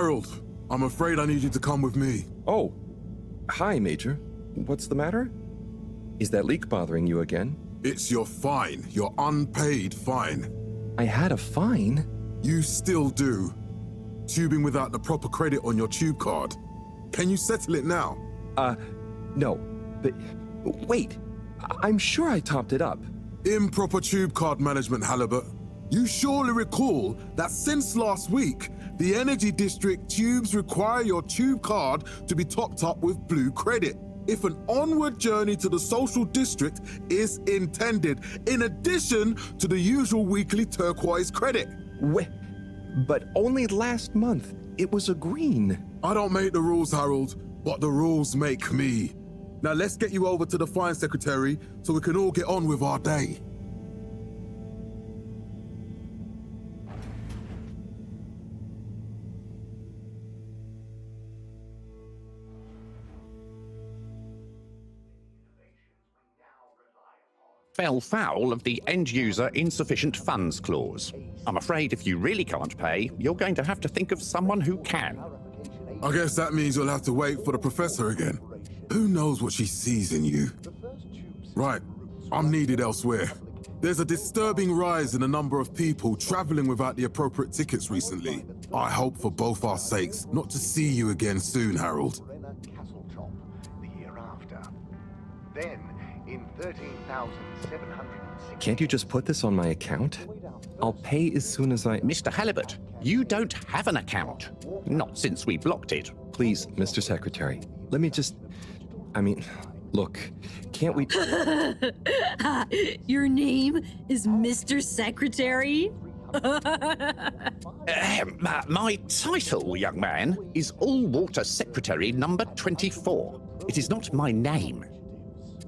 Harold, I'm afraid I need you to come with me. Oh, hi, Major. What's the matter? Is that leak bothering you again? It's your fine, your unpaid fine. I had a fine? You still do. Tubing without the proper credit on your tube card. Can you settle it now? No. But wait, I'm sure I topped it up. Improper tube card management, Halibut. You surely recall that since last week, the Energy District tubes require your tube card to be topped up with blue credit if an onward journey to the social district is intended, in addition to the usual weekly turquoise credit. But only last month, it was a green. I don't make the rules, Harold, but the rules make me. Now let's get you over to the fine secretary so we can all get on with our day. Fell foul of the end-user insufficient funds clause. I'm afraid if you really can't pay, you're going to have to think of someone who can. I guess that means you'll have to wait for the professor again. Who knows what she sees in you? Right, I'm needed elsewhere. There's a disturbing rise in the number of people traveling without the appropriate tickets recently. I hope for both our sakes not to see you again soon, Harold. The year after. Then, in 13,760... Can't you just put this on my account? I'll pay as soon as I... Mr. Halibut, you don't have an account. Not since we blocked it. Please, Mr. Secretary, let me just... look, can't we... Your name is Mr. Secretary? My title, young man, is All-Water Secretary number 24. It is not my name.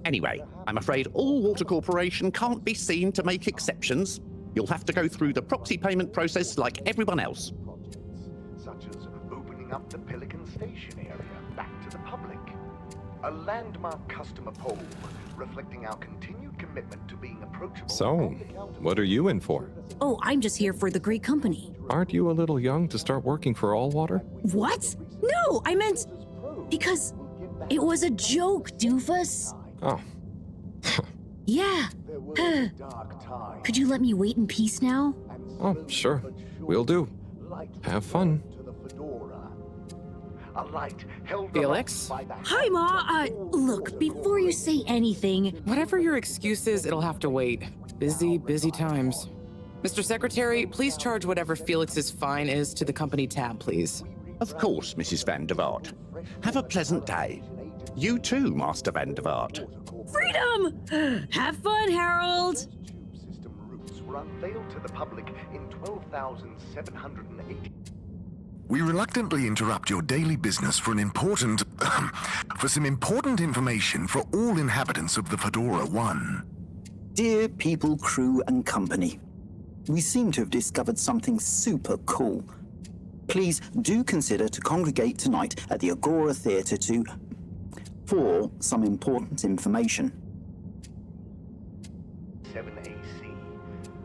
Anyway, I'm afraid All-Water Corporation can't be seen to make exceptions. You'll have to go through the proxy payment process like everyone else. Such as opening up the Pelican Station area back to the public. A landmark customer poll reflecting our continued commitment to being approachable. So, what are you in for? Oh, I'm just here for the great company. Aren't you a little young to start working for All Water? What? No, I meant... because it was a joke, doofus. Oh. Yeah. Could you let me wait in peace now? Oh, sure. Will do. Have fun. Felix? Hi, Ma. Look, before you say anything... Whatever your excuse is, it'll have to wait. Busy, busy times. Mr. Secretary, please charge whatever Felix's fine is to the company tab, please. Of course, Mrs. Van der Vaart. Have a pleasant day. You too, Master Van der Vaart. Freedom! Have fun, Harold! Tube system routes were unveiled to the public in 12,780. We reluctantly interrupt your daily business for some important information for all inhabitants of the Fedora 1. Dear people, crew, and company, we seem to have discovered something super cool. Please do consider to congregate tonight at the Agora Theatre for some important information. 7 AC,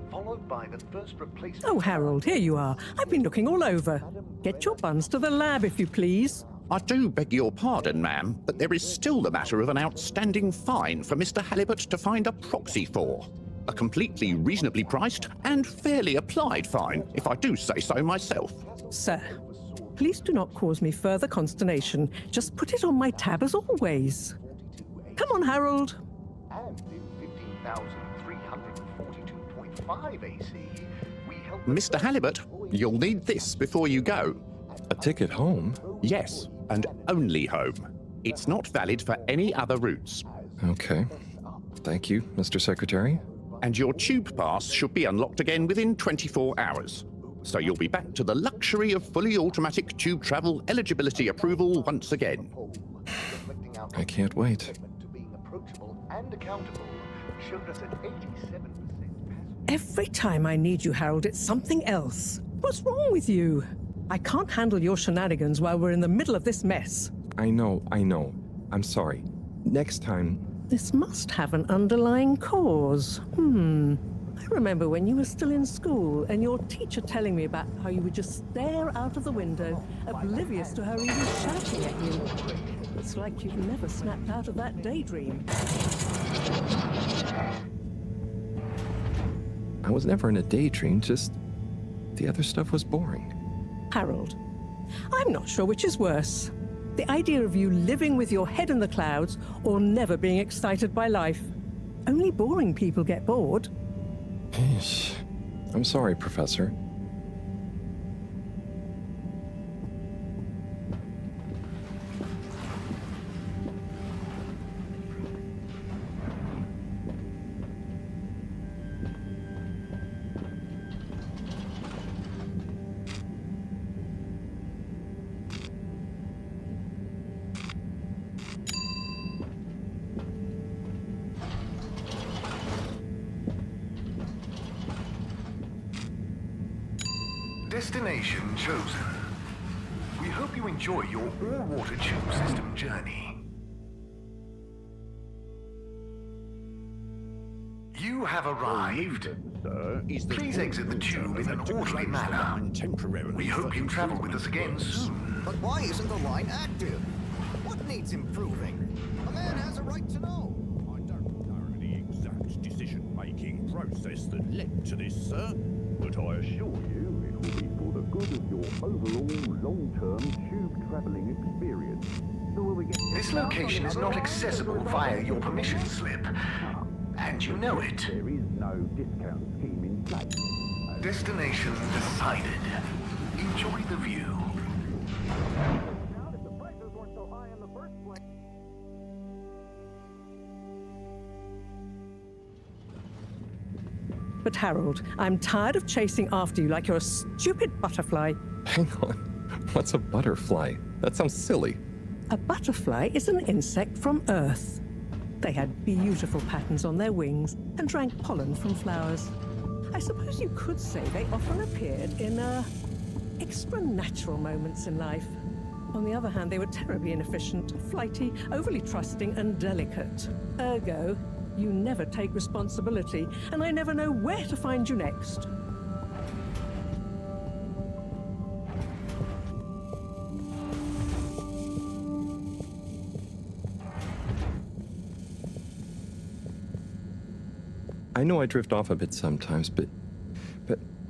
followed by the first replacement... Oh, Harold, here you are. I've been looking all over. Get your buns to the lab, if you please. I do beg your pardon, ma'am, but there is still the matter of an outstanding fine for Mr. Halibut to find a proxy for. A completely reasonably priced and fairly applied fine, if I do say so myself. Sir, please do not cause me further consternation. Just put it on my tab as always. Come on, Harold. And in 15,342.5 AC, we held... Mr. Halibut, you'll need this before you go. A ticket home? Yes, and only home. It's not valid for any other routes. Okay. Thank you, Mr. Secretary. And your tube pass should be unlocked again within 24 hours. So you'll be back to the luxury of fully automatic tube travel eligibility approval once again. I can't wait. Every time I need you, Harold, it's something else. What's wrong with you? I can't handle your shenanigans while we're in the middle of this mess. I know. I'm sorry. Next time... This must have an underlying cause. I remember when you were still in school and your teacher telling me about how you would just stare out of the window, oblivious to her even shouting at you. It's like you've never snapped out of that daydream. I was never in a daydream, just the other stuff was boring. Harold, I'm not sure which is worse. The idea of you living with your head in the clouds or never being excited by life. Only boring people get bored. I'm sorry, Professor. Destination chosen. We hope you enjoy your all-water tube system journey. You have arrived. Please exit the tube in an orderly manner. We hope you travel with us again soon. But why isn't the line active? What needs improving? A man has a right to know. I don't know the exact decision-making process that led to this, sir, but I assure you it will be for the good of your overall long-term tube traveling experience. So will we get This location is not accessible via your permission slip, and you know it. There is no discount scheme in place. Destination decided. Enjoy the view. if the prices weren't so high in the first place? But Harold, I'm tired of chasing after you like you're a stupid butterfly. Hang on. What's a butterfly? That sounds silly. A butterfly is an insect from Earth. They had beautiful patterns on their wings and drank pollen from flowers. I suppose you could say they often appeared in extra natural moments in life. On the other hand, they were terribly inefficient, flighty, overly trusting, and delicate. Ergo, you never take responsibility, and I never know where to find you next. I know I drift off a bit sometimes, but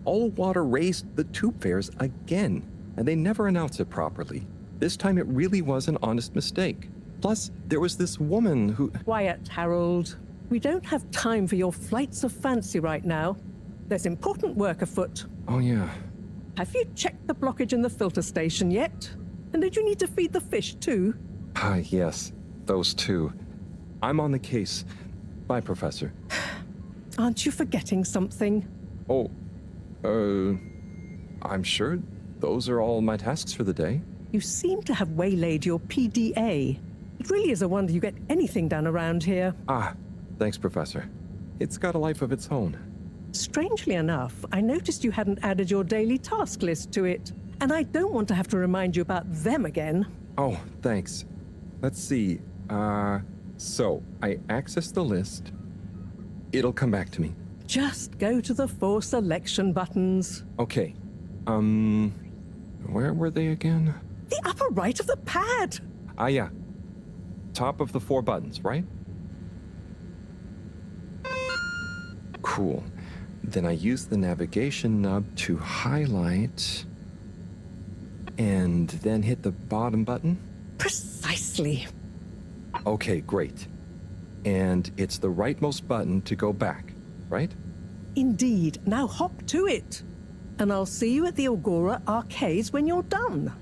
All Water raised the tube fares again, and they never announced it properly. This time it really was an honest mistake. Plus, there was this woman who... Quiet, Harold. We don't have time for your flights of fancy right now. There's important work afoot. Oh, yeah. Have you checked the blockage in the filter station yet? And did you need to feed the fish too? Yes, those two. I'm on the case. Bye, Professor. Aren't you forgetting something? Oh, I'm sure those are all my tasks for the day. You seem to have waylaid your PDA. It really is a wonder you get anything done around here. Thanks, Professor. It's got a life of its own. Strangely enough, I noticed you hadn't added your daily task list to it, and I don't want to have to remind you about them again. Oh, thanks. Let's see. So I access the list. It'll come back to me. Just go to the 4 selection buttons. Okay. Where were they again? The upper right of the pad. Yeah. Top of the 4 buttons, right? Cool. Then I use the navigation nub to highlight and then hit the bottom button. Precisely. Okay, great. And it's the rightmost button to go back, right? Indeed. Now hop to it. And I'll see you at the Agora arcades when you're done.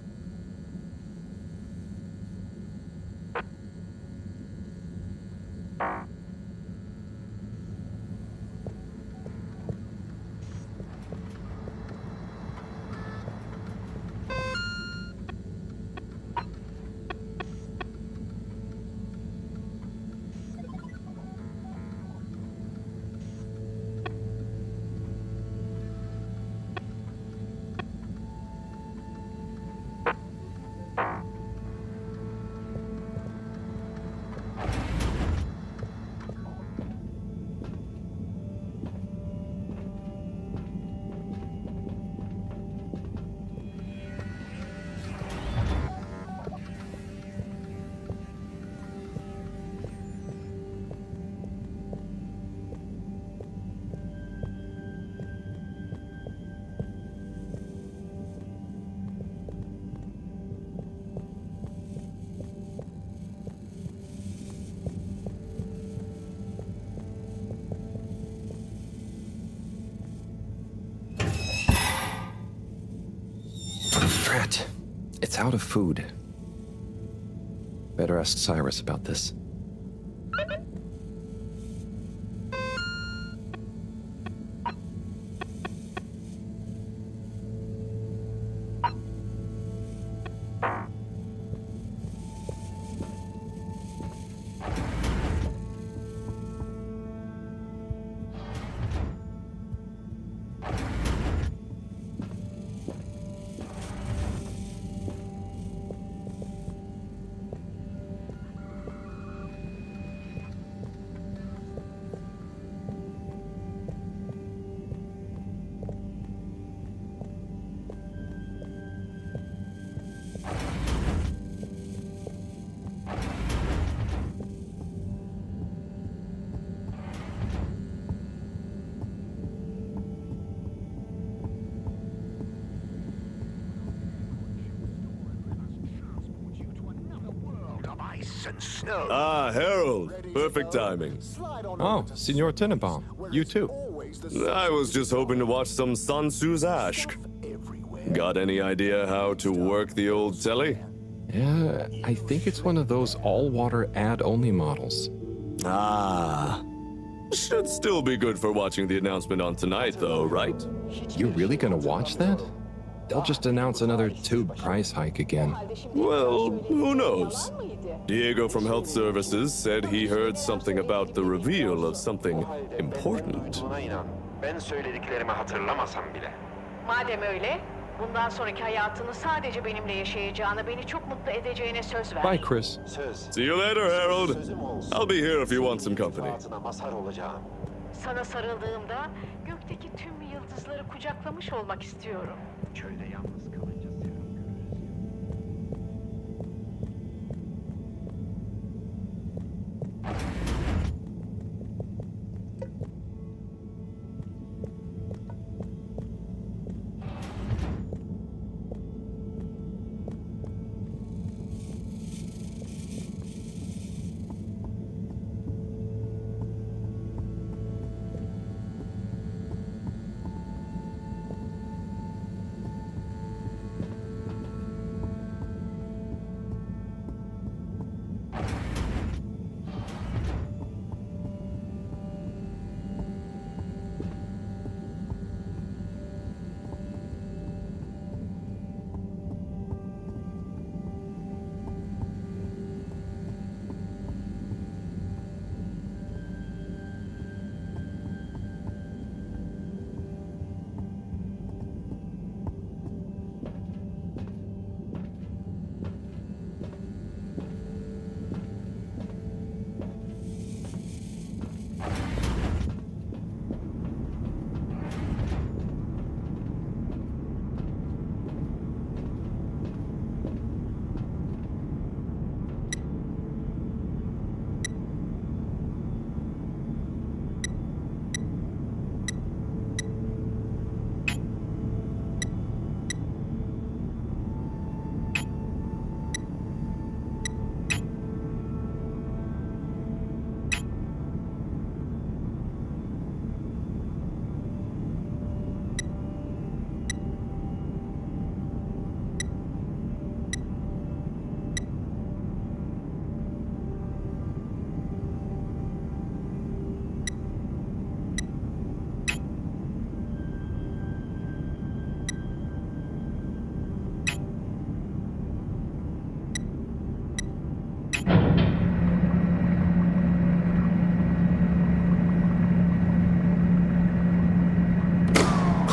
It's out of food. Better ask Cyrus about this. Ah, Harold. Perfect timing. Oh, Signor Tenenbaum. You too. I was just hoping to watch some Sansu's Ashk. Got any idea how to work the old telly? Yeah, I think it's one of those all-water ad-only models. Ah. Should still be good for watching the announcement on tonight, though, right? You're really gonna watch that? They'll just announce another tube price hike again. Well, who knows? Diego from Health Services said he heard something about the reveal of something important. Ben söylediklerimi hatırlamasam bile. Madem öyle, bundan sonraki hayatını sadece benimle yaşayacağını, beni çok mutlu edeceğine söz ver. Bye, Chris. See you later, Harold. I'll be here if you want some company. Sana sarıldığımda gökteki tüm yıldızları kucaklamış olmak istiyorum. Köyde yalnız kalınca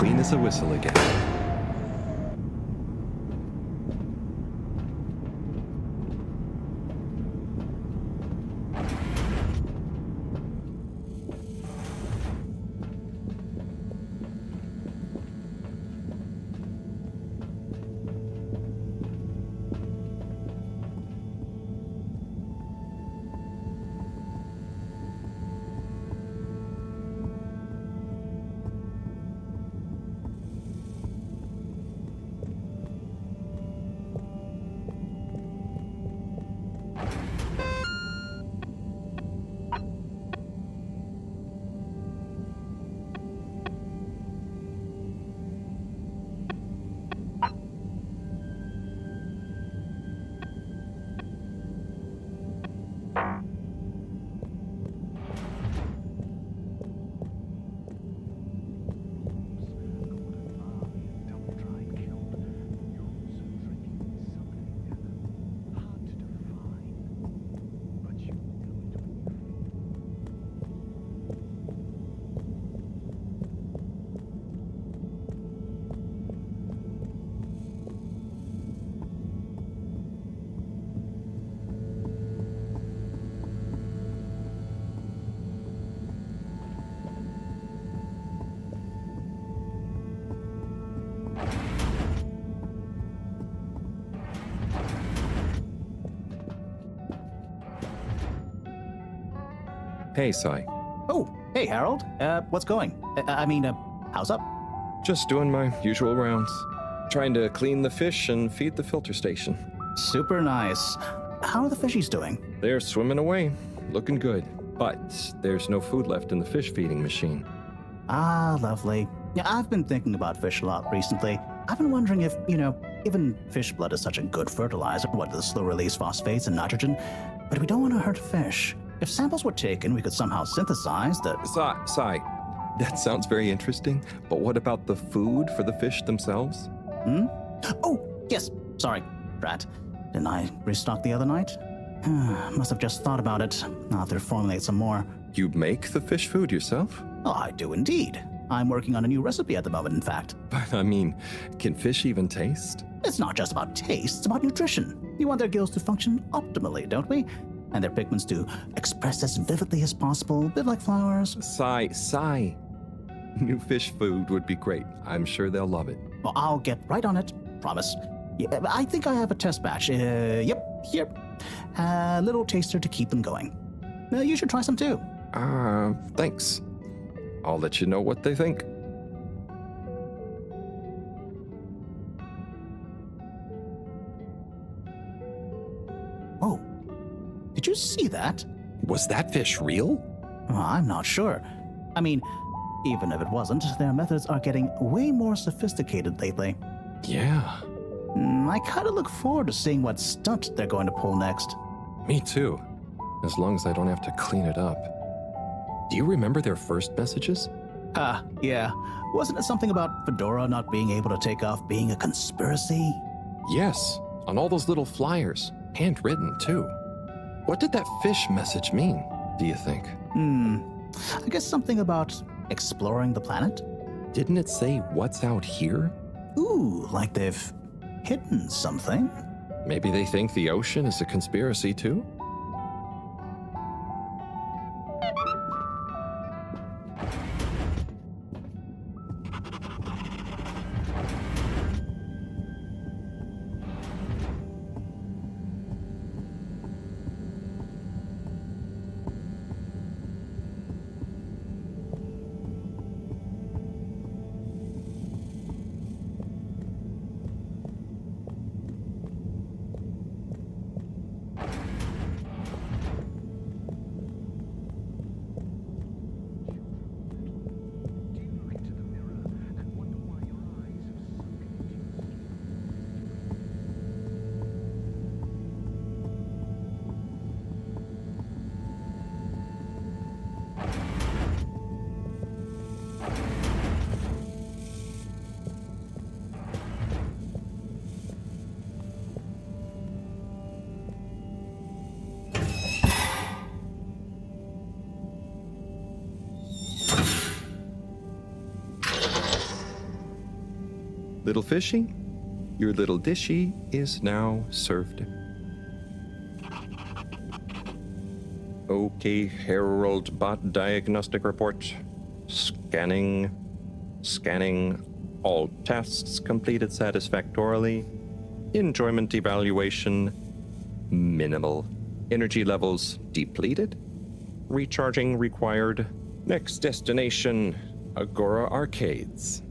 Clean as a whistle again. Hey, Sai. Oh, hey, Harold. What's going? How's up? Just doing my usual rounds. Trying to clean the fish and feed the filter station. Super nice. How are the fishies doing? They're swimming away, looking good. But there's no food left in the fish feeding machine. Ah, lovely. Yeah, I've been thinking about fish a lot recently. I've been wondering if, given fish blood is such a good fertilizer, what the slow-release phosphates and nitrogen, but we don't want to hurt fish. If samples were taken, we could somehow synthesize the... Sai, that sounds very interesting, but what about the food for the fish themselves? Oh, yes. Sorry, Drat. Didn't I restock the other night? Must have just thought about it. I'll have to formulate some more. You make the fish food yourself? Oh, I do indeed. I'm working on a new recipe at the moment, in fact. But I mean, can fish even taste? It's not just about taste, it's about nutrition. We want their gills to function optimally, don't we? And their pigments to express as vividly as possible, a bit like flowers. Sai. New fish food would be great. I'm sure they'll love it. Well, I'll get right on it. Promise. Yeah, I think I have a test batch. Yep, here. A little taster to keep them going. You should try some too. Thanks. I'll let you know what they think. Oh, did you see that? Was that fish real? Well, I'm not sure. I mean, even if it wasn't, their methods are getting way more sophisticated lately. Yeah. I kind of look forward to seeing what stunt they're going to pull next. Me too. As long as I don't have to clean it up. Do you remember their first messages? Yeah. Wasn't it something about Fedora not being able to take off being a conspiracy? Yes, on all those little flyers. Handwritten, too. What did that fish message mean, do you think? I guess something about exploring the planet? Didn't it say what's out here? Ooh, like they've hidden something. Maybe they think the ocean is a conspiracy, too? Little fishy, your little dishy is now served. Okay, Harold Bot Diagnostic Report. Scanning. All tests completed satisfactorily. Enjoyment evaluation, minimal. Energy levels depleted. Recharging required. Next destination, Agora Arcades.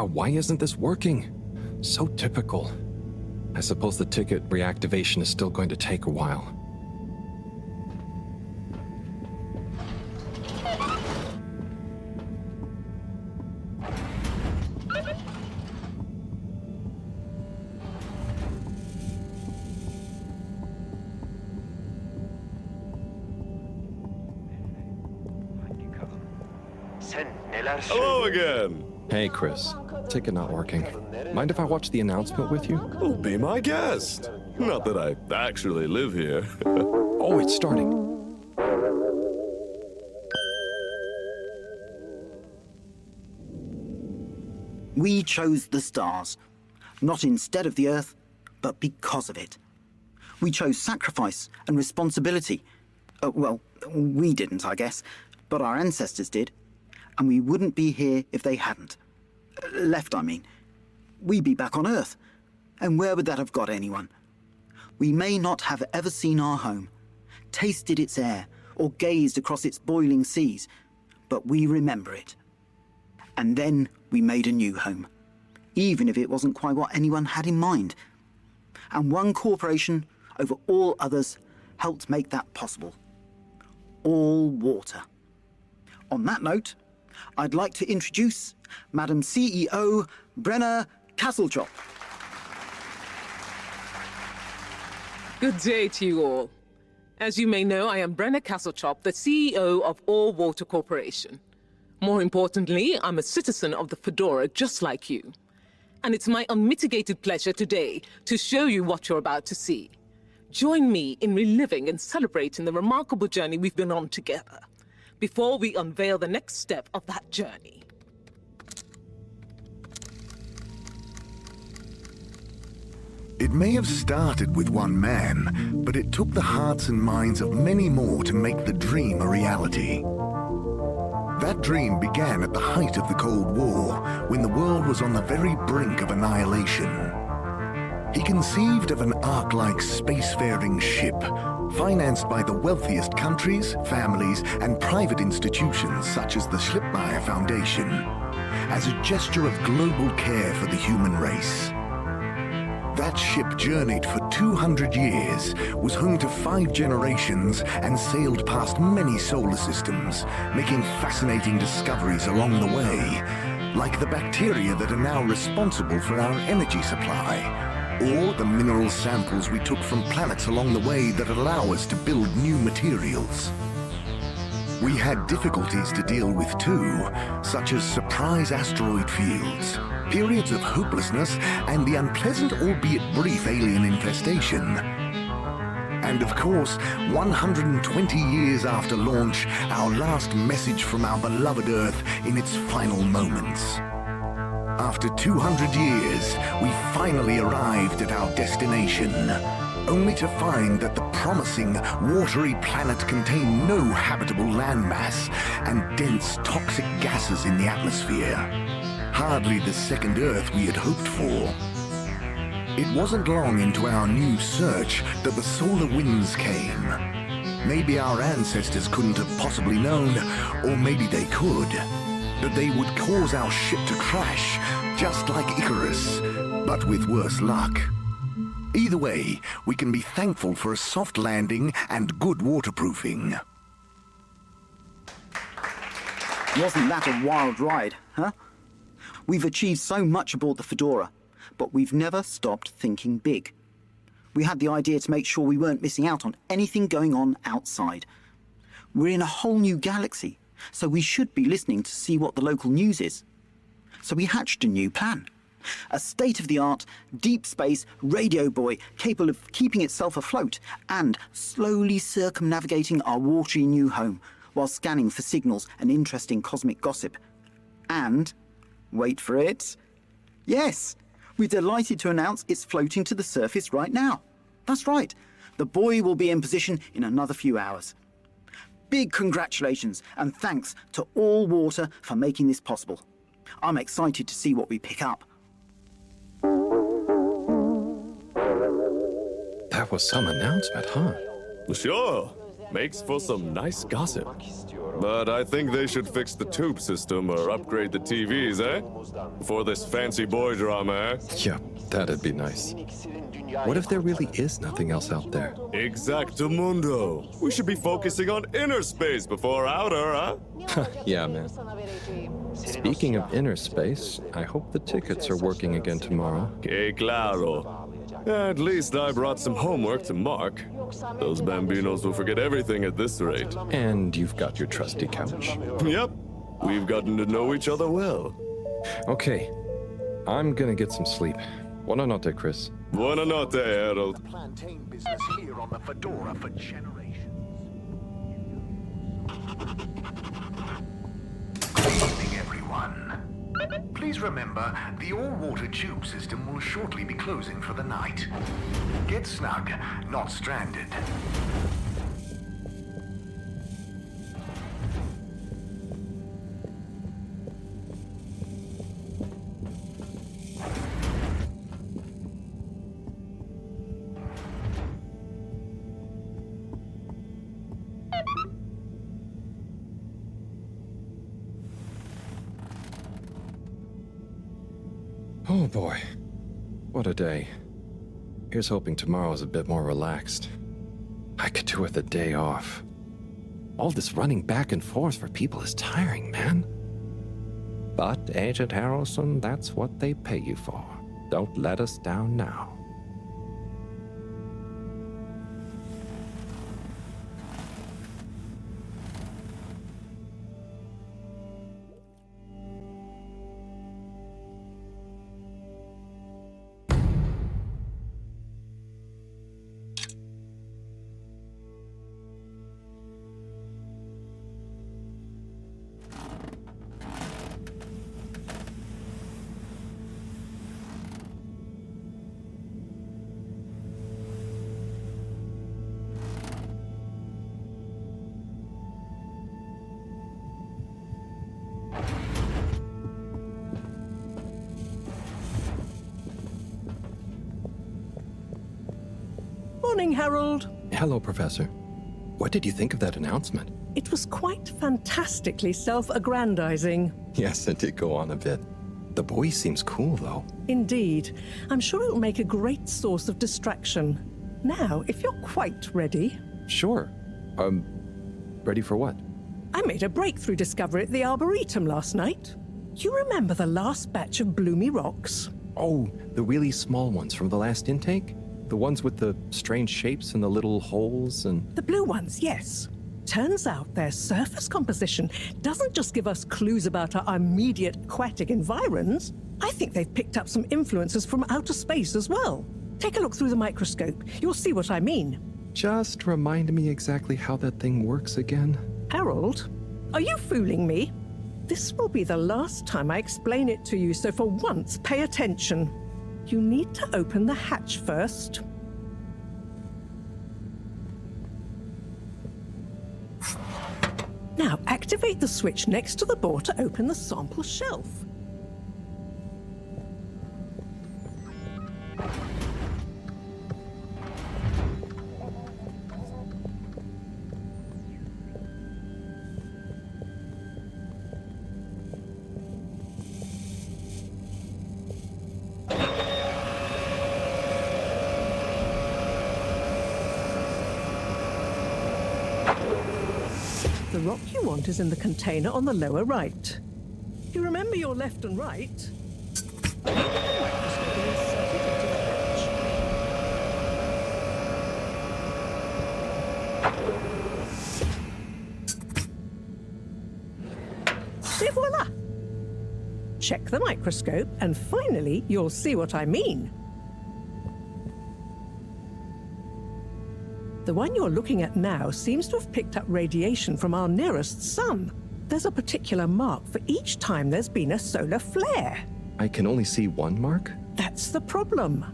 why isn't this working? So typical. I suppose the ticket reactivation is still going to take a while. Hello again. Hey, Chris. Ticket not working. Mind if I watch the announcement with you? Oh, be my guest. Not that I actually live here. Oh, it's starting. We chose the stars, not instead of the Earth, but because of it. We chose sacrifice and responsibility. Well, we didn't, I guess, but our ancestors did. And we wouldn't be here if they hadn't. Left, I mean. We'd be back on Earth. And where would that have got anyone? We may not have ever seen our home, tasted its air, or gazed across its boiling seas, but we remember it. And then we made a new home, even if it wasn't quite what anyone had in mind. And one corporation over all others helped make that possible. All water. On that note, I'd like to introduce Madam CEO Brenna Castletop. Good day to you all. As you may know, I am Brenna Castletop, the CEO of All Water Corporation. More importantly, I'm a citizen of the Fedora just like you. And it's my unmitigated pleasure today to show you what you're about to see. Join me in reliving and celebrating the remarkable journey we've been on together, before we unveil the next step of that journey. It may have started with one man, but it took the hearts and minds of many more to make the dream a reality. That dream began at the height of the Cold War, when the world was on the very brink of annihilation. He conceived of an Ark-like spacefaring ship, financed by the wealthiest countries, families, and private institutions such as the Schlipmeyer Foundation, as a gesture of global care for the human race. That ship journeyed for 200 years, was home to 5 generations, and sailed past many solar systems, making fascinating discoveries along the way, like the bacteria that are now responsible for our energy supply, or the mineral samples we took from planets along the way that allow us to build new materials. We had difficulties to deal with too, such as surprise asteroid fields, periods of hopelessness, and the unpleasant albeit brief alien infestation. And of course, 120 years after launch, our last message from our beloved Earth in its final moments. After 200 years, we finally arrived at our destination, only to find that the promising, watery planet contained no habitable landmass and dense, toxic gases in the atmosphere. Hardly the second Earth we had hoped for. It wasn't long into our new search that the solar winds came. Maybe our ancestors couldn't have possibly known, or maybe they could, that they would cause our ship to crash, just like Icarus, but with worse luck. Either way, we can be thankful for a soft landing and good waterproofing. Wasn't that a wild ride, huh? We've achieved so much aboard the Fedora, but we've never stopped thinking big. We had the idea to make sure we weren't missing out on anything going on outside. We're in a whole new galaxy, so we should be listening to see what the local news is. So we hatched a new plan. A state-of-the-art, deep space radio buoy capable of keeping itself afloat and slowly circumnavigating our watery new home while scanning for signals and interesting cosmic gossip. And, wait for it, yes, we're delighted to announce it's floating to the surface right now. That's right, the buoy will be in position in another few hours. Big congratulations and thanks to All Water for making this possible. I'm excited to see what we pick up. That was some announcement, huh? Sure. Makes for some nice gossip. But I think they should fix the tube system or upgrade the TVs, eh? For this fancy boy drama, eh? Yeah, that'd be nice. What if there really is nothing else out there? Exactamundo. We should be focusing on inner space before outer, huh? Yeah, man. Speaking of inner space, I hope the tickets are working again tomorrow. Que claro. At least I brought some homework to mark. Those bambinos will forget everything at this rate. And you've got your trusty couch. Yep. We've gotten to know each other well. Okay. I'm gonna get some sleep. Buona notte, Chris. Buona notte, Harold. Plantain business here on the Fedora for generations. Good evening, everyone. Please remember, the all-water tube system will shortly be closing for the night. Get snug, not stranded. Oh boy. What a day. Here's hoping tomorrow's a bit more relaxed. I could do with a day off. All this running back and forth for people is tiring, man. But, Agent Harrelson, that's what they pay you for. Don't let us down now. Morning, Harold. Hello, Professor. What did you think of that announcement? It was quite fantastically self-aggrandizing. Yes, it did go on a bit. The boy seems cool, though. Indeed. I'm sure it'll make a great source of distraction. Now, if you're quite ready... Sure. Ready for what? I made a breakthrough discovery at the Arboretum last night. You remember the last batch of bloomy rocks? Oh, the really small ones from the last intake? The ones with the strange shapes and the little holes and... The blue ones, yes. Turns out their surface composition doesn't just give us clues about our immediate aquatic environs. I think they've picked up some influences from outer space as well. Take a look through the microscope. You'll see what I mean. Just remind me exactly how that thing works again. Harold, are you fooling me? This will be the last time I explain it to you, so for once, pay attention. You need to open the hatch first. Now, activate the switch next to the board to open the sample shelf. The rock you want is in the container on the lower right. You remember your left and right? Et voila! Check the microscope, and finally, you'll see what I mean. The one you're looking at now seems to have picked up radiation from our nearest sun. There's a particular mark for each time there's been a solar flare. I can only see one mark? That's the problem.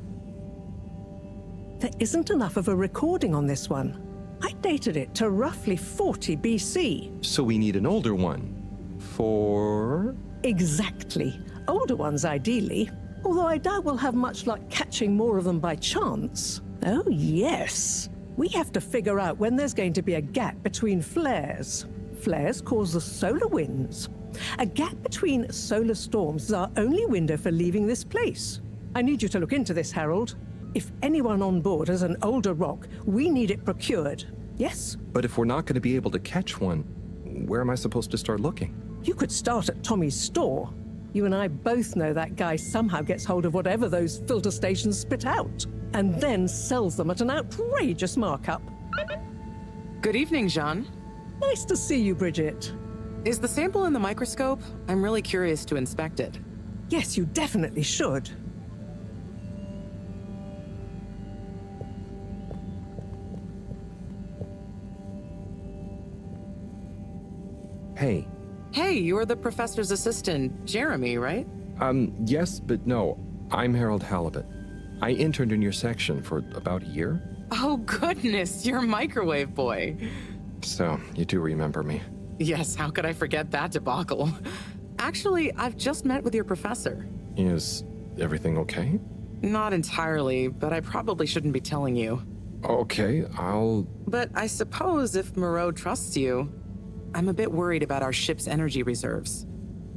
There isn't enough of a recording on this one. I dated it to roughly 40 BC. So we need an older one. For... Exactly. Older ones, ideally. Although I doubt we'll have much luck catching more of them by chance. Oh, yes. We have to figure out when there's going to be a gap between flares. flares cause the solar winds. A gap between solar storms is our only window for leaving this place. I need you to look into this, Harold. If anyone on board has an older rock, we need it procured. Yes? But if we're not going to be able to catch one, where am I supposed to start looking? You could start at Tommy's store. You and I both know that guy somehow gets hold of whatever those filter stations spit out, and then sells them at an outrageous markup. Good evening, Jean. Nice to see you, Bridget. Is the sample in the microscope? I'm really curious to inspect it. Yes, you definitely should. Hey. Hey, you're the professor's assistant, Jeremy, right? Yes, but no. I'm Harold Halibut. I interned in your section for about a year. Oh, goodness, you're Microwave Boy. So, you do remember me. Yes, how could I forget that debacle? Actually, I've just met with your professor. Is everything okay? Not entirely, but I probably shouldn't be telling you. Okay, But I suppose if Moreau trusts you, I'm a bit worried about our ship's energy reserves.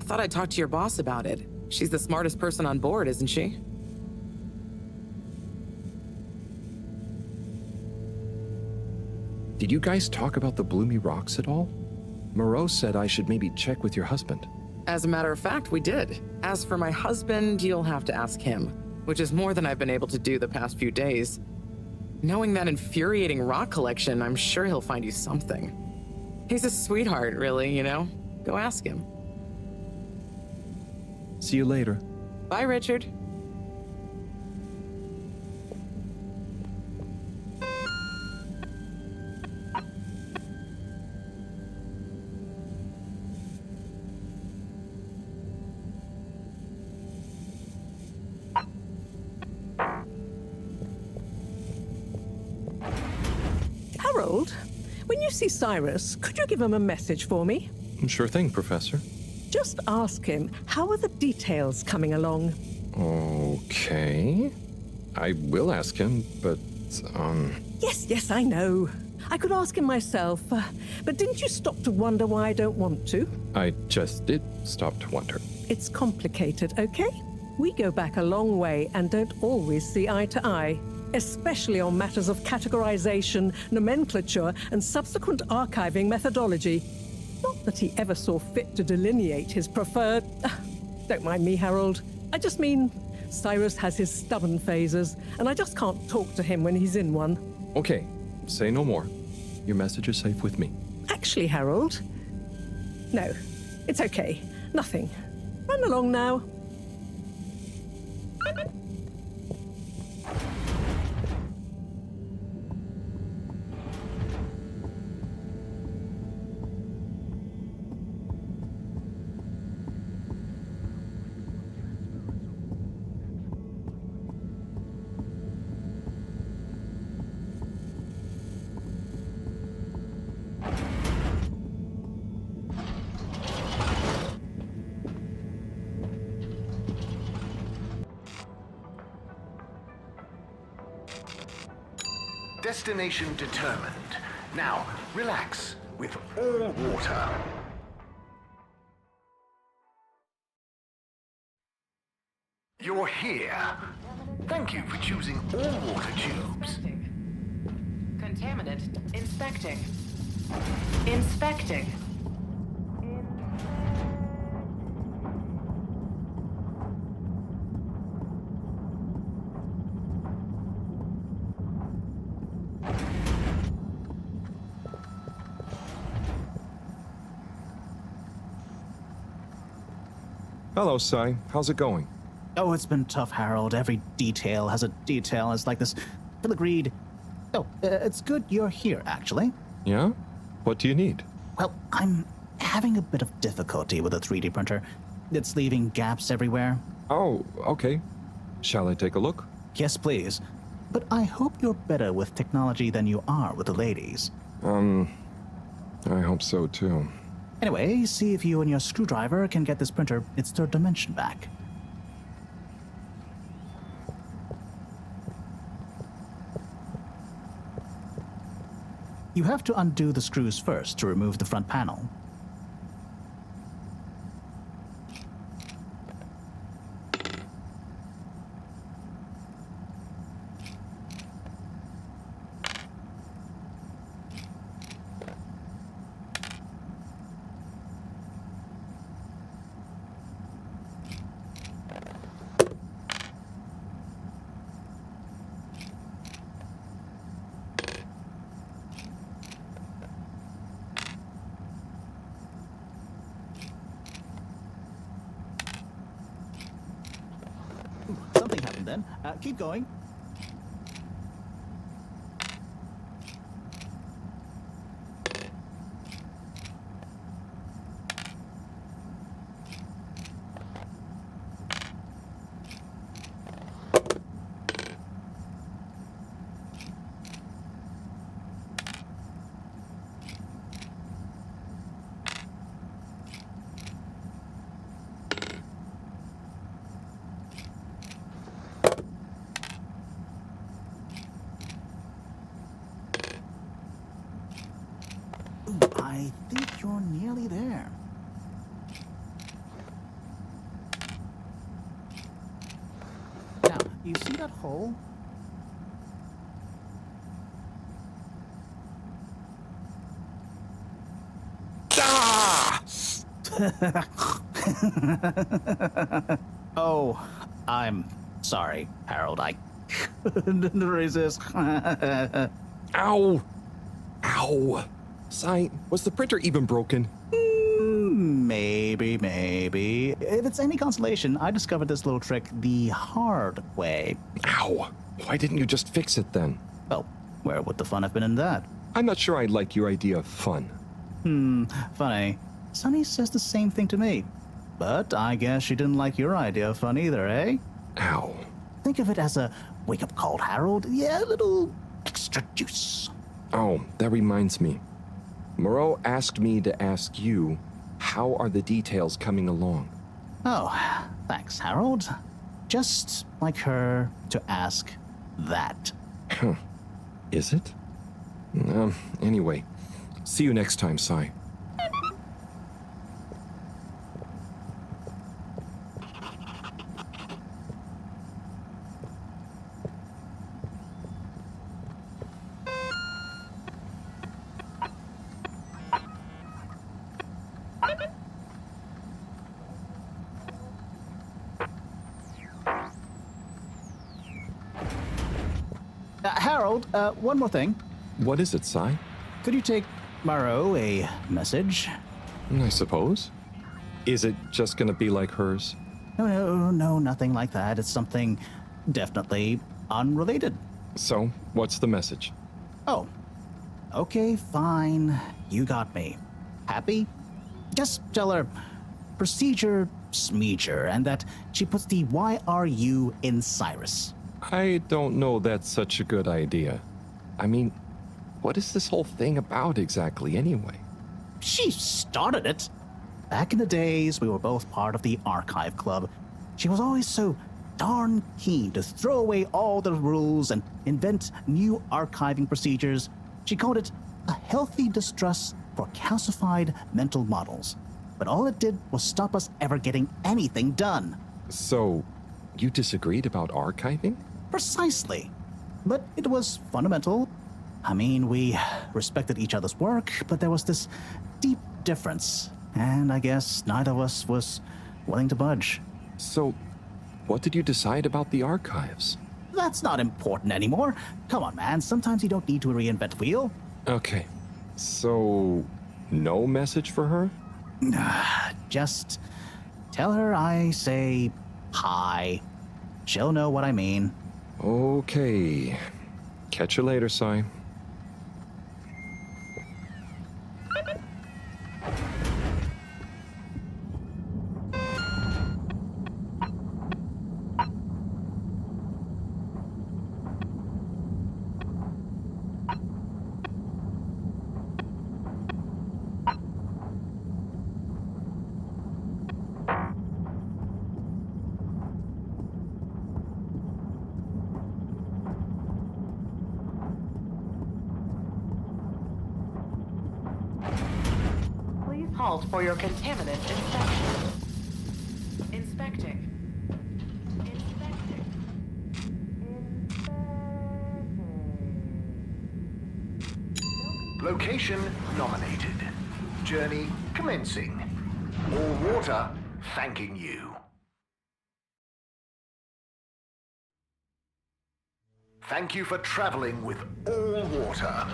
I thought I'd talk to your boss about it. She's the smartest person on board, isn't she? Did you guys talk about the bloomy rocks at all? Moreau said I should maybe check with your husband. As a matter of fact, we did. As for my husband, you'll have to ask him, which is more than I've been able to do the past few days. Knowing that infuriating rock collection, I'm sure he'll find you something. He's a sweetheart, really, you know? Go ask him. See you later. Bye, Richard. Harold, when you see Cyrus, could you give him a message for me? Sure thing, Professor. Just ask him, how are the details coming along? Okay. I will ask him, but, Yes, I know. I could ask him myself, but didn't you stop to wonder why I don't want to? I just did stop to wonder. It's complicated, okay? We go back a long way and don't always see eye to eye, especially on matters of categorization, nomenclature, and subsequent archiving methodology. Not that he ever saw fit to delineate his preferred... Don't mind me, Harold. I just mean, Cyrus has his stubborn phases, and I just can't talk to him when he's in one. Okay, say no more. Your message is safe with me. Actually, Harold... No, it's okay. Nothing. Run along now. Destination determined. Now, relax with all water. You're here. Thank you for choosing all water tubes. Contaminant inspecting. Inspecting. Hello, Sai. How's it going? Oh, it's been tough, Harold. Every detail has a detail. It's like this filigreed. Oh, it's good you're here, actually. Yeah? What do you need? Well, I'm having a bit of difficulty with a 3D printer. It's leaving gaps everywhere. Oh, okay. Shall I take a look? Yes, please. But I hope you're better with technology than you are with the ladies. I hope so, too. Anyway, see if you and your screwdriver can get this printer its third dimension back. You have to undo the screws first to remove the front panel. Something happened then. Keep going. I think you're nearly there. Now, you see that hole? Oh, I'm sorry, Harold. I couldn't resist. Ow! Ow! Sai, was the printer even broken? Maybe. If it's any consolation, I discovered this little trick the hard way. Ow! Why didn't you just fix it then? Well, where would the fun have been in that? I'm not sure I like your idea of fun. Funny. Sunny says the same thing to me. But I guess she didn't like your idea of fun either, eh? Ow. Think of it as a wake-up call, Harold. Yeah, a little extra juice. Oh, that reminds me. Moreau asked me to ask you, how are the details coming along? Oh, thanks, Harold. Just like her to ask that. Huh. Is it? Anyway, see you next time, Sai. Harold, one more thing. What is it, Sai? Could you take Moreau a message? I suppose. Is it just gonna be like hers? No, nothing like that. It's something definitely unrelated. So, what's the message? Oh, okay, fine. You got me. Happy? Just tell her procedure smeeger and that she puts the YRU in Cyrus. I don't know that's such a good idea. I mean, what is this whole thing about exactly anyway? She started it. Back in the days, we were both part of the archive club. She was always so darn keen to throw away all the rules and invent new archiving procedures. She called it a healthy distrust for calcified mental models. But all it did was stop us ever getting anything done. So, you disagreed about archiving? Precisely. But it was fundamental. I mean, we respected each other's work, but there was this deep difference. And I guess neither of us was willing to budge. So, what did you decide about the archives? That's not important anymore. Come on, man. Sometimes you don't need to reinvent the wheel. Okay. So, no message for her? Just tell her I say hi. She'll know what I mean. Okay. Catch you later, Sai. halt for your contaminant inspection. Inspecting. Location nominated. Journey commencing. All water thanking you. Thank you for traveling with all water.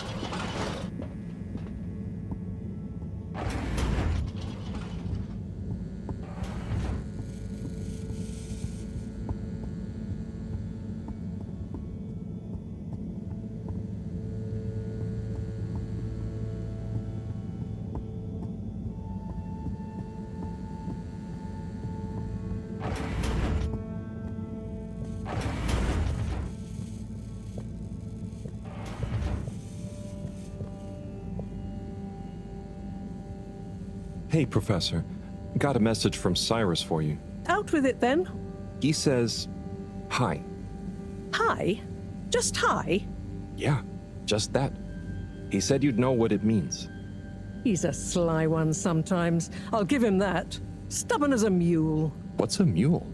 Hey, Professor. Got a message from Cyrus for you. Out with it then. He says, hi. Hi? Just hi? Yeah, just that. He said you'd know what it means. He's a sly one sometimes. I'll give him that. Stubborn as a mule. What's a mule?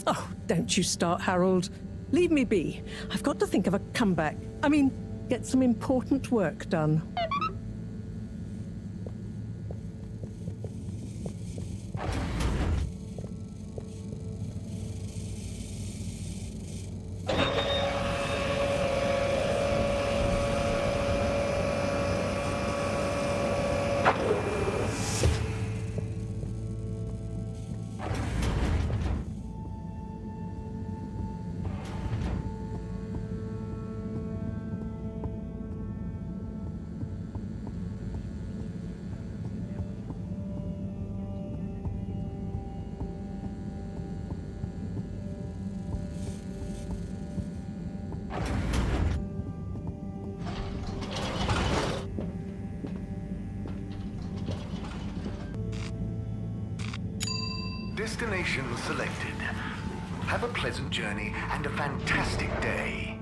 Oh, don't you start, Harold. Leave me be. I've got to think of a comeback. I mean, get some important work done. Destination selected. Have a pleasant journey and a fantastic day.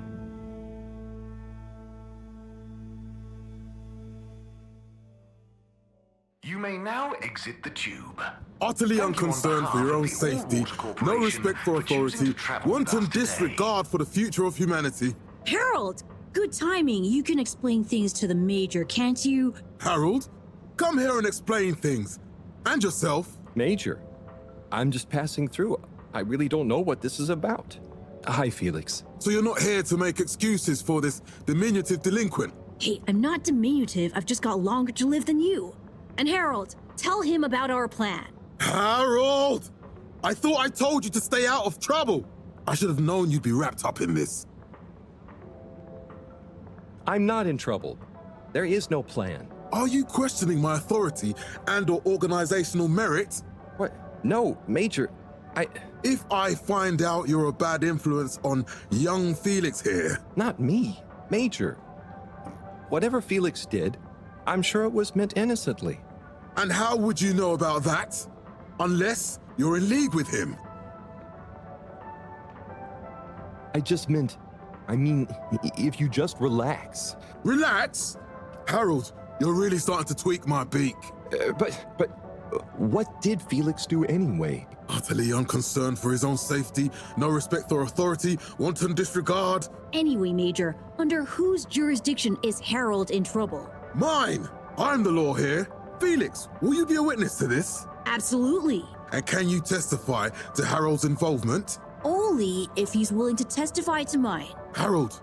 You may now exit the tube. Utterly unconcerned for your own safety, no respect for authority, wanton disregard for the future of humanity. Harold! Good timing. You can explain things to the Major, can't you? Harold, come here and explain things. And yourself. Major, I'm just passing through. I really don't know what this is about. Hi, Felix. So you're not here to make excuses for this diminutive delinquent? Hey, I'm not diminutive. I've just got longer to live than you. And Harold, tell him about our plan. Harold! I thought I told you to stay out of trouble. I should have known you'd be wrapped up in this. I'm not in trouble. There is no plan. Are you questioning my authority and/or organizational merit? What? No, Major. If I find out you're a bad influence on young Felix here... Not me. Major. Whatever Felix did, I'm sure it was meant innocently. And how would you know about that? Unless you're in league with him. I mean, if you just relax. Relax? Harold, you're really starting to tweak my beak. But what did Felix do anyway? Utterly unconcerned for his own safety, no respect for authority, wanton disregard. Anyway, Major, under whose jurisdiction is Harold in trouble? Mine! I'm the law here. Felix, will you be a witness to this? Absolutely. And can you testify to Harold's involvement? Only if he's willing to testify to mine. Harold,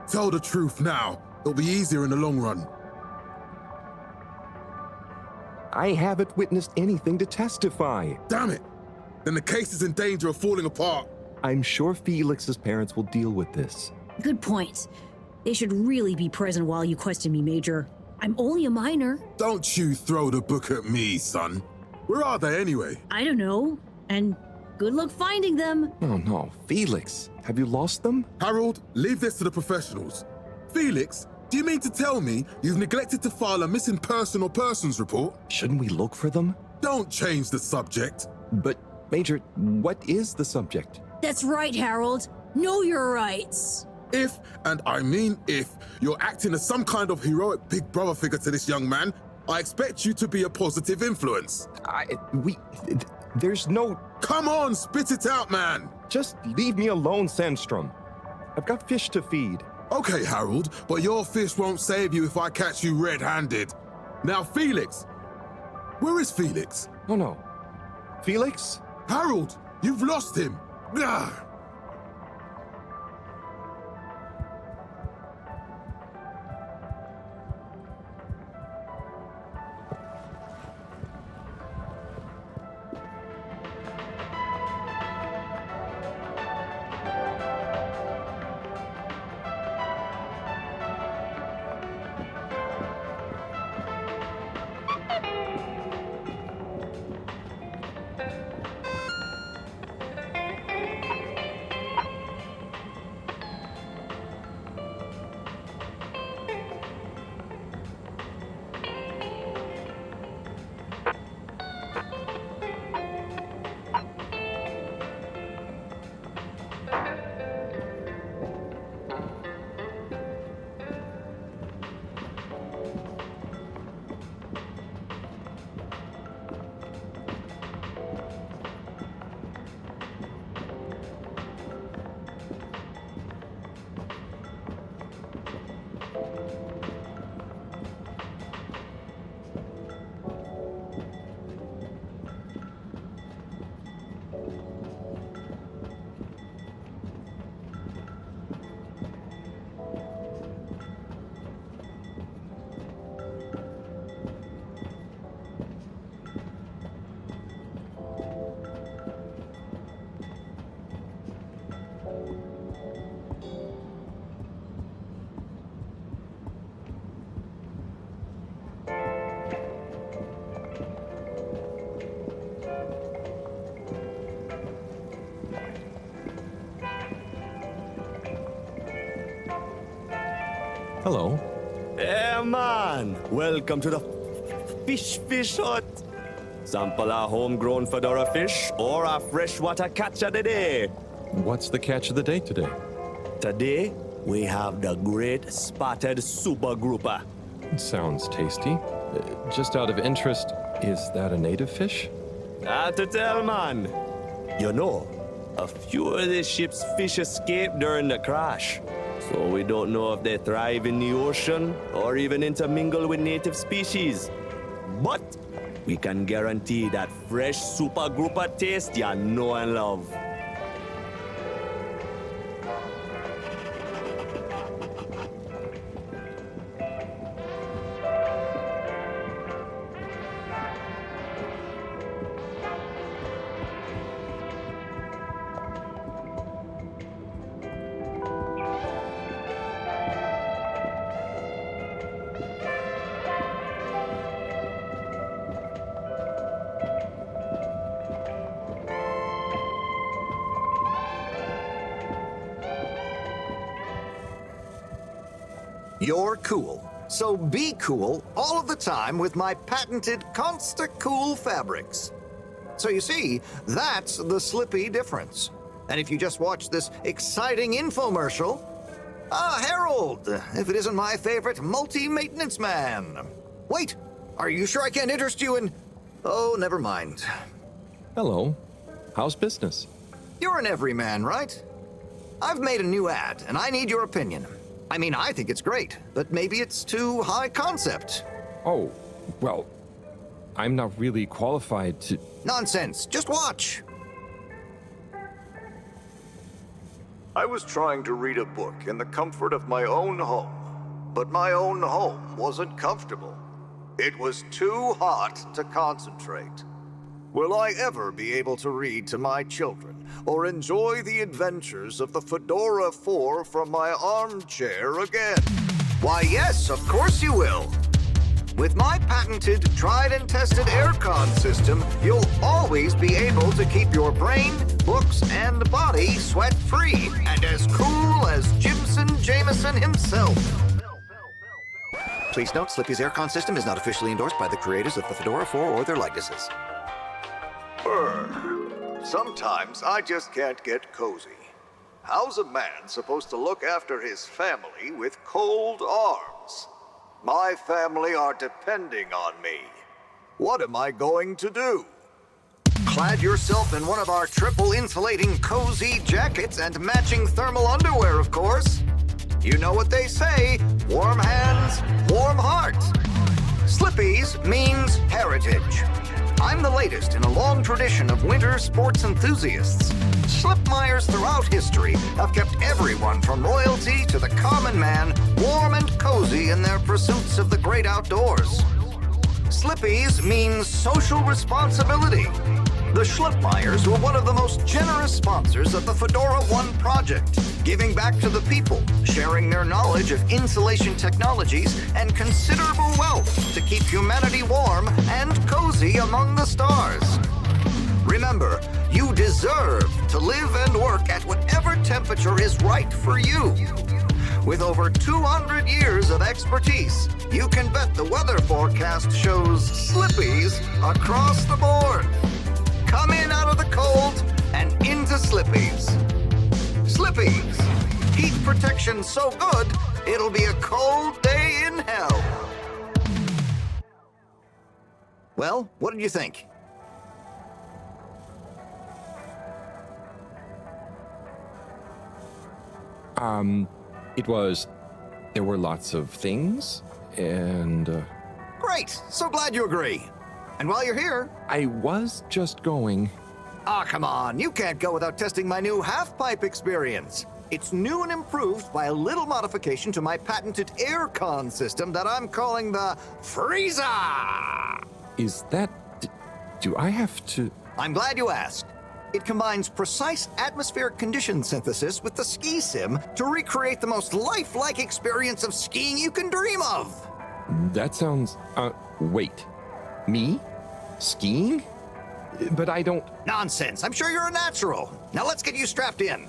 tell the truth now. It'll be easier in the long run. I haven't witnessed anything to testify. Damn it! Then the case is in danger of falling apart. I'm sure Felix's parents will deal with this. Good point. They should really be present while you question me, Major. I'm only a minor. Don't you throw the book at me, son. Where are they anyway? I don't know. And good luck finding them. Oh no, Felix, have you lost them? Harold, leave this to the professionals. Felix, do you mean to tell me you've neglected to file a missing person or persons report? Shouldn't we look for them? Don't change the subject. But, Major, what is the subject? That's right, Harold. Know your rights. If, and I mean if, you're acting as some kind of heroic big brother figure to this young man, I expect you to be a positive influence. There's no... Come on, spit it out, man! Just leave me alone, Sandstrom. I've got fish to feed. Okay, Harold, but your fish won't save you if I catch you red-handed. Now, Felix. Where is Felix? Oh, no. Felix? Harold, you've lost him. Ugh. Hello. Hey, man! Welcome to the fish hut. Sample a homegrown Fedora fish or a freshwater catch of the day. What's the catch of the day today? Today, we have the great spotted super grouper. Sounds tasty. Just out of interest, is that a native fish? Hard to tell, man. You know, a few of the ship's fish escaped during the crash. So we don't know if they thrive in the ocean or even intermingle with native species. But we can guarantee that fresh super grouper taste you know and love. You're cool. So be cool all of the time with my patented Consta-Cool fabrics. So you see, that's the Slippy difference. And if you just watch this exciting infomercial, Harold, if it isn't my favorite multi-maintenance man. Wait, are you sure I can't interest you in... Oh, never mind. Hello. How's business? You're an everyman, right? I've made a new ad, and I need your opinion. I mean, I think it's great, but maybe it's too high concept. Oh, well, I'm not really qualified to... Nonsense. Just watch. I was trying to read a book in the comfort of my own home, but my own home wasn't comfortable. It was too hot to concentrate. Will I ever be able to read to my children or enjoy the adventures of the Fedora 4 from my armchair again? Why, yes, of course you will. With my patented, tried and tested aircon system, you'll always be able to keep your brain, books, and body sweat-free and as cool as Jimson Jameson himself. Please note, Slippy's aircon system is not officially endorsed by the creators of the Fedora 4 or their likenesses. Sometimes I just can't get cozy. How's a man supposed to look after his family with cold arms? My family are depending on me. What am I going to do? Clad yourself in one of our triple insulating cozy jackets and matching thermal underwear, of course. You know what they say, warm hands, warm heart. Slippies means heritage. I'm the latest in a long tradition of winter sports enthusiasts. Slipmeyers throughout history have kept everyone from royalty to the common man warm and cozy in their pursuits of the great outdoors. Slippies means social responsibility. The Schlipmeyers were one of the most generous sponsors of the Fedora 1 project, giving back to the people, sharing their knowledge of insulation technologies and considerable wealth to keep humanity warm and cozy among the stars. Remember, you deserve to live and work at whatever temperature is right for you. With over 200 years of expertise, you can bet the weather forecast shows slippies across the board. Come in out of the cold and into Slippies. Slippies. Heat protection so good, it'll be a cold day in hell. Well, what did you think? There were lots of things, and... Great! So glad you agree. And while you're here... I was just going... Ah, come on. You can't go without testing my new half-pipe experience. It's new and improved by a little modification to my patented aircon system that I'm calling the Freezer! Is that... do I have to... I'm glad you asked. It combines precise atmospheric condition synthesis with the ski sim to recreate the most lifelike experience of skiing you can dream of. That sounds... wait. Me? Skiing? But I don't... Nonsense. I'm sure you're a natural. Now let's get you strapped in.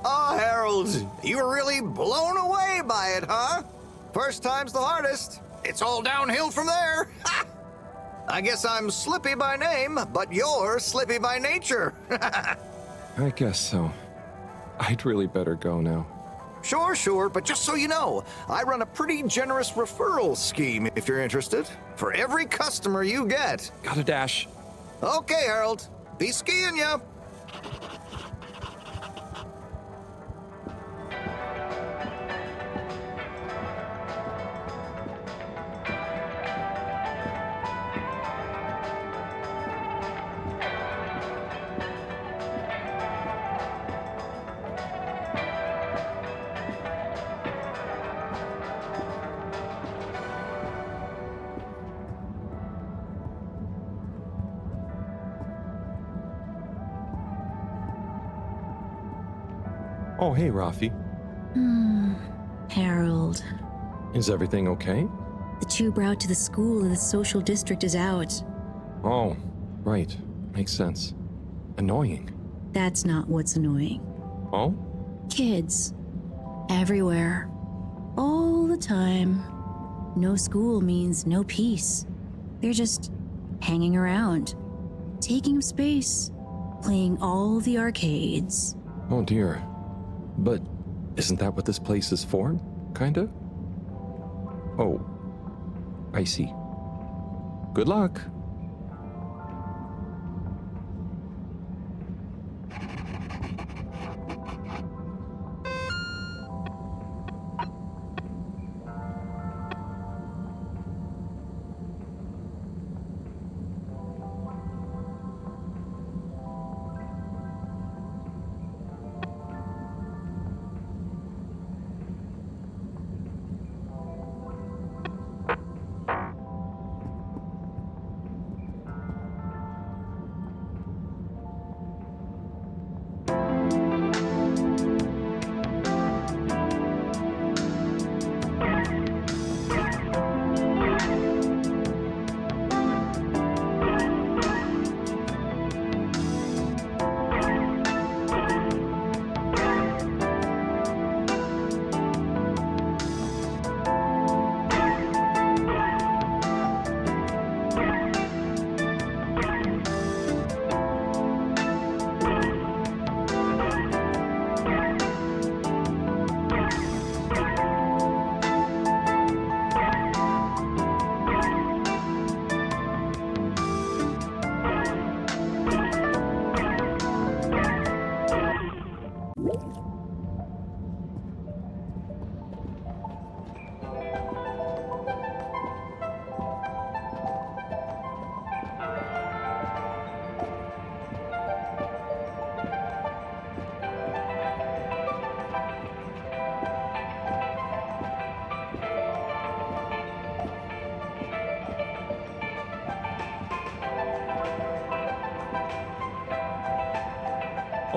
Oh, Harold, you were really blown away by it, huh? First time's the hardest. It's all downhill from there. I guess I'm Slippy by name, but you're Slippy by nature. I guess so. I'd really better go now. Sure, but just so you know, I run a pretty generous referral scheme if you're interested. For every customer you get. Gotta dash. Okay, Harold. Be skiing ya. Oh, hey, Rafi. Harold. Is everything okay? The tube route to the school in the social district is out. Oh, right. Makes sense. Annoying. That's not what's annoying. Oh? Kids. Everywhere. All the time. No school means no peace. They're just hanging around. Taking up space. Playing all the arcades. Oh, dear. But isn't that what this place is for? Kinda? Oh. I see. Good luck.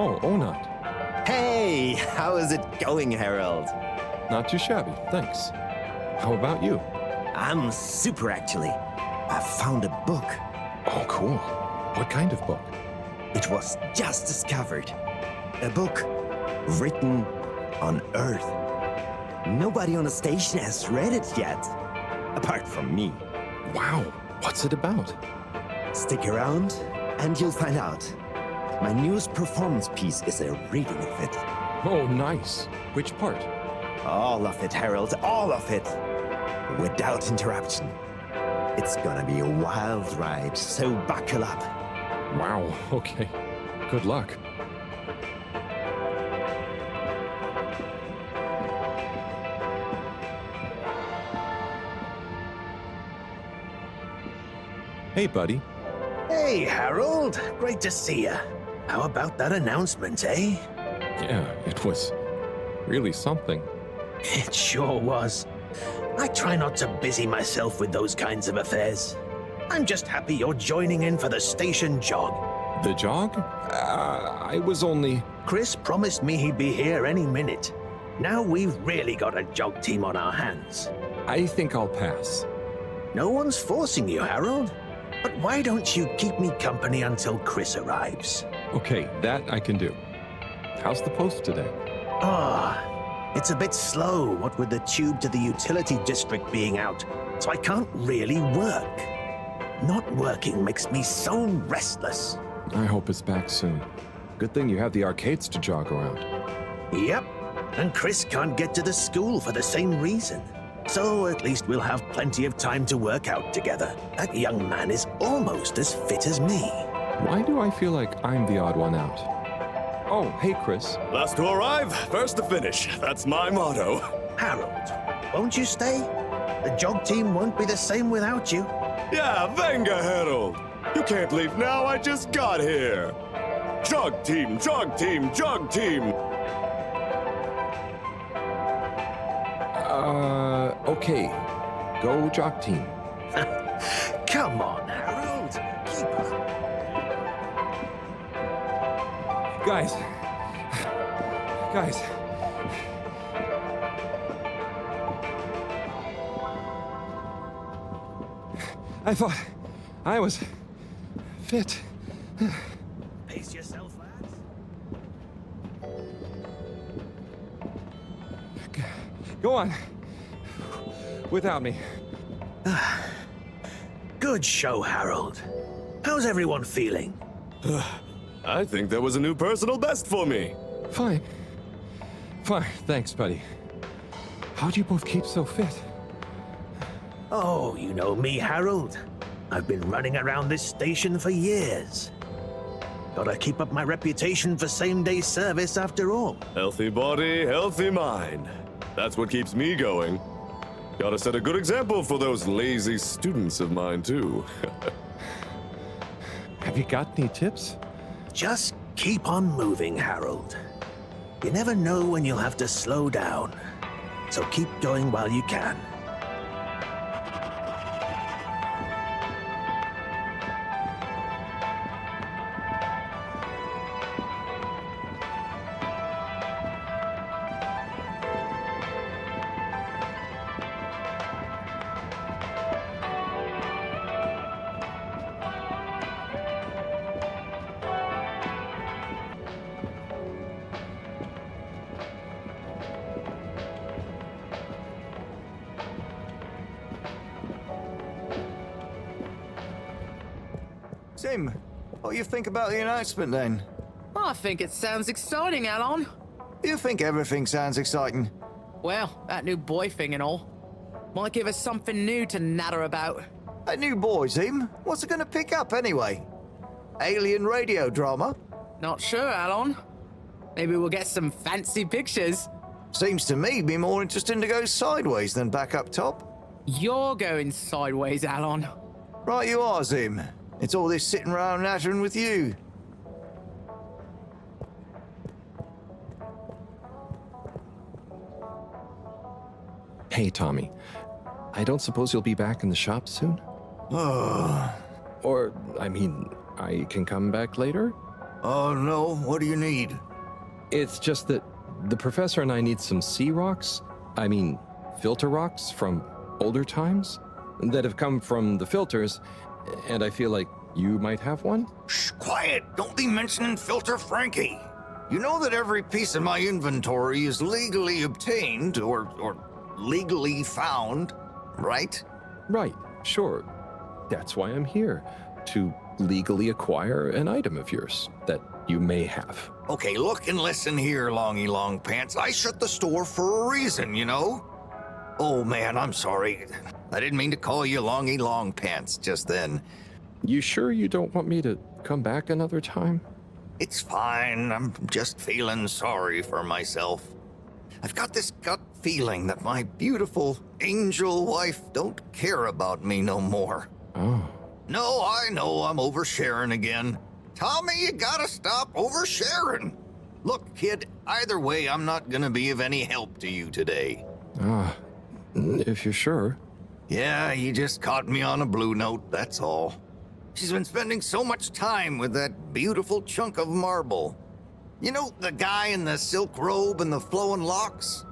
Oh, Onat. Hey, how is it going, Harold? Not too shabby, thanks. How about you? I'm super, actually. I found a book. Oh, cool. What kind of book? It was just discovered. A book written on Earth. Nobody on the station has read it yet, apart from me. Wow, what's it about? Stick around and you'll find out. My newest performance piece is a reading of it. Oh, nice. Which part? All of it, Harold, all of it. Without interruption. It's gonna be a wild ride, so buckle up. Wow, okay. Good luck. Hey, buddy. Hey, Harold. Great to see you. How about that announcement, eh? Yeah, it was really something. It sure was. I try not to busy myself with those kinds of affairs. I'm just happy you're joining in for the station jog. The jog? I was only... Chris promised me he'd be here any minute. Now we've really got a jog team on our hands. I think I'll pass. No one's forcing you, Harold. But why don't you keep me company until Chris arrives? Okay, that I can do. How's the post today? It's a bit slow, what with the tube to the utility district being out, so I can't really work. Not working makes me so restless. I hope it's back soon. Good thing you have the arcades to jog around. Yep, and Chris can't get to the school for the same reason. So at least we'll have plenty of time to work out together. That young man is almost as fit as me. Why do I feel like I'm the odd one out? Oh, hey, Chris. Last to arrive, first to finish. That's my motto. Harold, won't you stay? The jog team won't be the same without you. Yeah, venga, Harold. You can't leave now, I just got here. Jog team, jog team, jog team. Okay. Go jog team. Come on, Harold. Keep up. Guys. I thought I was fit. Pace yourself, lads. Go on. Without me. Good show, Harold. How's everyone feeling? I think that was a new personal best for me. Fine. Thanks, buddy. How'd you both keep so fit? Oh, you know me, Harold. I've been running around this station for years. Gotta keep up my reputation for same-day service after all. Healthy body, healthy mind. That's what keeps me going. Gotta set a good example for those lazy students of mine, too. Have you got any tips? Just keep on moving, Harold. You never know when you'll have to slow down. So keep going while you can. Tim, what do you think about the announcement then? I think it sounds exciting, Alon. You think everything sounds exciting? Well, that new boy thing and all. Might give us something new to natter about. A new boy, Tim? What's it gonna pick up anyway? Alien radio drama? Not sure, Alon. Maybe we'll get some fancy pictures. Seems to me be more interesting to go sideways than back up top. You're going sideways, Alon. Right you are, Zim. It's all this sitting around nattering with you. Hey, Tommy. I don't suppose you'll be back in the shop soon? Or, I mean, I can come back later? Oh, no. What do you need? It's just that the professor and I need some sea rocks. I mean, filter rocks from older times that have come from the filters, and I feel like you might have one? Shh, quiet. Don't be mentioning Filter Frankie. You know that every piece of my inventory is legally obtained or legally found, right? Right, sure. That's why I'm here, to legally acquire an item of yours that you may have. Okay, look and listen here, Longy Long Pants. I shut the store for a reason, you know? Oh man, I'm sorry. I didn't mean to call you Longy Long Pants just then. You sure you don't want me to come back another time? It's fine. I'm just feeling sorry for myself. I've got this gut feeling that my beautiful angel wife don't care about me no more. Oh. No, I know I'm oversharing again. Tommy, you gotta stop oversharing. Look, kid, either way, I'm not gonna be of any help to you today. If you're sure. Yeah, you just caught me on a blue note, that's all. She's been spending so much time with that beautiful chunk of marble. You know, the guy in the silk robe and the flowing locks?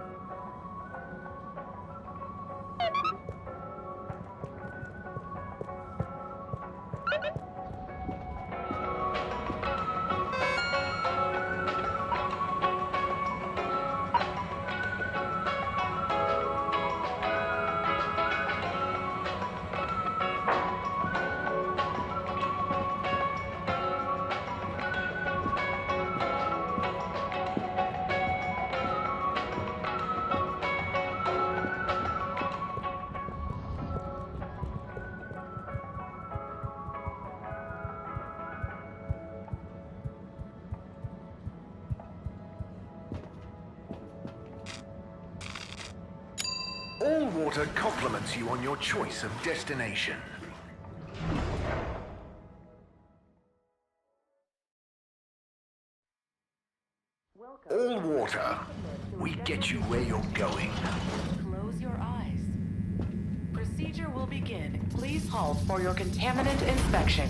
All water compliments you on your choice of destination. All water, we get you where you're going. Close your eyes. Procedure will begin. Please halt for your contaminant inspection.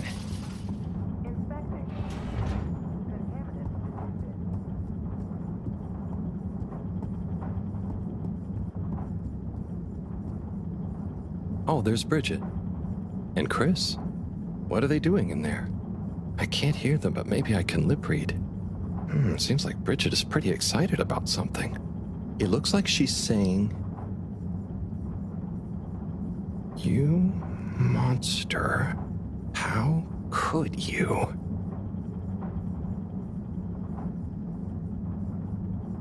Oh, there's Bridget. And Chris. What are they doing in there? I can't hear them, but maybe I can lip read. Seems like Bridget is pretty excited about something. It looks like she's saying, "You monster, how could you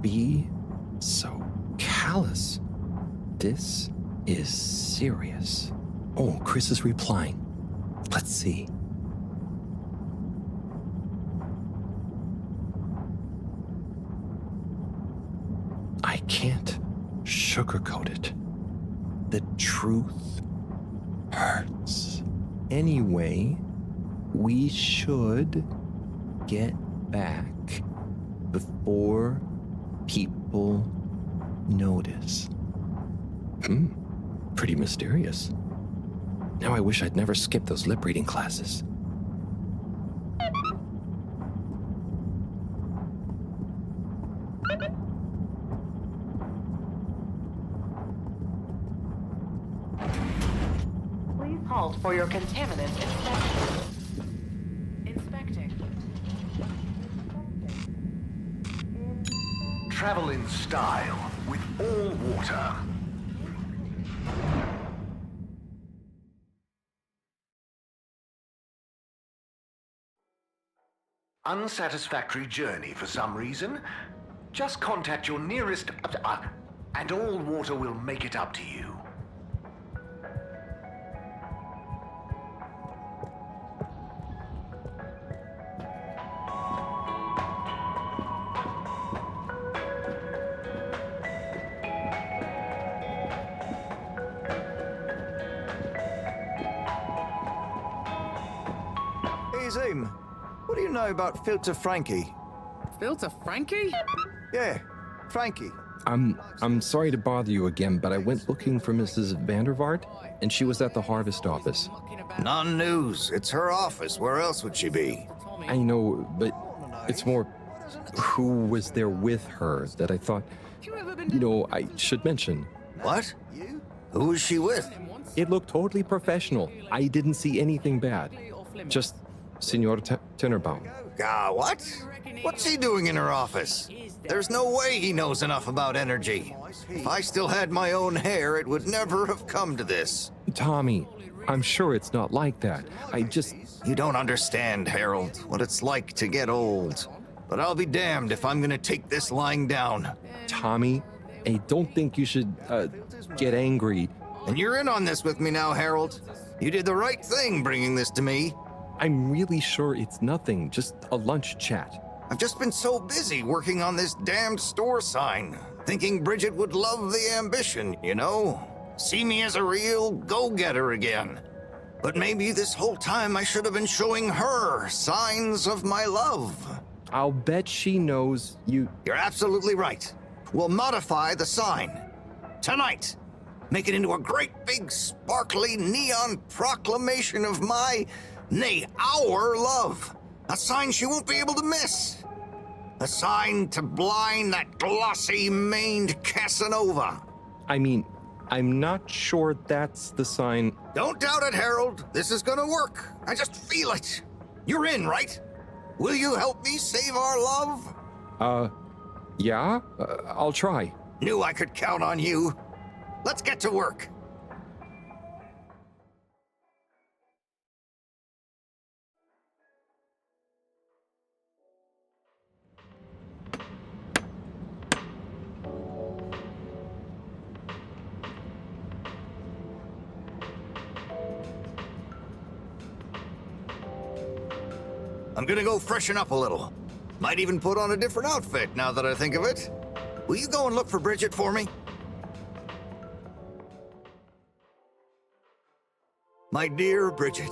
be so callous? This is serious." Oh, Chris is replying. Let's see. I can't sugarcoat it. The truth hurts. Anyway, we should get back before people notice. Pretty mysterious. Now I wish I'd never skipped those lip reading classes. Please halt for your contaminant inspection. Inspecting. Travel in style with all water. Unsatisfactory journey for some reason? Just contact your nearest and all water will make it up to you. Hey, Zoom. What do you know about Filter Frankie? Filter Frankie? Yeah, Frankie. I'm sorry to bother you again, but I went looking for Mrs. Vandervaart, and she was at the harvest office. Non-news. It's her office. Where else would she be? I know, but It's more who was there with her that I thought, I should mention. What? Who was she with? It looked totally professional. I didn't see anything bad. Just Senor Tenenbaum. What? What's he doing in her office? There's no way he knows enough about energy. If I still had my own hair, it would never have come to this. Tommy, I'm sure it's not like that. You don't understand, Harold, what it's like to get old. But I'll be damned if I'm gonna take this lying down. Tommy, I don't think you should, get angry. And you're in on this with me now, Harold. You did the right thing bringing this to me. I'm really sure it's nothing, just a lunch chat. I've just been so busy working on this damned store sign, thinking Bridget would love the ambition, See me as a real go-getter again. But maybe this whole time I should have been showing her signs of my love. I'll bet she knows you... You're absolutely right. We'll modify the sign. Tonight. Make it into a great big sparkly neon proclamation of our love. A sign she won't be able to miss. A sign to blind that glossy-maned Casanova. I mean, I'm not sure that's the sign. Don't doubt it, Harold. This is gonna work. I just feel it. You're in, right? Will you help me save our love? Yeah? I'll try. Knew I could count on you. Let's get to work. I'm gonna go freshen up a little. Might even put on a different outfit now that I think of it. Will you go and look for Bridget for me? My dear Bridget,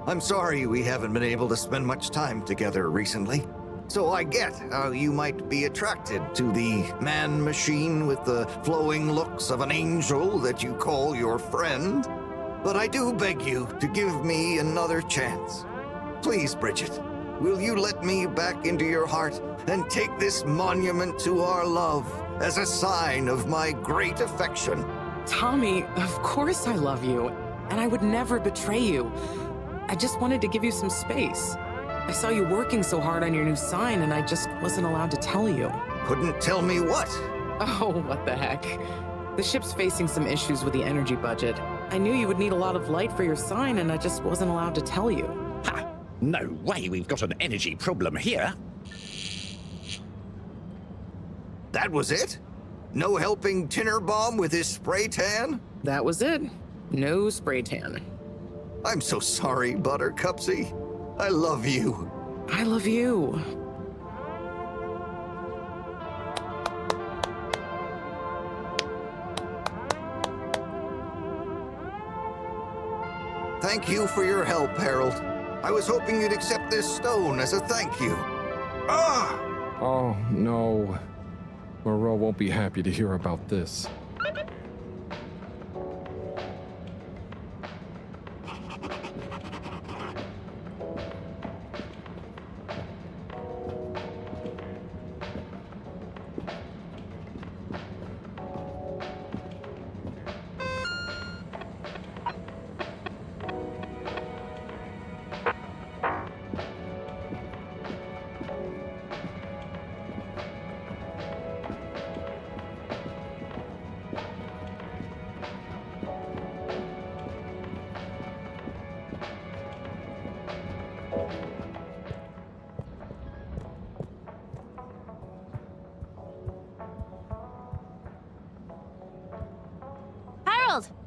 I'm sorry we haven't been able to spend much time together recently. So I get how you might be attracted to the man-machine with the flowing looks of an angel that you call your friend. But I do beg you to give me another chance. Please, Bridget, will you let me back into your heart and take this monument to our love as a sign of my great affection? Tommy, of course I love you, and I would never betray you. I just wanted to give you some space. I saw you working so hard on your new sign, and I just wasn't allowed to tell you. Couldn't tell me what? Oh, what the heck. The ship's facing some issues with the energy budget. I knew you would need a lot of light for your sign, and I just wasn't allowed to tell you. Ha! No way we've got an energy problem here. That was it? No helping Tenenbaum with his spray tan? That was it. No spray tan. I'm so sorry, Buttercupsy. I love you. I love you. Thank you for your help, Harold. I was hoping you'd accept this stone as a thank you. Ah! Oh, no. Moreau won't be happy to hear about this.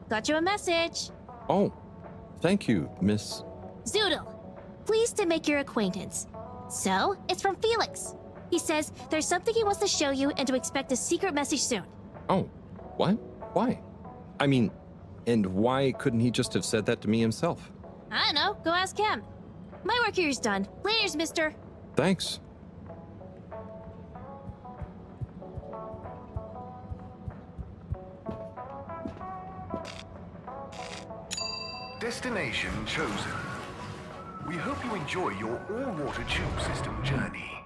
Got you a message. Oh, thank you, Miss... Zoodle. Pleased to make your acquaintance. So, it's from Felix. He says there's something he wants to show you and to expect a secret message soon. Oh, what? Why? I mean, and why couldn't he just have said that to me himself? I don't know. Go ask him. My work here is done. Laters, mister. Thanks. Destination chosen. We hope you enjoy your all-water tube system journey.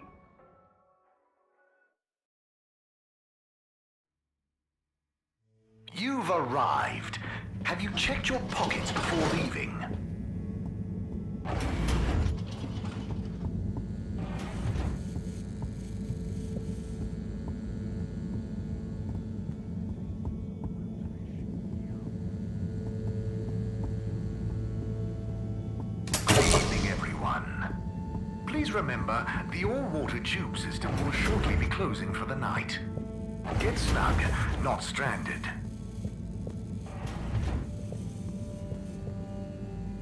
You've arrived. Have you checked your pockets before leaving? Please remember, the all-water tube system will shortly be closing for the night. Get snug, not stranded.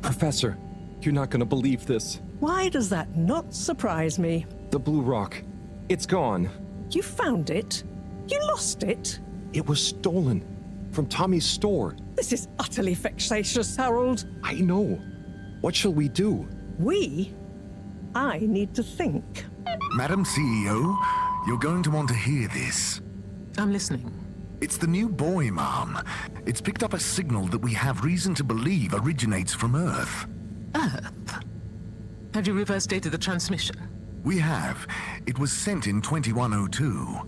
Professor, you're not gonna believe this. Why does that not surprise me? The blue rock. It's gone. You found it? You lost it? It was stolen from Tommy's store. This is utterly vexatious, Harold. I know. What shall we do? We? I need to think. Madam CEO, you're going to want to hear this. I'm listening. It's the new buoy, Ma'am. It's picked up a signal that we have reason to believe originates from Earth. Earth? Have you reverse dated the transmission? We have. It was sent in 2102.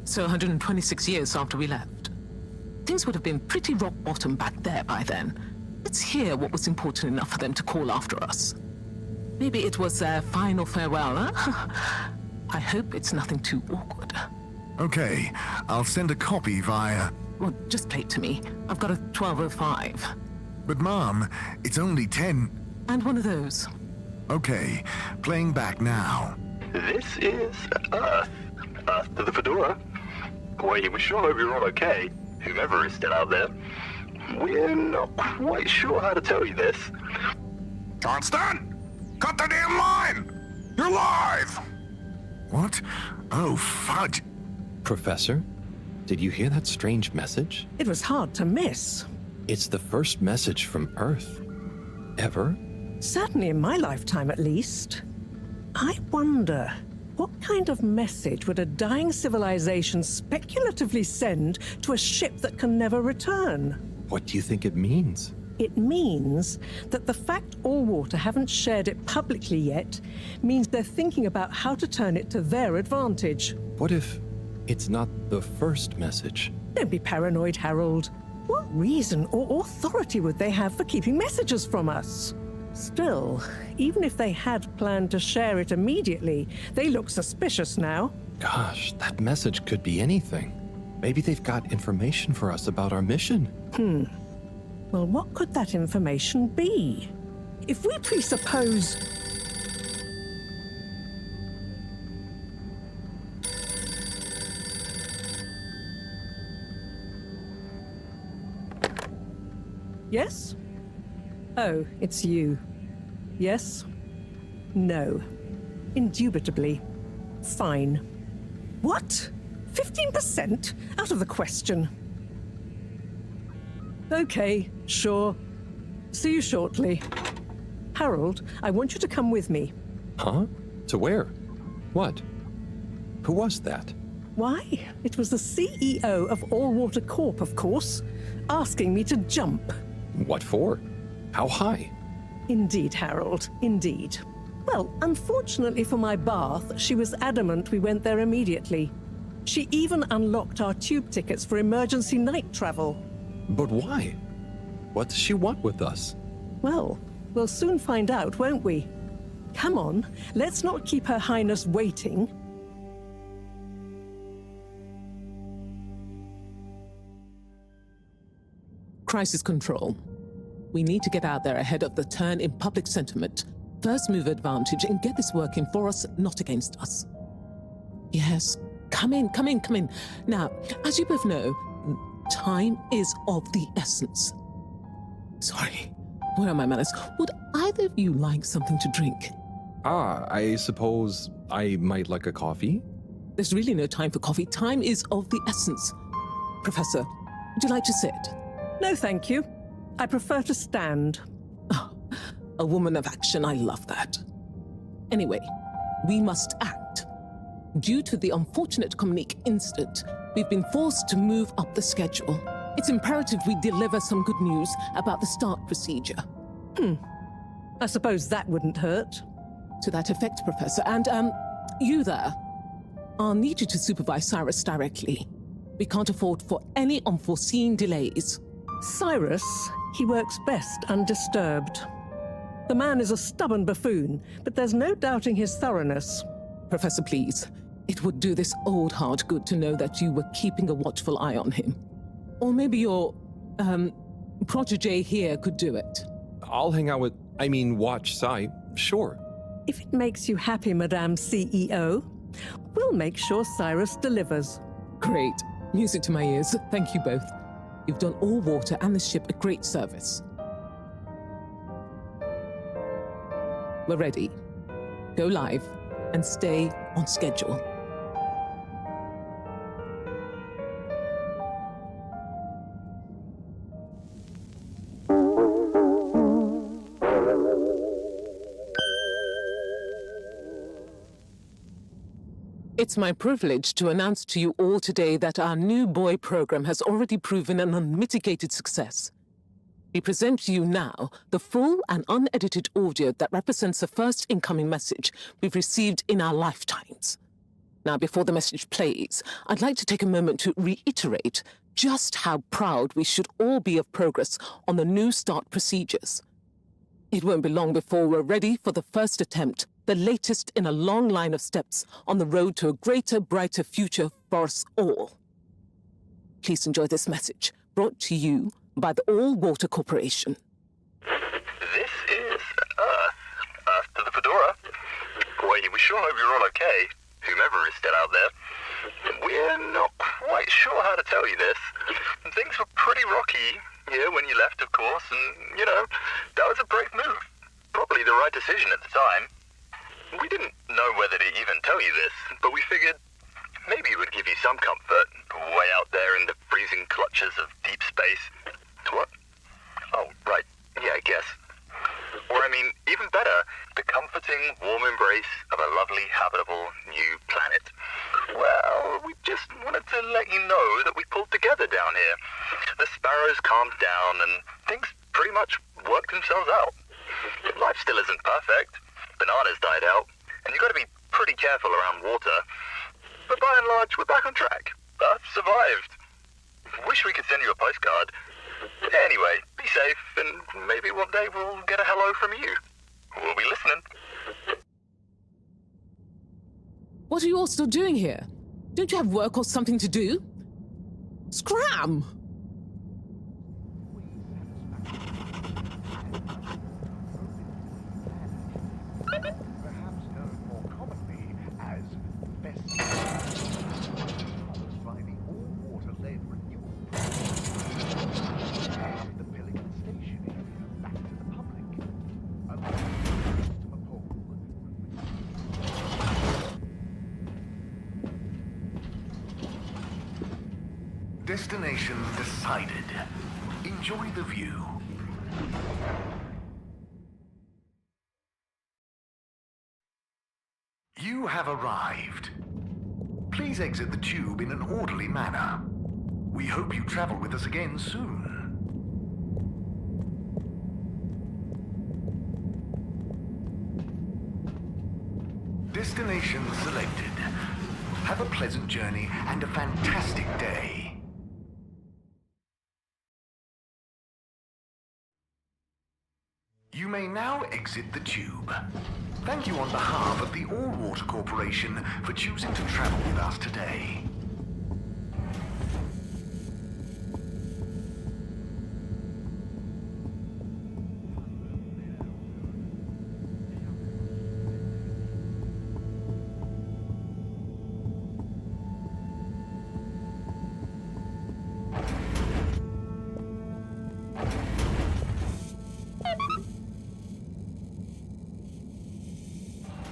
So 126 years after we left. Things would have been pretty rock bottom back there by then. Let's hear what was important enough for them to call after us. Maybe it was their final farewell, huh? I hope it's nothing too awkward. Okay, I'll send a copy via... Well, just play it to me. I've got a 1205. But Mom, it's only 10... And one of those. Okay, playing back now. This is Earth. Earth to the Fedora. We sure hope you're all okay, whomever is still out there. We're not quite sure how to tell you this. Johnston! Cut the damn line! You're live! What? Oh, fudge. Professor, did you hear that strange message? It was hard to miss. It's the first message from Earth. Ever? Certainly in my lifetime, at least. I wonder, what kind of message would a dying civilization speculatively send to a ship that can never return? What do you think it means? It means that the fact Allwater haven't shared it publicly yet means they're thinking about how to turn it to their advantage. What if it's not the first message? Don't be paranoid, Harold. What reason or authority would they have for keeping messages from us? Still, even if they had planned to share it immediately, they look suspicious now. Gosh, that message could be anything. Maybe they've got information for us about our mission. Well, what could that information be? If we presuppose... Yes? Oh, it's you. Yes? No. Indubitably. Fine. What? 15%? Out of the question. Okay, sure. See you shortly. Harold, I want you to come with me. Huh? To where? What? Who was that? Why, it was the CEO of Allwater Corp, of course, asking me to jump. What for? How high? Indeed, Harold, indeed. Well, unfortunately for my bath, she was adamant we went there immediately. She even unlocked our tube tickets for emergency night travel. But why? What does she want with us? Well, we'll soon find out, won't we? Come on, let's not keep Her Highness waiting. Crisis control. We need to get out there ahead of the turn in public sentiment. First move advantage and get this working for us, not against us. Yes, come in. Now, as you both know, time is of the essence. Sorry, where are my manners? Would either of you like something to drink? I suppose I might like a coffee? There's really no time for coffee. Time is of the essence. Professor, would you like to sit? No, thank you. I prefer to stand. Oh, a woman of action, I love that. Anyway, we must act. Due to the unfortunate Communique incident, we've been forced to move up the schedule. It's imperative we deliver some good news about the start procedure. I suppose that wouldn't hurt. To that effect, Professor. And, you there. I'll need you to supervise Cyrus directly. We can't afford for any unforeseen delays. Cyrus, he works best undisturbed. The man is a stubborn buffoon, but there's no doubting his thoroughness. Professor, please. It would do this old heart good to know that you were keeping a watchful eye on him. Or maybe your, protege here could do it. I'll hang out with, watch Cy, sure. If it makes you happy, Madame CEO, we'll make sure Cyrus delivers. Great. Music to my ears. Thank you both. You've done all water and the ship a great service. We're ready. Go live and stay on schedule. It's my privilege to announce to you all today that our new buoy program has already proven an unmitigated success. We present to you now the full and unedited audio that represents the first incoming message we've received in our lifetimes. Now, before the message plays, I'd like to take a moment to reiterate just how proud we should all be of progress on the new start procedures. It won't be long before we're ready for the first attempt, the latest in a long line of steps on the road to a greater, brighter future for us all. Please enjoy this message, brought to you by the All Water Corporation. This is Earth. Earth to the Fedora. We sure hope you're all okay, whomever is still out there. We're not quite sure how to tell you this. Things were pretty rocky here when you left, of course, and, that was a brave move. Probably the right decision at the time. We didn't know whether to even tell you this, but we figured maybe it would give you some comfort, way out there in the freezing clutches of deep space. What? Oh, right. Yeah, I guess. Or, even better, the comforting, warm embrace of a lovely, habitable new planet. Well, we just wanted to let you know that we pulled together down here. The sparrows calmed down and things pretty much worked themselves out. Life still isn't perfect. Bananas died out, and you got to be pretty careful around water. But by and large, we're back on track. Earth survived. Wish we could send you a postcard. Anyway, be safe, and maybe one day we'll get a hello from you. We'll be listening. What are you all still doing here? Don't you have work or something to do? Scram! Perhaps known more commonly as best by the all-water-led renewal of the Pelican Station area back to the public. A customer poll. Destination decided. Enjoy the view. You have arrived. Please exit the tube in an orderly manner. We hope you travel with us again soon. Destination selected. Have a pleasant journey and a fantastic day. You may now exit the tube. Thank you on behalf of the All Water Corporation for choosing to travel with us today.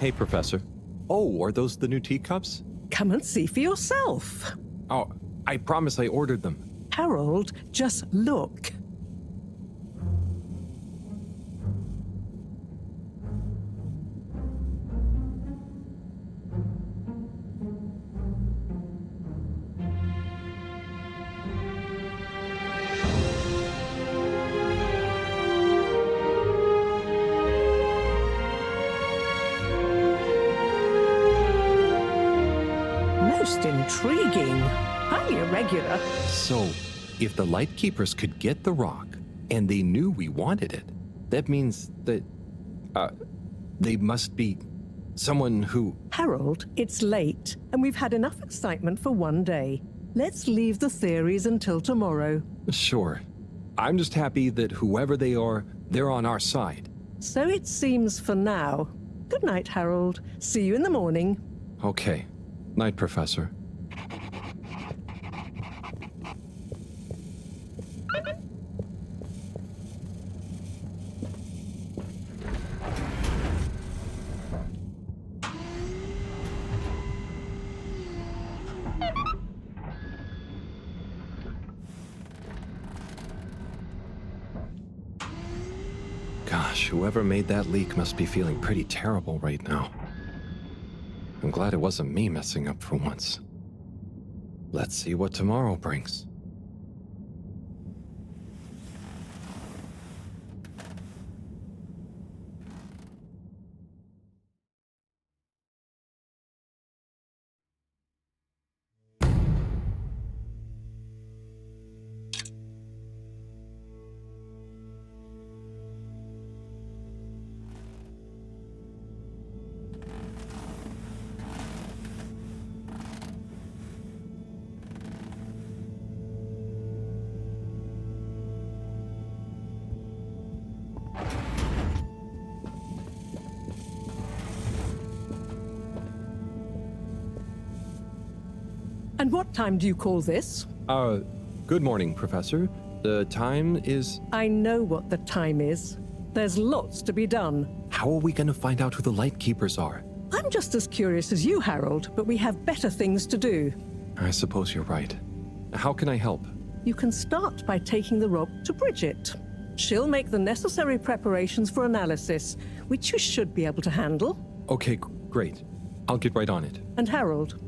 Hey, Professor. Oh, are those the new teacups? Come and see for yourself. Oh, I promise I ordered them. Harold, just look. Most intriguing. highly irregular. So, if the Lightkeepers could get the rock, and they knew we wanted it, that means that, they must be someone who... Harold, it's late, and we've had enough excitement for one day. Let's leave the theories until tomorrow. Sure. I'm just happy that whoever they are, they're on our side. So it seems for now. Good night, Harold. See you in the morning. Okay. Night, Professor. Gosh, whoever made that leak must be feeling pretty terrible right now. I'm glad it wasn't me messing up for once. Let's see what tomorrow brings. And what time do you call this? Good morning, Professor. The time is... I know what the time is. There's lots to be done. How are we gonna find out who the Lightkeepers are? I'm just as curious as you, Harold, but we have better things to do. I suppose you're right. How can I help? You can start by taking the rock to Bridget. She'll make the necessary preparations for analysis, which you should be able to handle. Okay, great. I'll get right on it. And Harold,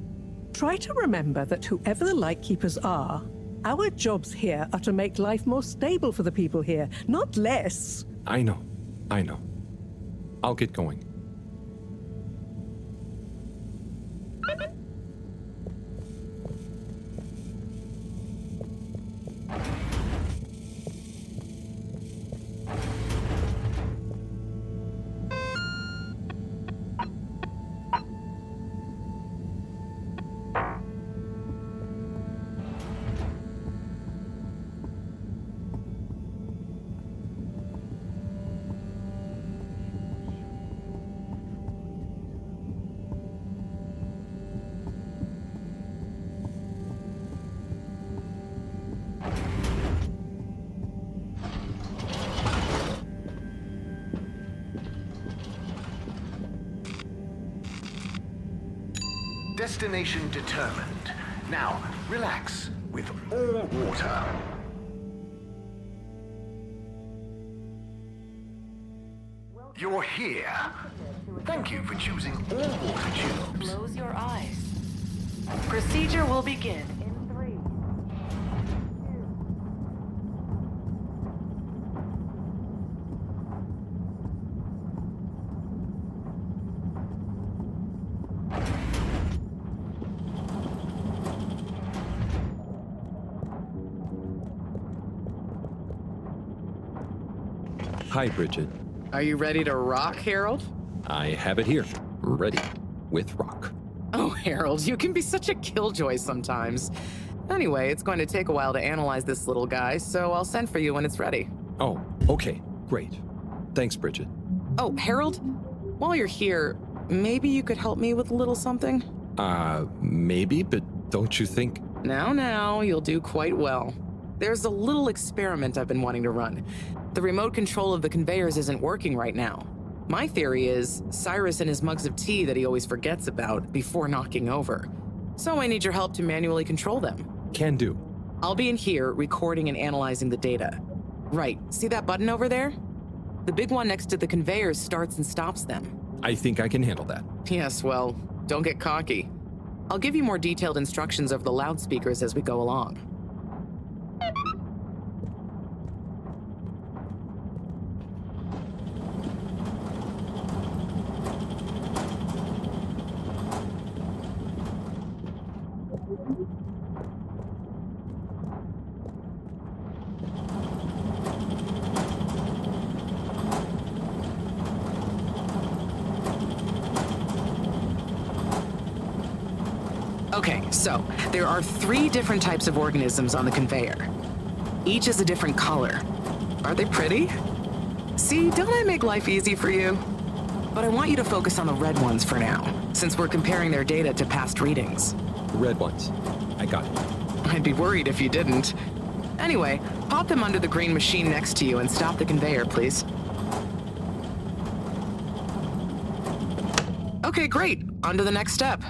try to remember that whoever the Lightkeepers are, our jobs here are to make life more stable for the people here, not less. I know. I'll get going. Destination determined. Now, relax with all water. You're here. Thank you for choosing all water tubes. Close your eyes. Procedure will begin in 3. Hi, Bridget. Are you ready to rock, Harold? I have it here. Ready. With rock. Oh, Harold, you can be such a killjoy sometimes. Anyway, it's going to take a while to analyze this little guy, so I'll send for you when it's ready. Oh, okay. Great. Thanks, Bridget. Oh, Harold, while you're here, maybe you could help me with a little something? Maybe, but don't you think... Now, you'll do quite well. There's a little experiment I've been wanting to run. The remote control of the conveyors isn't working right now. My theory is Cyrus and his mugs of tea that he always forgets about before knocking over. So I need your help to manually control them. Can do. I'll be in here recording and analyzing the data. Right, see that button over there? The big one next to the conveyors starts and stops them. I think I can handle that. Yes, well, don't get cocky. I'll give you more detailed instructions over the loudspeakers as we go along. Okay, so there are 3 different types of organisms on the conveyor. Each is a different color. Are they pretty? See, don't I make life easy for you? But I want you to focus on the red ones for now, since we're comparing their data to past readings. The red ones. I got it. I'd be worried if you didn't. Anyway, pop them under the green machine next to you and stop the conveyor, please. Okay, great. On to the next step.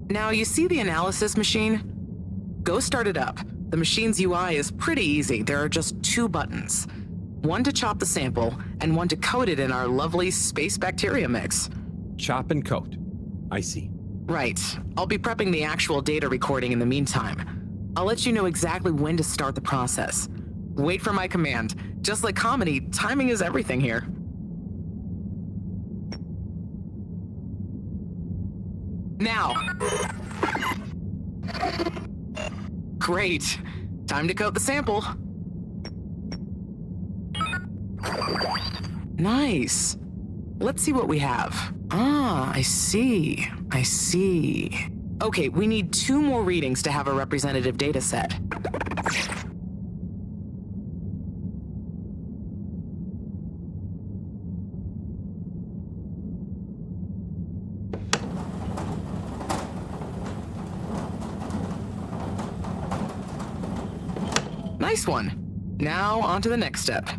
Now, you see the analysis machine? Go start it up. The machine's UI is pretty easy. There are just 2 buttons. One to chop the sample, and one to coat it in our lovely space bacteria mix. Chop and coat. I see. Right. I'll be prepping the actual data recording in the meantime. I'll let you know exactly when to start the process. Wait for my command. Just like comedy, timing is everything here. Now. Great. Time to coat the sample. Nice. Let's see what we have. Ah, I see. I see. Okay, we need 2 more readings to have a representative data set. Nice one. Now, on to the next step.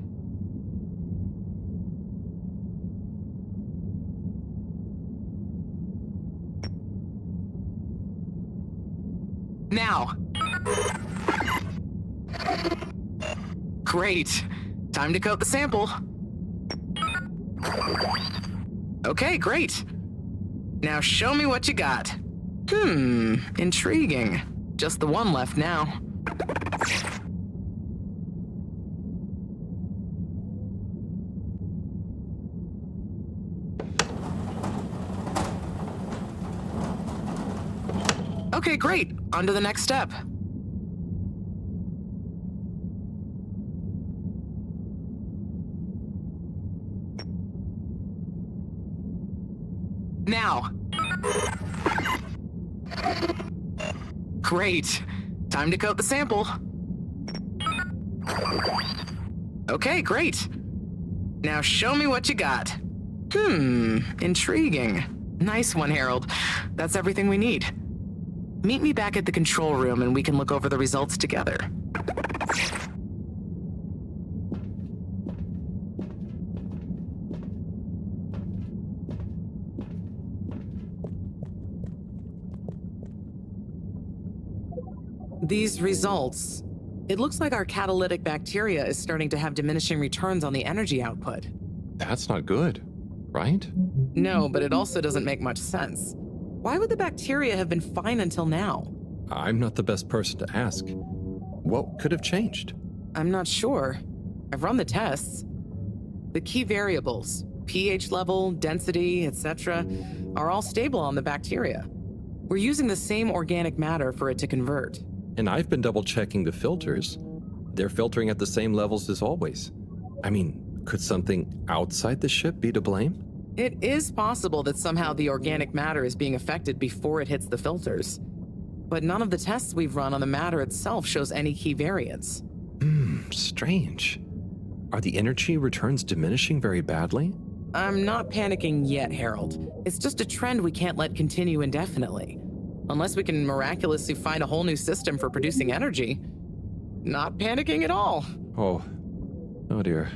Now. Great. Time to coat the sample. Okay, great. Now show me what you got. Intriguing. Just the one left now. Okay, great. On to the next step. Now. Great. Time to coat the sample. Okay, great. Now show me what you got. Intriguing. Nice one, Harold. That's everything we need. Meet me back at the control room and we can look over the results together. These results. It looks like our catalytic bacteria is starting to have diminishing returns on the energy output. That's not good, right? No, but it also doesn't make much sense. Why would the bacteria have been fine until now? I'm not the best person to ask. What could have changed? I'm not sure. I've run the tests. The key variables, pH level, density, etc., are all stable on the bacteria. We're using the same organic matter for it to convert. And I've been double-checking the filters. They're filtering at the same levels as always. I mean, could something outside the ship be to blame? It is possible that somehow the organic matter is being affected before it hits the filters. But none of the tests we've run on the matter itself shows any key variants. Strange. Are the energy returns diminishing very badly? I'm not panicking yet, Harold. It's just a trend we can't let continue indefinitely. Unless we can miraculously find a whole new system for producing energy. Not panicking at all. Oh dear.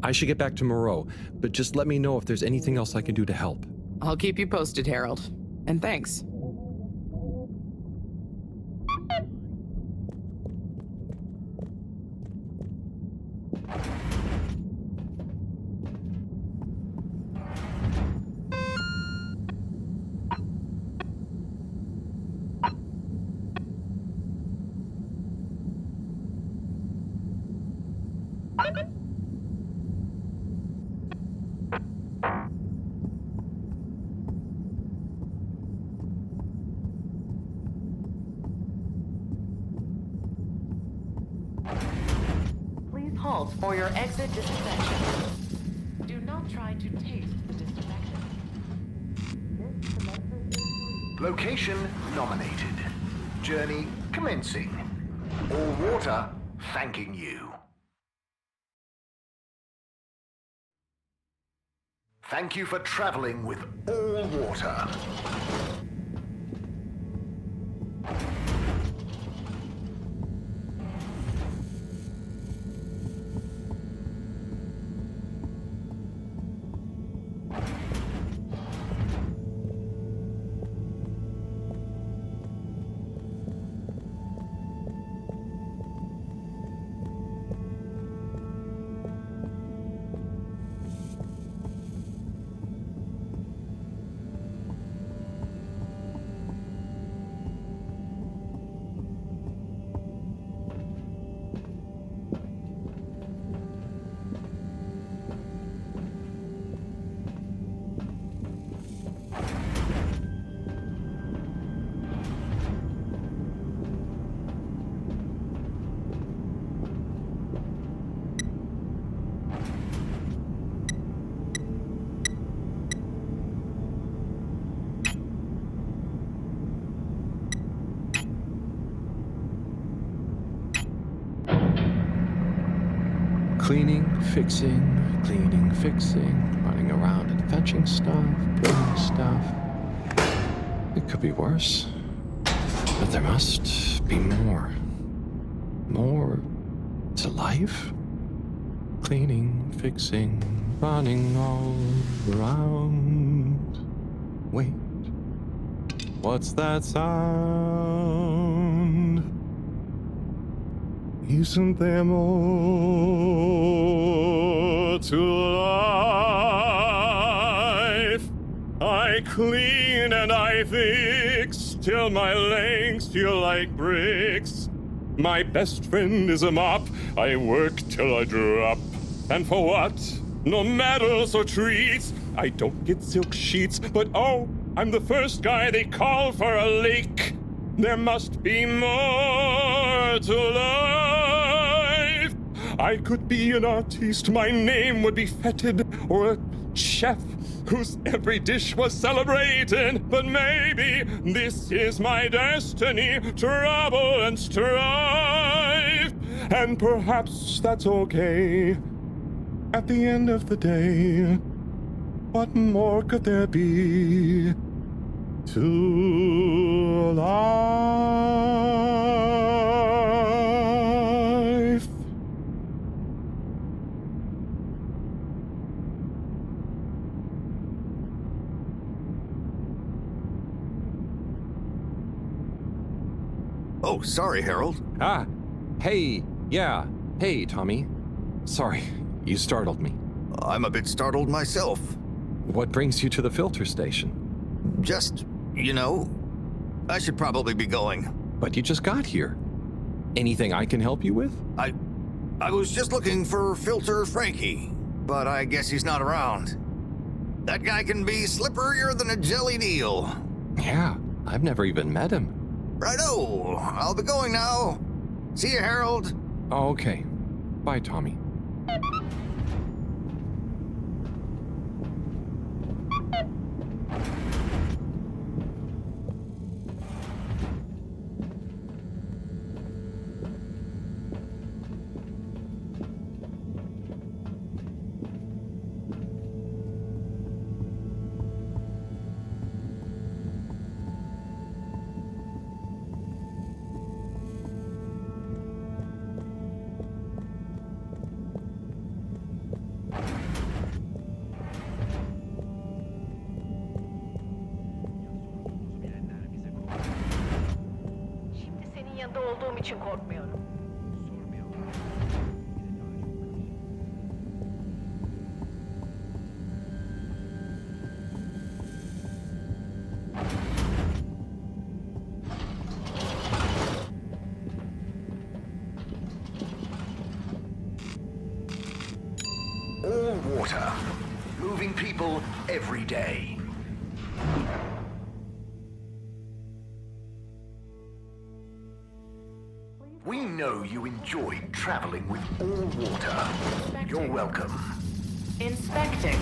I should get back to Moreau, but just let me know if there's anything else I can do to help. I'll keep you posted, Harold. And thanks. Halt for your exit disinfection. Do not try to taste the disinfection. Location nominated. Journey commencing. All water thanking you. Thank you for traveling with all water. Cleaning, fixing, running around and fetching stuff, bringing stuff. It could be worse, but there must be more. More to life? Cleaning, fixing, running all around. Wait, what's that sound? Isn't there more to life? I clean and I fix till my legs feel like bricks. My best friend is a mop. I work till I drop. And for what? No medals or treats. I don't get silk sheets, but oh, I'm the first guy they call for a leak. There must be more to life. I could be an artiste, my name would be feted, or a chef whose every dish was celebrated. But maybe this is my destiny, trouble and strife. And perhaps that's okay. At the end of the day, what more could there be to life? Oh, sorry, Harold. Hey, Tommy. Sorry, you startled me. I'm a bit startled myself. What brings you to the filter station? Just, you know, I should probably be going. But you just got here. Anything I can help you with? I was just looking for Filter Frankie, but I guess he's not around. That guy can be slipperier than a jellied eel. Yeah, I've never even met him. Righto, I'll be going now. See you, Harold. Oh, okay. Bye, Tommy. Olduğum için korkmuyorum. All water, moving people every day. We know you enjoyed traveling with all water. You're welcome. Inspecting.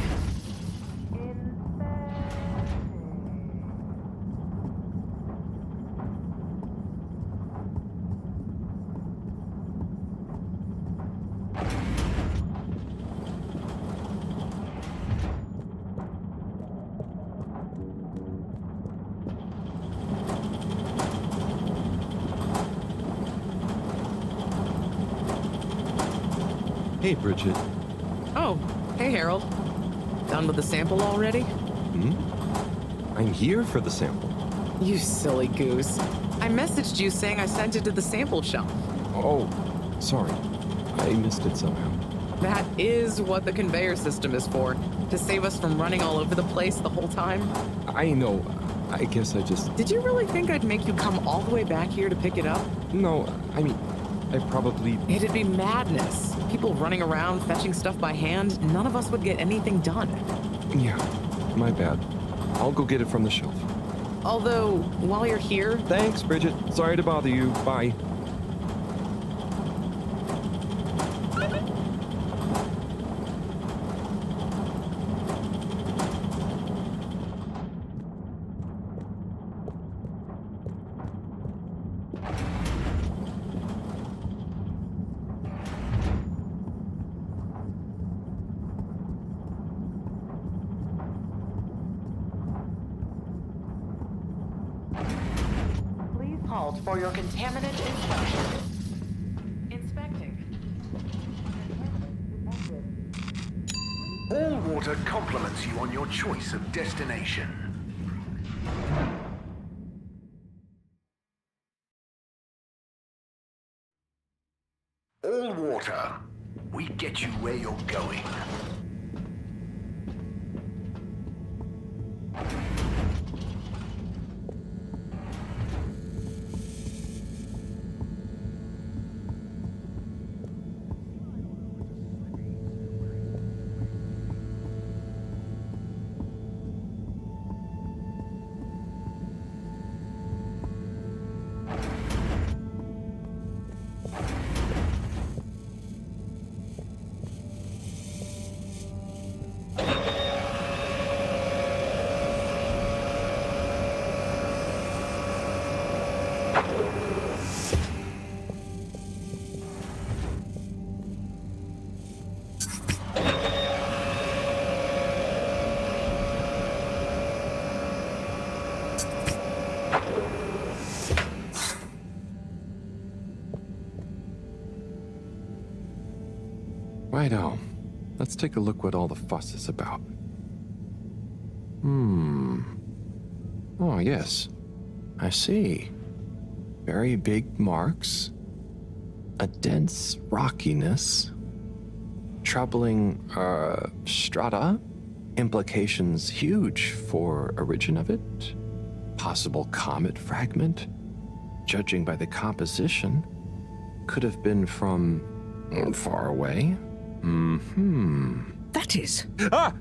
Hey, Bridget. Oh, hey, Harold. Done with the sample already? I'm here for the sample. You silly goose. I messaged you saying I sent it to the sample shop. Oh, sorry. I missed it somehow. That is what the conveyor system is for, to save us from running all over the place the whole time. I know. I guess I just... Did you really think I'd make you come all the way back here to pick it up? No, I mean, I probably... It'd be madness. People running around, fetching stuff by hand. None of us would get anything done. Yeah, my bad. I'll go get it from the shelf. Although, while you're here... Thanks, Bridget. Sorry to bother you. Bye. Halt for your contaminant inspection. Inspecting. All water compliments you on your choice of destination. All water, we get you where you're going. Righto. Let's take a look what all the fuss is about. Oh, yes. I see. Very big marks. A dense rockiness. Troubling, strata. Implications huge for origin of it. Possible comet fragment. Judging by the composition, could have been from far away. That is... Ah!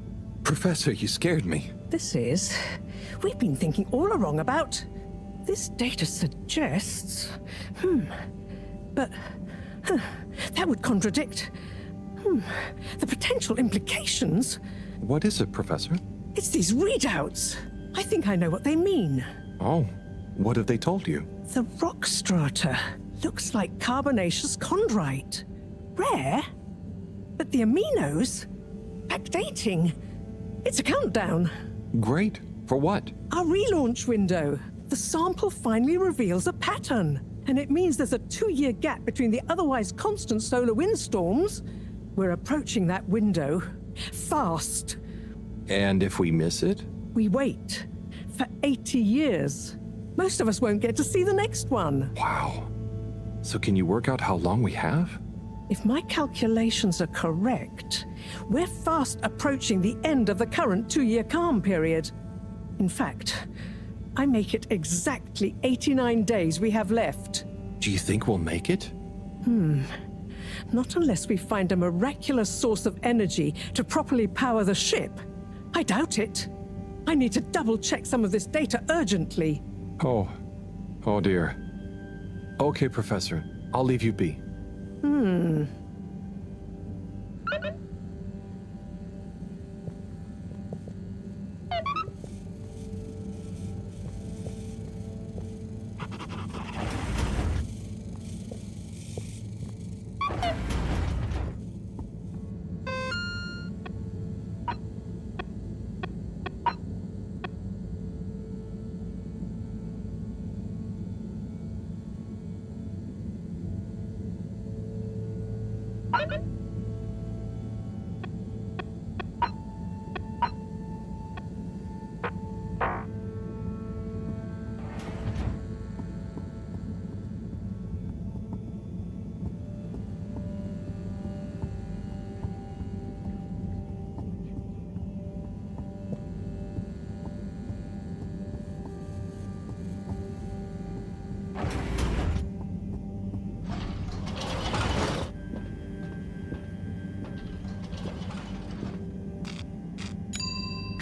Professor, you scared me. This is... We've been thinking all along about... This data suggests... But... that would contradict... The potential implications... What is it, Professor? It's these readouts. I think I know what they mean. Oh, what have they told you? The rock strata looks like carbonaceous chondrite. Rare, but the aminos, backdating. It's a countdown. Great. For what? Our relaunch window. The sample finally reveals a pattern, and it means there's a 2-year gap between the otherwise constant solar windstorms. We're approaching that window fast. And if we miss it? We wait for 80 years. Most of us won't get to see the next one. Wow. So can you work out how long we have? If my calculations are correct, we're fast approaching the end of the current 2-year calm period. In fact, I make it exactly 89 days we have left. Do you think we'll make it? Not unless we find a miraculous source of energy to properly power the ship. I doubt it. I need to double-check some of this data urgently. Oh dear. Okay, Professor. I'll leave you be.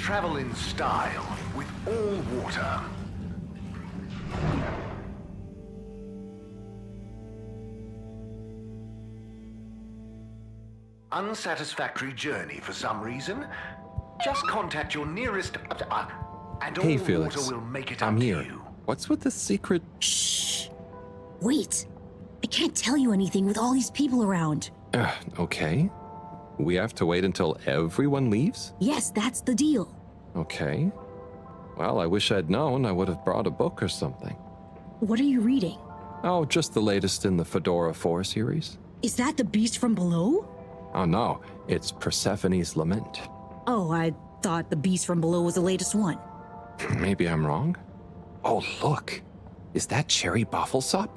Travel in style with all water. Unsatisfactory journey for some reason? Just contact your nearest and Hey, all Felix. water will make it I'm up here. to you. What's with the secret? Shh. Wait. I can't tell you anything with all these people around. Okay. We have to wait until everyone leaves? Yes, that's the deal. Okay. Well, I wish I'd known. I would have brought a book or something. What are you reading? Oh, just the latest in the Fedora 4 series. Is that the beast from below? Oh no, it's Persephone's Lament. Oh, I thought the beast from below was the latest one. Maybe I'm wrong. Oh, look. Is that Cherry Bofflesop?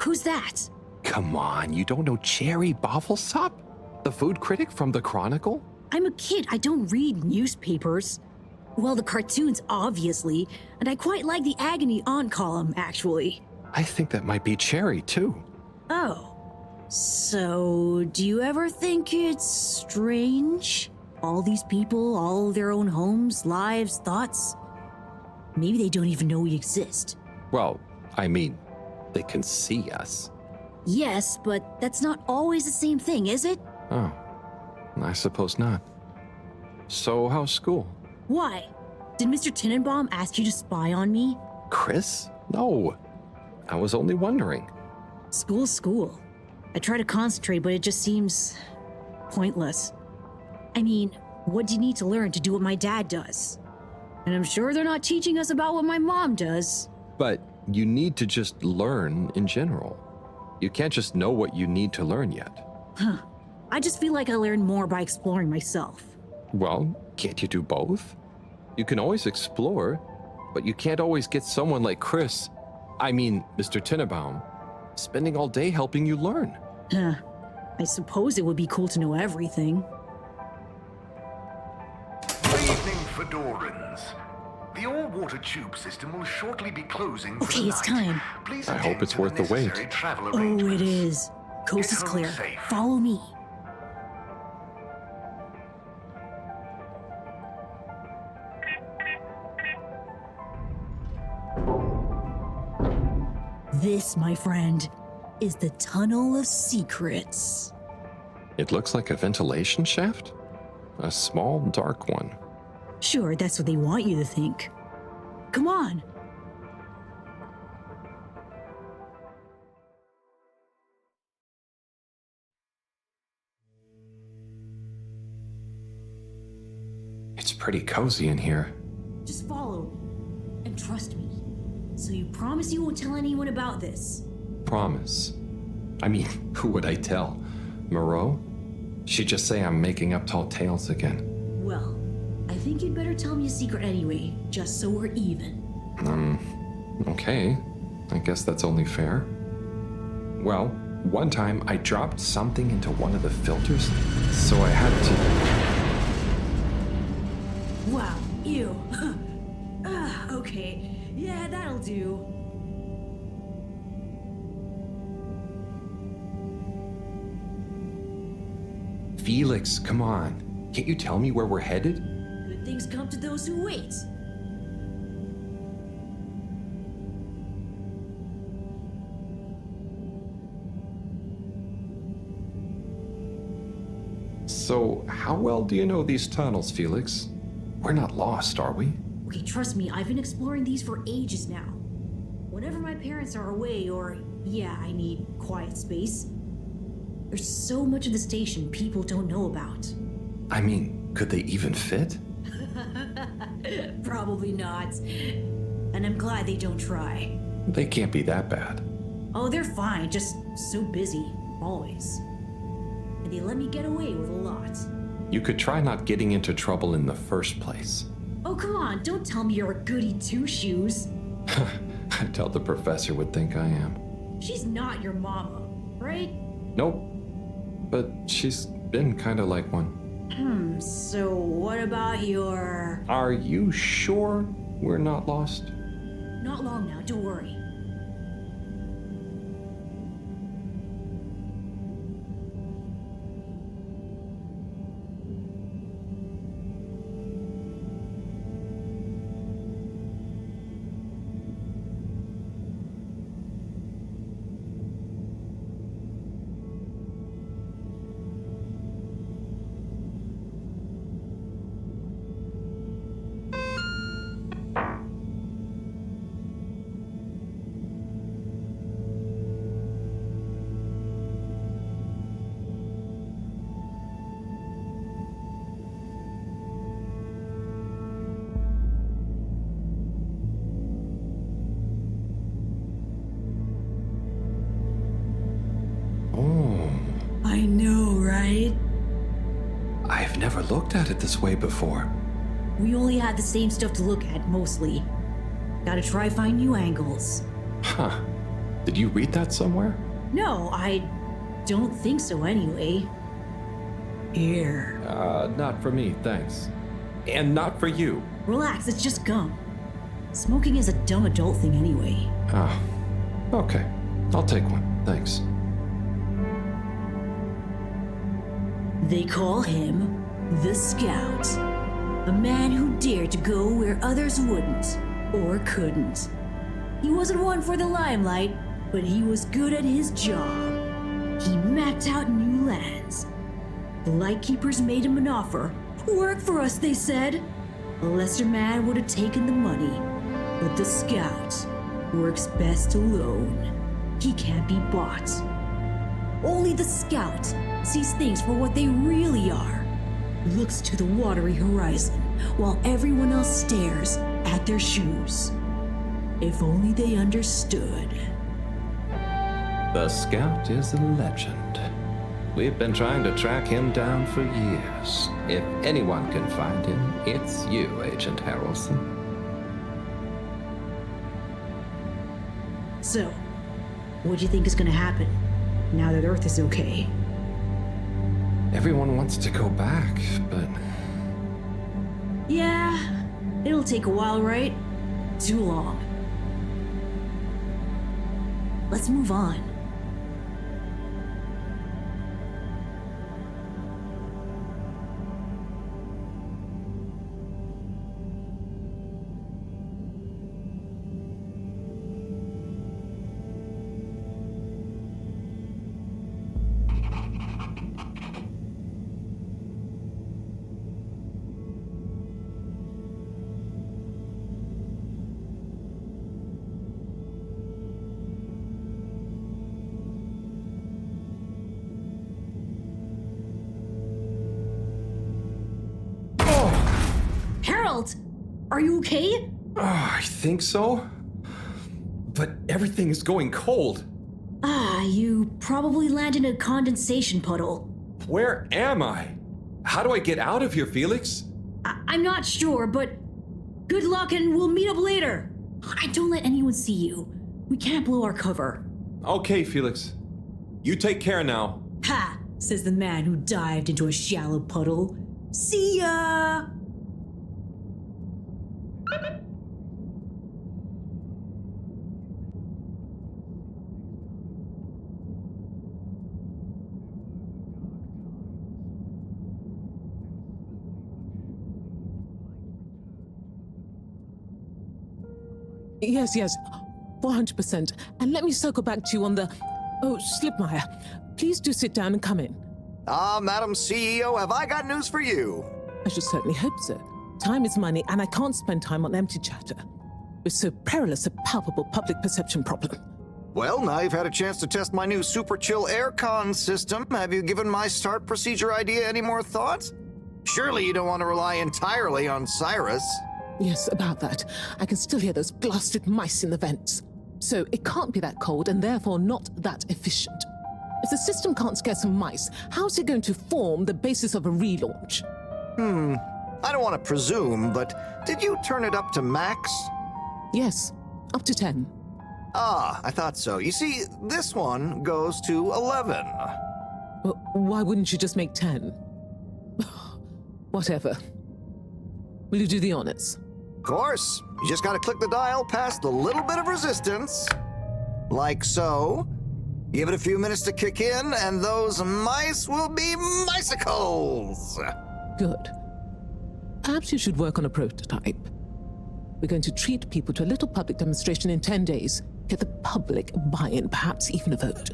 Who's that? Come on, you don't know Cherry Bofflesop? The food critic from the Chronicle? I'm a kid. I don't read newspapers. Well, the cartoons, obviously. And I quite like the Agony Aunt column, actually. I think that might be Cherry, too. Oh. So, do you ever think it's strange? All these people, all their own homes, lives, thoughts? Maybe they don't even know we exist. Well, I mean, they can see us. Yes, but that's not always the same thing, is it? Oh, I suppose not. So, how's school? Why? Did Mr. Tenenbaum ask you to spy on me? Chris? No. I was only wondering. School's school. I try to concentrate, but it just seems pointless. I mean, what do you need to learn to do what my dad does? And I'm sure they're not teaching us about what my mom does. But you need to just learn in general. You can't just know what you need to learn yet. Huh. I just feel like I learn more by exploring myself. Well, can't you do both? You can always explore, but you can't always get someone like Chris, Mr. Tenenbaum, spending all day helping you learn. Huh. I suppose it would be cool to know everything. Good evening, Fedorans. The all-water tube system will shortly be closing for the Okay, it's night. time. Please I attend hope it's to the worth the wait. necessary travel Oh, arrangements. it is. Coast Get is home clear. safe. Follow me. This, my friend, is the Tunnel of Secrets. It looks like a ventilation shaft? A small, dark one. Sure, that's what they want you to think. Come on. It's pretty cozy in here. Just follow me. And trust me. So you promise you won't tell anyone about this? Promise. Who would I tell? Moreau? She'd just say I'm making up tall tales again. Well, I think you'd better tell me a secret anyway, just so we're even. Okay. I guess that's only fair. Well, one time I dropped something into one of the filters, so I had to... Wow, ew. Okay, yeah, that'll do. Felix, come on. Can't you tell me where we're headed? Good things come to those who wait. So, how well do you know these tunnels, Felix? We're not lost, are we? Okay, trust me, I've been exploring these for ages now. Whenever my parents are away or, yeah, I need quiet space, there's so much of the station people don't know about. Could they even fit? Probably not. And I'm glad they don't try. They can't be that bad. Oh, they're fine, just so busy, always. And they let me get away with a lot. You could try not getting into trouble in the first place. Oh, come on, don't tell me you're a goody two-shoes. I doubt the professor would think I am. She's not your mama, right? Nope. But she's been kind of like one. So what about your... Are you sure we're not lost? Not long now, don't worry. Oh. I know, right? I've never looked at it this way before. We only had the same stuff to look at, mostly. Gotta try find new angles. Huh. Did you read that somewhere? No, I don't think so anyway. Here. Not for me, thanks. And not for you. Relax, it's just gum. Smoking is a dumb adult thing anyway. Oh. Okay. I'll take one, thanks. They call him the Scout. A man who dared to go where others wouldn't, or couldn't. He wasn't one for the limelight, but he was good at his job. He mapped out new lands. The Lightkeepers made him an offer. Work for us, they said. A lesser man would have taken the money. But the Scout works best alone. He can't be bought. Only the Scout sees things for what they really are. Looks to the watery horizon, while everyone else stares at their shoes. If only they understood. The Scout is a legend. We've been trying to track him down for years. If anyone can find him, it's you, Agent Harrelson. So, what do you think is gonna happen now that Earth is okay? Everyone wants to go back, but... Yeah, it'll take a while, right? Too long. Let's move on. Harold, are you okay? I think so. But everything is going cold. You probably landed in a condensation puddle. Where am I? How do I get out of here, Felix? I'm not sure, but good luck and we'll meet up later. Don't let anyone see you. We can't blow our cover. Okay, Felix. You take care now. Ha! Says the man who dived into a shallow puddle. See ya! Yes, 400%. And let me circle back to you on the... Oh, Slipmeyer, please do sit down and come in. Madam CEO, have I got news for you? I should certainly hope so. Time is money, and I can't spend time on empty chatter. With so perilous a palpable public perception problem. Well, now you've had a chance to test my new super chill aircon system. Have you given my start procedure idea any more thought? Surely you don't want to rely entirely on Cyrus. Yes, about that. I can still hear those blasted mice in the vents. So it can't be that cold and therefore not that efficient. If the system can't scare some mice, how's it going to form the basis of a relaunch? I don't want to presume, but did you turn it up to max? Yes, up to 10. I thought so. You see, this one goes to 11. Well, why wouldn't you just make 10? Whatever. Will you do the honors? Of course. You just gotta click the dial past the little bit of resistance. Like so. Give it a few minutes to kick in, and those mice will be micicles! Good. Perhaps you should work on a prototype. We're going to treat people to a little public demonstration in 10 days. Get the public buy-in, perhaps even a vote.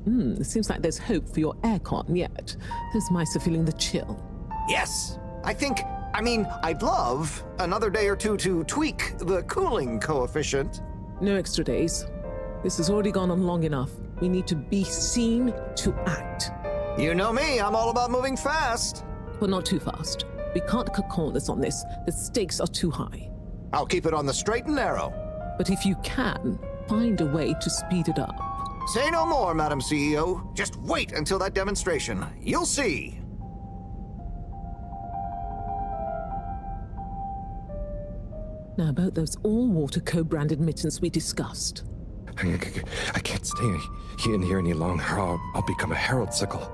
It seems like there's hope for your aircon yet. Those mice are feeling the chill. Yes! I'd love another day or two to tweak the cooling coefficient. No extra days. This has already gone on long enough. We need to be seen to act. You know me, I'm all about moving fast. But not too fast. We can't cut corners on this. The stakes are too high. I'll keep it on the straight and narrow. But if you can, find a way to speed it up. Say no more, Madam CEO. Just wait until that demonstration. You'll see. Now, about those all-water co-branded mittens we discussed. I can't stay in here any longer. I'll become a herald sickle.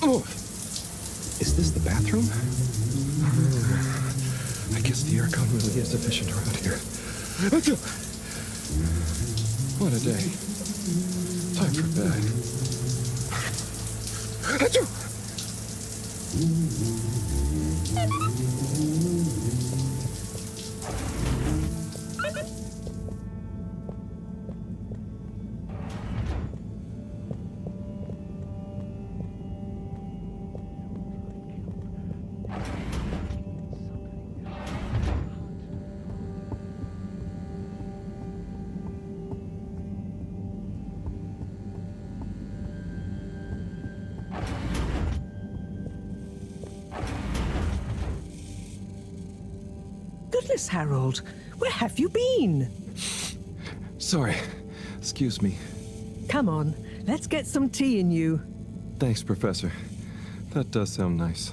Oh, is this the bathroom? I guess the aircon really is efficient around here. What a day. Time for bed. Goodness, Harold, where have you been? Sorry. Excuse me. Come on, let's get some tea in you. Thanks, Professor. That does sound nice.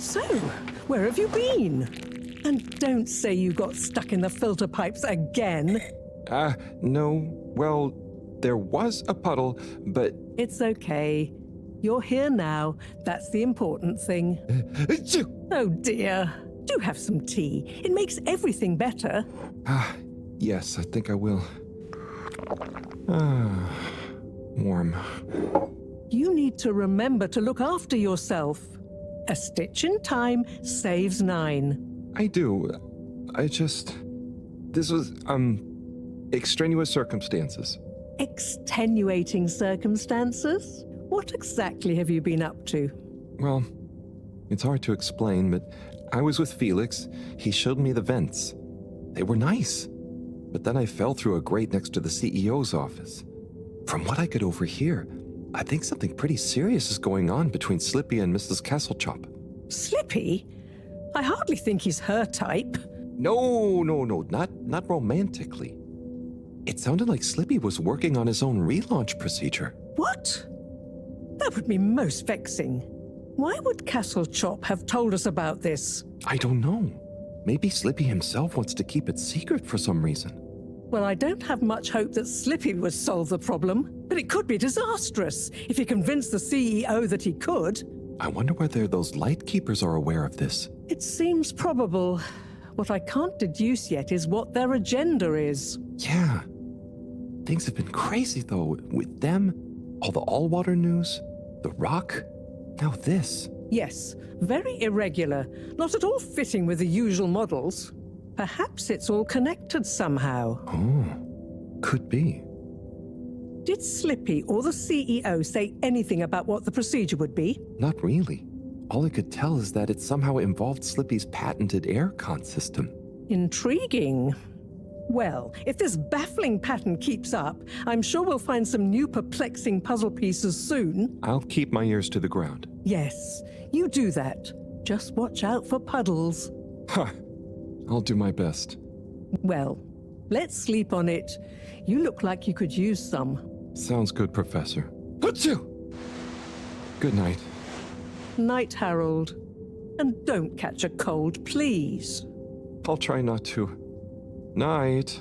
So, where have you been? And don't say you got stuck in the filter pipes again. No. Well, there was a puddle, but... It's okay. You're here now. That's the important thing. Oh dear. Do have some tea. It makes everything better. Yes, I think I will. Warm. You need to remember to look after yourself. A stitch in time saves 9. I do. This was, extraneous circumstances. Extenuating circumstances? What exactly have you been up to? Well, it's hard to explain, but I was with Felix. He showed me the vents. They were nice. But then I fell through a grate next to the CEO's office. From what I could overhear, I think something pretty serious is going on between Slippy and Mrs. Castlechop. Slippy? I hardly think he's her type. No, not romantically. It sounded like Slippy was working on his own relaunch procedure. What? That would be most vexing. Why would Castlechop have told us about this? I don't know. Maybe Slippy himself wants to keep it secret for some reason. Well, I don't have much hope that Slippy would solve the problem, but it could be disastrous if he convinced the CEO that he could. I wonder whether those Lightkeepers are aware of this. It seems probable. What I can't deduce yet is what their agenda is. Yeah. Things have been crazy, though, with them, all the all-water news, the rock, now this. Yes, very irregular, not at all fitting with the usual models. Perhaps it's all connected somehow. Oh, could be. Did Slippy or the CEO say anything about what the procedure would be? Not really. All I could tell is that it somehow involved Slippy's patented aircon system. Intriguing. Well, if this baffling pattern keeps up, I'm sure we'll find some new perplexing puzzle pieces soon. I'll keep my ears to the ground. Yes, you do that. Just watch out for puddles. Ha! I'll do my best. Well, let's sleep on it. You look like you could use some. Sounds good, Professor. Achoo! Good night. Night, Harold. And don't catch a cold, please. I'll try not to. Night.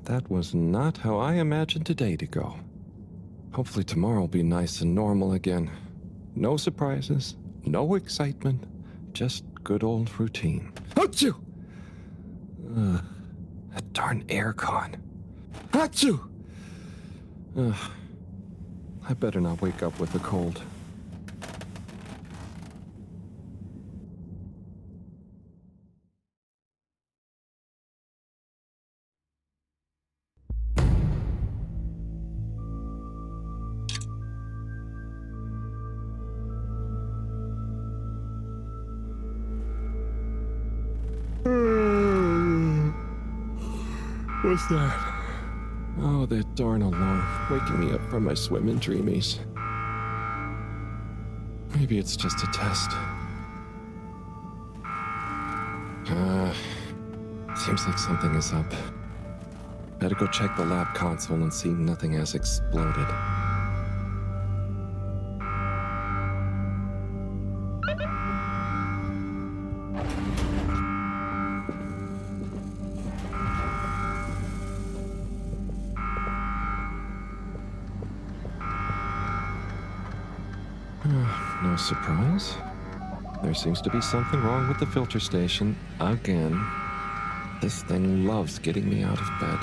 That was not how I imagined today to go. Hopefully tomorrow will be nice and normal again. No surprises, no excitement, just good old routine. Achoo! That darn aircon. Achoo! I better not wake up with a cold. What's that? Oh, that darn alarm, waking me up from my swimming dreamies. Maybe it's just a test. Seems like something is up. Better go check the lab console and see nothing has exploded. No surprise. There seems to be something wrong with the filter station again. This thing loves getting me out of bed.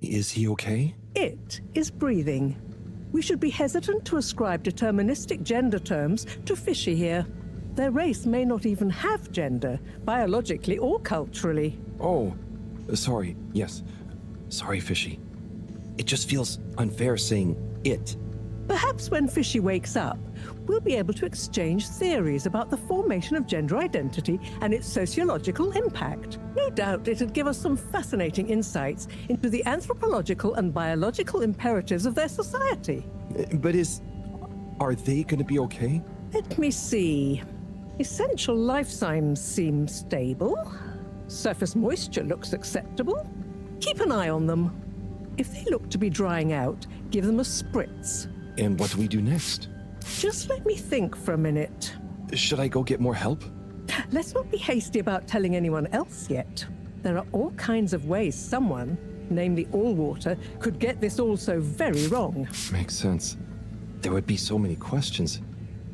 Is he okay? It is breathing. We should be hesitant to ascribe deterministic gender terms to Fishy here. Their race may not even have gender, biologically or culturally. Oh, sorry, yes. Sorry, Fishy. It just feels unfair saying it. Perhaps when Fishy wakes up, we'll be able to exchange theories about the formation of gender identity and its sociological impact. No doubt it'd give us some fascinating insights into the anthropological and biological imperatives of their society. But are they going to be okay? Let me see. Essential life signs seem stable. Surface moisture looks acceptable. Keep an eye on them. If they look to be drying out, give them a spritz. And what do we do next? Just let me think for a minute. Should I go get more help? Let's not be hasty about telling anyone else yet. There are all kinds of ways someone, namely Allwater, could get this all so very wrong. Makes sense. There would be so many questions.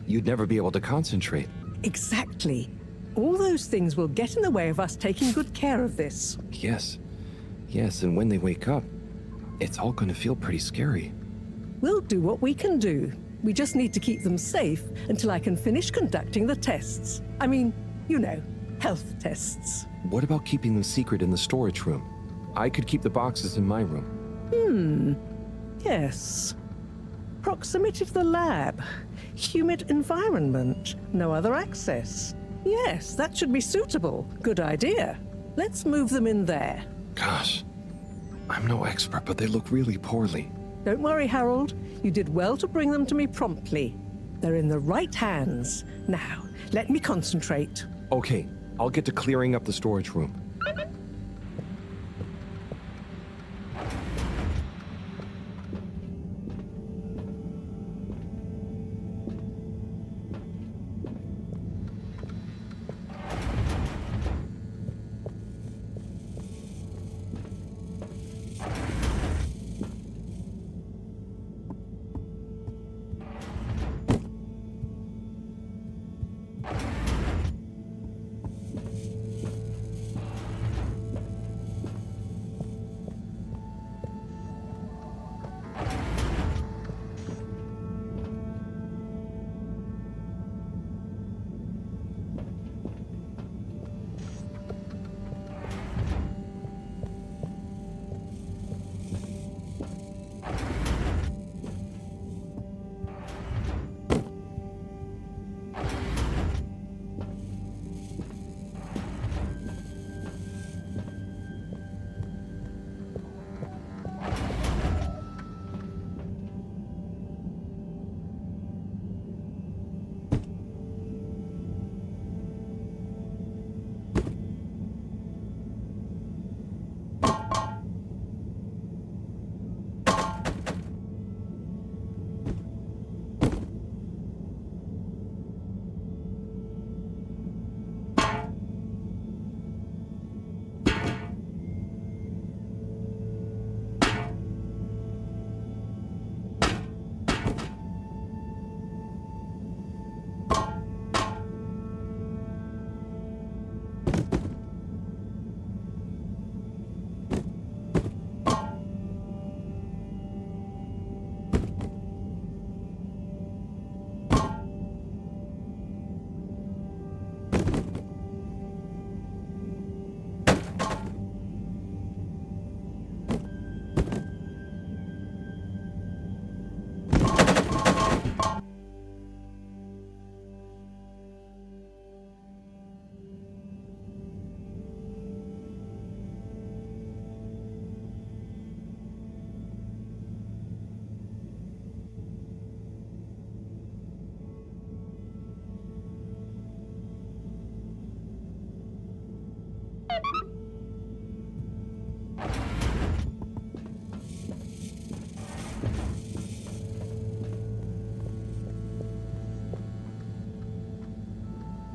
You'd never be able to concentrate. Exactly. All those things will get in the way of us taking good care of this. Yes, and when they wake up, it's all going to feel pretty scary. We'll do what we can do. We just need to keep them safe until I can finish conducting the tests. I mean, you know, health tests. What about keeping them secret in the storage room? I could keep the boxes in my room. Yes. Proximity to the lab. Humid environment. No other access. Yes, that should be suitable. Good idea. Let's move them in there. Gosh, I'm no expert, but they look really poorly. Don't worry, Harold. You did well to bring them to me promptly. They're in the right hands. Now, let me concentrate. Okay, I'll get to clearing up the storage room.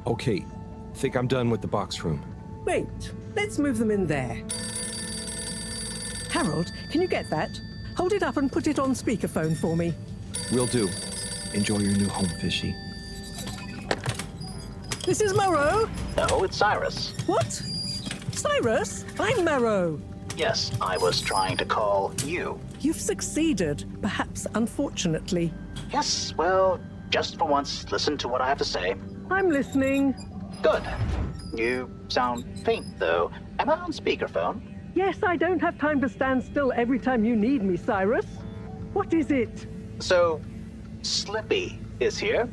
Okay, think I'm done with the box room. Wait, let's move them in there. Harold, can you get that? Hold it up and put it on speakerphone for me. Will do. Enjoy your new home, Fishy. This is Morrow. No, it's Cyrus. What? Cyrus? I'm Morrow. Yes, I was trying to call you. You've succeeded, perhaps unfortunately. Yes, well, just for once, listen to what I have to say. I'm listening. Good. You sound faint, though. Am I on speakerphone? Yes, I don't have time to stand still every time you need me, Cyrus. What is it? So, Slippy is here.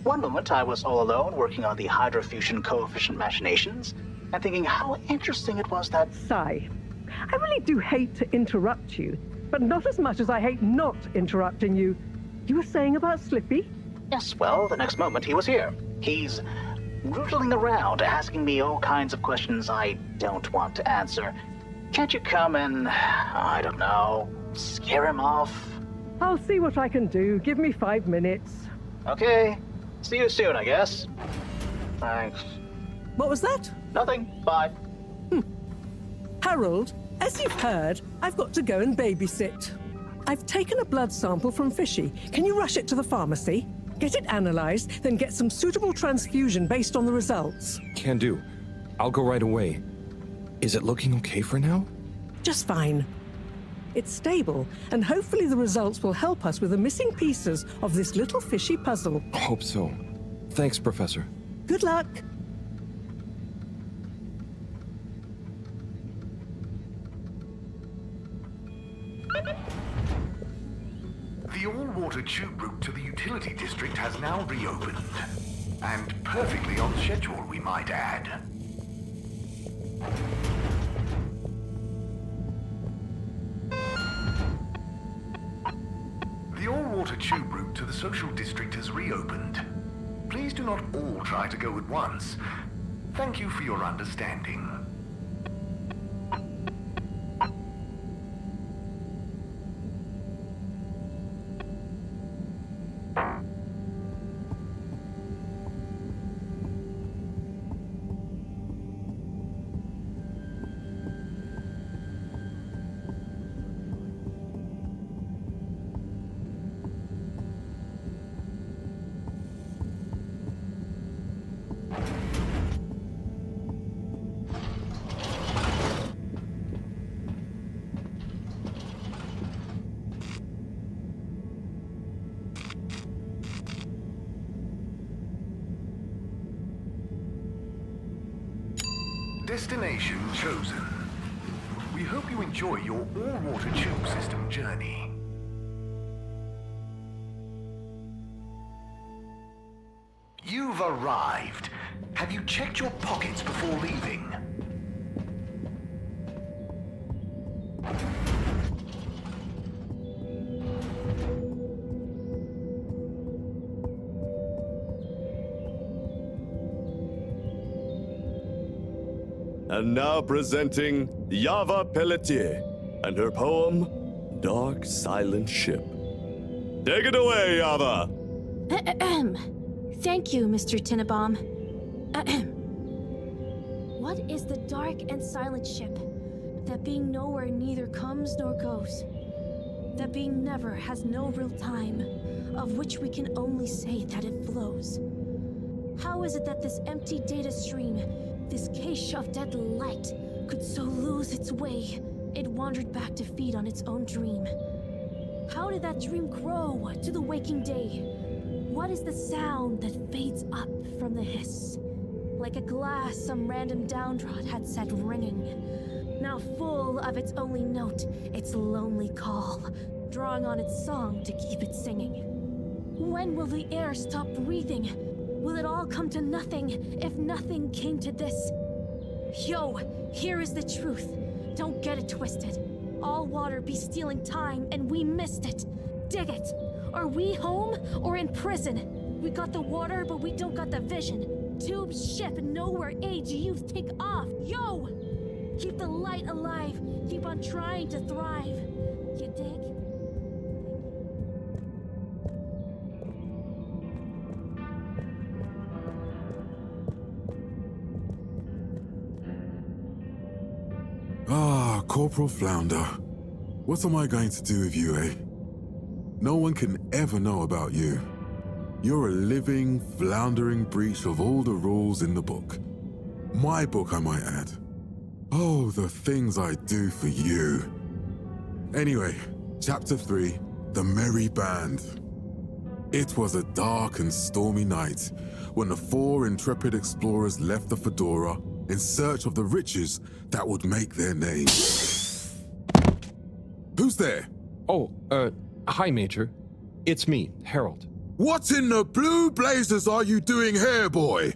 One moment I was all alone working on the hydrofusion coefficient machinations and thinking how interesting it was that... Sigh. I really do hate to interrupt you, but not as much as I hate not interrupting you. You were saying about Slippy? Yes, well, the next moment he was here. He's rootling around, asking me all kinds of questions I don't want to answer. Can't you come and, I don't know, scare him off? I'll see what I can do. Give me 5 minutes. Okay. See you soon, I guess. Thanks. What was that? Nothing. Bye. Harold, as you've heard, I've got to go and babysit. I've taken a blood sample from Fishy. Can you rush it to the pharmacy? Get it analyzed, then get some suitable transfusion based on the results. Can do. I'll go right away. Is it looking okay for now? Just fine. It's stable, and hopefully the results will help us with the missing pieces of this little fishy puzzle. Hope so. Thanks, Professor. Good luck. The all-water tube route to the utility district has now reopened. And perfectly on schedule, we might add. The all-water tube route to the social district has reopened. Please do not all try to go at once. Thank you for your understanding. Destination chosen. We hope you enjoy your all-water tube system journey. You've arrived. Have you checked your pockets before leaving? And now presenting Yava Pelletier and her poem, Dark Silent Ship. Take it away, Yava! Thank you, Mr. Tinnabaum. What is the dark and silent ship? That being nowhere neither comes nor goes. That being never has no real time, of which we can only say that it flows. How is it that this empty data stream, this cache of dead light, could so lose its way? It wandered back to feed on its own dream. How did that dream grow to the waking day? What is the sound that fades up from the hiss? Like a glass some random downdraught had set ringing. Now full of its only note, its lonely call, drawing on its song to keep it singing. When will the air stop breathing? Will it all come to nothing if nothing came to this? Yo, here is the truth. Don't get it twisted. All water be stealing time and we missed it. Dig it. Are we home or in prison? We got the water, but we don't got the vision. Tube, ship, nowhere, age, youth, take off. Yo! Keep the light alive. Keep on trying to thrive. You dig? Ah, Corporal Flounder. What am I going to do with you, eh? No one can ever know about you. You're a living, floundering breach of all the rules in the book. My book, I might add. Oh, the things I do for you. Anyway, Chapter 3, The Merry Band. It was a dark and stormy night when the 4 intrepid explorers left the Fedora in search of the riches that would make their name. Who's there? Oh, hi, Major. It's me, Harold. What in the blue blazers are you doing here, boy?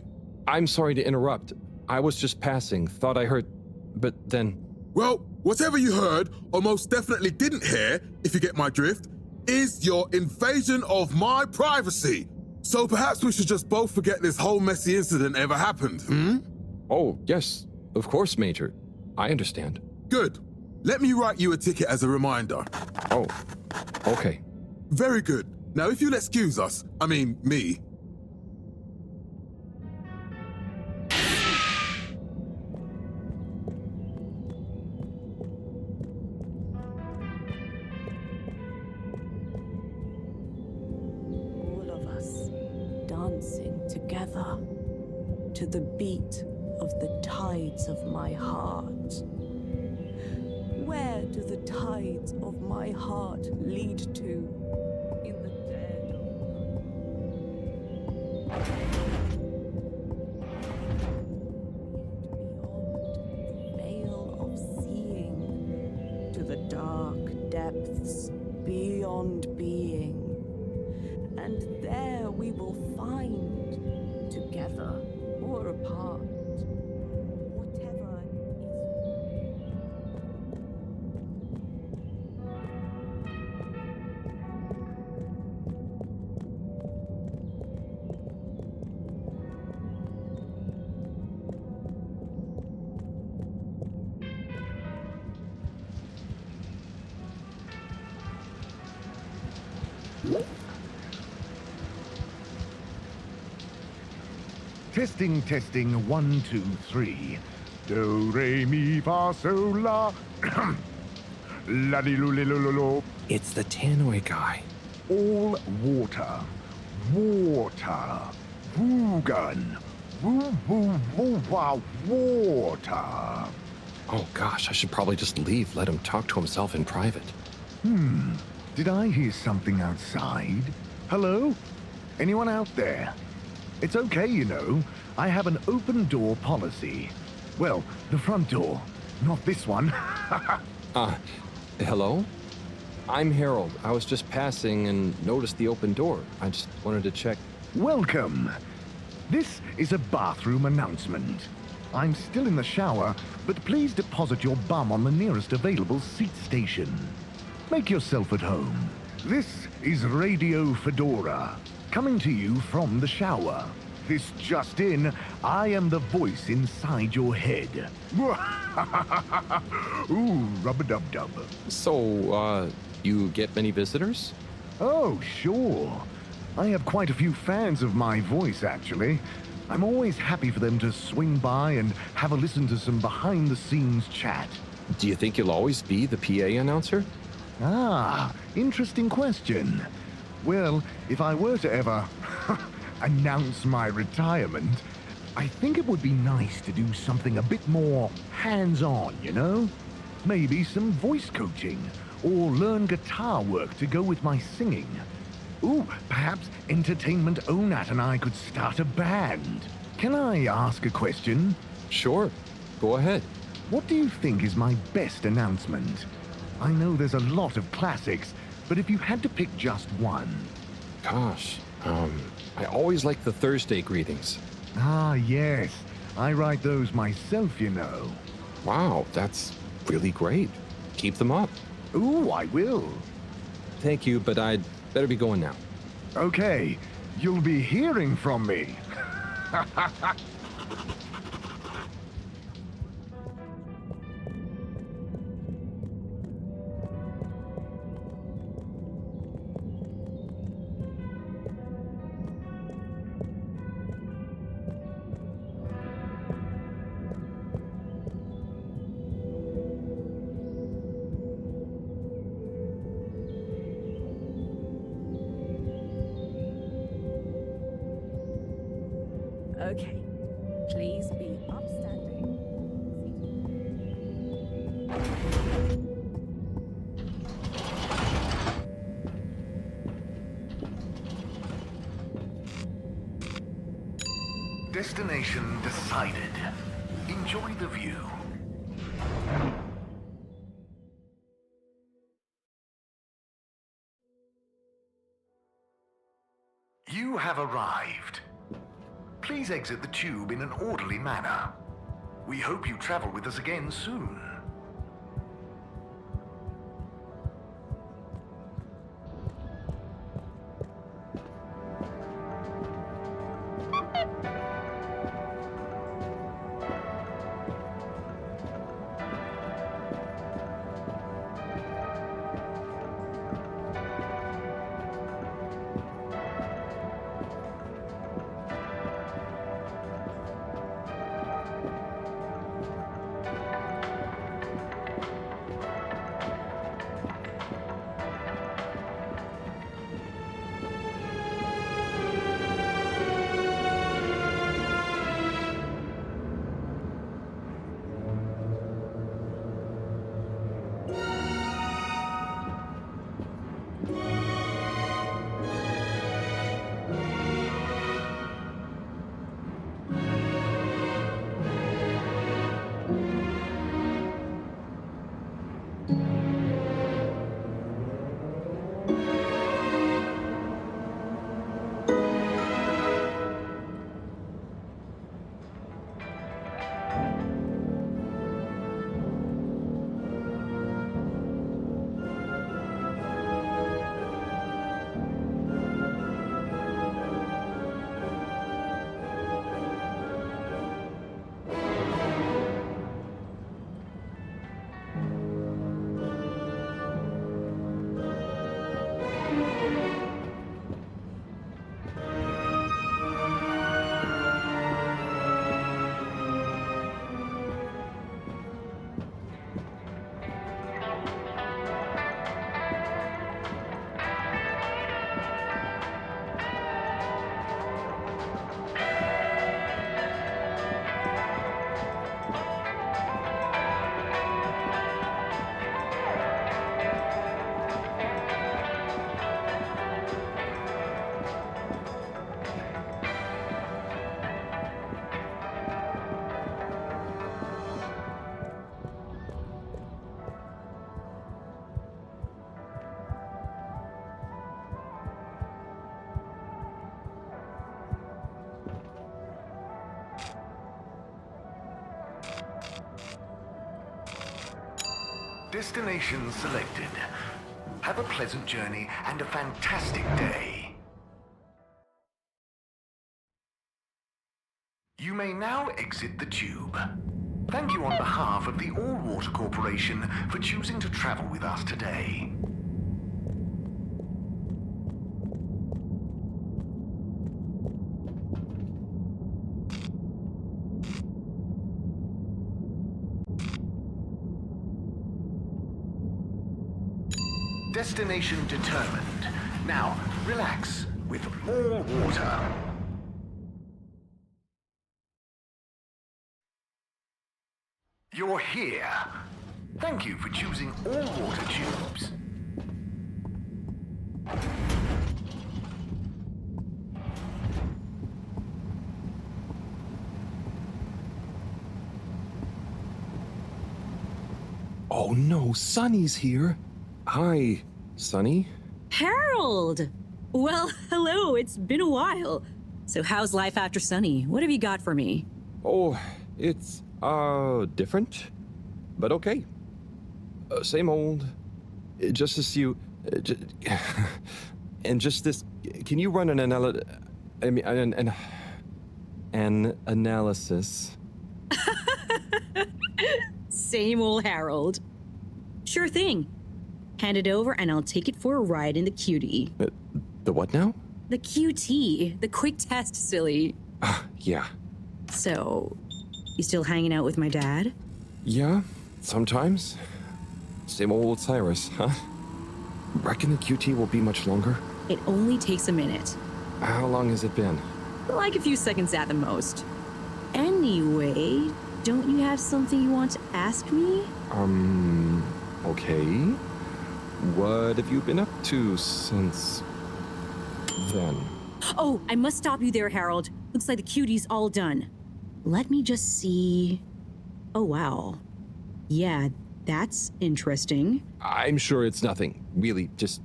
I'm sorry to interrupt. I was just passing, thought I heard, but then... Well, whatever you heard, or most definitely didn't hear, if you get my drift, is your invasion of my privacy. So perhaps we should just both forget this whole messy incident ever happened, hmm? Oh, yes, of course, Major. I understand. Good. Let me write you a ticket as a reminder. Oh, okay. Very good. Now, if you'll excuse us, I mean, me. All of us dancing together to the beat of the tides of my heart. Where do the tides of my heart lead to? In the dead beyond the veil of seeing, to the dark depths beyond being. And there we will find, together or apart, whatever Testing, testing, 1, 2, 3. Do, re, mi, fa, sol, la. La, di, lu, li, lu, lu, lu. It's the tannoy guy. All water. Water. Woogan. Woo, woo, woo, wow, water. Oh gosh, I should probably just leave, let him talk to himself in private. Did I hear something outside? Hello? Anyone out there? It's okay, you know. I have an open door policy. Well, the front door. Not this one. Hello? I'm Harold. I was just passing and noticed the open door. I just wanted to check. Welcome. This is a bathroom announcement. I'm still in the shower, but please deposit your bum on the nearest available seat station. Make yourself at home. This is Radio Fedora, coming to you from the shower. This just in, I am the voice inside your head. Ooh, rub-a-dub-dub. So, you get many visitors? Oh, sure. I have quite a few fans of my voice, actually. I'm always happy for them to swing by and have a listen to some behind-the-scenes chat. Do you think you'll always be the PA announcer? Ah, interesting question. Well, if I were to ever announce my retirement, I think it would be nice to do something a bit more hands-on, you know? Maybe some voice coaching, or learn guitar work to go with my singing. Ooh, perhaps Entertainment Onat and I could start a band. Can I ask a question? Sure. Go ahead. What do you think is my best announcement? I know there's a lot of classics, but if you had to pick just one. Gosh, I always like the Thursday greetings. Ah, yes. I write those myself, you know. Wow, that's really great. Keep them up. Ooh, I will. Thank you, but I'd better be going now. Okay, you'll be hearing from me. Okay, please be upstanding. Destination decided. Enjoy the view. You have arrived. Please exit the tube in an orderly manner. We hope you travel with us again soon. Destination selected. Have a pleasant journey and a fantastic day. You may now exit the tube. Thank you on behalf of the All Water Corporation for choosing to travel with us today. Destination determined. Now, relax with more water. You're here. Thank you for choosing all water tubes. Oh no, Sonny's here. Hi, Sonny. Harold! Well, hello, it's been a while. So how's life after Sunny? What have you got for me? Oh, it's, different, but okay. Same old. Just as you, and just this, can you run an analysis? Same old Harold. Sure thing. Hand it over and I'll take it for a ride in the QT. The what now? The QT, the quick test, silly. Yeah. So, you still hanging out with my dad? Yeah, sometimes. Same old Cyrus, huh? Reckon the QT will be much longer? It only takes a minute. How long has it been? Like a few seconds at the most. Anyway, don't you have something you want to ask me? Okay. What have you been up to since then? Oh, I must stop you there, Harold. Looks like the QT's all done. Let me just see. Oh, wow. Yeah, that's interesting. I'm sure it's nothing. Really, just...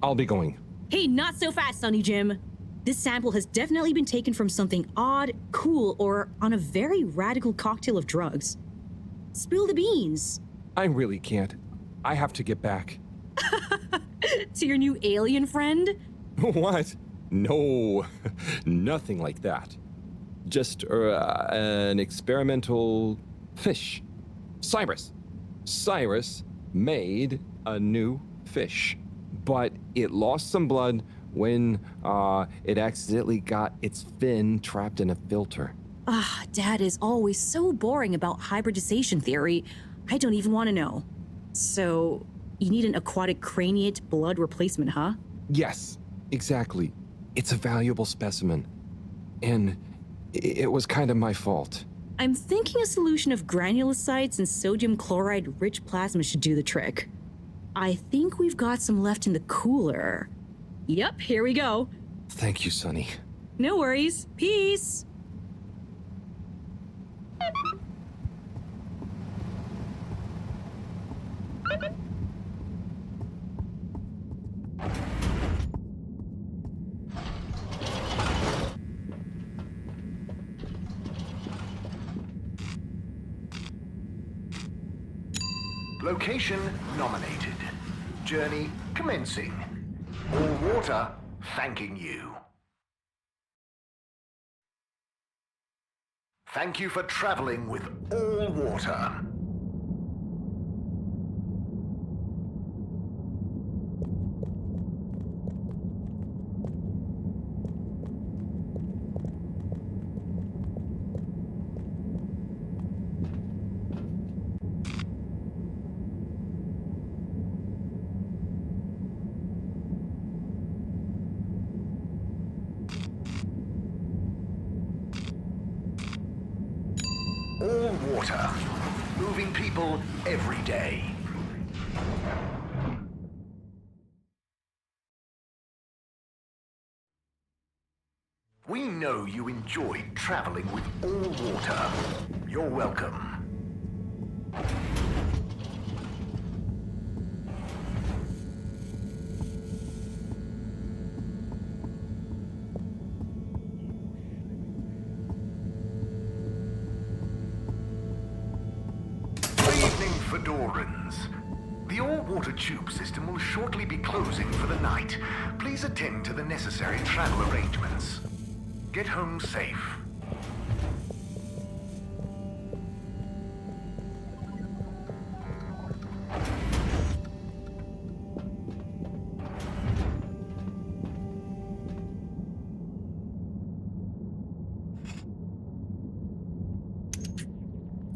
I'll be going. Hey, not so fast, Sonny Jim. This sample has definitely been taken from something odd, cool, or on a very radical cocktail of drugs. Spill the beans. I really can't. I have to get back. To your new alien friend? What? No, nothing like that. Just an experimental fish. Cyrus made a new fish, but it lost some blood when it accidentally got its fin trapped in a filter. Dad is always so boring about hybridization theory. I don't even want to know. So, you need an aquatic craniate blood replacement, huh? Yes, exactly. It's a valuable specimen. And it was kind of my fault. I'm thinking a solution of granulocytes and sodium chloride-rich plasma should do the trick. I think we've got some left in the cooler. Yep, here we go. Thank you, Sonny. No worries. Peace! Location nominated. Journey commencing. All water thanking you. Thank you for traveling with all water. All water. Moving people every day. We know you enjoyed traveling with all water. You're welcome. Fedorans. The all-water tube system will shortly be closing for the night. Please attend to the necessary travel arrangements. Get home safe.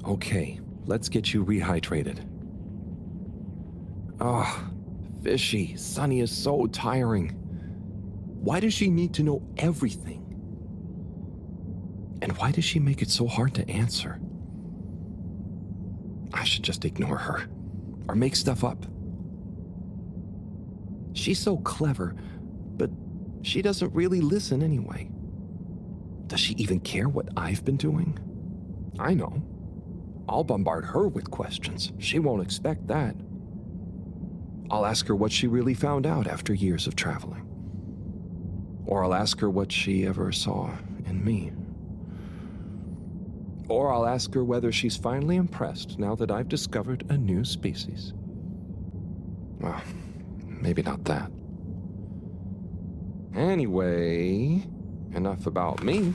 Okay, let's get you rehydrated. Fishy, Sunny is so tiring. Why does she need to know everything? And why does she make it so hard to answer? I should just ignore her, or make stuff up. She's so clever, but she doesn't really listen anyway. Does she even care what I've been doing? I know. I'll bombard her with questions. She won't expect that. I'll ask her what she really found out after years of traveling. Or I'll ask her what she ever saw in me. Or I'll ask her whether she's finally impressed now that I've discovered a new species. Well, maybe not that. Anyway, enough about me.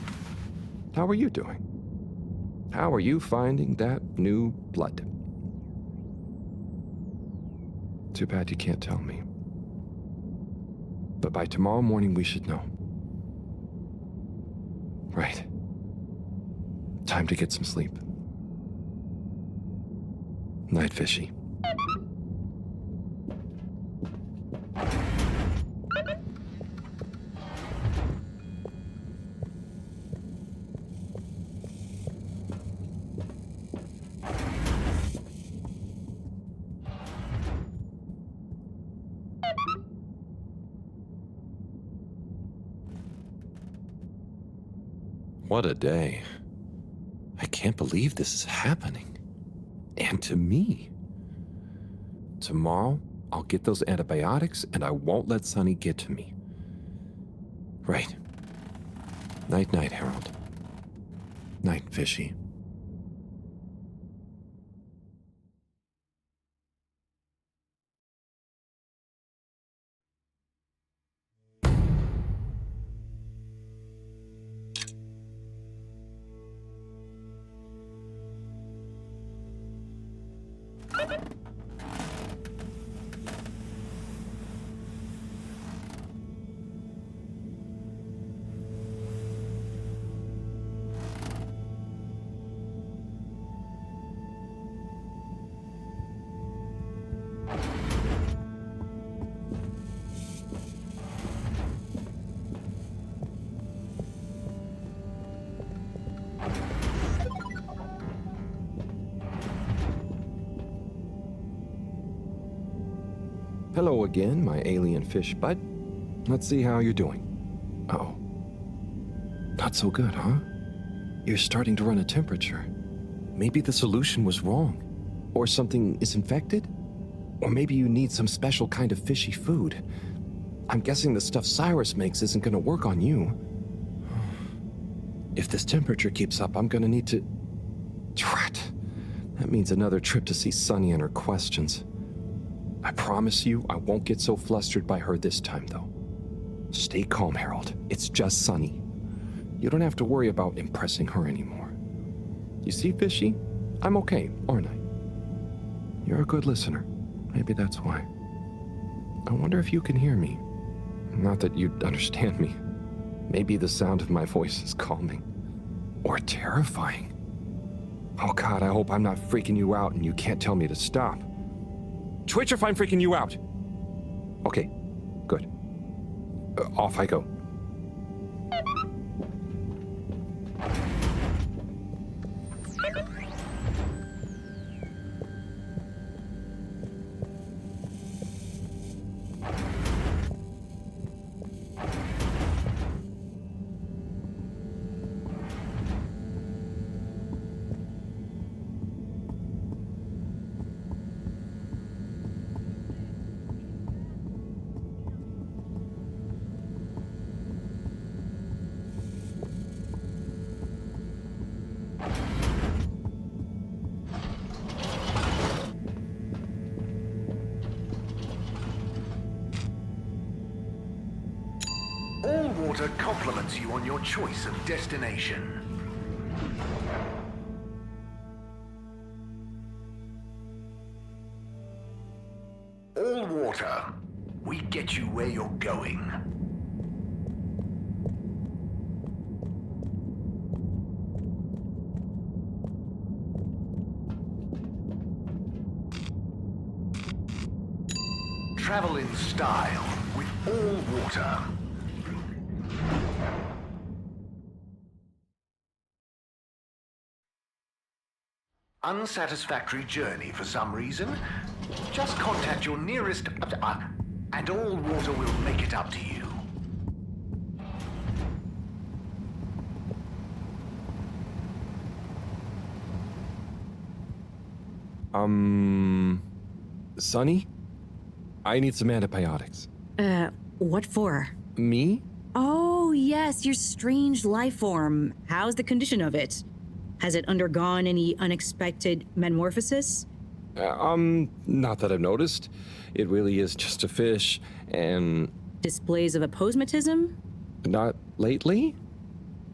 How are you doing? How are you finding that new blood? Too bad you can't tell me. But by tomorrow morning, we should know. Right. Time to get some sleep. Night, Fishy. What a day. I can't believe this is happening. And to me. Tomorrow, I'll get those antibiotics and I won't let Sunny get to me. Right. Night-night, Harold. Night, Fishy. Hello again, my alien fish bud. Let's see how you're doing. Uh-oh. Not so good, huh? You're starting to run a temperature. Maybe the solution was wrong. Or something is infected? Or maybe you need some special kind of fishy food. I'm guessing the stuff Cyrus makes isn't gonna work on you. If this temperature keeps up, I'm gonna need to... Drat. That means another trip to see Sunny and her questions. I promise you, I won't get so flustered by her this time, though. Stay calm, Harold. It's just Sunny. You don't have to worry about impressing her anymore. You see, Fishy? I'm okay, aren't I? You're a good listener. Maybe that's why. I wonder if you can hear me. Not that you'd understand me. Maybe the sound of my voice is calming. Or terrifying. Oh God, I hope I'm not freaking you out and you can't tell me to stop. Twitch if I'm freaking you out. Okay, good. Off I go. Water compliments you on your choice of destination. All water, we get you where you're going. Travel in style with all water. Unsatisfactory journey for some reason? Just contact your nearest... and all water will make it up to you. Sunny? I need some antibiotics. What for? Me? Oh, yes, your strange life form. How's the condition of it? Has it undergone any unexpected metamorphosis? Not that I've noticed. It really is just a fish, and... Displays of aposematism? Not lately?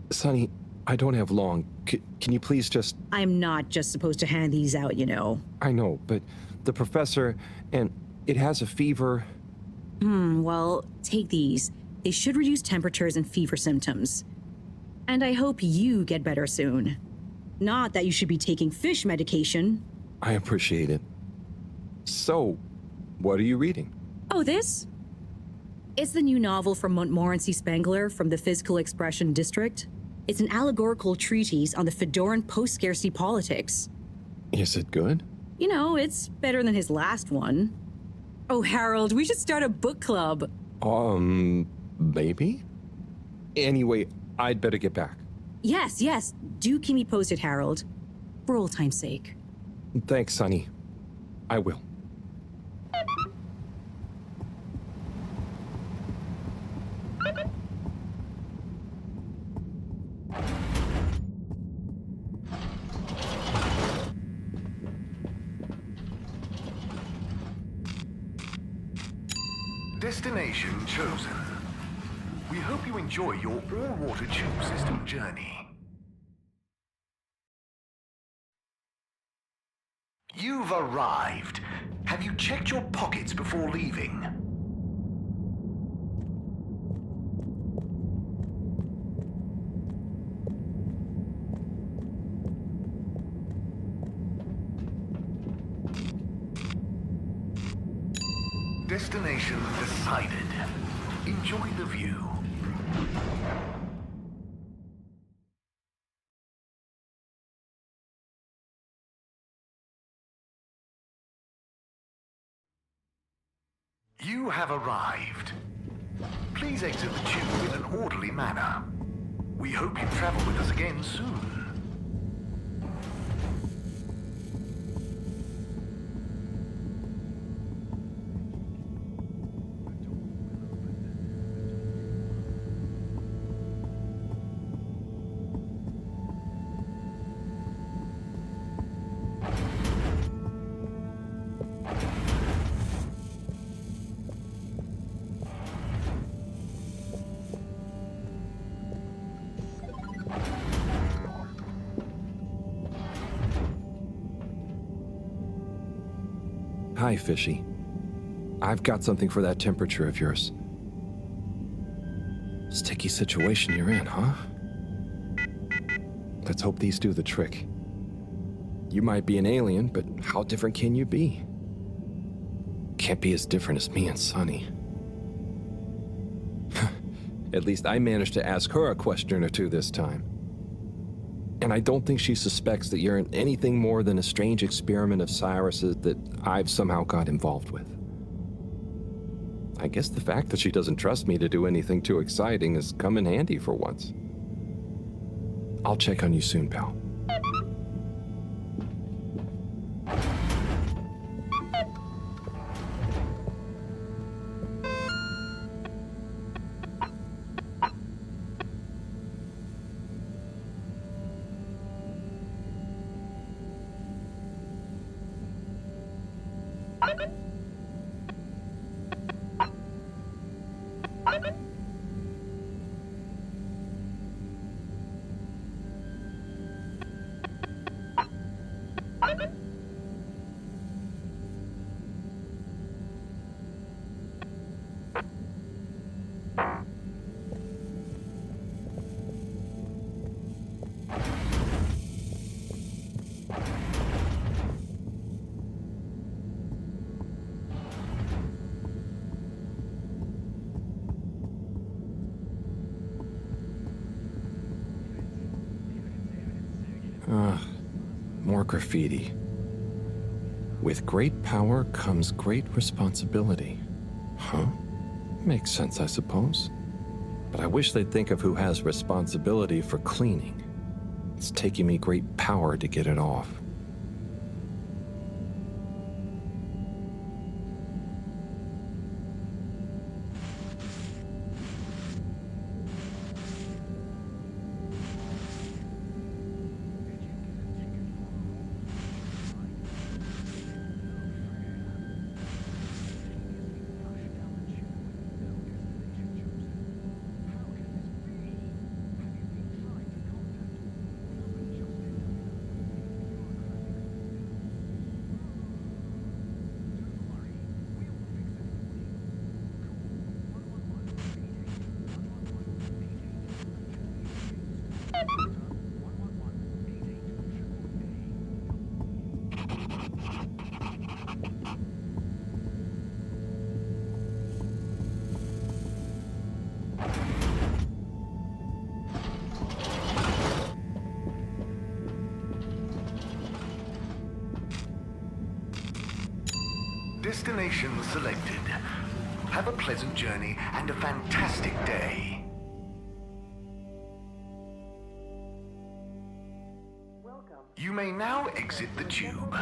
Sunny, I don't have long. Can you please just... I'm not just supposed to hand these out, you know. I know, but the professor, and it has a fever. Well, take these. They should reduce temperatures and fever symptoms. And I hope you get better soon. Not that you should be taking fish medication. I appreciate it. So, what are you reading? Oh, this? It's the new novel from Montmorency Spengler from the Physical Expression District. It's an allegorical treatise on the Fedoran post-scarcity politics. Is it good? You know, it's better than his last one. Oh, Harold, we should start a book club. Maybe? Anyway, I'd better get back. Yes, yes. Do keep me posted, Harold. For old time's sake. Thanks, Sunny. I will. Destination chosen. We hope you enjoy your all-water tube system journey. You've arrived. Have you checked your pockets before leaving? Destination decided. Enjoy the view. You have arrived. Please exit the tube in an orderly manner. We hope you travel with us again soon. Hi, Fishy. I've got something for that temperature of yours. Sticky situation you're in, huh? Let's hope these do the trick. You might be an alien, but how different can you be? Can't be as different as me and Sunny. At least I managed to ask her a question or two this time. And I don't think she suspects that you're anything more than a strange experiment of Cyrus's that I've somehow got involved with. I guess the fact that she doesn't trust me to do anything too exciting has come in handy for once. I'll check on you soon, pal. More graffiti. With great power comes great responsibility. Huh? Makes sense, I suppose. But I wish they'd think of who has responsibility for cleaning. It's taking me great power to get it off. Destination selected. Have a pleasant journey and a fantastic day. You may now exit the tube.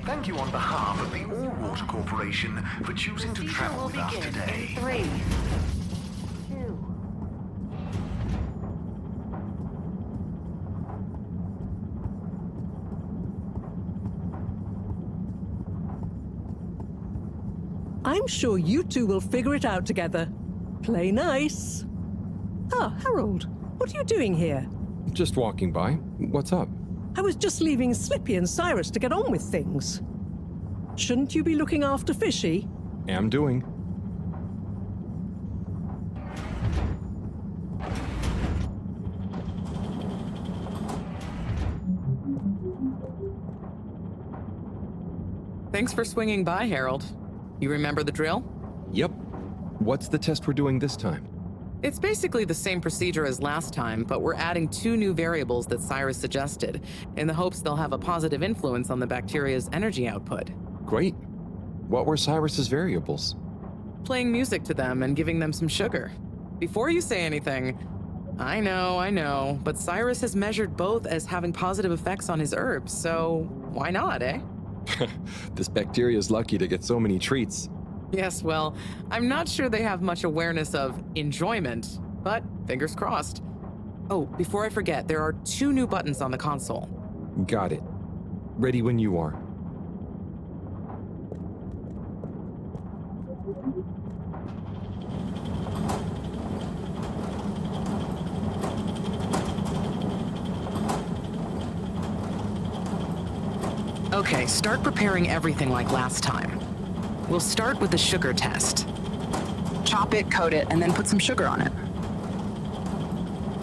Thank you on behalf of the All-Water Corporation for choosing to travel with us today. 3, 2. I'm sure you two will figure it out together. Play nice. Ah, Harold, what are you doing here? Just walking by. What's up? I was just leaving Slippy and Cyrus to get on with things. Shouldn't you be looking after Fishy? Am doing. Thanks for swinging by, Harold. You remember the drill? Yep. What's the test we're doing this time? It's basically the same procedure as last time, but we're adding 2 new variables that Cyrus suggested, in the hopes they'll have a positive influence on the bacteria's energy output. Great. What were Cyrus's variables? Playing music to them and giving them some sugar. Before you say anything, I know, but Cyrus has measured both as having positive effects on his herbs, so why not, eh? This bacteria's lucky to get so many treats. Yes, well, I'm not sure they have much awareness of enjoyment, but fingers crossed. Oh, before I forget, there are 2 new buttons on the console. Got it. Ready when you are. Okay, start preparing everything like last time. We'll start with the sugar test. Chop it, coat it, and then put some sugar on it.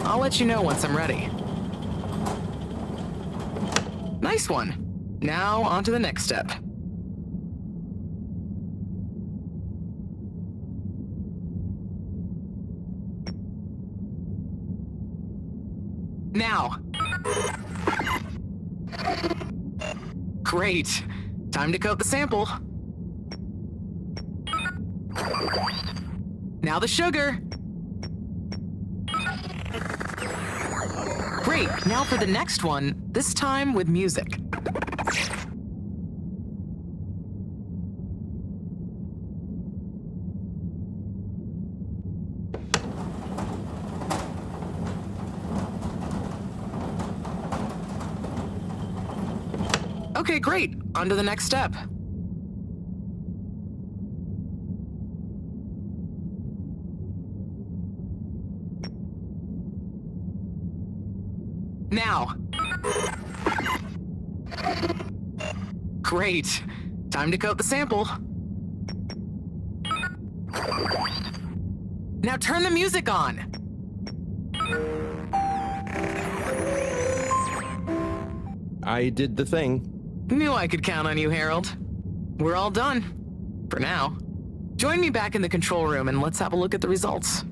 I'll let you know once I'm ready. Nice one. Now on to the next step. Now. Great. Time to coat the sample. Now the sugar. Great, now for the next one, this time with music. Okay, great. On to the next step. Now. Great. Time to coat the sample. Now turn the music on. I did the thing. Knew I could count on you, Harold. We're all done. For now. Join me back in the control room and let's have a look at the results.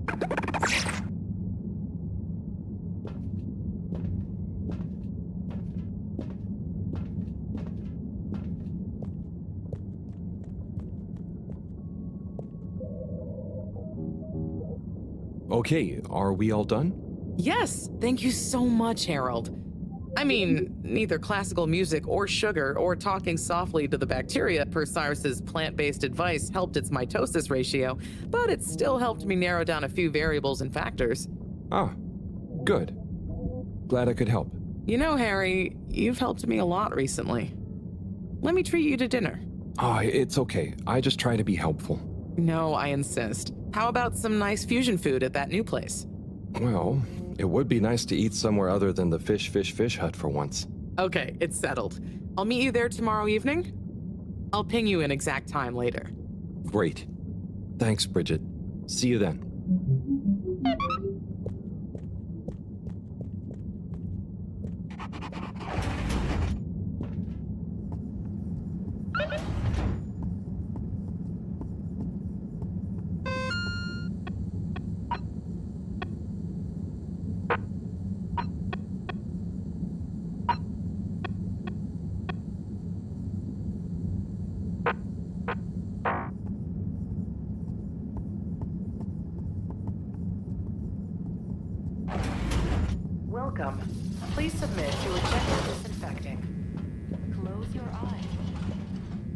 Okay, are we all done? Yes, thank you so much, Harold. I mean, neither classical music or sugar or talking softly to the bacteria per Cyrus's plant-based advice helped its mitosis ratio, but it still helped me narrow down a few variables and factors. Ah, good. Glad I could help. You know, Harry, you've helped me a lot recently. Let me treat you to dinner. Ah, it's okay. I just try to be helpful. No, I insist. How about some nice fusion food at that new place? Well, it would be nice to eat somewhere other than the fish hut for once. Okay, it's settled. I'll meet you there tomorrow evening. I'll ping you an exact time later. Great. Thanks, Bridget. See you then. Welcome. Please submit to ejector disinfecting. Close your eyes.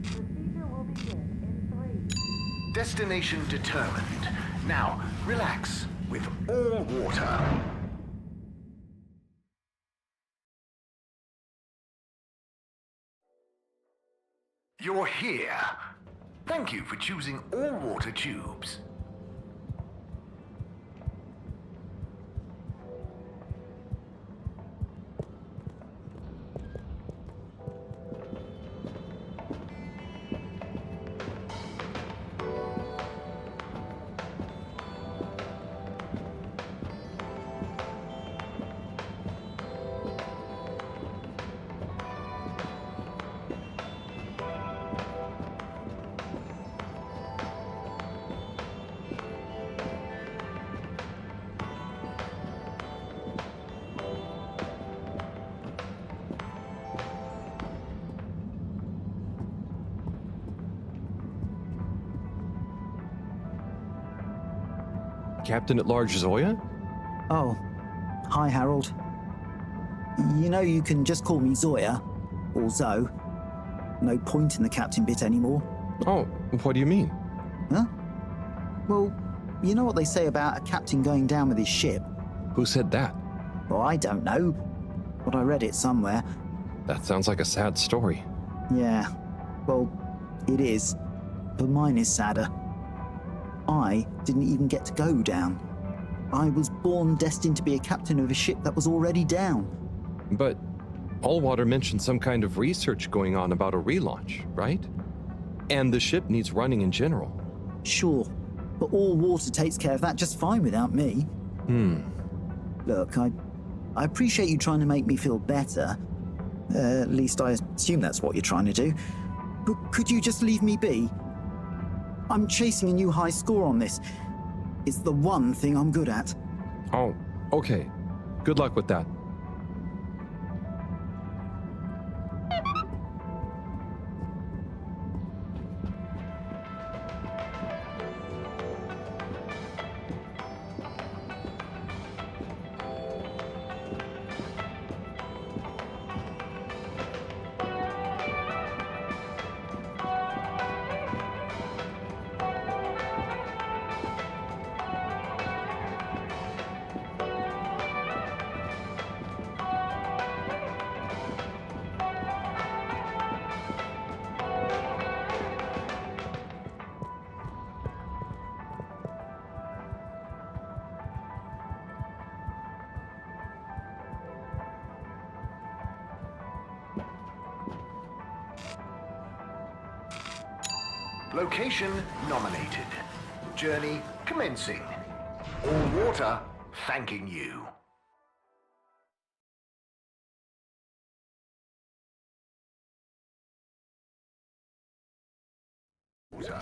Procedure will begin in 3. Destination determined. Now, relax with all water. You're here. Thank you for choosing all water tubes. Captain at Large Zoya? Oh, hi, Harold. You know you can just call me Zoya, or Zoe. No point in the captain bit anymore. Oh, what do you mean? Huh? Well, you know what they say about a captain going down with his ship? Who said that? Well, I don't know, but I read it somewhere. That sounds like a sad story. Yeah, well, it is, but mine is sadder. I didn't even get to go down. I was born destined to be a captain of a ship that was already down. But Allwater mentioned some kind of research going on about a relaunch, right? And the ship needs running in general. Sure, but Allwater takes care of that just fine without me. Look, I appreciate you trying to make me feel better. At least I assume that's what you're trying to do. But could you just leave me be? I'm chasing a new high score on this. It's the one thing I'm good at. Oh, okay. Good luck with that. Location nominated. Journey commencing. All water thanking you. Water.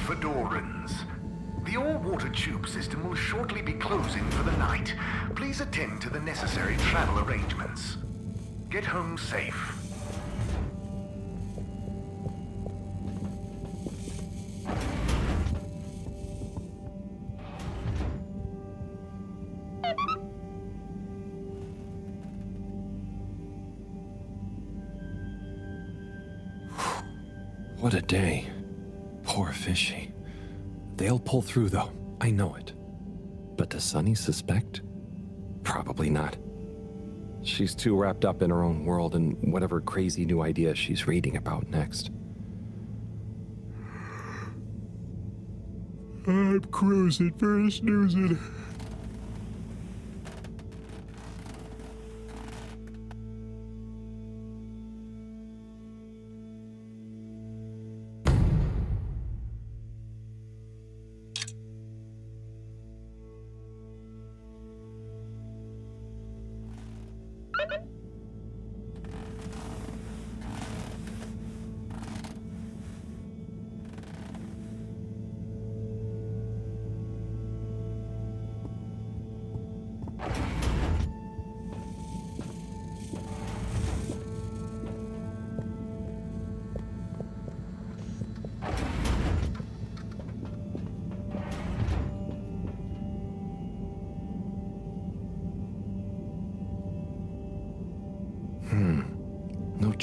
Fedorans. The all-water tube system will shortly be closing for the night. Please attend to the necessary travel arrangements. Get home safe. What a day. Poor Fishy. They'll pull through, though. I know it. But does Sunny suspect? Probably not. She's too wrapped up in her own world and whatever crazy new idea she's reading about next. I'm cruising for snoozing.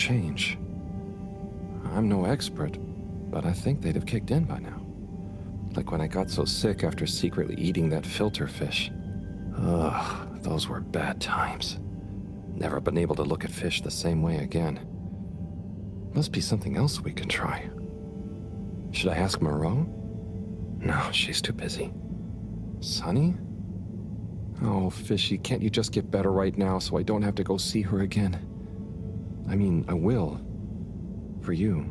change. I'm no expert, but I think they'd have kicked in by now. Like when I got so sick after secretly eating that filter fish. Ugh, those were bad times. Never been able to look at fish the same way again. Must be something else we can try. Should I ask Moreau? No, she's too busy. Sunny? Oh, Fishy, can't you just get better right now so I don't have to go see her again? I mean, I will. For you.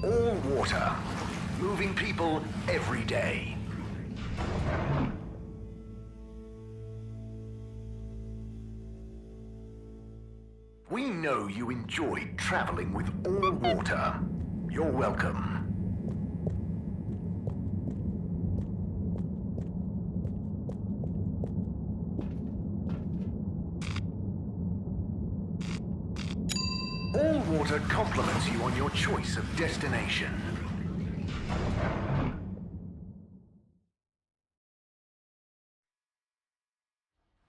All water, moving people every day. We know you enjoyed traveling with all water. You're welcome. All water compliments you on your choice of destination.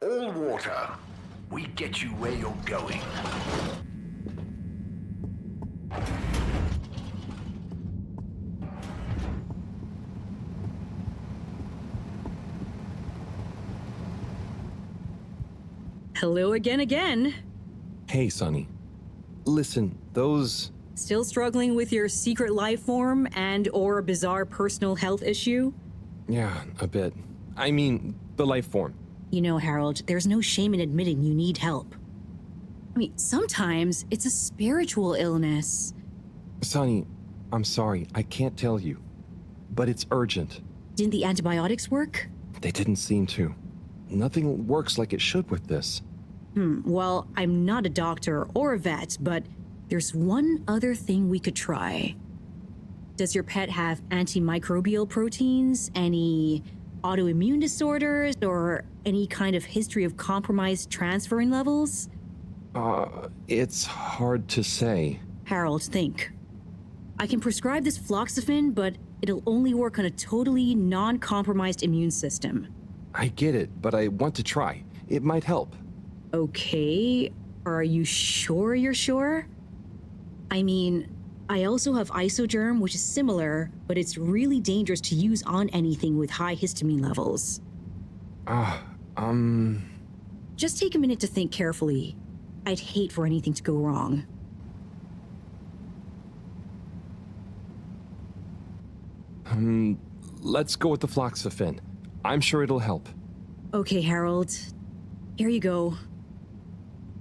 All water, we get you where you're going. Hello again. Hey, Sunny. Listen, those... Still struggling with your secret life form and/or a bizarre personal health issue? Yeah, a bit. I mean, the life form. You know, Harold, there's no shame in admitting you need help. I mean, sometimes it's a spiritual illness. Sunny, I'm sorry, I can't tell you. But it's urgent. Didn't the antibiotics work? They didn't seem to. Nothing works like it should with this. Well, I'm not a doctor or a vet, but there's one other thing we could try. Does your pet have antimicrobial proteins, any autoimmune disorders, or any kind of history of compromised transferrin levels? It's hard to say. Harold, think. I can prescribe this floxifene, but it'll only work on a totally non-compromised immune system. I get it, but I want to try. It might help. Okay, are you sure you're sure? I mean, I also have Isogerm, which is similar, but it's really dangerous to use on anything with high histamine levels. Just take a minute to think carefully. I'd hate for anything to go wrong. Let's go with the floxifene. I'm sure it'll help. Okay, Harold. Here you go.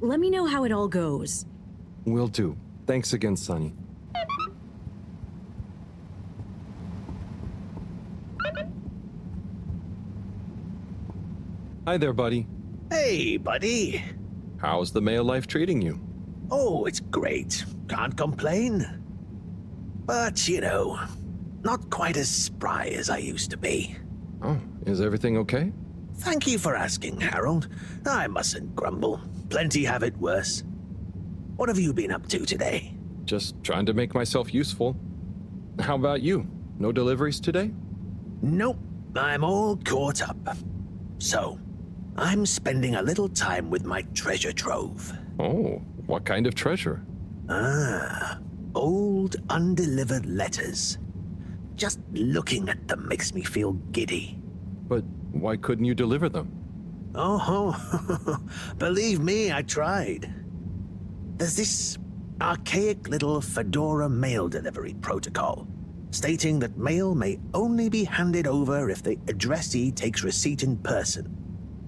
Let me know how it all goes. Will do. Thanks again, Sunny. Hi there, buddy. Hey, buddy. How's the male life treating you? Oh, it's great. Can't complain. But, you know, not quite as spry as I used to be. Oh, is everything okay? Thank you for asking, Harold. I mustn't grumble. Plenty have it worse. What have you been up to today? Just trying to make myself useful. How about you? No deliveries today? Nope. I'm all caught up. So, I'm spending a little time with my treasure trove. Oh, what kind of treasure? Old undelivered letters. Just looking at them makes me feel giddy. But why couldn't you deliver them? Oh, believe me, I tried. There's this archaic little Fedora mail delivery protocol. stating that mail may only be handed over if the addressee takes receipt in person.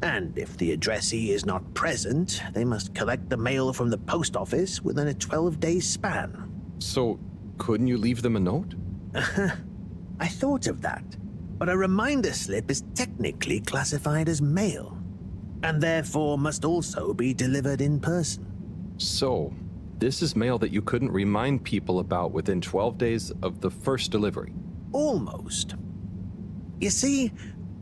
And if the addressee is not present, they must collect the mail from the post office within a 12-day span. So, couldn't you leave them a note? I thought of that, but a reminder slip is technically classified as mail, and therefore must also be delivered in person. So, this is mail that you couldn't remind people about within 12 days of the first delivery? Almost. You see,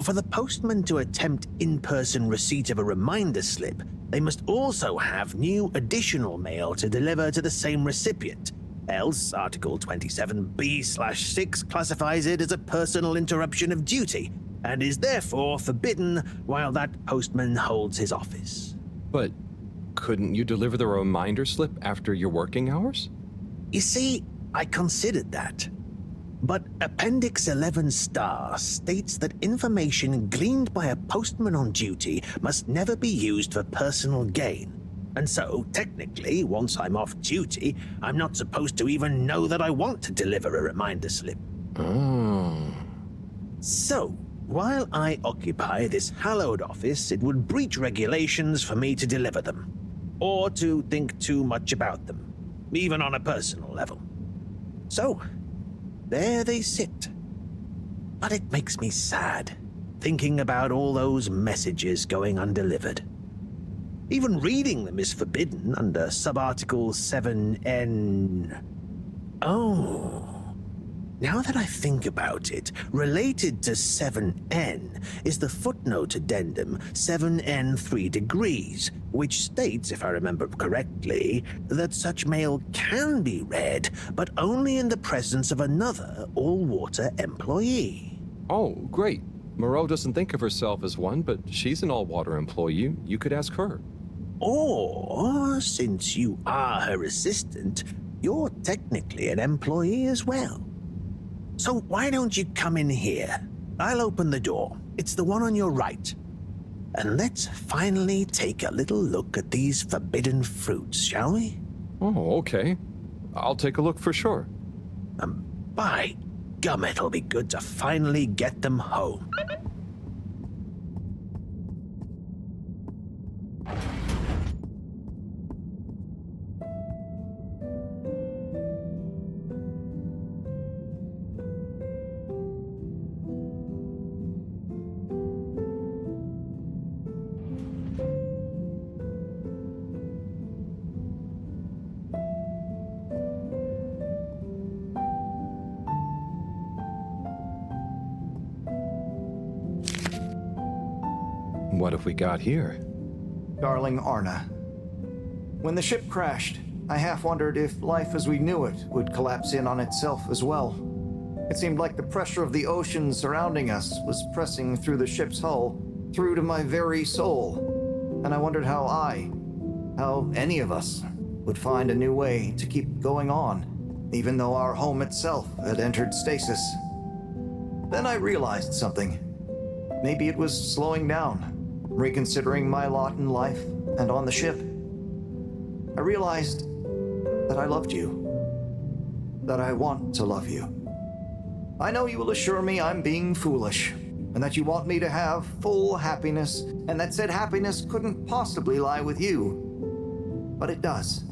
for the postman to attempt in-person receipt of a reminder slip, they must also have new additional mail to deliver to the same recipient. Else, Article 27B/6 classifies it as a personal interruption of duty, and is therefore forbidden while that postman holds his office. But couldn't you deliver the reminder slip after your working hours? You see, I considered that. But Appendix 11 Star states that information gleaned by a postman on duty must never be used for personal gain. And so, technically, once I'm off duty, I'm not supposed to even know that I want to deliver a reminder slip. Oh. So, while I occupy this hallowed office, it would breach regulations for me to deliver them, or to think too much about them, even on a personal level. So, there they sit. But it makes me sad, thinking about all those messages going undelivered. Even reading them is forbidden under subarticle 7N. Oh. Now that I think about it, related to 7N is the footnote addendum 7N3 degrees, which states, if I remember correctly, that such mail can be read, but only in the presence of another all-water employee. Oh, great. Moreau doesn't think of herself as one, but she's an all-water employee. You could ask her. Or, since you are her assistant, you're technically an employee as well. So why don't you come in here? I'll open the door. It's the one on your right. And let's finally take a little look at these forbidden fruits, shall we? Oh, okay. I'll take a look for sure. By gum, it'll be good to finally get them home. What have we got here? Darling Arna, when the ship crashed, I half wondered if life as we knew it would collapse in on itself as well. It seemed like the pressure of the ocean surrounding us was pressing through the ship's hull, through to my very soul. And I wondered how any of us, would find a new way to keep going on, even though our home itself had entered stasis. Then I realized something. Maybe it was slowing down, reconsidering my lot in life and on the ship. I realized that I loved you, that I want to love you. I know you will assure me I'm being foolish, and that you want me to have full happiness, and that said happiness couldn't possibly lie with you. But it does.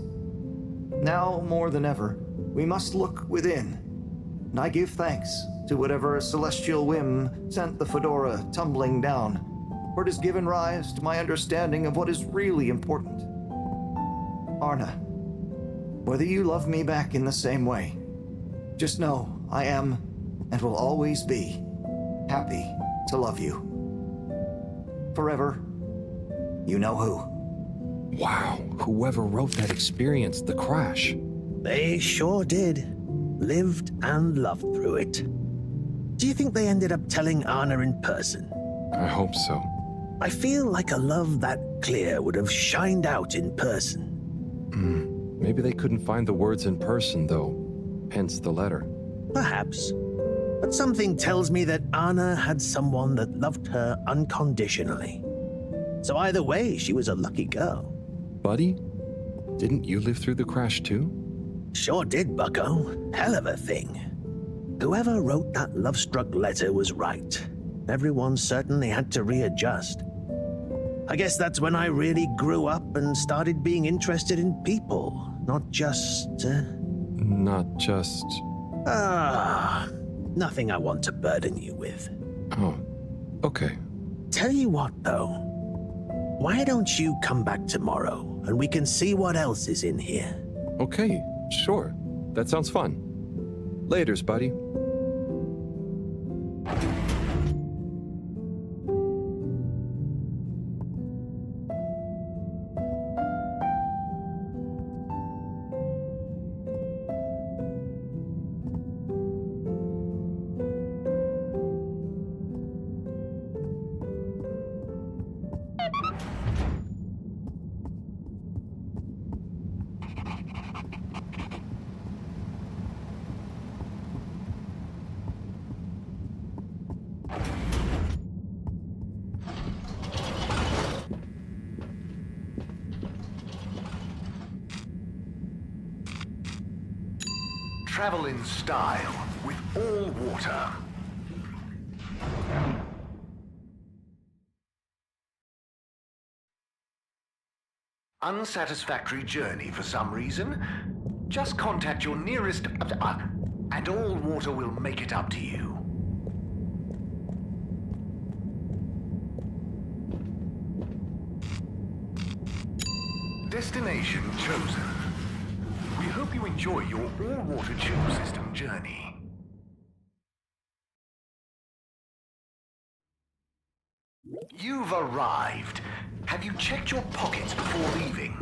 Now more than ever, we must look within, and I give thanks to whatever celestial whim sent the Fedora tumbling down, for it has given rise to my understanding of what is really important. Arna, whether you love me back in the same way, just know I am, and will always be, happy to love you. Forever, you know who. Wow, whoever wrote that experienced the crash. They sure did. Lived and loved through it. Do you think they ended up telling Arna in person? I hope so. I feel like a love that clear would have shined out in person. Maybe they couldn't find the words in person, though. Hence the letter. Perhaps. But something tells me that Arna had someone that loved her unconditionally. So either way, she was a lucky girl. Buddy, didn't you live through the crash too? Sure did, bucko. Hell of a thing. Whoever wrote that love-struck letter was right. Everyone certainly had to readjust. I guess that's when I really grew up and started being interested in people, not just... Not just... Nothing I want to burden you with. Oh, okay. Tell you what, though. Why don't you come back tomorrow, and we can see what else is in here? Okay, sure. That sounds fun. Laters, buddy. Travel in style with all water. Unsatisfactory journey for some reason? Just contact your nearest... and all water will make it up to you. Destination chosen. We hope you enjoy your all-water tube system journey. You've arrived. Have you checked your pockets before leaving?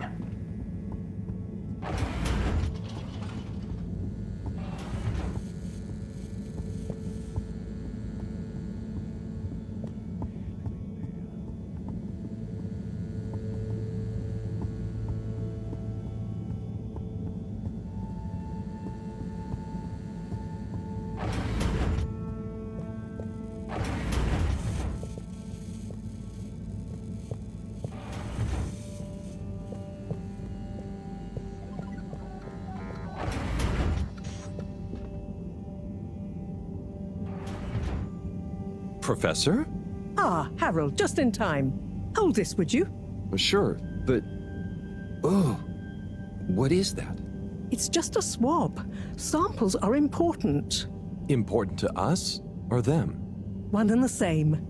Professor? Ah, Harold, just in time. Hold this, would you? Sure, but... Oh, what is that? It's just a swab. Samples are important. Important to us or them? One and the same.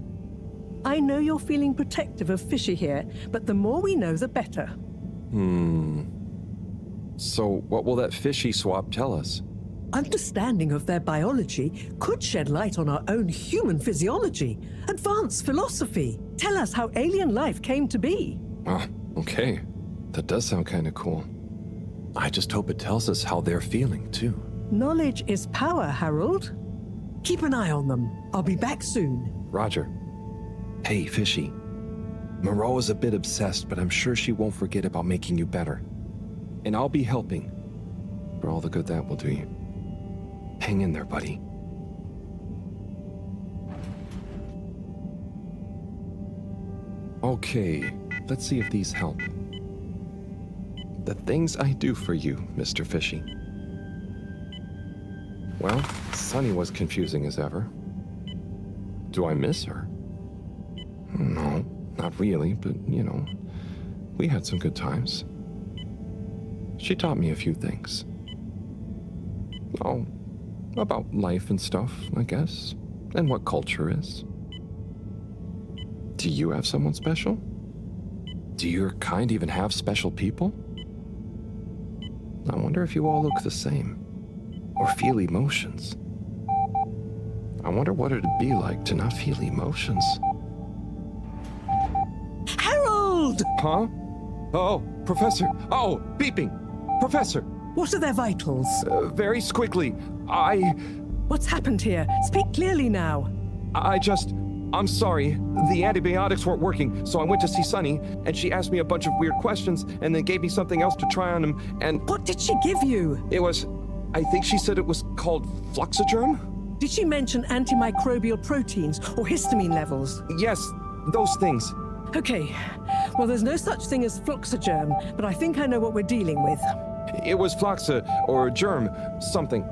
I know you're feeling protective of Fishy here, but the more we know, the better. So what will that fishy swab tell us? Understanding of their biology could shed light on our own human physiology, advance philosophy, tell us how alien life came to be. Oh, okay. That does sound kind of cool. I just hope it tells us how they're feeling, too. Knowledge is power, Harold. Keep an eye on them. I'll be back soon. Roger. Hey, Fishy. Moreau is a bit obsessed, but I'm sure she won't forget about making you better. And I'll be helping. For all the good that will do you. Hang in there, buddy. Okay, let's see if these help. The things I do for you, Mr. Fishy. Well, Sunny was confusing as ever. Do I miss her? No, not really, but, you know, we had some good times. She taught me a few things. Oh, about life and stuff, I guess, and what culture is. Do you have someone special? Do your kind even have special people? I wonder if you all look the same, or feel emotions. I wonder what it'd be like to not feel emotions. Harold! Huh? Oh, Professor. Oh, beeping. Professor. What are their vitals? Very squiggly. What's happened here? Speak clearly now. I'm sorry. The antibiotics weren't working, so I went to see Sunny, and she asked me a bunch of weird questions, and then gave me something else to try on him, and... What did she give you? It was... I think she said it was called Fluxogerm? Did she mention antimicrobial proteins or histamine levels? Yes, those things. Okay. Well, there's no such thing as Fluxogerm, but I think I know what we're dealing with. It was Fluxa, or germ, something.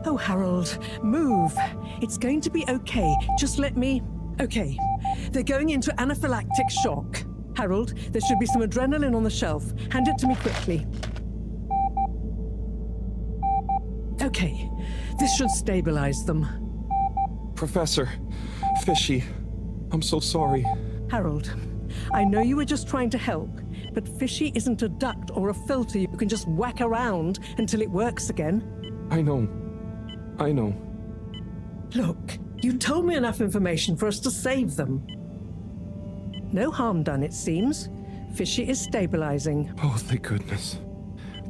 Oh, Harold, move. It's going to be okay. Just let me... Okay. They're going into anaphylactic shock. Harold, there should be some adrenaline on the shelf. Hand it to me quickly. Okay. This should stabilize them. Professor, Fishy, I'm so sorry. Harold, I know you were just trying to help, but Fishy isn't a duct or a filter you can just whack around until it works again. I know. Look, you told me enough information for us to save them. No harm done, it seems. Fishy is stabilizing. Oh, thank goodness.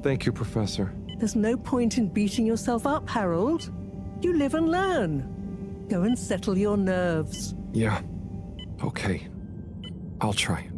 Thank you, Professor. There's no point in beating yourself up, Harold. You live and learn. Go and settle your nerves. Yeah. Okay. I'll try.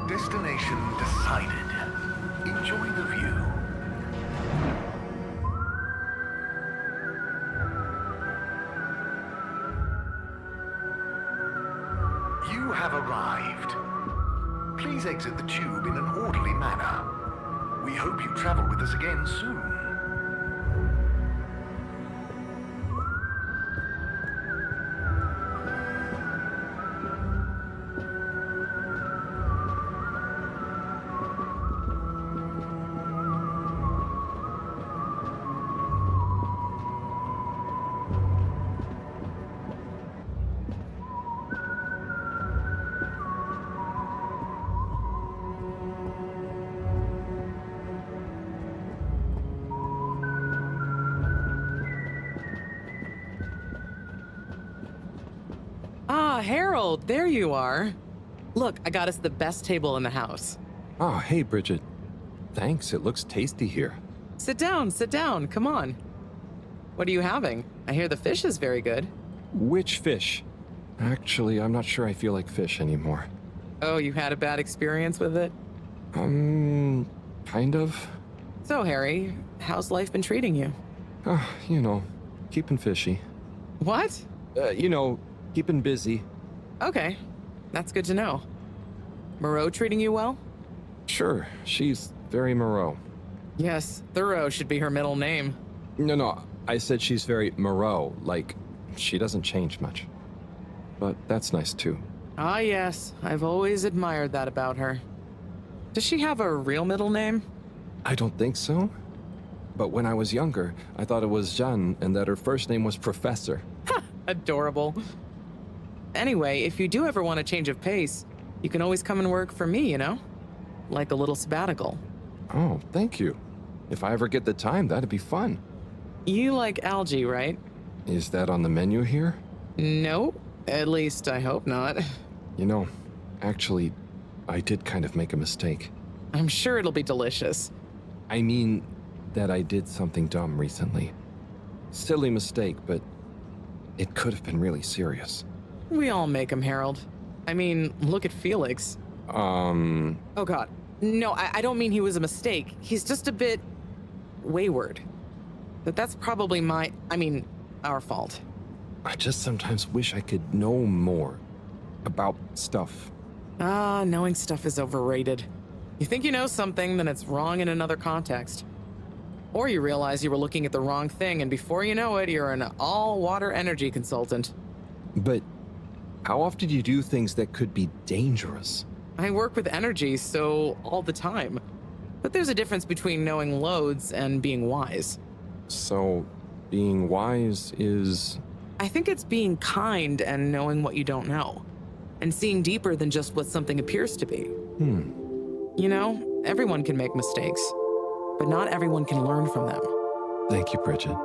Destination decided. Enjoy the view. You have arrived. Please exit the tube in an orderly manner. We hope you travel with us again soon. Harold, there you are. Look, I got us the best table in the house. Oh, hey, Bridget. Thanks, it looks tasty here. Sit down, come on. What are you having? I hear the fish is very good. Which fish? Actually, I'm not sure I feel like fish anymore. Oh, you had a bad experience with it? Kind of. So, Harry, how's life been treating you? You know, keeping fishy. What? Keeping busy. Okay, that's good to know. Moreau treating you well? Sure, she's very Moreau. Yes, Thorough should be her middle name. No, I said she's very Moreau, like, she doesn't change much. But that's nice too. Ah yes, I've always admired that about her. Does she have a real middle name? I don't think so. But when I was younger, I thought it was Jeanne and that her first name was Professor. Ha! Adorable. Anyway, if you do ever want a change of pace, you can always come and work for me, you know? Like a little sabbatical. Oh, thank you. If I ever get the time, that'd be fun. You like algae, right? Is that on the menu here? No, at least I hope not. Actually, I did kind of make a mistake. I'm sure it'll be delicious. I mean that I did something dumb recently. Silly mistake, but it could have been really serious. We all make them, Harold. I mean, look at Felix. Oh god. No, I don't mean he was a mistake. He's just a bit wayward. But that's probably our fault. I just sometimes wish I could know more about stuff. Knowing stuff is overrated. You think you know something, then it's wrong in another context. Or you realize you were looking at the wrong thing, and before you know it, you're an all-water energy consultant. But how often do you do things that could be dangerous? I work with energy, so all the time. But there's a difference between knowing loads and being wise. So, being wise is... I think it's being kind and knowing what you don't know. And seeing deeper than just what something appears to be. You know, everyone can make mistakes, but not everyone can learn from them. Thank you, Bridget.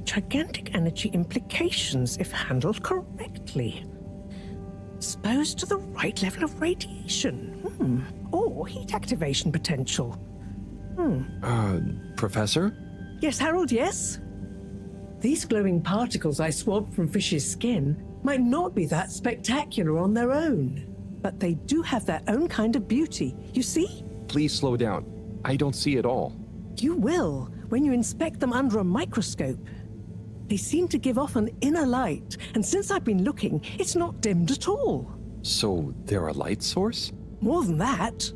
Gigantic energy implications if handled correctly. Exposed to the right level of radiation. Or heat activation potential. Professor? Yes, Harold, yes? These glowing particles I swabbed from fish's skin might not be that spectacular on their own, but they do have their own kind of beauty, you see? Please slow down. I don't see it all. You will when you inspect them under a microscope. They seem to give off an inner light, and since I've been looking, it's not dimmed at all. So they're a light source? More than that,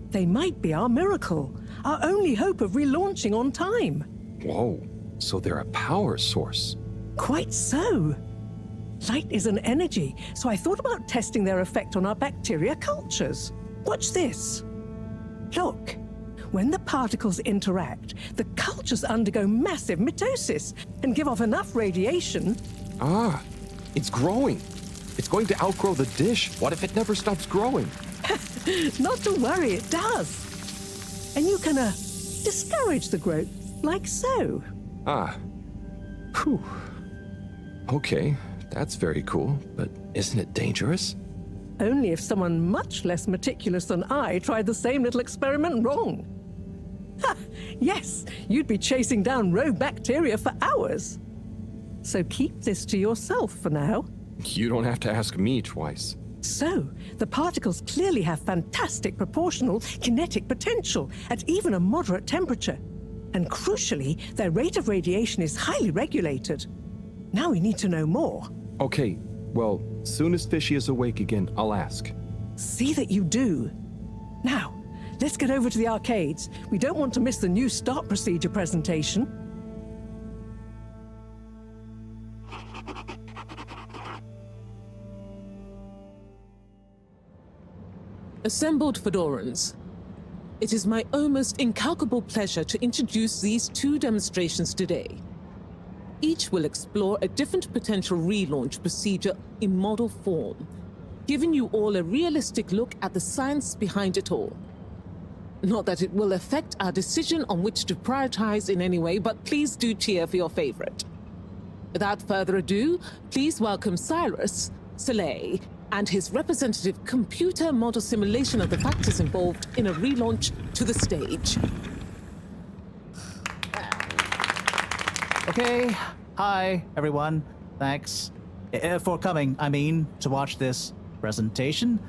they might be our miracle, our only hope of relaunching on time. Whoa, so they're a power source. Quite so. Light is an energy, so I thought about testing their effect on our bacteria cultures. Watch this. Look. When the particles interact, the cultures undergo massive mitosis and give off enough radiation. Ah, it's growing. It's going to outgrow the dish. What if it never stops growing? Not to worry, it does. And you can discourage the growth, like so. Ah. Whew. Okay, that's very cool, but isn't it dangerous? Only if someone much less meticulous than I tried the same little experiment wrong. Ha! Yes, you'd be chasing down rogue bacteria for hours. So keep this to yourself for now. You don't have to ask me twice. So, the particles clearly have fantastic proportional kinetic potential at even a moderate temperature. And crucially, their rate of radiation is highly regulated. Now we need to know more. Okay, well, soon as Fishy is awake again, I'll ask. See that you do. Now, let's get over to the arcades. We don't want to miss the new start procedure presentation. Assembled Fedorans, it is my almost incalculable pleasure to introduce these two demonstrations today. Each will explore a different potential relaunch procedure in model form, giving you all a realistic look at the science behind it all. Not that it will affect our decision on which to prioritize in any way, but please do cheer for your favorite. Without further ado, please welcome Cyrus Soleil and his representative computer model simulation of the factors involved in a relaunch to the stage. Okay, hi everyone. Thanks for coming, to watch this presentation.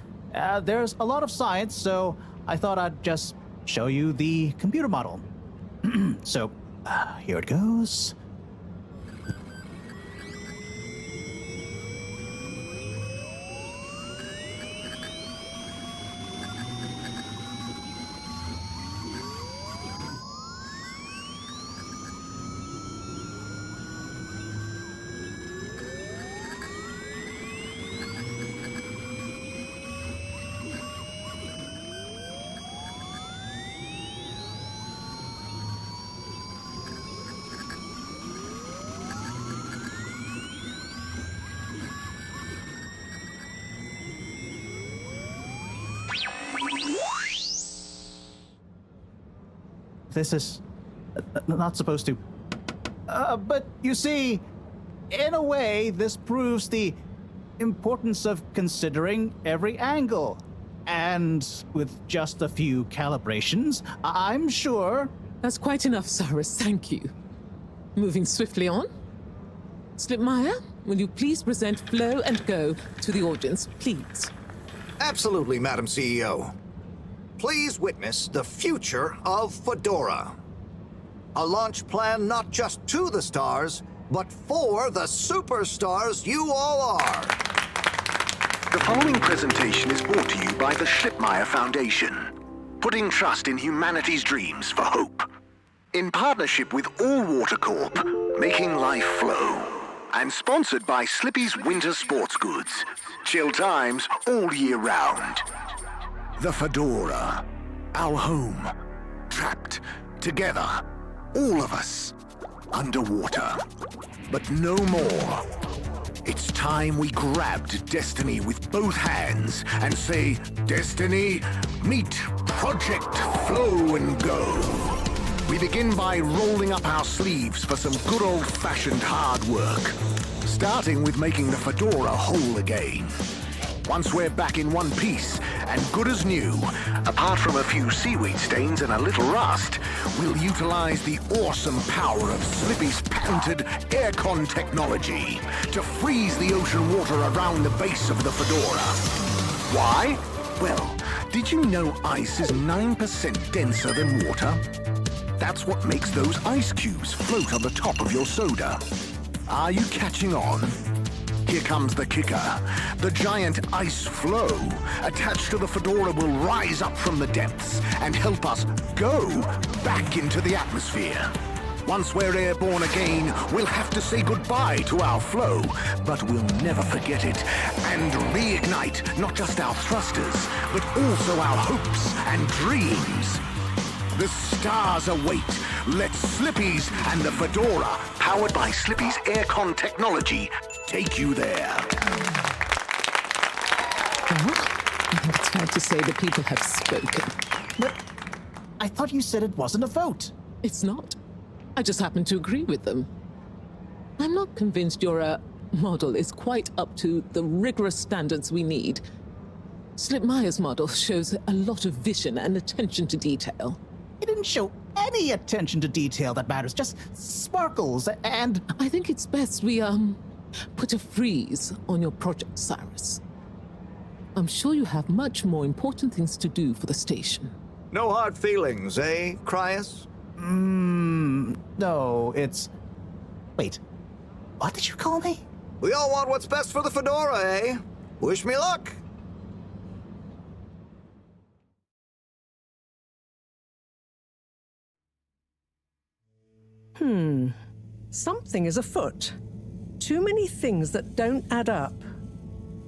There's a lot of science, so I thought I'd just show you the computer model. So, here it goes. This is not supposed to. But you see, in a way, this proves the importance of considering every angle. And with just a few calibrations, I'm sure... That's quite enough, Cyrus. Thank you. Moving swiftly on. Slipmeyer, will you please present Flow and Go to the audience, please? Absolutely, Madam CEO. Please witness the future of Fedora. A launch plan not just to the stars, but for the superstars you all are. The following presentation is brought to you by the Slipmeyer Foundation, putting trust in humanity's dreams for hope. In partnership with All Water Corp, making life flow. And sponsored by Slippy's Winter Sports Goods. Chill times all year round. The Fedora, our home, trapped together, all of us, underwater. But no more. It's time we grabbed Destiny with both hands and say, Destiny, meet Project Flow and Go. We begin by rolling up our sleeves for some good old-fashioned hard work, starting with making the Fedora whole again. Once we're back in one piece and good as new, apart from a few seaweed stains and a little rust, we'll utilize the awesome power of Slippy's patented aircon technology to freeze the ocean water around the base of the Fedora. Why? Well, did you know ice is 9% denser than water? That's what makes those ice cubes float on the top of your soda. Are you catching on? Here comes the kicker. The giant ice flow attached to the Fedora will rise up from the depths and help us go back into the atmosphere. Once we're airborne again, we'll have to say goodbye to our flow, but we'll never forget it and reignite not just our thrusters, but also our hopes and dreams. The stars await. Let Slippy's and the Fedora, powered by Slippy's aircon technology, take you there. Well, I think it's fair to say the people have spoken. But I thought you said it wasn't a vote. It's not. I just happen to agree with them. I'm not convinced your model is quite up to the rigorous standards we need. Slipmeyer's model shows a lot of vision and attention to detail. It didn't show any attention to detail that matters, just sparkles and... I think it's best we, put a freeze on your project, Cyrus. I'm sure you have much more important things to do for the station. No hard feelings, eh, Cryus? No, it's... Wait, what did you call me? We all want what's best for the Fedora, eh? Wish me luck. Something is afoot. Too many things that don't add up.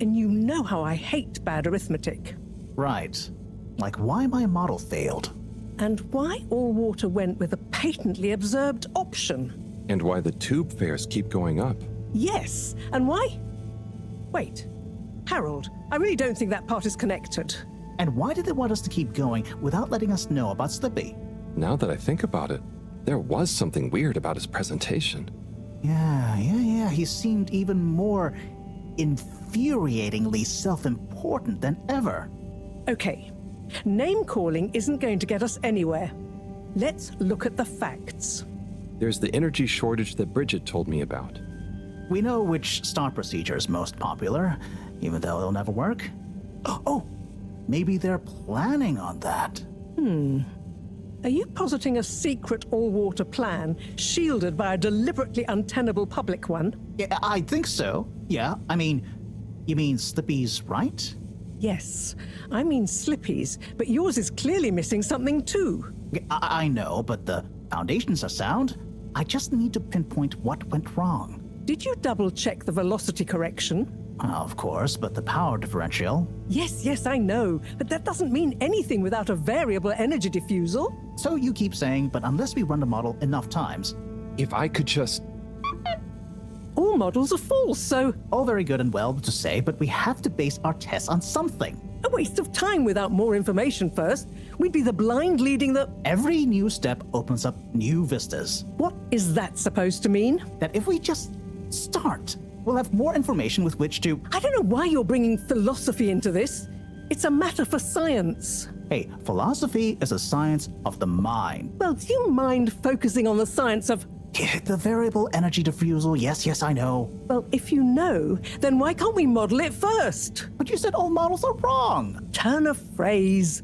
And you know how I hate bad arithmetic. Right. Like why my model failed. And why All Water went with a patently absurd option. And why the tube fares keep going up. Yes, and why? Wait, Harold, I really don't think that part is connected. And why did they want us to keep going without letting us know about Slippy? Now that I think about it, there was something weird about his presentation. Yeah. He seemed even more infuriatingly self-important than ever. Okay, name-calling isn't going to get us anywhere. Let's look at the facts. There's the energy shortage that Bridget told me about. We know which start procedure is most popular, even though it'll never work. Oh, maybe they're planning on that. Are you positing a secret all-water plan, shielded by a deliberately untenable public one? Yeah, I think so. Yeah, I mean, you mean Slippy's right? Yes, I mean Slippy's, but yours is clearly missing something too. I know, but the foundations are sound. I just need to pinpoint what went wrong. Did you double-check the velocity correction? Of course, but the power differential... Yes, I know, but that doesn't mean anything without a variable energy diffusal. So you keep saying, but unless we run the model enough times... If I could just... All models are false, so... All very good and well to say, but we have to base our tests on something. A waste of time without more information first. We'd be the blind leading the... Every new step opens up new vistas. What is that supposed to mean? That if we just start, we'll have more information with which to... I don't know why you're bringing philosophy into this. It's a matter for science. Hey, philosophy is a science of the mind. Well, do you mind focusing on the science of... The variable energy diffusal, yes, I know. Well, if you know, then why can't we model it first? But you said all models are wrong. Turn a phrase.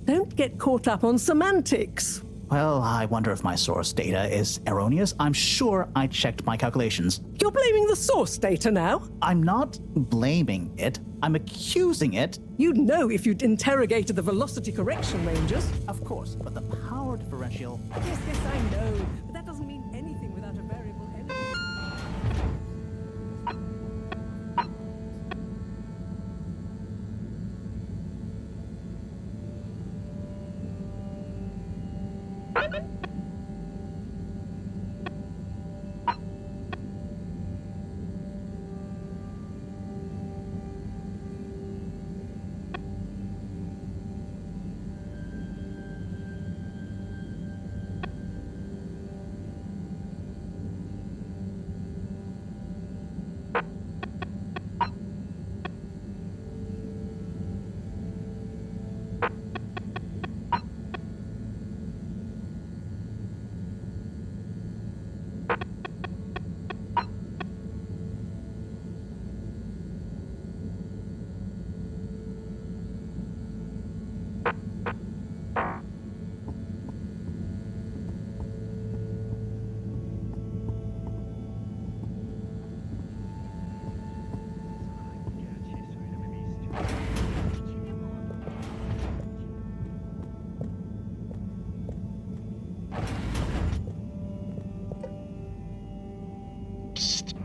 Don't get caught up on semantics. Well, I wonder if my source data is erroneous. I'm sure I checked my calculations. You're blaming the source data now? I'm not blaming it. I'm accusing it. You'd know if you'd interrogated the velocity correction ranges. Of course, but the power differential... Yes, I know. But that doesn't mean anything without a variable energy.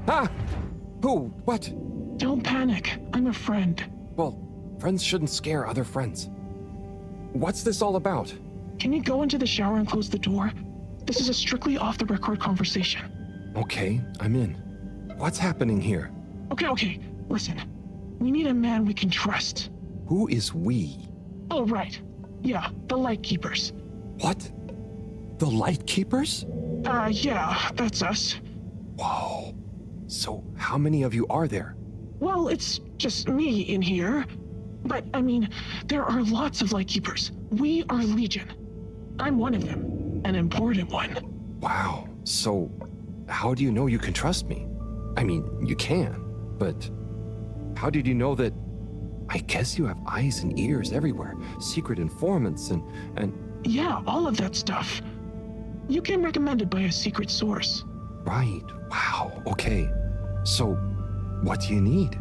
Ah! Who? What? Don't panic. I'm a friend. Well, friends shouldn't scare other friends. What's this all about? Can you go into the shower and close the door? This is a strictly off-the-record conversation. Okay, I'm in. What's happening here? Okay. Listen. We need a man we can trust. Who is we? Oh, right. Yeah, the Lightkeepers. What? The Lightkeepers? Yeah, that's us. Whoa. So, how many of you are there? Well, it's just me in here. But, I mean, there are lots of Lightkeepers. We are Legion. I'm one of them. An important one. Wow. So, how do you know you can trust me? I mean, you can, but how did you know that... I guess you have eyes and ears everywhere. Secret informants and... Yeah, all of that stuff. You came recommended by a secret source. Right. Wow. Okay. So, what do you need?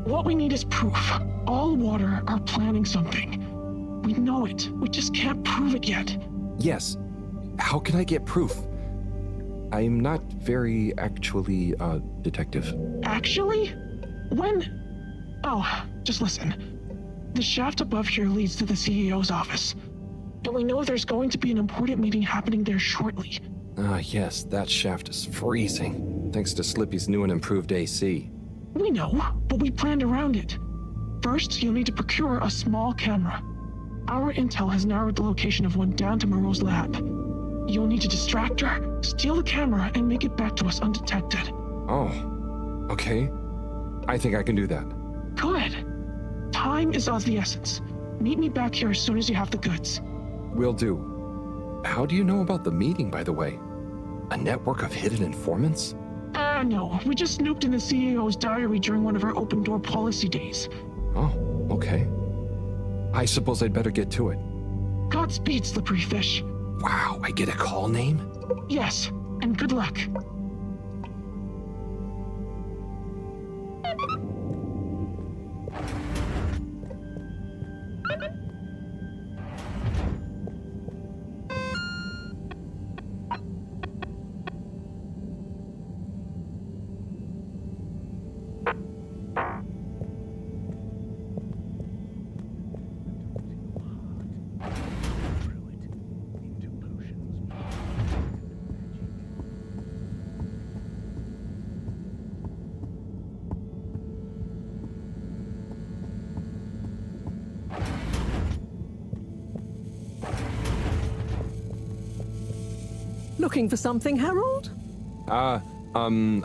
What we need is proof. All water are planning something. We know it. We just can't prove it yet. Yes. How can I get proof? I'm not very actually, detective. Actually? When? Oh, just listen. The shaft above here leads to the CEO's office. And we know there's going to be an important meeting happening there shortly. Yes, that shaft is freezing, thanks to Slippy's new and improved AC. We know, but we planned around it. First, you'll need to procure a small camera. Our intel has narrowed the location of one down to Moreau's lab. You'll need to distract her, steal the camera, and make it back to us undetected. Oh, okay. I think I can do that. Good. Time is of the essence. Meet me back here as soon as you have the goods. Will do. How do you know about the meeting, by the way? A network of hidden informants? No. We just snooped in the CEO's diary during one of our open door policy days. Oh, okay. I suppose I'd better get to it. Godspeed, Slippery Fish. Wow, I get a call name? Yes, and good luck. Looking for something, Harold? I'm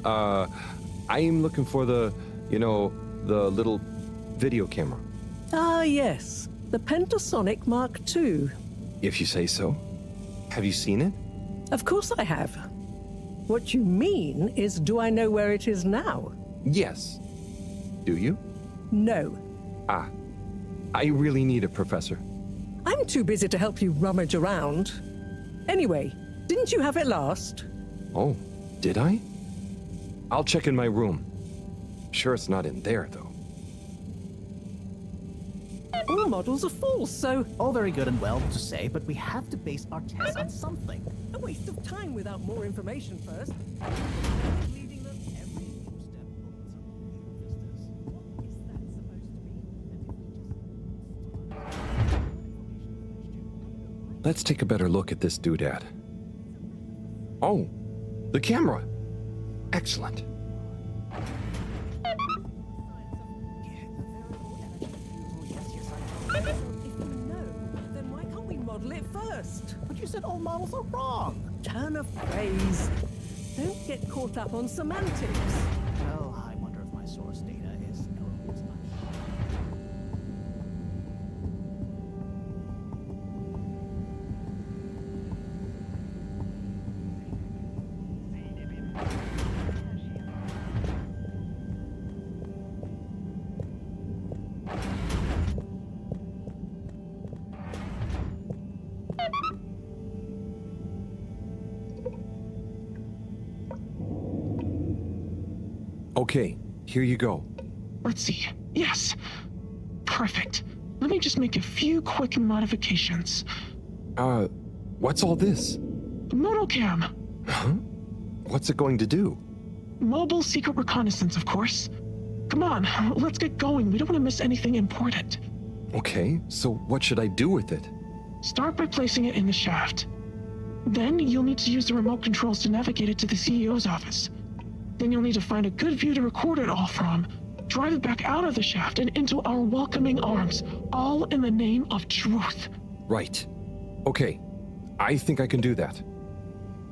looking for the little video camera. Ah, yes. The Pentasonic Mark II. If you say so. Have you seen it? Of course I have. What you mean is, do I know where it is now? Yes. Do you? No. Ah. I really need it, Professor. I'm too busy to help you rummage around. Anyway, didn't you have it last? Oh, did I? I'll check in my room. Sure it's not in there, though. All models are full, so... All very good and well to say, but we have to base our tests on something. A waste of time without more information first. Leading them every new step Let's take a better look at this doodad. Oh, the camera. Excellent. If you know, then why can't we model it first? But you said all models are wrong. Turn a phrase. Don't get caught up on semantics. Well, I wonder if my source data is erroneous. Okay, here you go. Let's see. Yes. Perfect. Let me just make a few quick modifications. What's all this? Motocam. Huh? What's it going to do? Mobile secret reconnaissance, of course. Come on, let's get going. We don't want to miss anything important. Okay, so what should I do with it? Start by placing it in the shaft. Then you'll need to use the remote controls to navigate it to the CEO's office. Then you'll need to find a good view to record it all from. Drive it back out of the shaft and into our welcoming arms, all in the name of truth. Right. Okay, I think I can do that.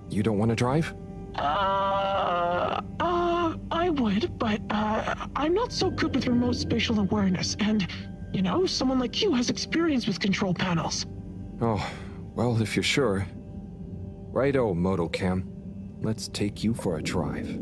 You don't want to drive? I would, but, I'm not so good with remote spatial awareness, and, you know, someone like you has experience with control panels. Oh, well, if you're sure. Righto, Motocam. Let's take you for a drive.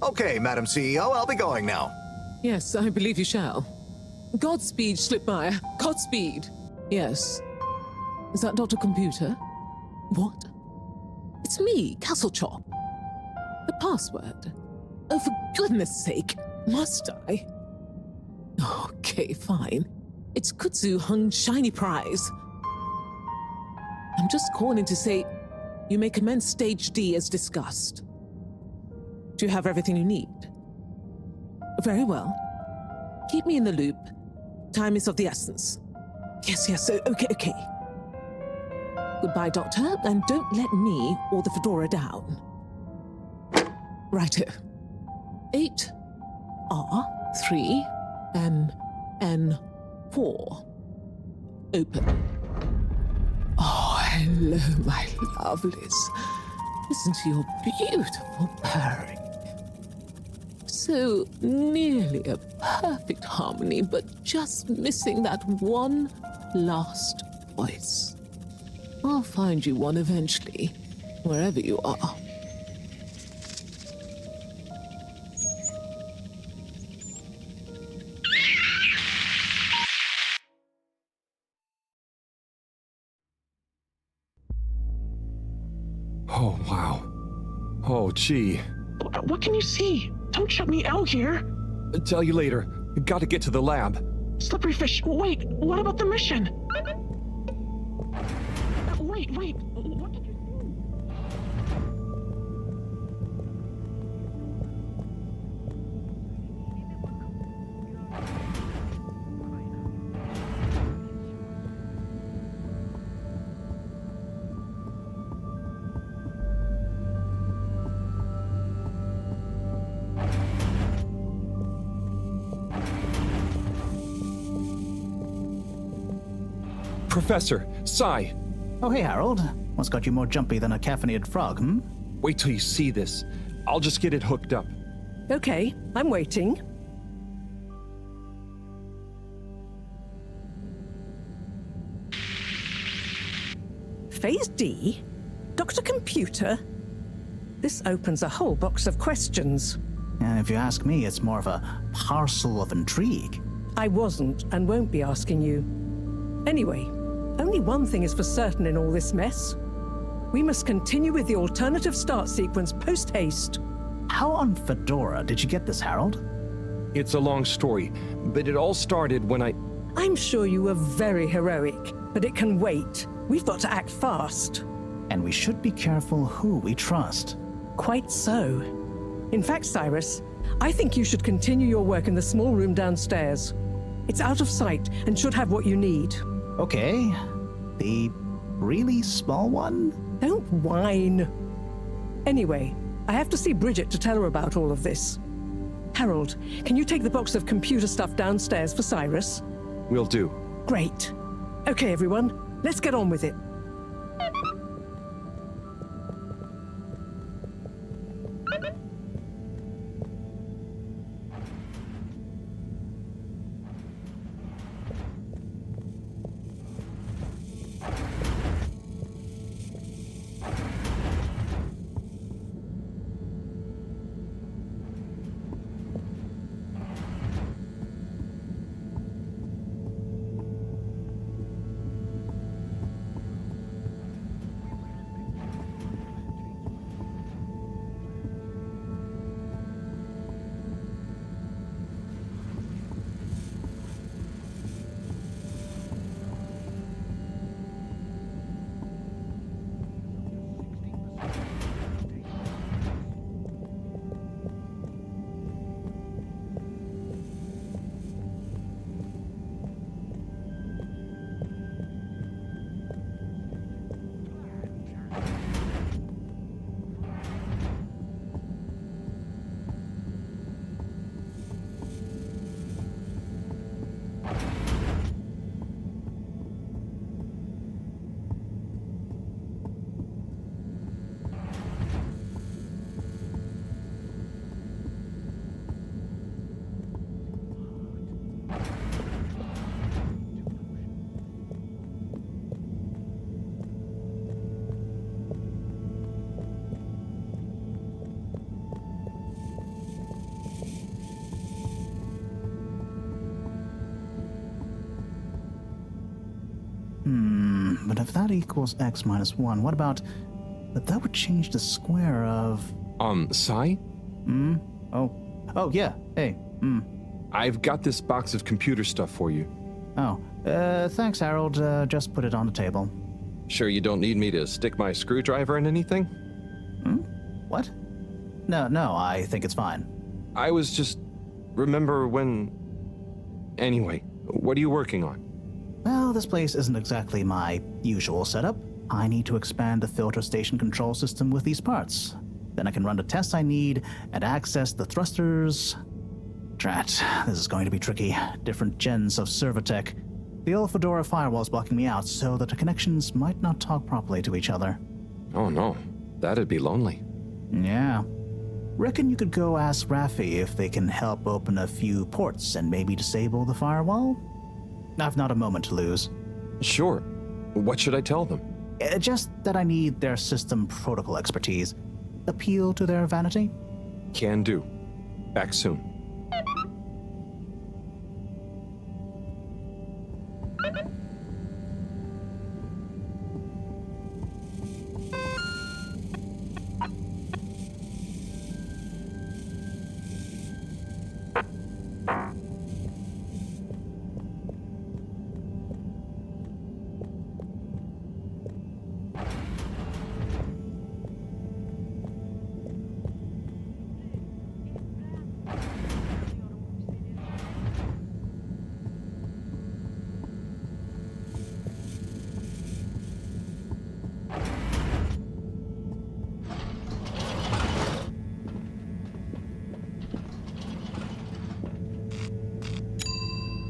Okay, Madam CEO, I'll be going now. Yes, I believe you shall. Godspeed, Schlipmeyer. Godspeed. Yes. Is that Dr. Computer? What? It's me, Castlechop. The password. Oh, for goodness sake, must I? Okay, fine. It's Kutsu Hung Shiny Prize. I'm just calling to say you may commence Stage D as discussed. Do you have everything you need? Very well. Keep me in the loop. Time is of the essence. Yes, okay. Goodbye, Doctor, and don't let me or the Fedora down. Righto. 8R3NN4. Open. Oh, hello, my lovelies. Listen to your beautiful purring. So nearly a perfect harmony, but just missing that one last voice. I'll find you one eventually, wherever you are. Oh, wow. Oh, gee. What can you see? Don't shut me out here. Tell you later. Gotta get to the lab. Slippery fish, wait, what about the mission? Wait, what did you Professor, Sai. Oh, hey, Harold. What's got you more jumpy than a caffeinated frog, hmm? Wait till you see this. I'll just get it hooked up. Okay, I'm waiting. Phase D? Dr. Computer? This opens a whole box of questions. And if you ask me, it's more of a parcel of intrigue. I wasn't and won't be asking you. Anyway, only one thing is for certain in all this mess. We must continue with the alternative start sequence post-haste. How on Fedora did you get this, Harold? It's a long story, but it all started when I'm sure you were very heroic, but it can wait. We've got to act fast. And we should be careful who we trust. Quite so. In fact, Cyrus, I think you should continue your work in the small room downstairs. It's out of sight and should have what you need. Okay. The really small one? Don't whine. Anyway, I have to see Bridget to tell her about all of this. Harold, can you take the box of computer stuff downstairs for Cyrus? Will do. Great. Okay, everyone, let's get on with it. But if that equals x minus 1, what about... But that would change the square of... Sai? Oh, yeah. Hey, I've got this box of computer stuff for you. Oh, thanks, Harold. Just put it on the table. Sure you don't need me to stick my screwdriver in anything? What? No, I think it's fine. I was just... Remember when... Anyway, what are you working on? Well, this place isn't exactly my usual setup. I need to expand the filter station control system with these parts. Then I can run the tests I need and access the thrusters. Drat, this is going to be tricky. Different gens of server tech. The old Fedora firewall's blocking me out so that the connections might not talk properly to each other. Oh no, that'd be lonely. Yeah. Reckon you could go ask Raffi if they can help open a few ports and maybe disable the firewall? I've not a moment to lose. Sure. What should I tell them? Just that I need their system protocol expertise. Appeal to their vanity? Can do. Back soon.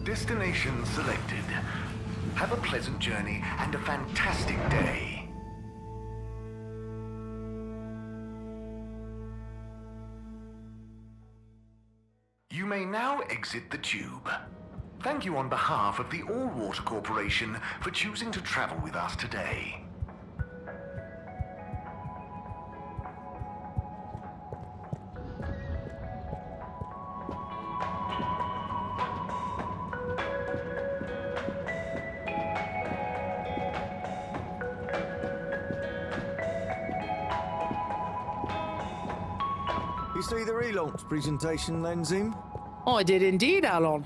Destination selected. Have a pleasant journey and a fantastic day. You may now exit the tube. Thank you on behalf of the All Water Corporation for choosing to travel with us today. You see the relaunch presentation, then, Zim? I did indeed, Alon.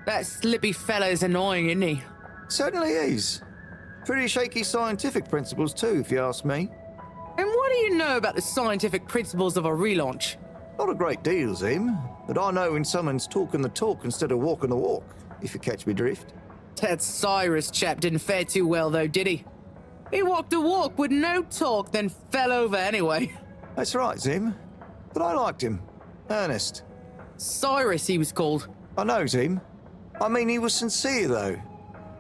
That slippy fellow's annoying, isn't he? Certainly is. Pretty shaky scientific principles, too, if you ask me. And what do you know about the scientific principles of a relaunch? Not a great deal, Zim. But I know when someone's talking the talk instead of walking the walk, if you catch me drift. That Cyrus chap didn't fare too well, though, did he? He walked the walk with no talk, then fell over anyway. That's right, Zim. But I liked him. Ernest. Cyrus, he was called. I know, Zim. I mean, he was sincere, though.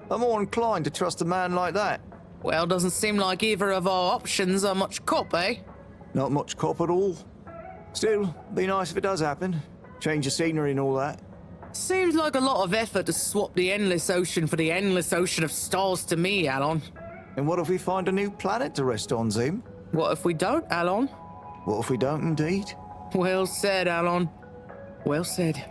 I'm more inclined to trust a man like that. Well, doesn't seem like either of our options are much cop, eh? Not much cop at all. Still, be nice if it does happen. Change the scenery and all that. Seems like a lot of effort to swap the endless ocean for the endless ocean of stars to me, Alon. And what if we find a new planet to rest on, Zim? What if we don't, Alon? What if we don't, indeed? Well said, Alon. Well said.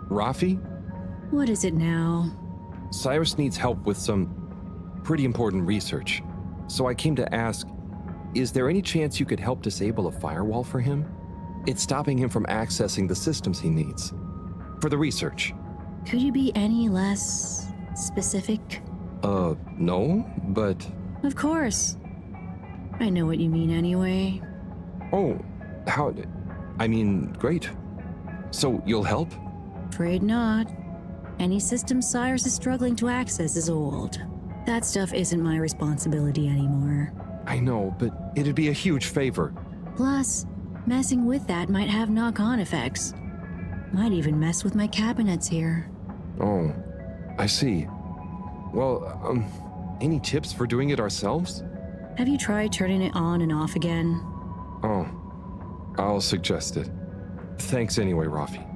Raffi? What is it now? Cyrus needs help with some pretty important research. So I came to ask, is there any chance you could help disable a firewall for him? It's stopping him from accessing the systems he needs. For the research. Could you be any less specific? No, but... Of course. I know what you mean anyway. Oh, how... I mean, great. So you'll help? Afraid not. Any system Cyrus is struggling to access is old. That stuff isn't my responsibility anymore. I know, but it'd be a huge favor. Plus, messing with that might have knock-on effects. Might even mess with my cabinets here. Oh, I see. Well, any tips for doing it ourselves? Have you tried turning it on and off again? Oh, I'll suggest it. Thanks anyway, Rafi.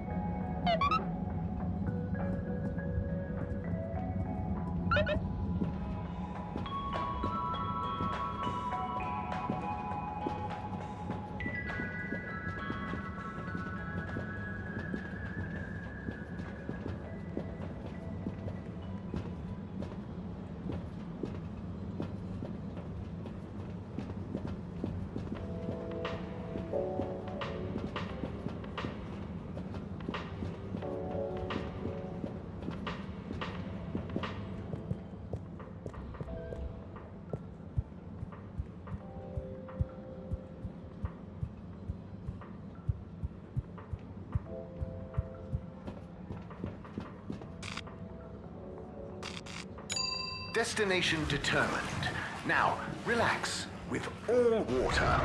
Destination determined. Now, relax with all water.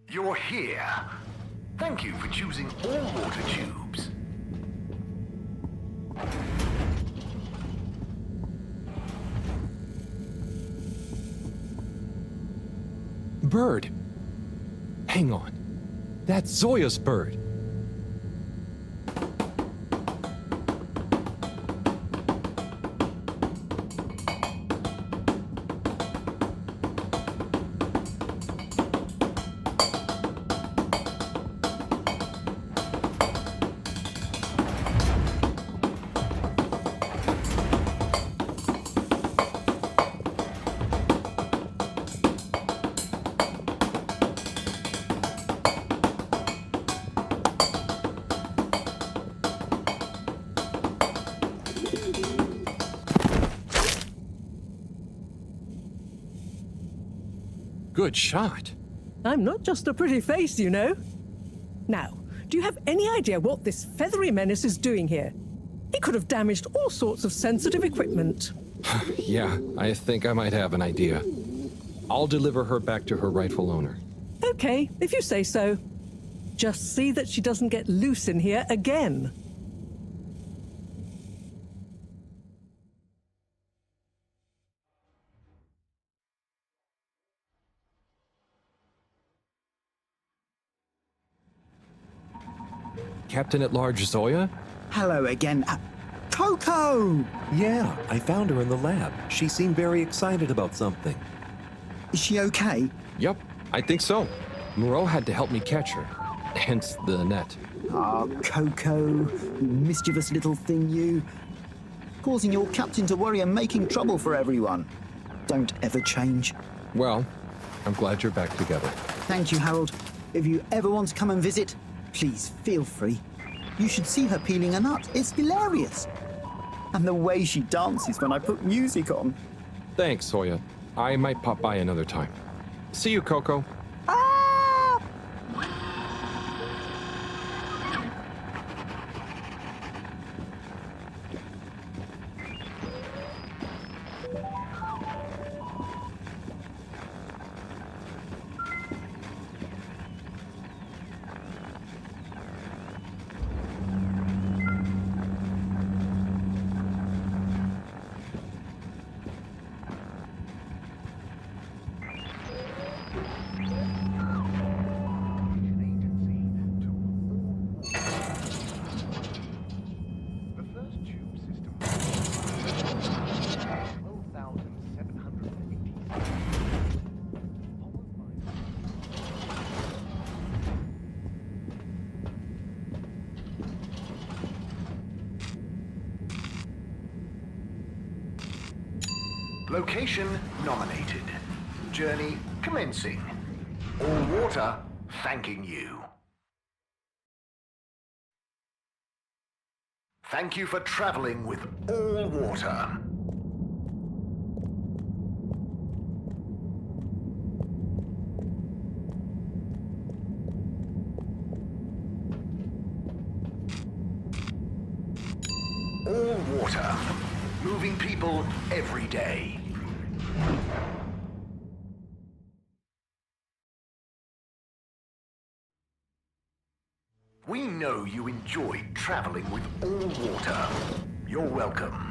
You're here. Thank you for choosing all water tubes. Bird. Hang on. That's Zoya's bird. Good shot. I'm not just a pretty face, you know. Now, do you have any idea what this feathery menace is doing here? He could have damaged all sorts of sensitive equipment. Yeah, I think I might have an idea. I'll deliver her back to her rightful owner. Okay, if you say so. Just see that she doesn't get loose in here again. Captain at Large Zoya? Hello again. Coco! Yeah, I found her in the lab. She seemed very excited about something. Is she okay? Yep, I think so. Moreau had to help me catch her. Hence the net. Ah, Coco, mischievous little thing you. Causing your captain to worry and making trouble for everyone. Don't ever change. Well, I'm glad you're back together. Thank you, Harold. If you ever want to come and visit, please feel free. You should see her peeling a nut. It's hilarious. And the way she dances when I put music on. Thanks, Zoya. I might pop by another time. See you, Coco. Location nominated. Journey commencing. All water thanking you. Thank you for traveling with all water. All water. Moving saving people every day. We know you enjoyed traveling with all water. You're welcome.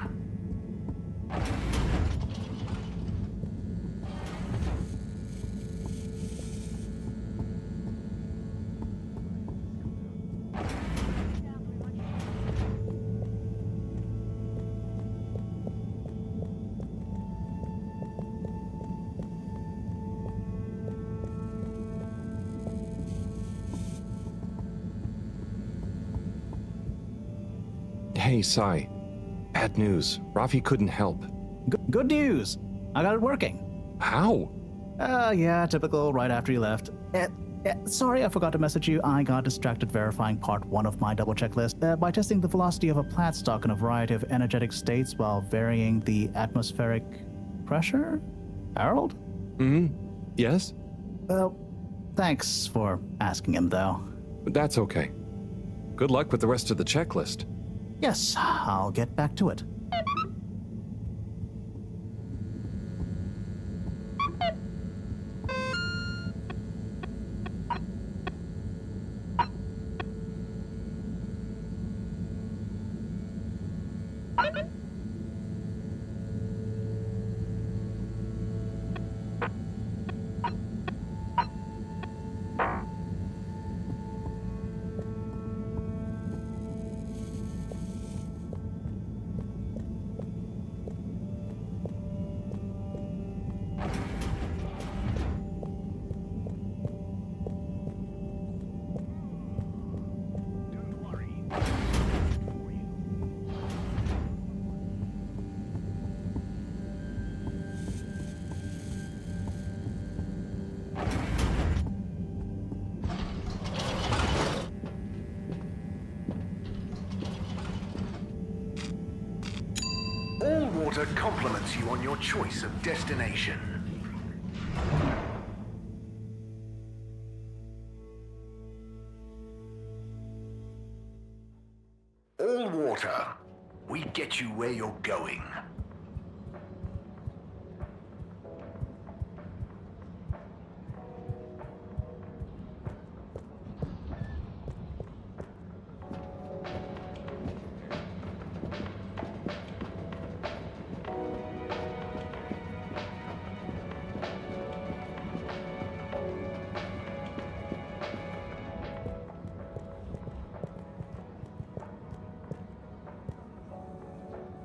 Hey, Sai. Bad news. Rafi couldn't help. Good news. I got it working. How? Yeah, typical, right after you left. Sorry, I forgot to message you. I got distracted verifying part 1 of my double checklist by testing the velocity of a plat stock in a variety of energetic states while varying the atmospheric pressure? Harold? Yes? Well, thanks for asking him, though. That's okay. Good luck with the rest of the checklist. Yes, I'll get back to it. All water compliments you on your choice of destination. All water, we get you where you're going.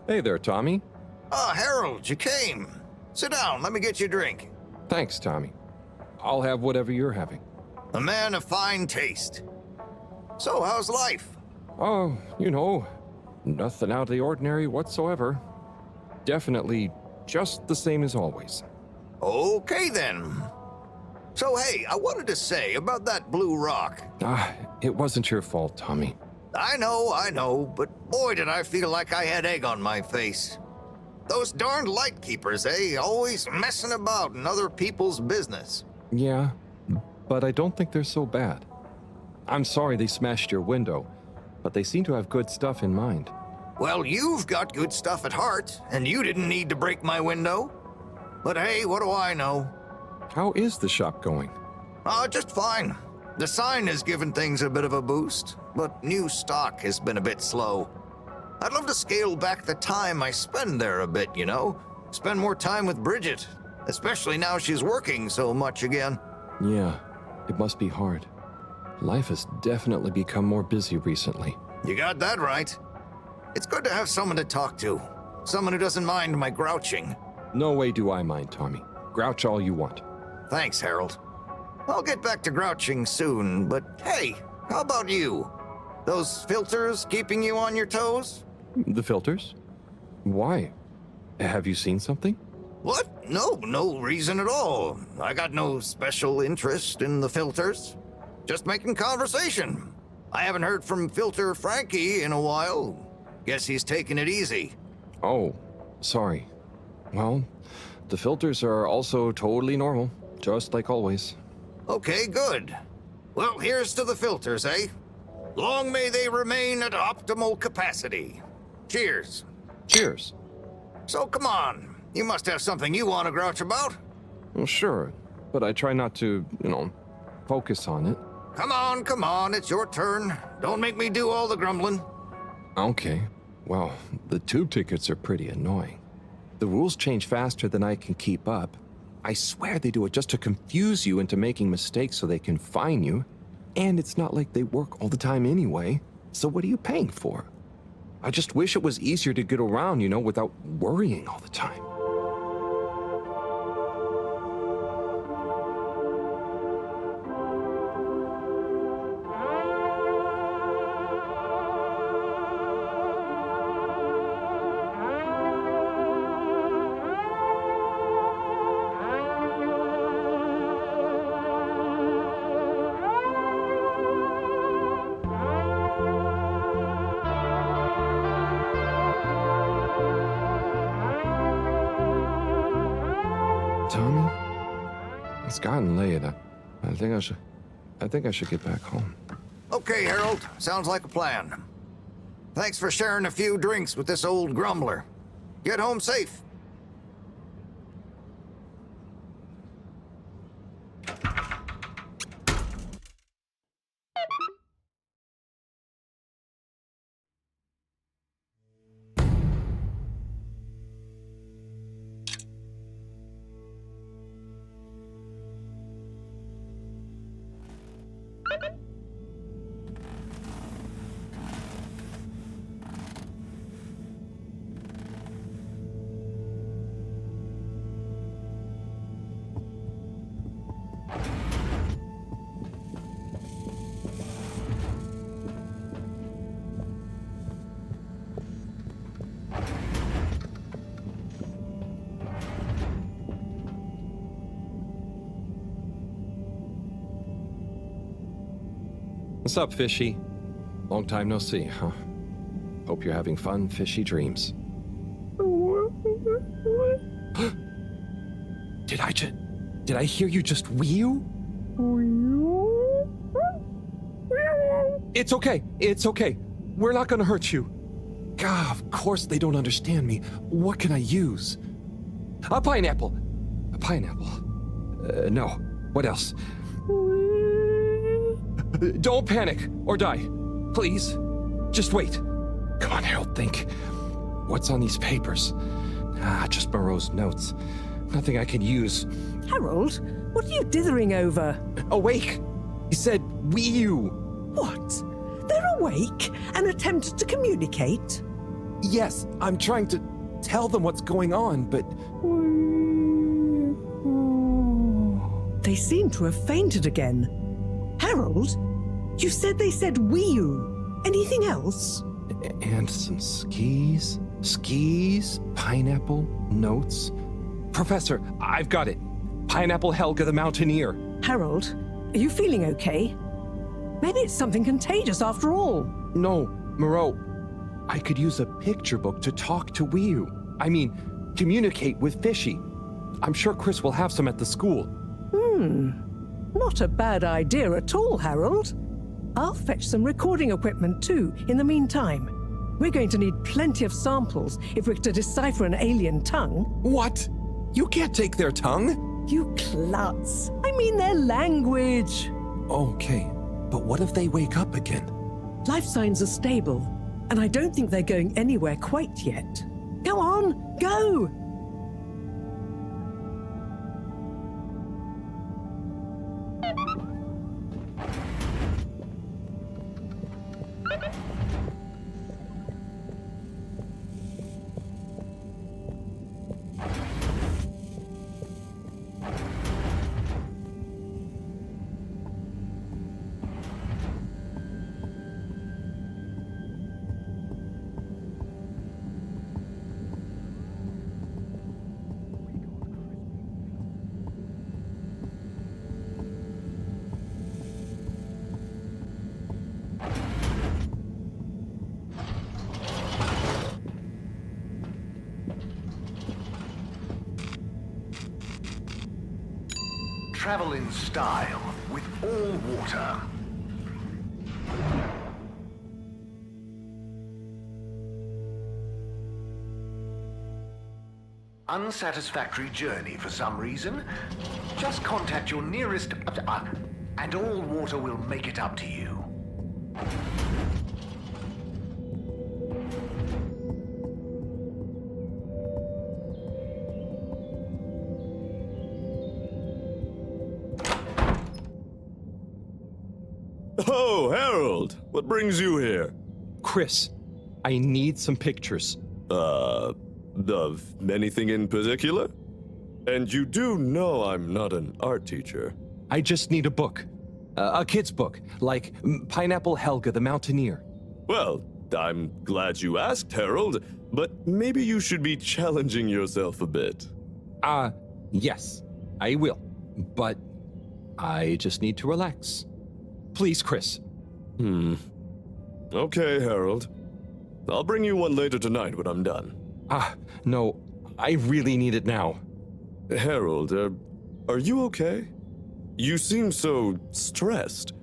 Hey there, Tommy. Ah, Harold, you came. Sit down, let me get you a drink. Thanks, Tommy. I'll have whatever you're having. A man of fine taste. So, how's life? Oh, you know, nothing out of the ordinary whatsoever. Definitely just the same as always. Okay, then. So, hey, I wanted to say about that blue rock. It wasn't your fault, Tommy. I know, but boy did I feel like I had egg on my face. Those darned light keepers, eh? Always messing about in other people's business. Yeah, but I don't think they're so bad. I'm sorry they smashed your window, but they seem to have good stuff in mind. Well, you've got good stuff at heart, and you didn't need to break my window. But hey, what do I know? How is the shop going? Just fine. The sign has given things a bit of a boost, but new stock has been a bit slow. I'd love to scale back the time I spend there a bit, you know? Spend more time with Bridget, especially now she's working so much again. Yeah, it must be hard. Life has definitely become more busy recently. You got that right. It's good to have someone to talk to. Someone who doesn't mind my grouching. No way do I mind, Tommy. Grouch all you want. Thanks, Harold. I'll get back to grouching soon, but hey, how about you? Those filters keeping you on your toes? The filters? Why? Have you seen something? What? No reason at all. I got no special interest in the filters. Just making conversation. I haven't heard from Filter Frankie in a while. Guess he's taking it easy. Oh, sorry. Well, the filters are also totally normal, just like always. Okay, good. Well, here's to the filters, eh? Long may they remain at optimal capacity. Cheers. Cheers. So come on, you must have something you want to grouch about. Well, sure, but I try not to, focus on it. Come on, it's your turn. Don't make me do all the grumbling. Okay. Well, the tube tickets are pretty annoying. The rules change faster than I can keep up. I swear they do it just to confuse you into making mistakes so they can fine you. And it's not like they work all the time anyway. So what are you paying for? I just wish it was easier to get around, without worrying all the time. Tommy, it's gotten late. I think I should get back home. Okay, Harold, sounds like a plan. Thanks for sharing a few drinks with this old grumbler. Get home safe. What's up, Fishy? Long time no see, huh? Hope you're having fun, fishy dreams. Did I hear you just Weeoo? It's okay. We're not gonna hurt you. God, of course they don't understand me. What can I use? A pineapple. No. What else? Don't panic or die. Please. Just wait. Come on, Harold, think. What's on these papers? Just Moreau's notes. Nothing I can use. Harold, what are you dithering over? Awake! He said Weeoo. What? They're awake and attempted to communicate? Yes, I'm trying to tell them what's going on, but... They seem to have fainted again. Harold, you said they said Weeoo. Anything else? And some skis, pineapple, notes. Professor, I've got it. Pineapple Helga the Mountaineer. Harold, are you feeling okay? Maybe it's something contagious after all. No, Moreau. I could use a picture book to talk to Weeoo. I mean, communicate with Fishy. I'm sure Chris will have some at the school. Not a bad idea at all, Harold. I'll fetch some recording equipment too, in the meantime. We're going to need plenty of samples if we're to decipher an alien tongue. What? You can't take their tongue? You klutz. I mean their language. Okay, but what if they wake up again? Life signs are stable, and I don't think they're going anywhere quite yet. Go on, go! Travel in style with all water. Unsatisfactory journey for some reason? Just contact your nearest... and all water will make it up to you. Oh, Harold! What brings you here? Chris, I need some pictures. Of anything in particular? And you do know I'm not an art teacher. I just need a book. A kid's book, like Pineapple Helga the Mountaineer. Well, I'm glad you asked, Harold, but maybe you should be challenging yourself a bit. Yes, I will. But I just need to relax. Please, Chris. Okay, Harold. I'll bring you one later tonight when I'm done. No, I really need it now. Harold, are you okay? You seem so stressed.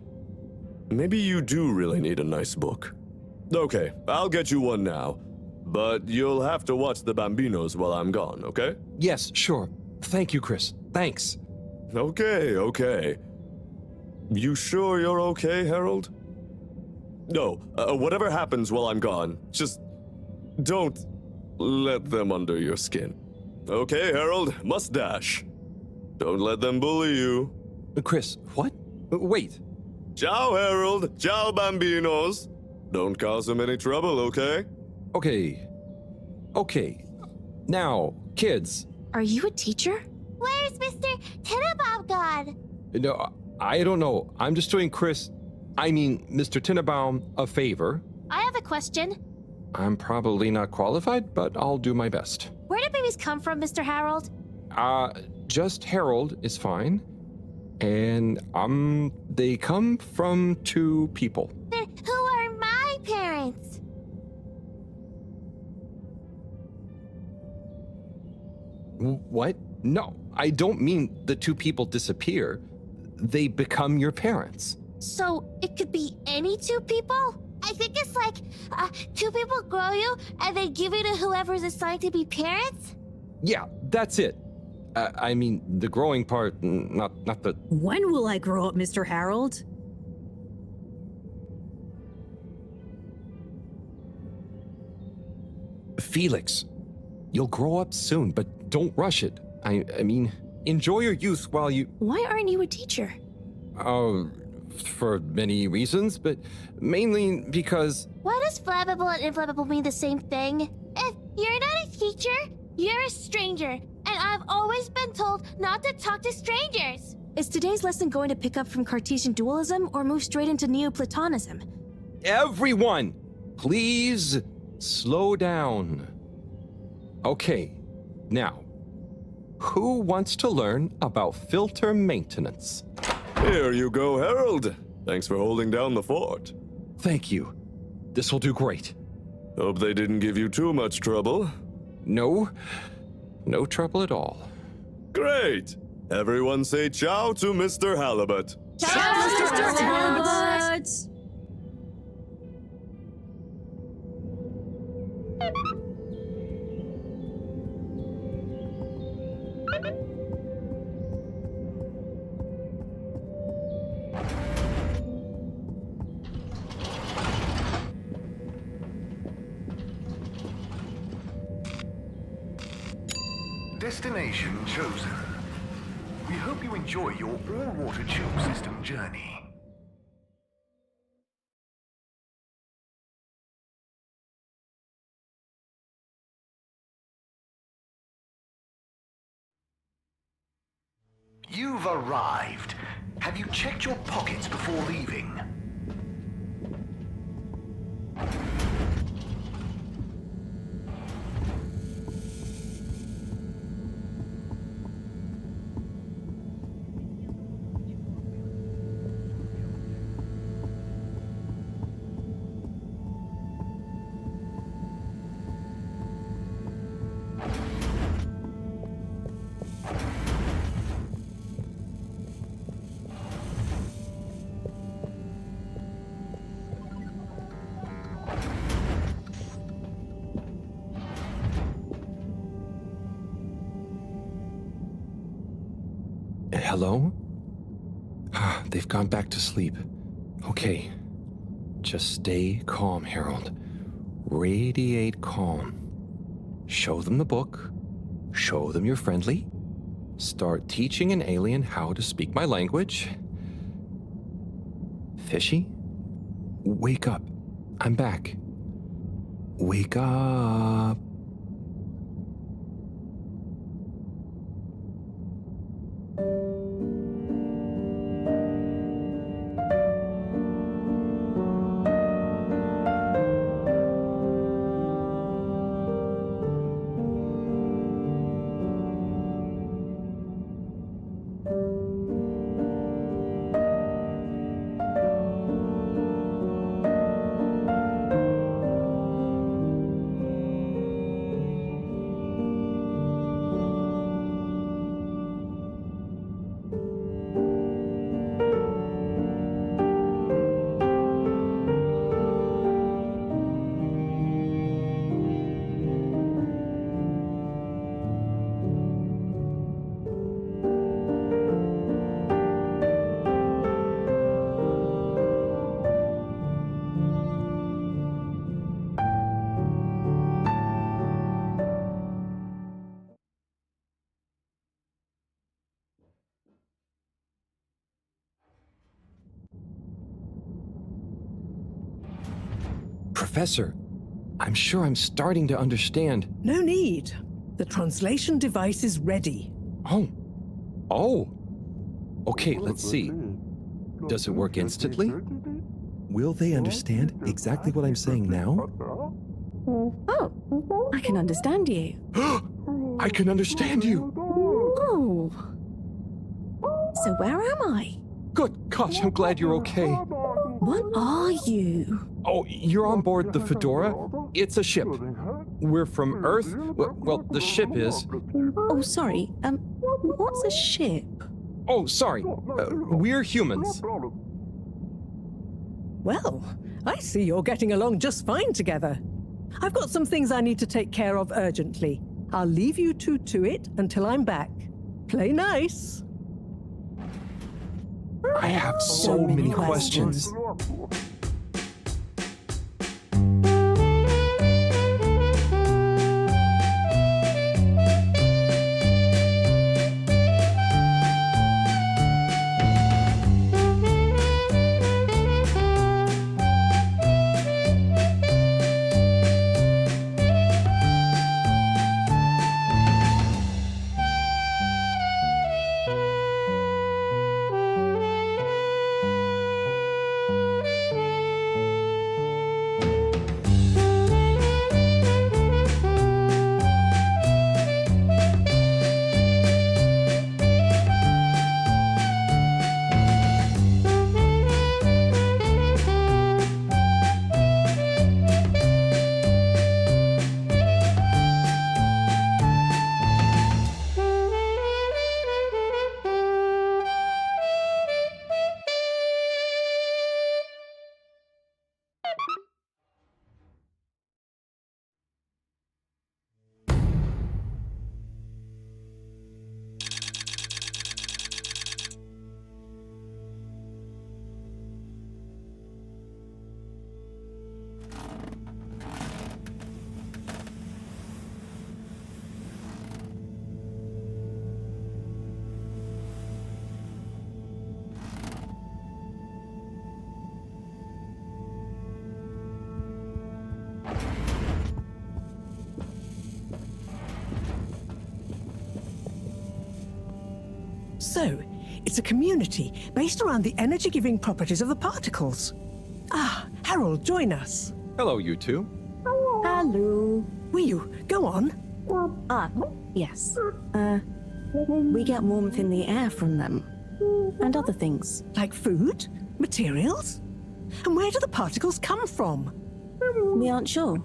Maybe you do really need a nice book. Okay, I'll get you one now. But you'll have to watch the Bambinos while I'm gone, okay? Yes, sure. Thank you, Chris. Thanks. Okay. You sure you're okay, Harold? No, whatever happens while I'm gone, just don't let them under your skin. Okay, Harold, mustache. Don't let them bully you. Chris, what? Wait. Ciao, Harold. Ciao, Bambinos. Don't cause them any trouble, okay? Okay. Now, kids. Are you a teacher? Where's Mr. Tenenbaum gone? No, I don't know. I'm just doing Mr. Tenenbaum a favor. I have a question. I'm probably not qualified, but I'll do my best. Where do babies come from, Mr. Harold? Just Harold is fine. And, they come from 2 people. Who are my parents? What? No, I don't mean the 2 people disappear. They become your parents. So, it could be any 2 people? I think it's like, 2 people grow you, and they give you to whoever's assigned to be parents? Yeah, that's it. The growing part, not the... When will I grow up, Mr. Harold? Felix, you'll grow up soon, but don't rush it. Enjoy your youth while you... Why aren't you a teacher? For many reasons, but mainly because... Why does flammable and inflammable mean the same thing? If you're not a teacher, you're a stranger, and I've always been told not to talk to strangers. Is today's lesson going to pick up from Cartesian dualism or move straight into Neoplatonism? Everyone, please slow down. Okay, now, who wants to learn about filter maintenance? Here you go, Harold. Thanks for holding down the fort. Thank you. This will do great. Hope they didn't give you too much trouble. No trouble at all. Great! Everyone say ciao to Mr. Halibut. Ciao, Mr. Halibut! Destination chosen. We hope you enjoy your all-water tube system journey. You've arrived. Have you checked your pockets before leaving? Hello? They've gone back to sleep. Okay. Just stay calm, Harold. Radiate calm. Show them the book. Show them you're friendly. Start teaching an alien how to speak my language. Fishy? Wake up. I'm back. Wake up. Professor, I'm sure I'm starting to understand. No need. The translation device is ready. Oh. Okay, let's see. Does it work instantly? Will they understand exactly what I'm saying now? Oh, I can understand you. I can understand you. Oh. So where am I? Good gosh, I'm glad you're okay. What are you? Oh, you're on board the Fedora? It's a ship. We're from Earth. Well, the ship is. Oh, sorry. What's a ship? Oh, sorry. We're humans. Well, I see you're getting along just fine together. I've got some things I need to take care of urgently. I'll leave you two to it until I'm back. Play nice. I have so many questions. So, it's a community based around the energy-giving properties of the particles. Ah, Harold, join us. Hello, you two. Hello. Weeoo, go on. Yes. We get warmth in the air from them. And other things. Like food? Materials? And where do the particles come from? We aren't sure.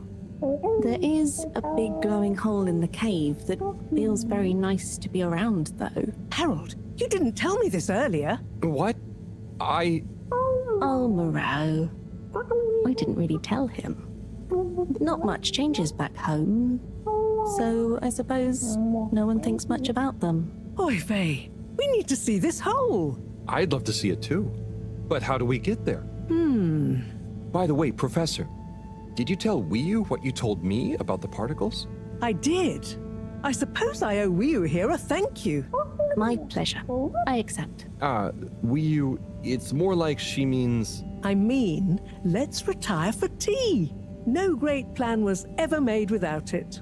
There is a big glowing hole in the cave that feels very nice to be around, though. Harold, you didn't tell me this earlier. What? Oh, Moreau. I didn't really tell him. Not much changes back home. So I suppose no one thinks much about them. Oy vey, We need to see this hole. I'd love to see it too. But how do we get there? By the way, Professor, did you tell Weeoo what you told me about the particles? I did. I suppose I owe Weeoo here a thank you. My pleasure. I accept. Weeoo, it's more like she means... I mean, let's retire for tea. No great plan was ever made without it.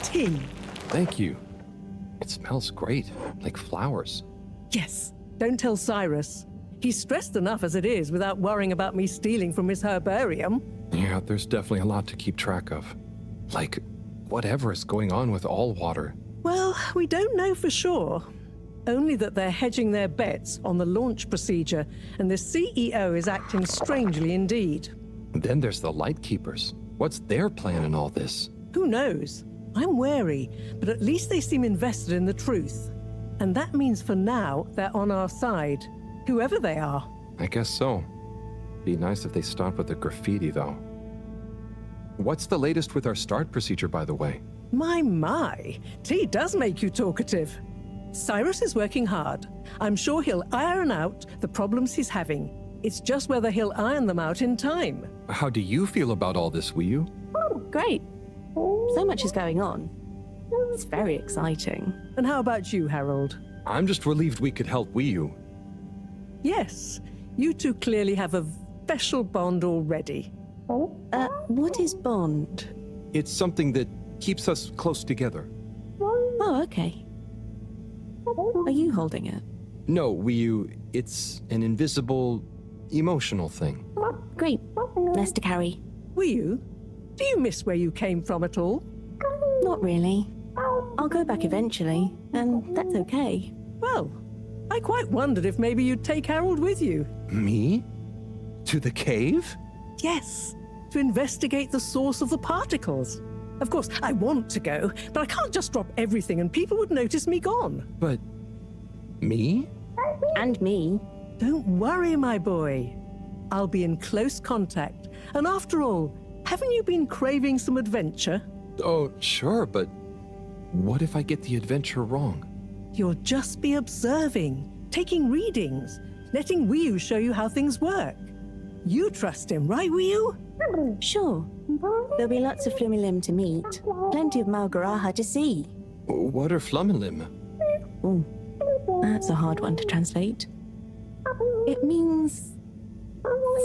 Tea. Thank you. It smells great, like flowers. Yes, don't tell Cyrus. He's stressed enough as it is without worrying about me stealing from his herbarium. Yeah, there's definitely a lot to keep track of. Like, whatever is going on with all water. Well, we don't know for sure. Only that they're hedging their bets on the launch procedure, and the CEO is acting strangely indeed. Then there's the Lightkeepers. What's their plan in all this? Who knows? I'm wary, but at least they seem invested in the truth. And that means for now, they're on our side, whoever they are. I guess so. Be nice if they stopped with the graffiti, though. What's the latest with our start procedure, by the way? My, tea does make you talkative. Cyrus is working hard. I'm sure he'll iron out the problems he's having. It's just whether he'll iron them out in time. How do you feel about all this, Weeoo? Great. So much is going on. It's very exciting. And how about you, Harold? I'm just relieved we could help Weeoo. Yes, you two clearly have a special bond already. What is bond? It's something that keeps us close together. Oh, okay. Are you holding it? No, Weeoo, it's an invisible, emotional thing. Great. Less to carry. Weeoo, do you miss where you came from at all? Not really. I'll go back eventually, and that's okay. Well, I quite wondered if maybe you'd take Harold with you. Me? To the cave? Yes, to investigate the source of the particles. Of course, I want to go, but I can't just drop everything and people would notice me gone. But... me? And me. Don't worry, my boy. I'll be in close contact. And after all, haven't you been craving some adventure? Oh, sure, but what if I get the adventure wrong? You'll just be observing, taking readings, letting Weeoo show you how things work. You trust him, right, Weeoo? Sure. There'll be lots of Flumilim to meet. Plenty of Malgaraha to see. What are Flumilim? Oh, that's a hard one to translate. It means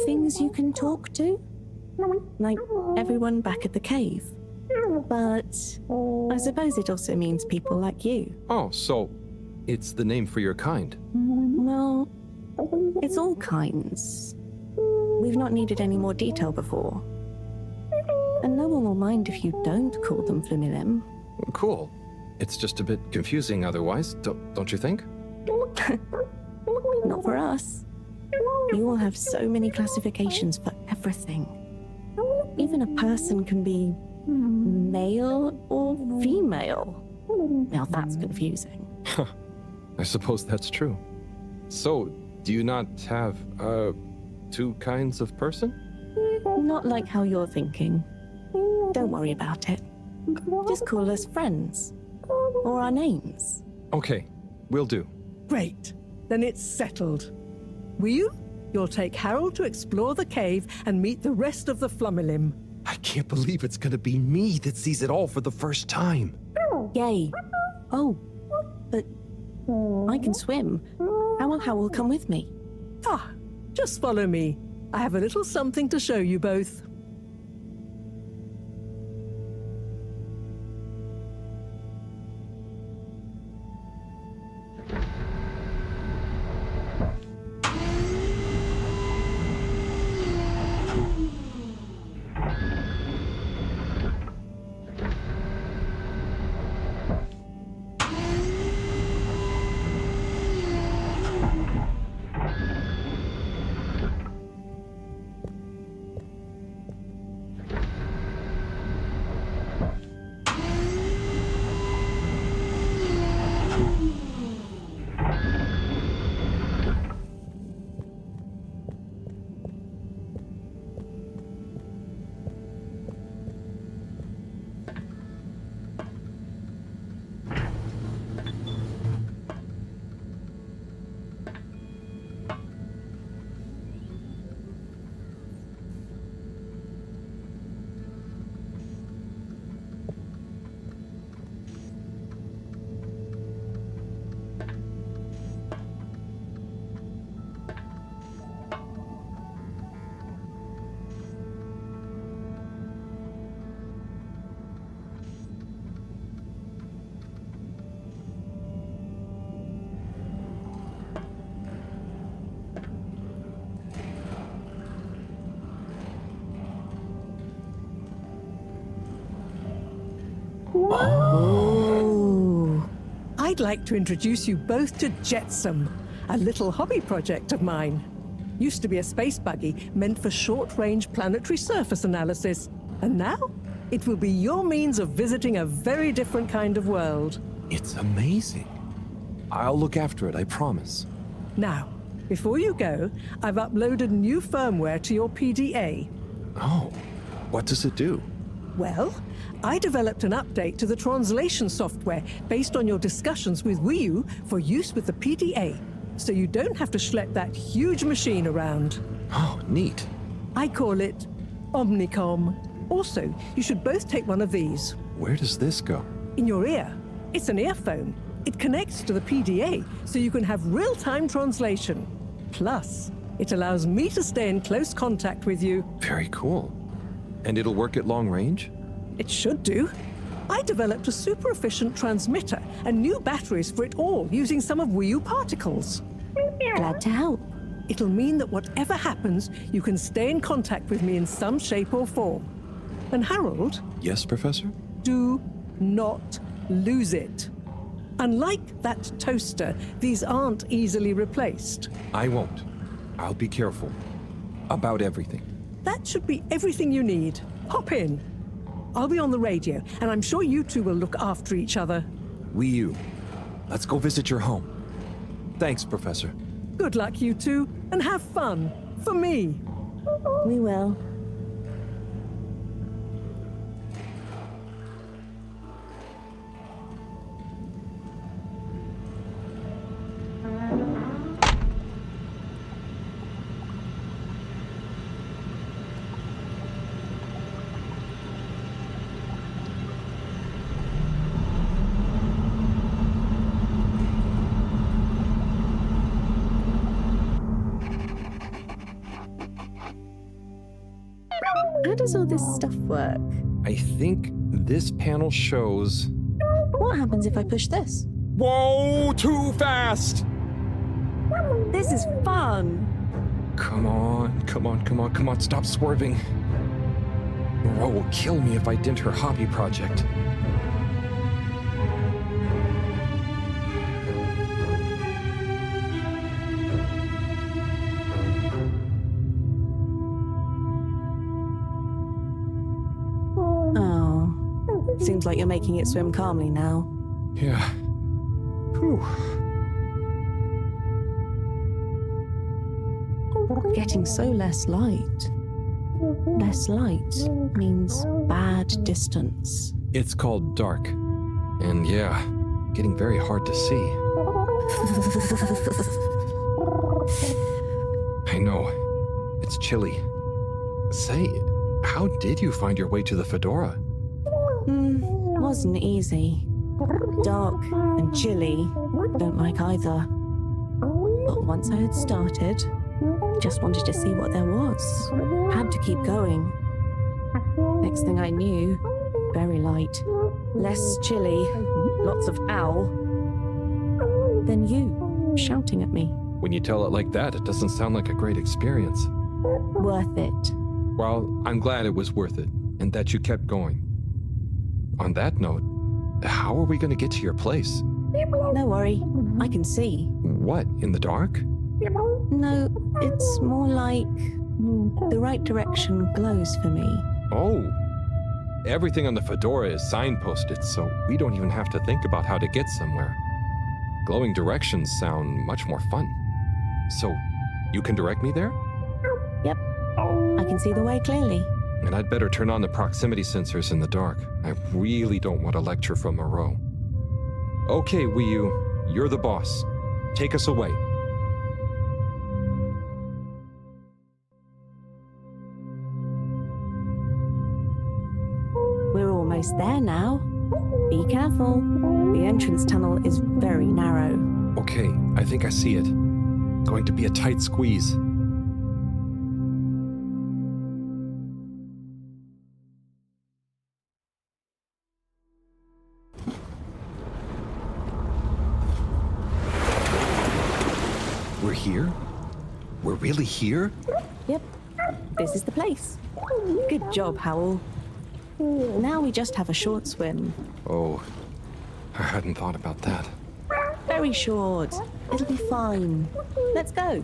things you can talk to. Like everyone back at the cave. But I suppose it also means people like you. Oh, so it's the name for your kind? Well, it's all kinds. We've not needed any more detail before. And no one will mind if you don't call them Flumilim. Cool. It's just a bit confusing otherwise, don't you think? Not for us. You all have so many classifications for everything. Even a person can be male or female. Now that's confusing. I suppose that's true. So, do you not have, two kinds of person? Not like how you're thinking. Don't worry about it. Just call us friends. Or our names. Okay, will do. Great. Then it's settled. Weeoo, you'll take Harold to explore the cave and meet the rest of the Flumilim. I can't believe it's gonna be me that sees it all for the first time. Yay. Oh, but I can swim. How will come with me? Ah, just follow me. I have a little something to show you both. Oh. I'd like to introduce you both to Jetsam, a little hobby project of mine. Used to be a space buggy meant for short-range planetary surface analysis. And now, it will be your means of visiting a very different kind of world. It's amazing. I'll look after it, I promise. Now, before you go, I've uploaded new firmware to your PDA. Oh, what does it do? Well, I developed an update to the translation software based on your discussions with Weeoo for use with the PDA, so you don't have to schlep that huge machine around. Oh, neat. I call it Omnicom. Also, you should both take one of these. Where does this go? In your ear. It's an earphone. It connects to the PDA, so you can have real-time translation. Plus, it allows me to stay in close contact with you. Very cool. And it'll work at long range? It should do. I developed a super efficient transmitter and new batteries for it all using some of Weeoo particles. Glad to help. It'll mean that whatever happens, you can stay in contact with me in some shape or form. And Harold? Yes, Professor? Do not lose it. Unlike that toaster, these aren't easily replaced. I won't. I'll be careful. About everything. That should be everything you need. Hop in. I'll be on the radio, and I'm sure you two will look after each other. Weeoo, let's go visit your home. Thanks, Professor. Good luck, you two, and have fun. For me. We will. How does all this stuff work? I think this panel shows... What happens if I push this? Whoa, too fast! This is fun! Come on, come on, come on, come on, stop swerving. Ro will kill me if I dent her hobby project. Seems like you're making it swim calmly now. Yeah. Whew. Getting so less light. Less light means bad distance. It's called dark. And yeah, getting very hard to see. I know. It's chilly. Say, how did you find your way to the Fedora? Wasn't easy. Dark and chilly. Don't like either. But once I had started, just wanted to see what there was. Had to keep going. Next thing I knew, very light. Less chilly. Lots of owl. Then you, shouting at me. When you tell it like that, it doesn't sound like a great experience. Worth it. Well, I'm glad it was worth it, and that you kept going. On that note, how are we going to get to your place? No worry, I can see. What, in the dark? No, it's more like the right direction glows for me. Oh, everything on the Fedora is signposted, so we don't even have to think about how to get somewhere. Glowing directions sound much more fun. So, you can direct me there? Yep, I can see the way clearly. And I'd better turn on the proximity sensors in the dark. I really don't want a lecture from Moreau. Okay, Weeoo, you're the boss. Take us away. We're almost there now. Be careful. The entrance tunnel is very narrow. Okay, I think I see it. Going to be a tight squeeze. We're here? We're really here? Yep, this is the place. Good job, Howell. Now we just have a short swim. Oh, I hadn't thought about that. Very short. It'll be fine. Let's go.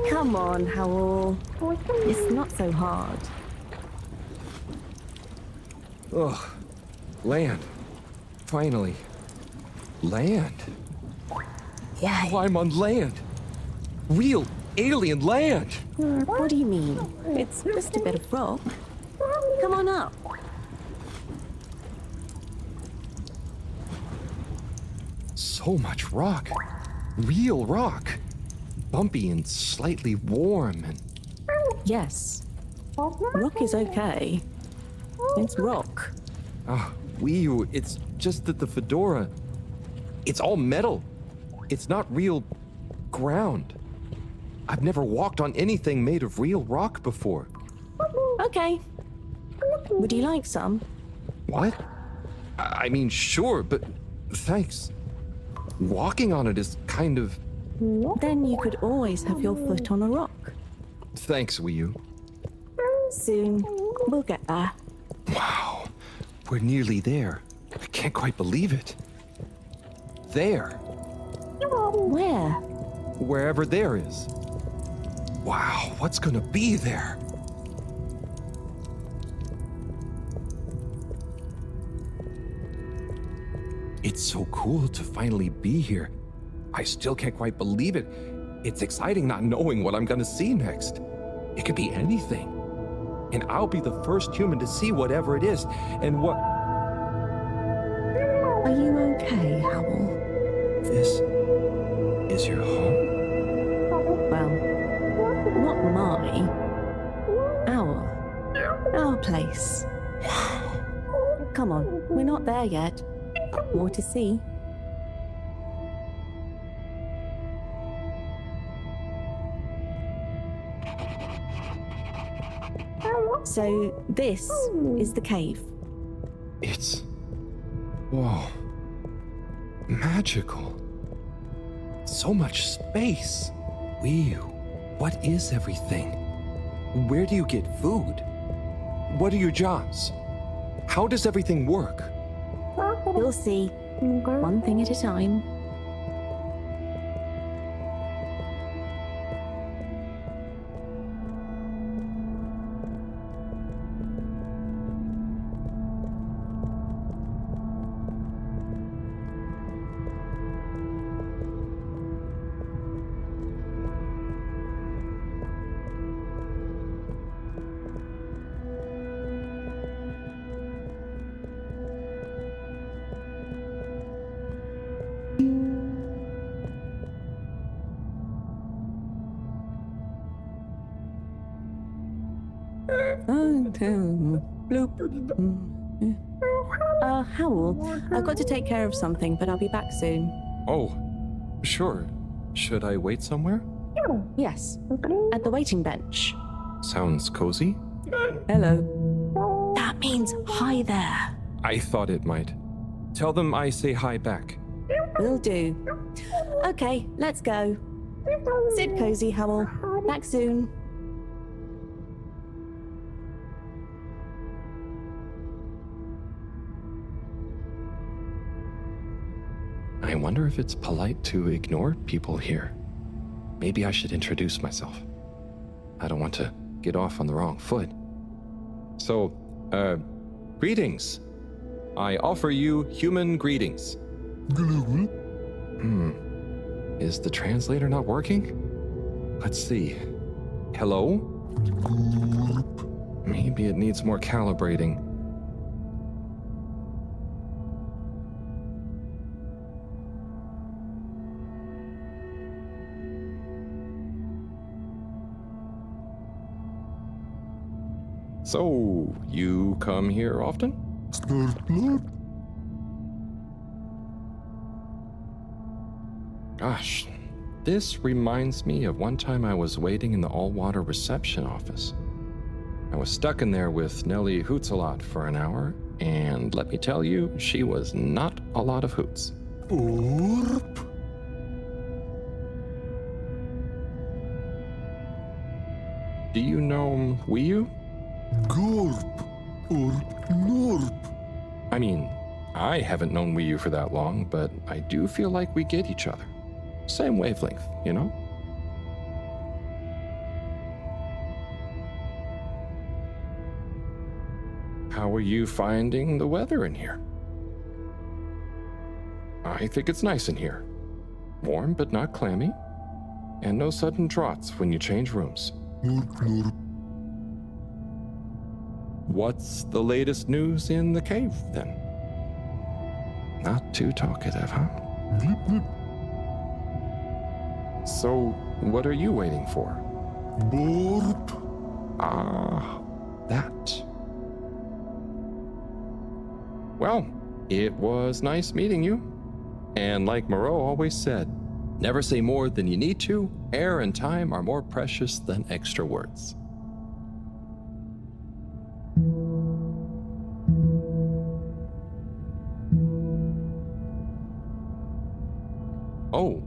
Come on, Howell. It's not so hard. Ugh. Land. Finally. Land. Wow, I'm on land. Real alien land. What do you mean? It's just a bit of rock. Come on up. So much rock. Real rock. Bumpy and slightly warm and... Yes. Rock is okay. It's rock. Ah, Weeoo, it's just that the Fedora... It's all metal. It's not real ground. I've never walked on anything made of real rock before. Okay. Would you like some? What? I mean, sure, but thanks. Walking on it is kind of... Then you could always have your foot on a rock. Thanks, Weeoo. Soon, we'll get there. Wow, we're nearly there. I can't quite believe it. There. Where? Wherever there is. Wow, what's gonna be there? It's so cool to finally be here. I still can't quite believe it. It's exciting not knowing what I'm gonna see next. It could be anything. And I'll be the first human to see whatever it is, and what... Are you okay, Howell? This is your home? Well, not my. Our place. Come on, we're not there yet. More to see. So, this is the cave. It's... whoa. Magical. So much space. Weeoo, what is everything? Where do you get food? What are your jobs? How does everything work? You'll see. One thing at a time. Howell, I've got to take care of something, but I'll be back soon. Oh, sure. Should I wait somewhere? Yes, at the waiting bench. Sounds cozy. Hello. That means hi there. I thought it might. Tell them I say hi back. Will do. Okay, let's go. Sit cozy, Howell. Back soon. I wonder if it's polite to ignore people here. Maybe I should introduce myself. I don't want to get off on the wrong foot. So, greetings. I offer you human greetings. Is the translator not working? Let's see. Hello? Maybe it needs more calibrating. So, you come here often? Gosh, this reminds me of one time I was waiting in the all-water reception office. I was stuck in there with Nellie Hootsalot for an hour, and let me tell you, she was not a lot of hoots. Orp. Do you know Weeoo? Gorp. Or Norp. I mean, I haven't known Weeoo for that long, but I do feel like we get each other. Same wavelength, you know? How are you finding the weather in here? I think it's nice in here. Warm but not clammy. And no sudden draughts when you change rooms. What's the latest news in the cave, then? Not too talkative, huh? So, what are you waiting for? Borp. Ah, that. Well, it was nice meeting you. And like Moreau always said, never say more than you need to. Air and time are more precious than extra words. Oh,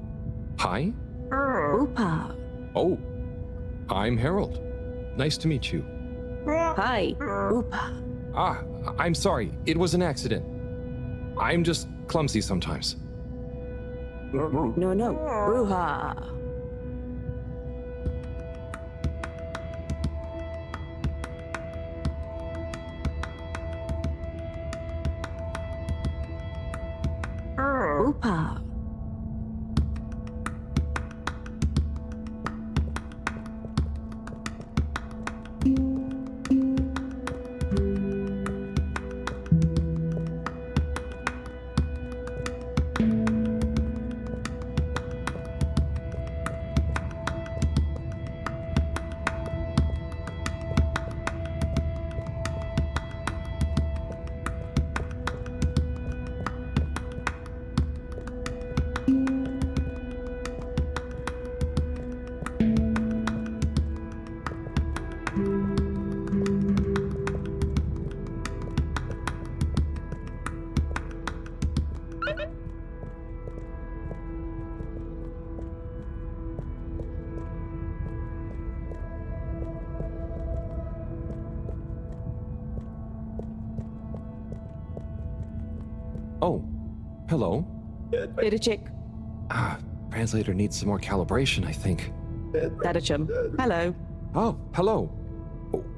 hi. Oopa. Oh, I'm Harold. Nice to meet you. Hi. Oopa. Ah, I'm sorry. It was an accident. I'm just clumsy sometimes. No. Ruha. Oopa. Oh, hello. Data chick. Ah, translator needs some more calibration, I think. Data chum. Hello. Oh, hello.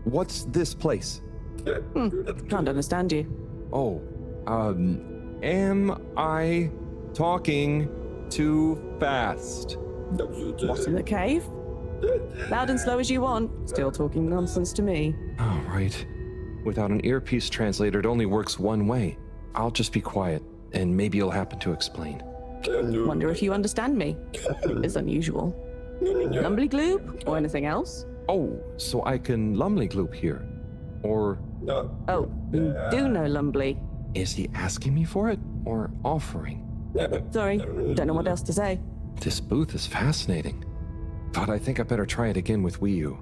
What's this place? Can't understand you. Oh, am I talking too fast? What, in the cave? Loud and slow as you want. Still talking nonsense to me. Oh, right. Without an earpiece translator, it only works one way. I'll just be quiet, and maybe you'll happen to explain. Wonder if you understand me. It's unusual. Lumbly gloop? Or anything else? Oh, so I can lumley gloop here. Or... Oh, you do know Lumbly. Is he asking me for it, or offering? Sorry, don't know what else to say. This booth is fascinating. But I think I better try it again with Weeoo.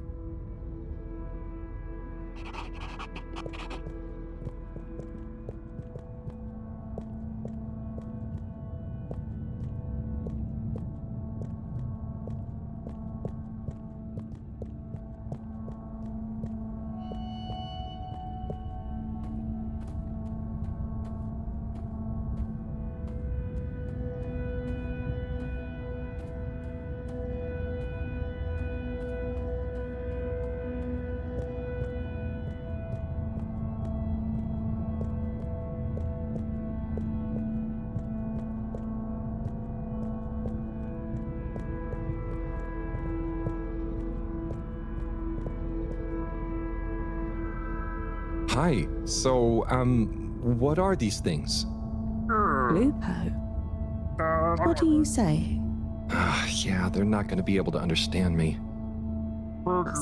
Hi, so, what are these things? Lupo? What are you saying? Yeah, they're not gonna be able to understand me.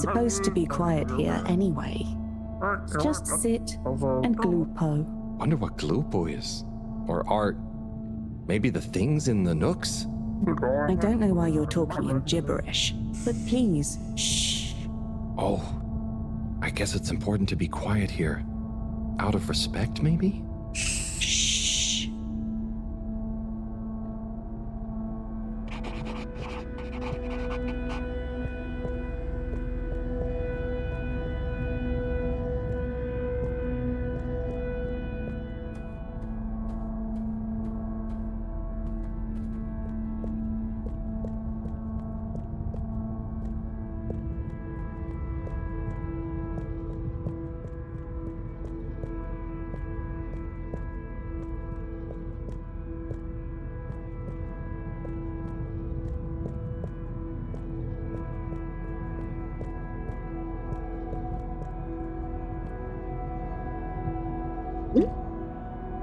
Supposed to be quiet here anyway. Just sit and gloopo. Wonder what gloopo is. Or art. Maybe the things in the nooks? I don't know why you're talking in gibberish, but please, shh. Oh, I guess it's important to be quiet here. Out of respect, maybe? Shh.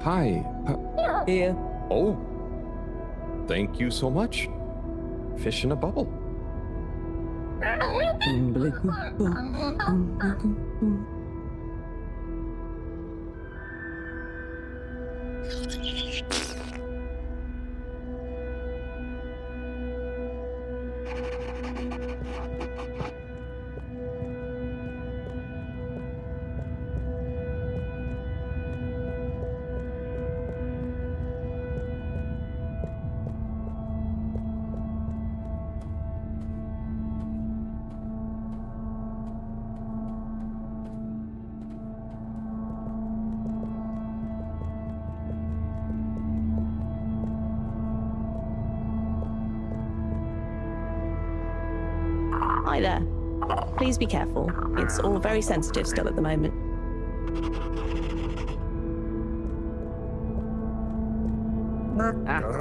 Hi. Here. Oh. Thank you so much. Fish in a bubble. Hi there. Please be careful. It's all very sensitive still at the moment.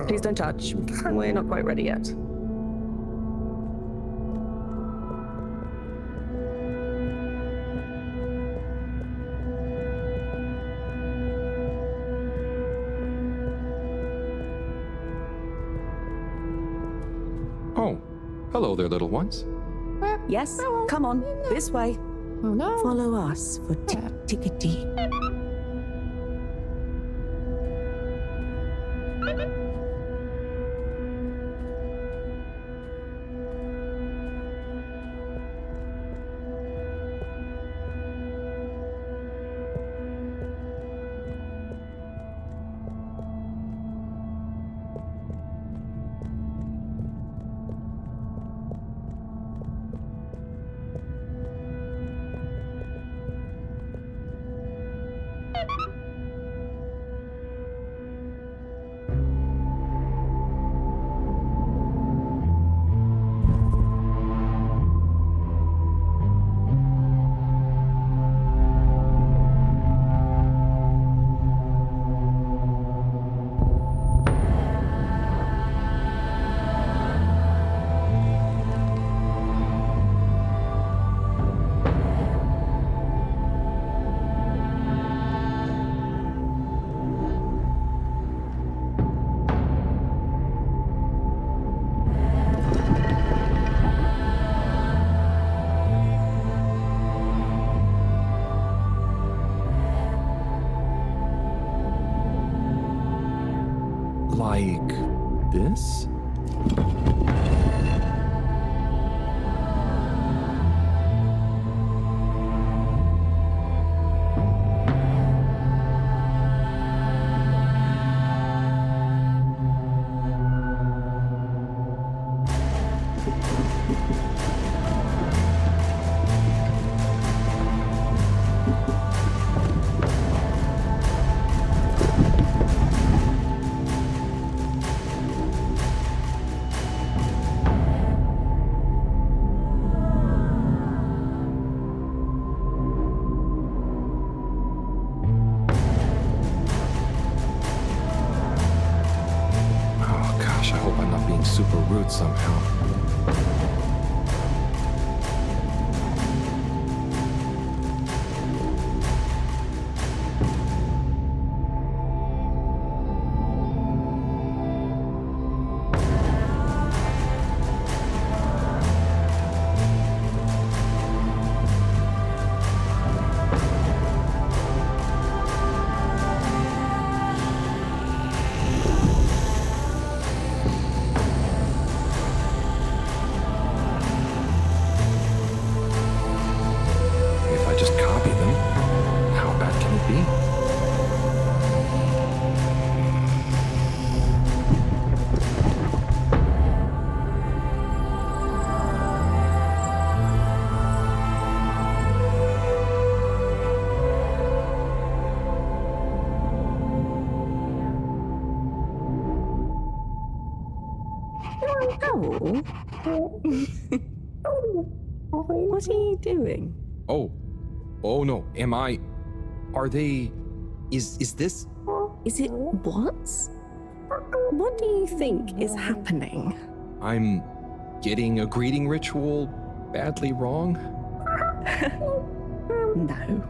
Please don't touch. We're not quite ready yet. Oh, hello there, little ones. Yes, come on, this way. Oh no. Follow us for tickety. Like this? Super rude somehow. Oh. What are you doing? Oh. Oh no. Am I... Are they... Is this... Is it what? What do you think is happening? I'm getting a greeting ritual badly wrong? No.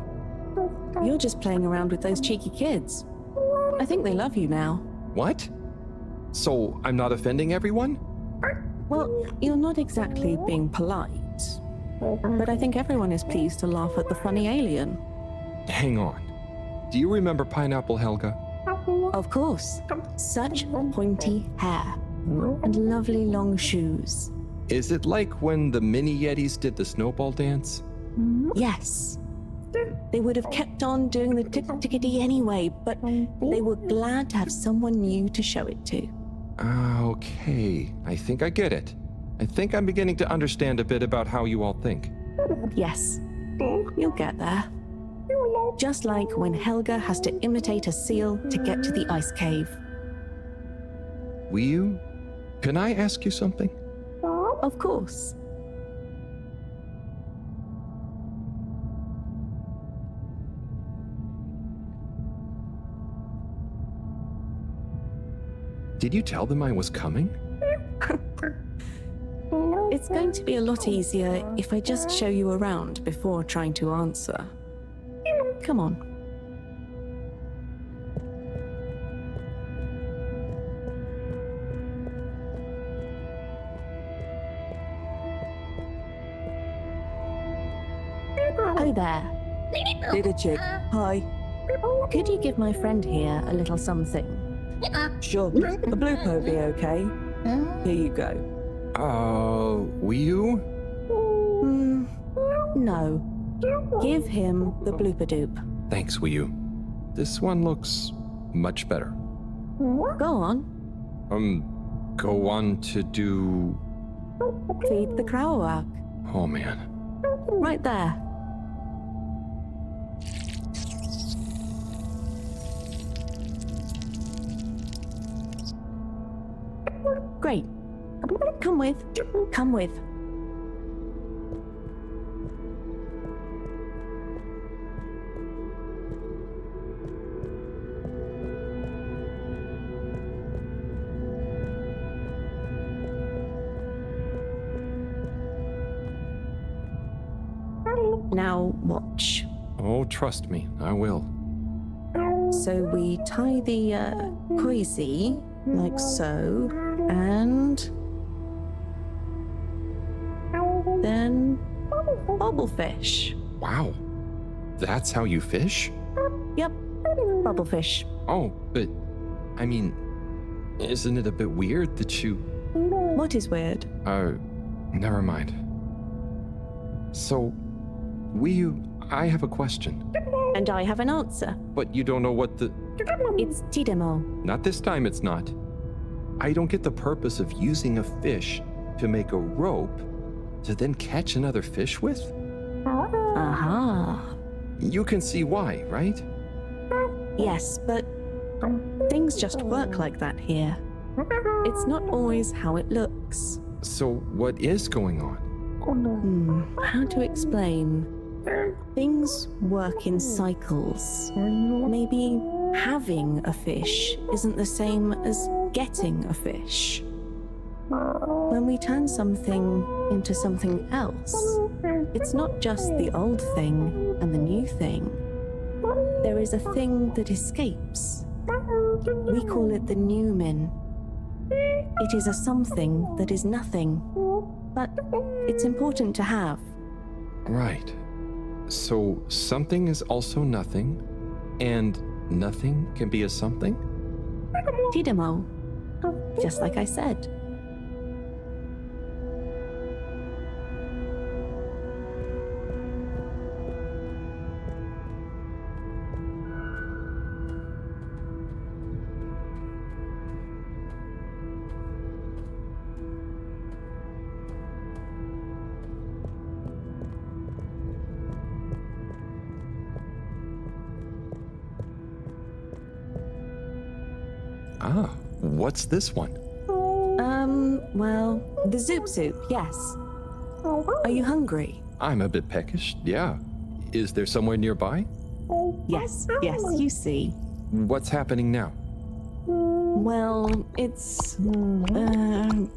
You're just playing around with those cheeky kids. I think they love you now. What? So I'm not offending everyone? Well, you're not exactly being polite. But I think everyone is pleased to laugh at the funny alien. Hang on. Do you remember Pineapple Helga? Of course. Such pointy hair. And lovely long shoes. Is it like when the mini Yetis did the snowball dance? Yes. They would have kept on doing the tickety anyway, but they were glad to have someone new to show it to. Okay. I think I get it. I think I'm beginning to understand a bit about how you all think. Yes. You'll get there. Just like when Helga has to imitate a seal to get to the ice cave. Weeoo, can I ask you something? Of course. Did you tell them I was coming? It's going to be a lot easier if I just show you around before trying to answer. Come on. Oh there. Little chick. Hi. Could you give my friend here a little something? Sure. A blue po be okay. Here you go. Weeoo? No. Give him the blooper doop. Thanks, Weeoo. This one looks much better. Go on. Go on to do... Feed the Krauak. Oh, man. Right there. Great. Come with. Come with. Now watch. Oh, trust me, I will. So we tie the koizi like so, and then bubblefish. Wow, that's how you fish? Yep, bubblefish. Oh, but I mean, isn't it a bit weird that you... What is weird? Never mind. So, Weeoo, I have a question. And I have an answer. But you don't know what the... It's tidemo. Not this time, it's not. I don't get the purpose of using a fish to make a rope to then catch another fish with? Aha. You can see why, right? Yes, but things just work like that here. It's not always how it looks. So what is going on? How to explain? Things work in cycles. Maybe having a fish isn't the same as getting a fish. When we turn something into something else, it's not just the old thing and the new thing. There is a thing that escapes. We call it the Newman. It is a something that is nothing, but it's important to have. Right. So something is also nothing, and nothing can be a something? Tidemo. Just like I said. Ah, what's this one? Well, the Zoop Soup, yes. Are you hungry? I'm a bit peckish, yeah. Is there somewhere nearby? Yes, you see. What's happening now? Well, it's... the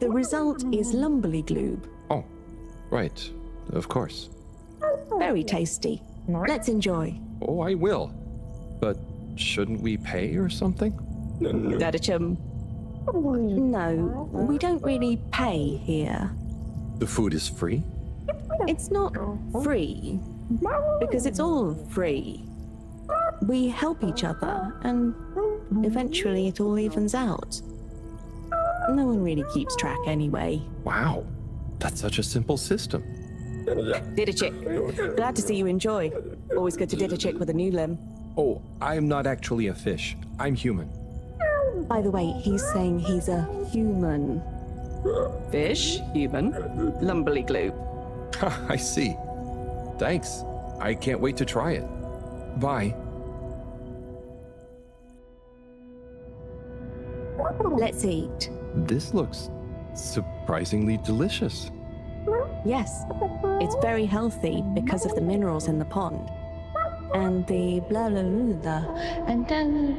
result is Lumberly Gloob. Oh, right. Of course. Very tasty. Let's enjoy. Oh, I will. But shouldn't we pay or something? Dadachum. No, we don't really pay here. The food is free? It's not free, because it's all free. We help each other, and eventually it all evens out. No one really keeps track anyway. Wow, that's such a simple system. Didachick, glad to see you enjoy. Always good to Didachick with a new limb. Oh, I'm not actually a fish. I'm human. By the way, he's saying he's a human. Fish, human, Lumberly Gloob. I see. Thanks. I can't wait to try it. Bye. Let's eat. This looks surprisingly delicious. Yes, it's very healthy because of the minerals in the pond. And the blah blah blah blah. And then...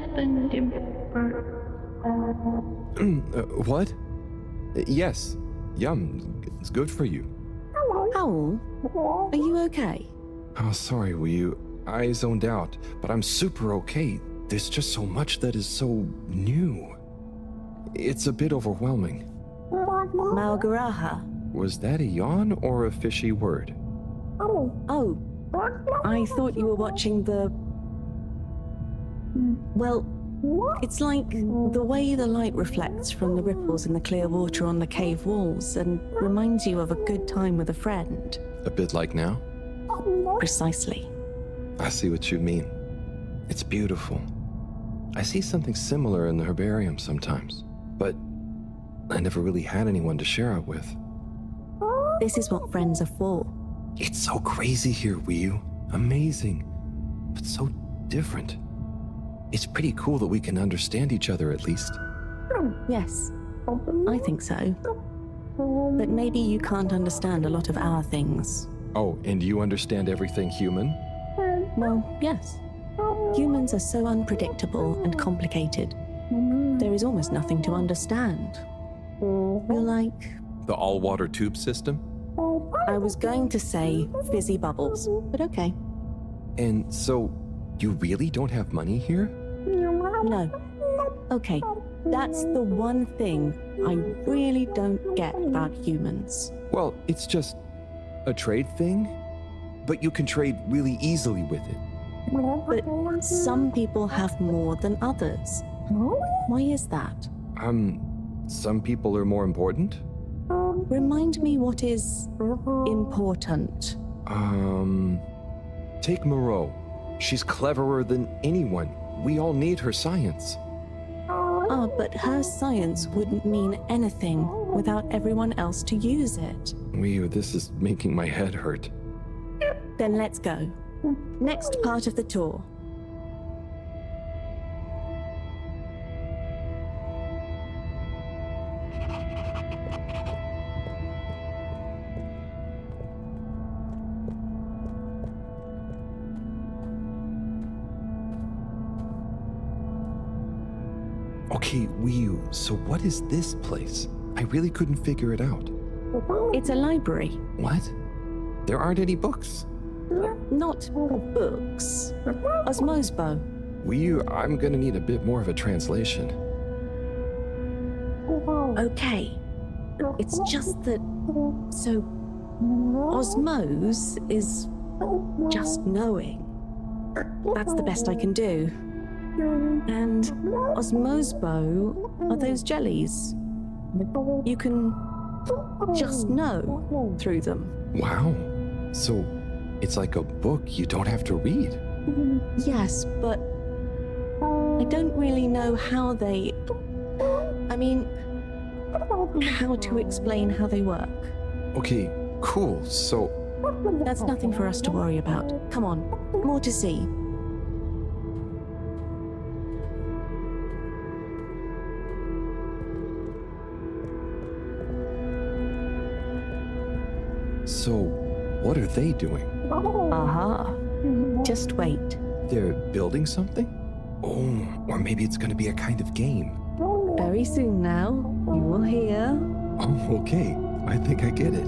What? Yes. Yum. It's good for you. Owl, are you okay? Oh, sorry, Weeoo. I zoned out, but I'm super okay. There's just so much that is so new. It's a bit overwhelming. Malgaraha. Was that a yawn or a fishy word? Oh, I thought you were watching the... Well, it's like the way the light reflects from the ripples in the clear water on the cave walls and reminds you of a good time with a friend. A bit like now? Precisely. I see what you mean. It's beautiful. I see something similar in the herbarium sometimes, but I never really had anyone to share it with. This is what friends are for. It's so crazy here, Weeoo. Amazing, but so different. It's pretty cool that we can understand each other at least. Yes, I think so. But maybe you can't understand a lot of our things. Oh, and you understand everything human? Well, yes. Humans are so unpredictable and complicated. There is almost nothing to understand. You're like... The all-water tube system? I was going to say fizzy bubbles, but okay. And so, you really don't have money here? No. Okay, that's the one thing I really don't get about humans. Well, it's just a trade thing, but you can trade really easily with it. But some people have more than others. Why is that? Some people are more important? Remind me what is important. Take Moreau. She's cleverer than anyone. We all need her science. Ah, but her science wouldn't mean anything without everyone else to use it. Weeoo, this is making my head hurt. Then let's go. Next part of the tour. Okay, Weeoo, so what is this place? I really couldn't figure it out. It's a library. What? There aren't any books. Not books. Osmosbo. Weeoo, I'm gonna need a bit more of a translation. Okay. It's just that... So... Osmose is... just knowing. That's the best I can do. And Osmosbo are those jellies. You can just know through them. Wow. So, it's like a book you don't have to read. Yes, but I don't really know how they... I mean, how to explain how they work. Okay, cool, so... That's nothing for us to worry about. Come on, more to see. So, what are they doing? Aha. Just wait. They're building something? Oh, or maybe it's going to be a kind of game. Very soon now, you will hear. Oh, okay. I think I get it.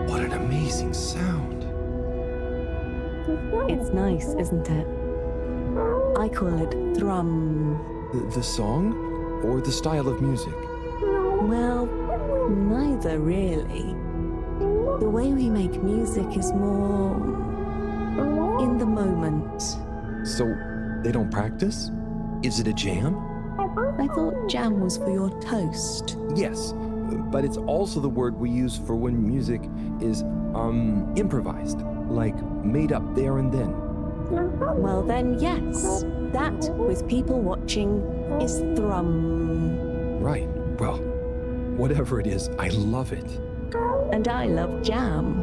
What an amazing sound. It's nice, isn't it? I call it thrum. The song? Or the style of music? Well, neither really. The way we make music is more in the moment. So, they don't practice? Is it a jam? I thought jam was for your toast. Yes, but it's also the word we use for when music is, improvised. Like, made up there and then. Well then, yes. That, with people watching, is thrum. Right. Well, whatever it is, I love it. And I love jam.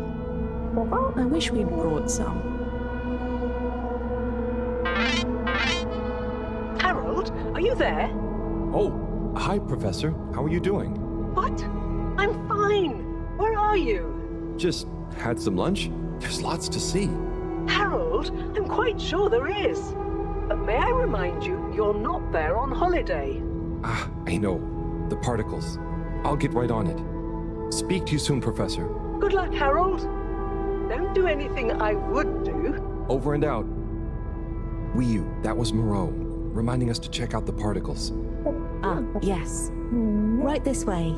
I wish we'd brought some. Harold, are you there? Oh, hi, Professor. How are you doing? What? I'm fine. Where are you? Just had some lunch. There's lots to see. Harold, I'm quite sure there is. But may I remind you, you're not there on holiday. Ah, I know. The particles. I'll get right on it. Speak to you soon, Professor. Good luck, Harold. Don't do anything I would do. Over and out. Weeoo, that was Moreau, reminding us to check out the particles. Ah, yes. Right this way.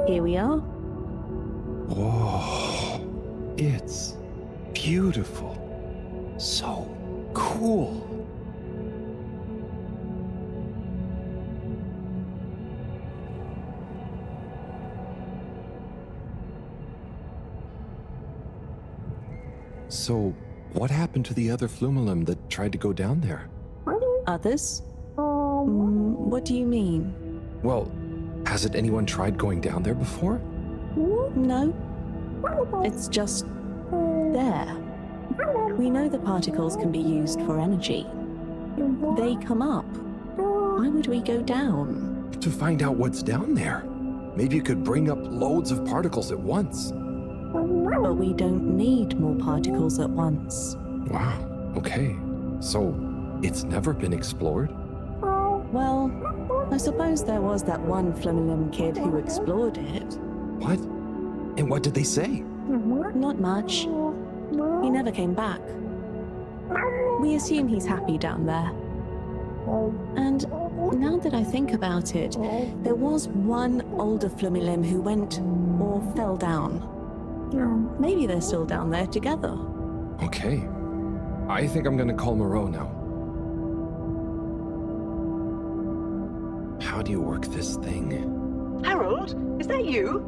Here we are. Whoa, it's beautiful. So cool. So, what happened to the other Flumelum that tried to go down there? Others? What do you mean? Well, hasn't anyone tried going down there before? No. It's just there. We know the particles can be used for energy. They come up. Why would we go down? To find out what's down there. Maybe you could bring up loads of particles at once. But we don't need more particles at once. Wow, okay. So, it's never been explored? Well, I suppose there was that one Flumelum kid who explored it. What? And what did they say? Not much. He never came back. We assume he's happy down there. And now that I think about it, there was one older Flumelum who went or fell down. Maybe they're still down there together. Okay. I think I'm gonna call Moreau now. How do you work this thing? Harold, is that you?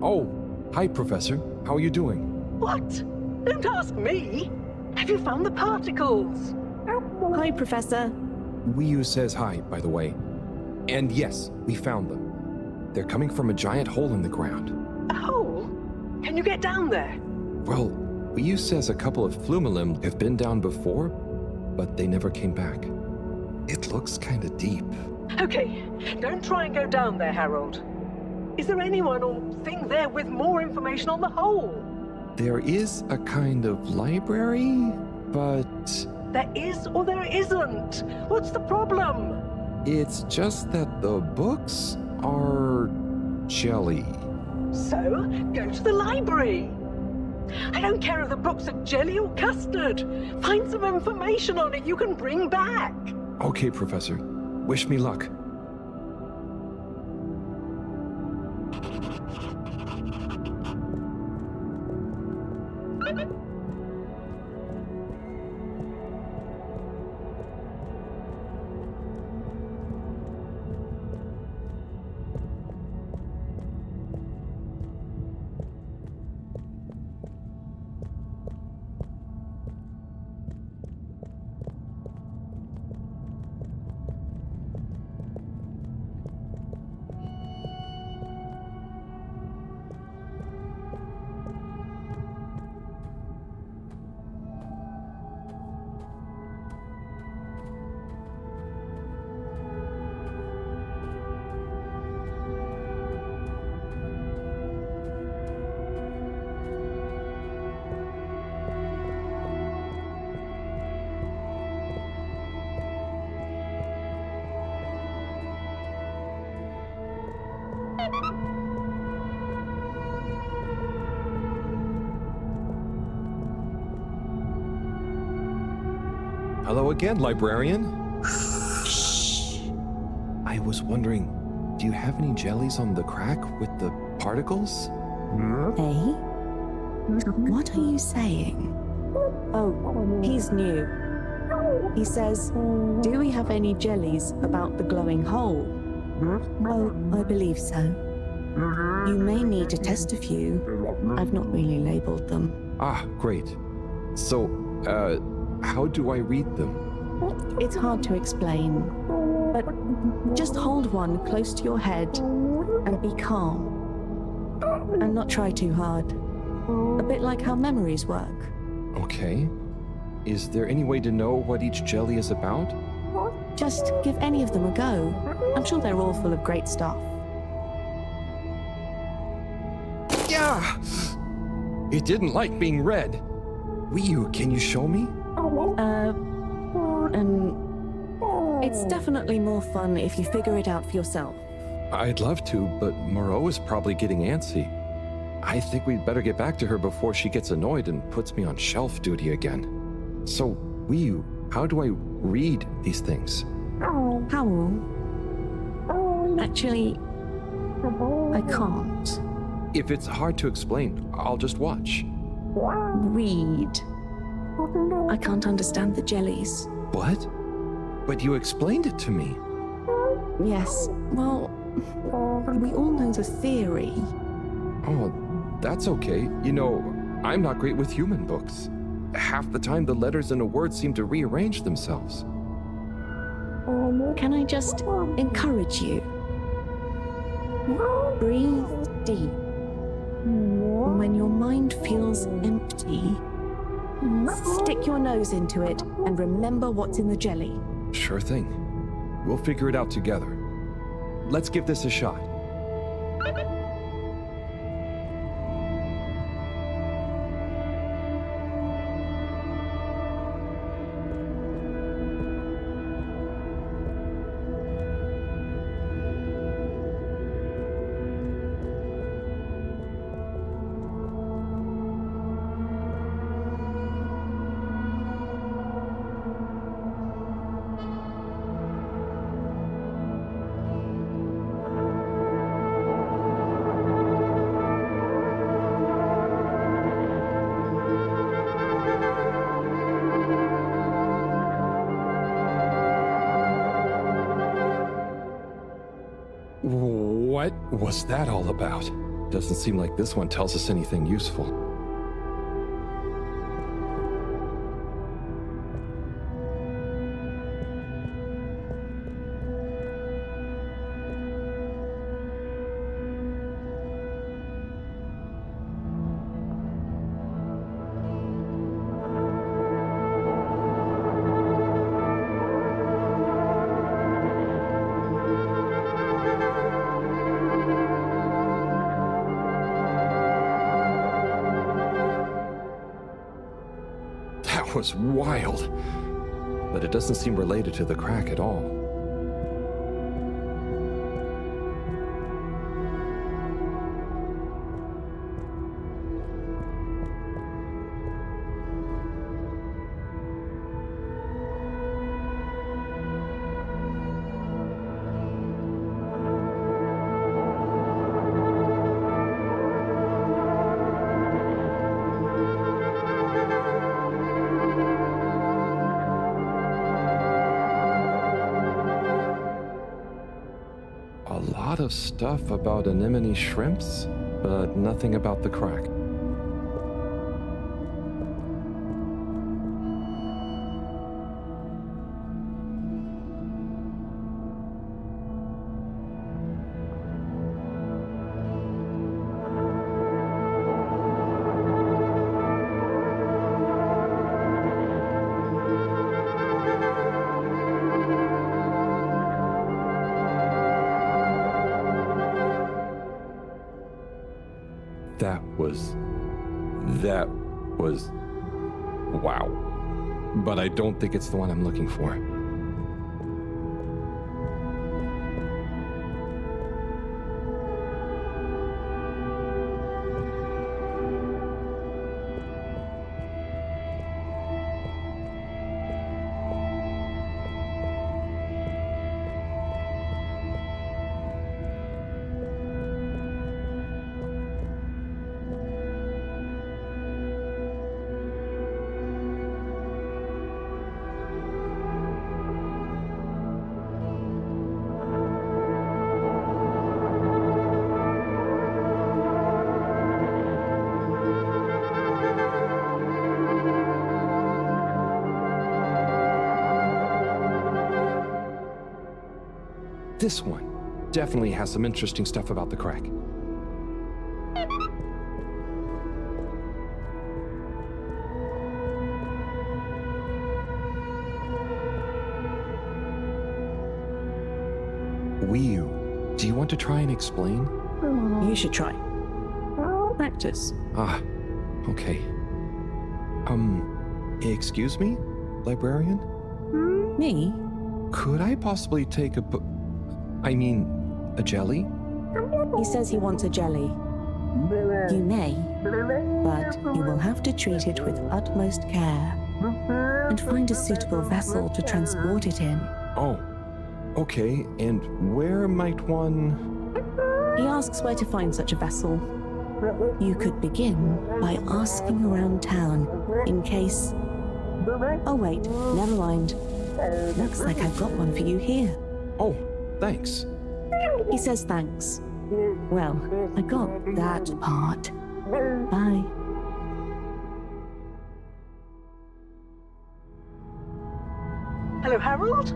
Oh, hi, Professor. How are you doing? What? Don't ask me. Have you found the particles? Hi, Professor. Weeoo says hi, by the way. And yes, we found them. They're coming from a giant hole in the ground. A hole? Can you get down there? Well, Weeoo says a couple of Flumelum have been down before, but they never came back. It looks kinda deep. Okay, don't try and go down there, Harold. Is there anyone or thing there with more information on the hole? There is a kind of library, but... There is or there isn't. What's the problem? It's just that the books are jelly? So, go to the library. I don't care if the books are jelly or custard. Find some information on it you can bring back. Okay, Professor. Wish me luck. Hello again, librarian. Shh. I was wondering, do you have any jellies on the crack with the particles? Hey? What are you saying? Oh, he's new. He says, do we have any jellies about the glowing hole? Oh, I believe so. You may need to test a few. I've not really labeled them. Ah, great. So, how do I read them? It's hard to explain, but just hold one close to your head and be calm. And not try too hard. A bit like how memories work. Okay. Is there any way to know what each jelly is about? Just give any of them a go. I'm sure they're all full of great stuff. Yeah! It didn't like being read. Weeoo, can you show me? It's definitely more fun if you figure it out for yourself. I'd love to, but Moreau is probably getting antsy. I think we'd better get back to her before she gets annoyed and puts me on shelf duty again. So, Weeoo, how do I read these things? How? Actually, I can't. If it's hard to explain, I'll just watch. Read. I can't understand the jellies. What? But you explained it to me. Yes, well, we all know the theory. Oh, that's okay. You know, I'm not great with human books. Half the time, the letters in a word seem to rearrange themselves. Can I just encourage you? Breathe deep. When your mind feels empty, stick your nose into it and remember what's in the jelly. Sure thing. We'll figure it out together. Let's give this a shot. What was that all about? Doesn't seem like this one tells us anything useful. Was wild, but it doesn't seem related to the crack at all. of stuff about anemone shrimps, but nothing about the crack. That was wow. But I don't think it's the one I'm looking for. This one definitely has some interesting stuff about the crack. Weeoo, do you want to try and explain? You should try. Practice. Ah, okay. Excuse me, librarian? Me? Could I possibly take a jelly? He says he wants a jelly. You may, but you will have to treat it with utmost care and find a suitable vessel to transport it in. Oh, okay, and where might one... He asks where to find such a vessel. You could begin by asking around town in case... Oh wait, never mind. Looks like I've got one for you here. Oh, thanks. He says thanks. Well, I got that part. Bye. Hello, Harold?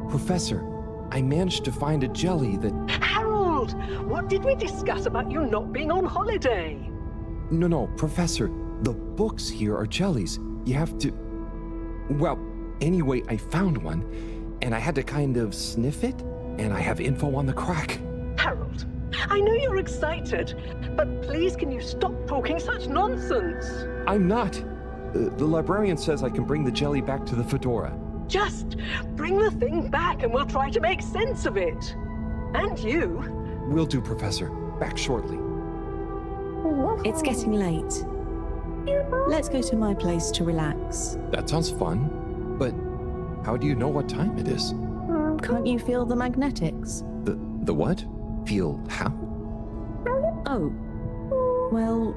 Professor, I managed to find a jelly that... Harold! What did we discuss about you not being on holiday? No, Professor. The books here are jellies. You have to... Well, anyway, I found one, and I had to kind of sniff it, and I have info on the crack. Harold, I know you're excited, but please can you stop talking such nonsense? I'm not. The librarian says I can bring the jelly back to the Fedora. Just bring the thing back and we'll try to make sense of it. And you. Will do, Professor. Back shortly. It's getting late. Let's go to my place to relax. That sounds fun, but how do you know what time it is? Can't you feel the magnetics? The what? Feel how? Oh. Well,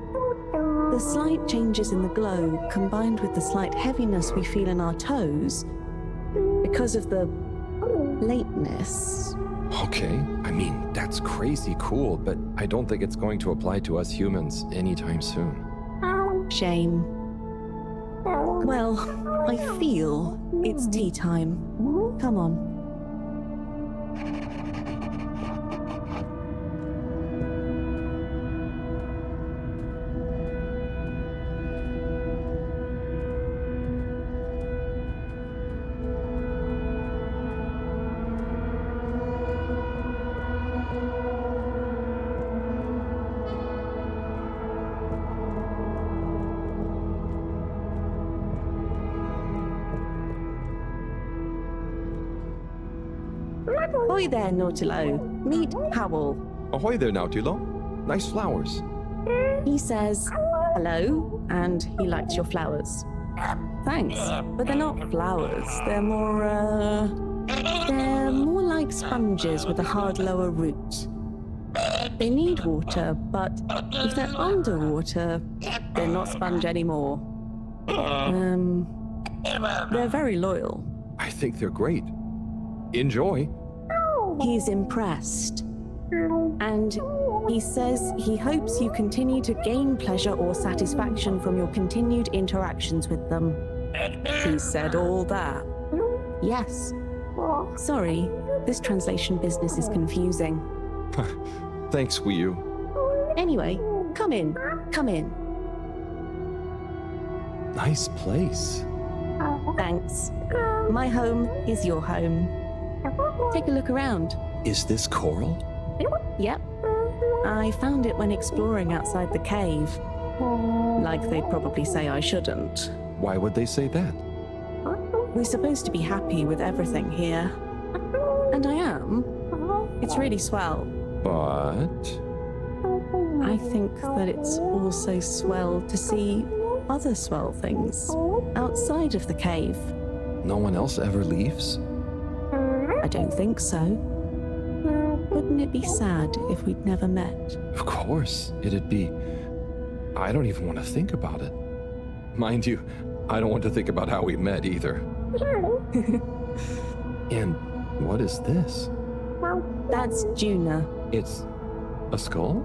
the slight changes in the glow combined with the slight heaviness we feel in our toes because of the lateness. Okay, I mean, that's crazy cool, but I don't think it's going to apply to us humans anytime soon. Shame. Well, I feel it's tea time. Come on. Ahoy there, Nautilo. Meet Howell. Ahoy there, Nautilo. Nice flowers. He says hello, and he likes your flowers. Thanks, but they're not flowers. They're more like sponges with a hard lower root. They need water, but if they're underwater, they're not sponge anymore. They're very loyal. I think they're great. Enjoy. He's impressed. And he says he hopes you continue to gain pleasure or satisfaction from your continued interactions with them. He said all that. Yes. Sorry, this translation business is confusing. Thanks, Weeoo. Anyway, come in. Come in. Nice place. Thanks. My home is your home. Take a look around. Is this coral? Yep. I found it when exploring outside the cave. Like they'd probably say I shouldn't. Why would they say that? We're supposed to be happy with everything here. And I am. It's really swell. But... I think that it's also swell to see other swell things outside of the cave. No one else ever leaves? I don't think so. Wouldn't it be sad if we'd never met? Of course, it'd be... I don't even want to think about it. Mind you, I don't want to think about how we met either. And what is this? That's Juna. It's a skull?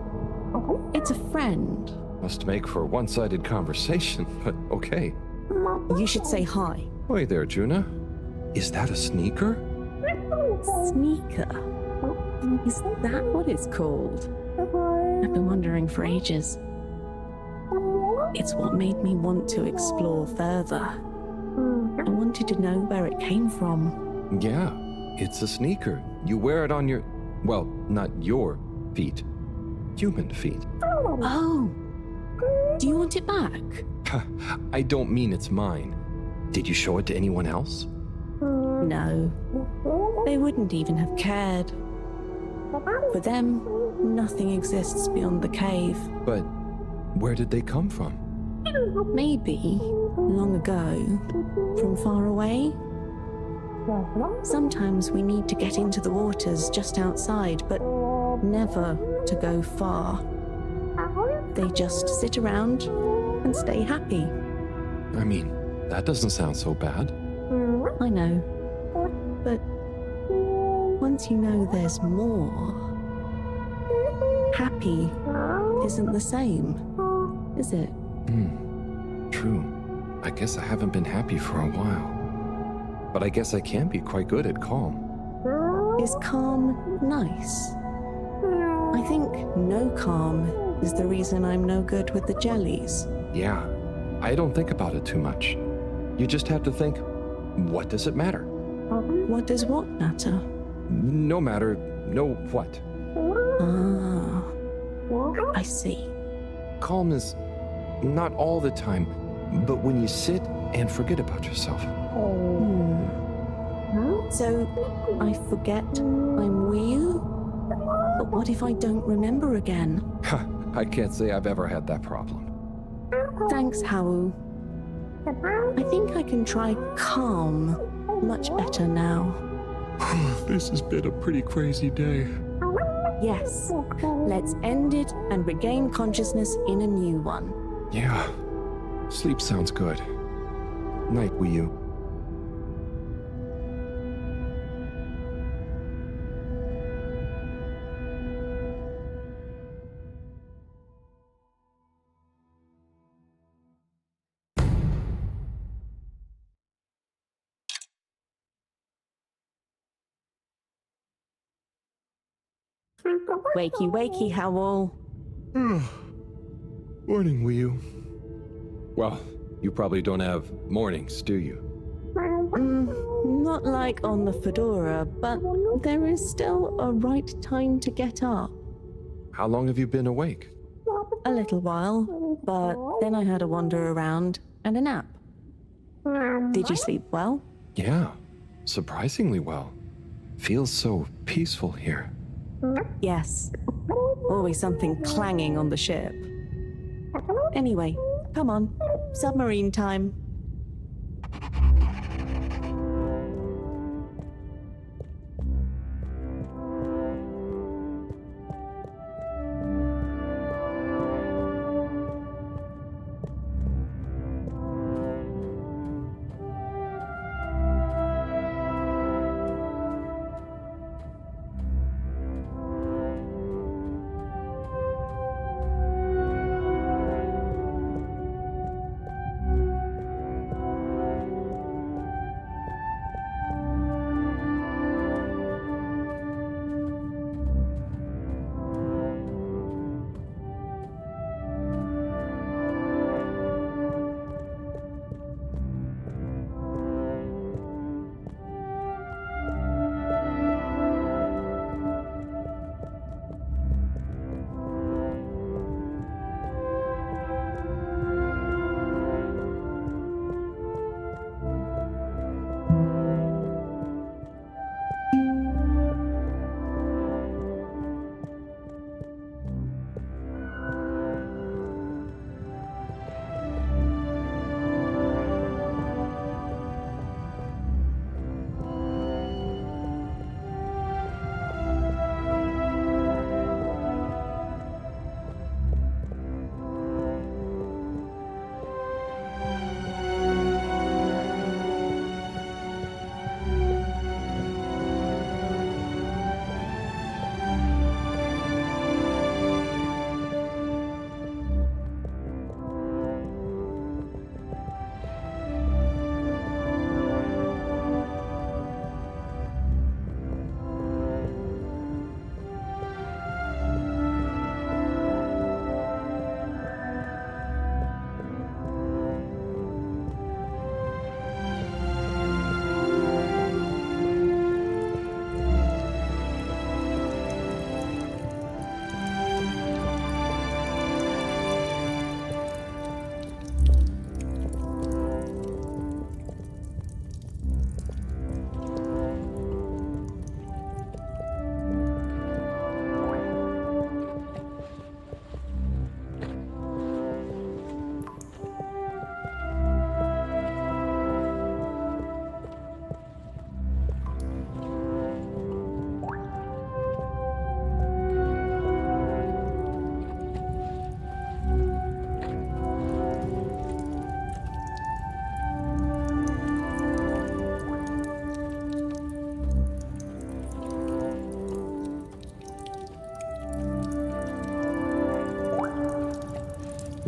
It's a friend. Must make for one-sided conversation, but okay. You should say hi. Hey there, Juna. Is that a sneaker? Sneaker? Is that what it's called? I've been wondering for ages. It's what made me want to explore further. I wanted to know where it came from. Yeah, it's a sneaker. You wear it on your... well, not your feet. Human feet. Oh. Do you want it back? I don't mean it's mine. Did you show it to anyone else? No. They wouldn't even have cared. For them, nothing exists beyond the cave. But where did they come from? Maybe, long ago, from far away. Sometimes we need to get into the waters just outside, but never to go far. They just sit around and stay happy. I mean, that doesn't sound so bad. I know. But once you know there's more, happy isn't the same, is it? True. I guess I haven't been happy for a while. But I guess I can be quite good at calm. Is calm nice? I think no calm is the reason I'm no good with the jellies. Yeah, I don't think about it too much. You just have to think, what does it matter? What does what matter? No matter, no what. Ah, I see. Calm is not all the time, but when you sit and forget about yourself. So, I forget I'm Weeoo? But what if I don't remember again? I can't say I've ever had that problem. Thanks, Hao. I think I can try calm much better now. This has been a pretty crazy day. Yes, let's end it and regain consciousness in a new one. Yeah, sleep sounds good. Night, Weeoo. Wakey, wakey, Howl. Morning, Weeoo. Well, you probably don't have mornings, do you? Not like on the Fedora, but there is still a right time to get up. How long have you been awake? A little while, but then I had a wander around and a nap. Did you sleep well? Yeah, surprisingly well. Feels so peaceful here. Yes. Always something clanging on the ship. Anyway, come on. Submarine time.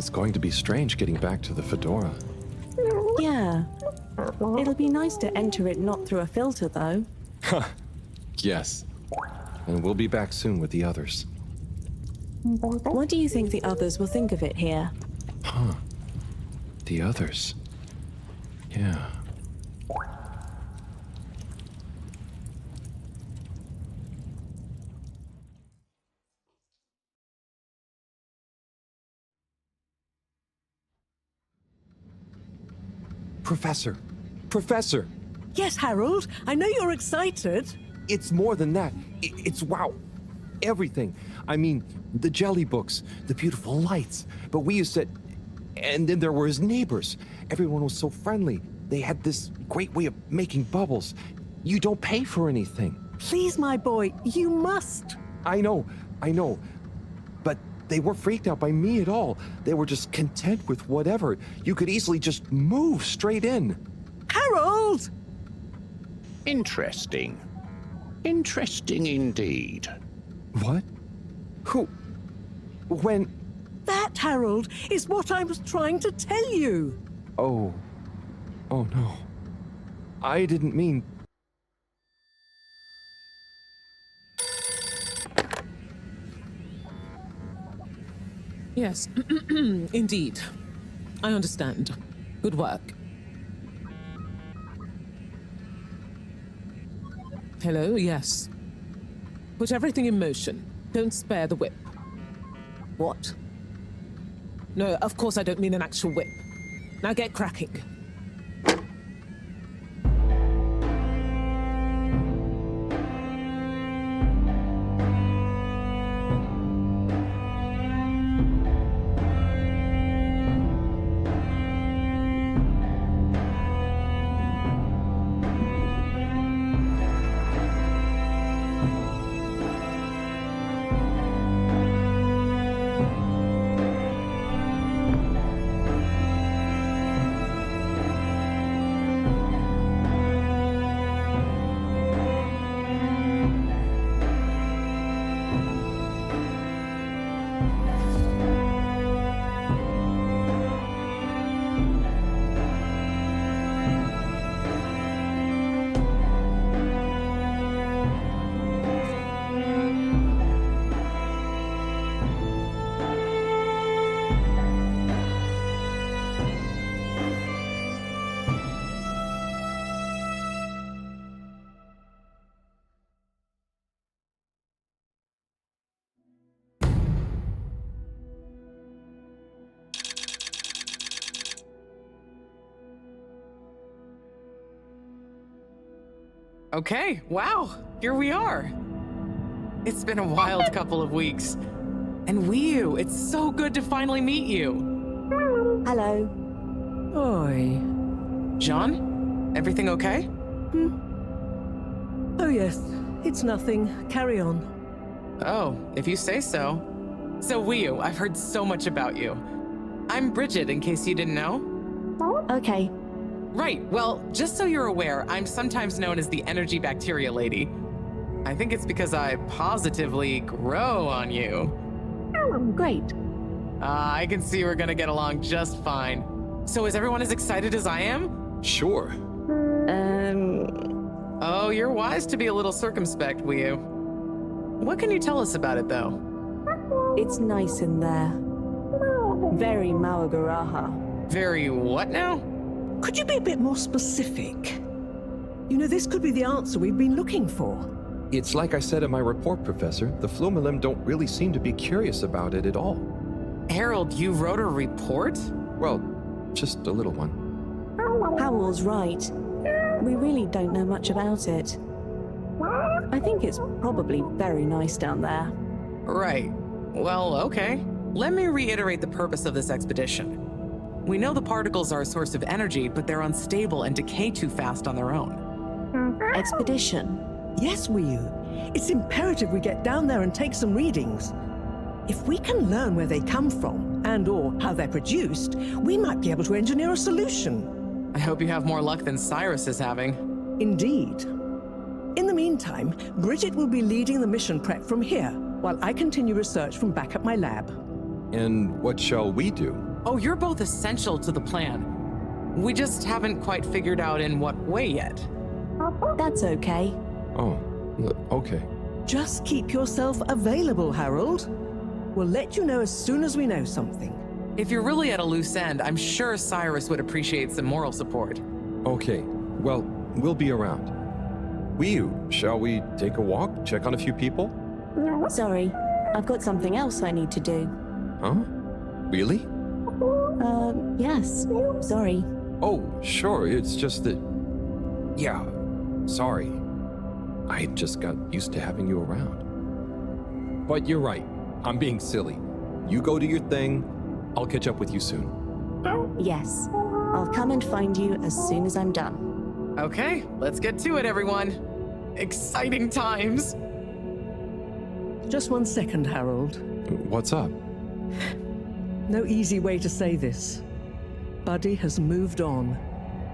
It's going to be strange getting back to the Fedora. Yeah. It'll be nice to enter it not through a filter, though. Yes. And we'll be back soon with the others. What do you think the others will think of it here? Huh. The others. Yeah. Professor! Professor! Yes, Harold, I know you're excited. It's more than that. It's wow. Everything. I mean, the jelly books, the beautiful lights. But Weeoo said... And then there were his neighbors. Everyone was so friendly. They had this great way of making bubbles. You don't pay for anything. Please, my boy, you must. I know. But they weren't freaked out by me at all. They were just content with whatever. You could easily just move straight in. Harold! Interesting. Interesting indeed. What? Who? When? That, Harold, is what I was trying to tell you. Oh no. I didn't mean... Yes, indeed. I understand. Good work. Hello, yes. Put everything in motion. Don't spare the whip. What? No, of course I don't mean an actual whip. Now get cracking. Okay, wow, here we are. It's been a wild couple of weeks. And Weeoo, it's so good to finally meet you. Hello. Oi. John, everything okay? Oh, yes, it's nothing. Carry on. Oh, if you say so. So Weeoo, I've heard so much about you. I'm Bridget, in case you didn't know. Okay. Right, well, just so you're aware, I'm sometimes known as the energy bacteria lady. I think it's because I positively grow on you. Great. I can see we're gonna get along just fine. So is everyone as excited as I am? Sure. Oh, you're wise to be a little circumspect, Weeoo. What can you tell us about it, though? It's nice in there. Very Mawagaraha. Very what now? Could you be a bit more specific? You know, this could be the answer we've been looking for. It's like I said in my report, Professor. The Flumilim don't really seem to be curious about it at all. Harold, you wrote a report? Well, just a little one. Howell's right. We really don't know much about it. I think it's probably very nice down there. Right. Well, okay. Let me reiterate the purpose of this expedition. We know the particles are a source of energy, but they're unstable and decay too fast on their own. Expedition? Yes, Weeoo. It's imperative we get down there and take some readings. If we can learn where they come from, and/or how they're produced, we might be able to engineer a solution. I hope you have more luck than Cyrus is having. Indeed. In the meantime, Bridget will be leading the mission prep from here, while I continue research from back at my lab. And what shall we do? Oh, you're both essential to the plan. We just haven't quite figured out in what way yet. That's okay. Oh, okay. Just keep yourself available, Harold. We'll let you know as soon as we know something. If you're really at a loose end, I'm sure Cyrus would appreciate some moral support. Okay, well, we'll be around. Weeoo, shall we take a walk, check on a few people? Sorry, I've got something else I need to do. Huh? Really? Yes. Sorry. Oh, sure, it's just that... Yeah, sorry. I just got used to having you around. But you're right, I'm being silly. You go do your thing, I'll catch up with you soon. Yes. I'll come and find you as soon as I'm done. Okay, let's get to it, everyone. Exciting times. Just 1 second, Harold. What's up? No easy way to say this. Buddy has moved on.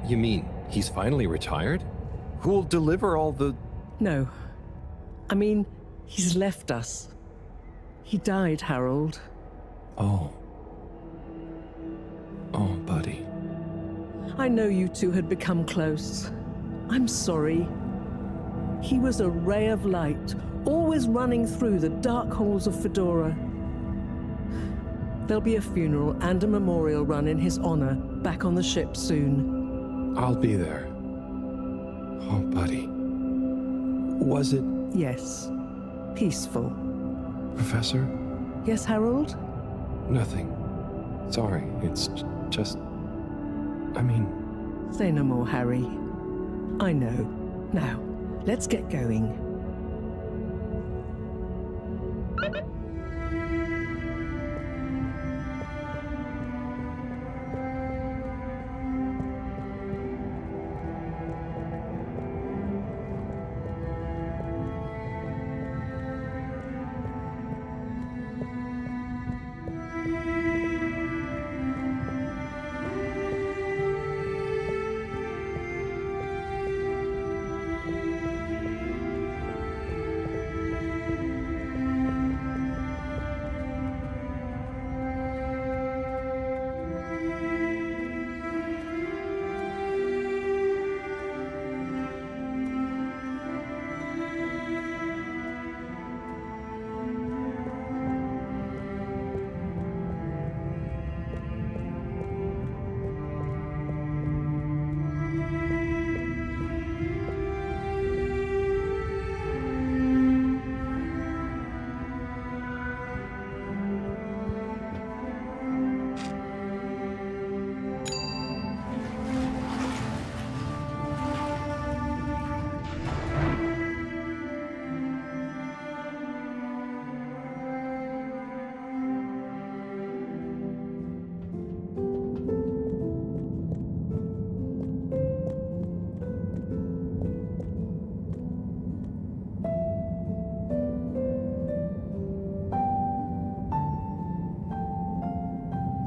You mean he's finally retired? Who'll deliver all the... No. I mean, he's left us. He died, Harold. Oh. Oh, buddy. I know you two had become close. I'm sorry. He was a ray of light, always running through the dark halls of Fedora. There'll be a funeral and a memorial run in his honor back on the ship soon. I'll be there. Oh, buddy. Was it... Yes. Peaceful. Professor? Yes, Harold? Nothing. Sorry, it's just... I mean... Say no more, Harry. I know. Now, let's get going.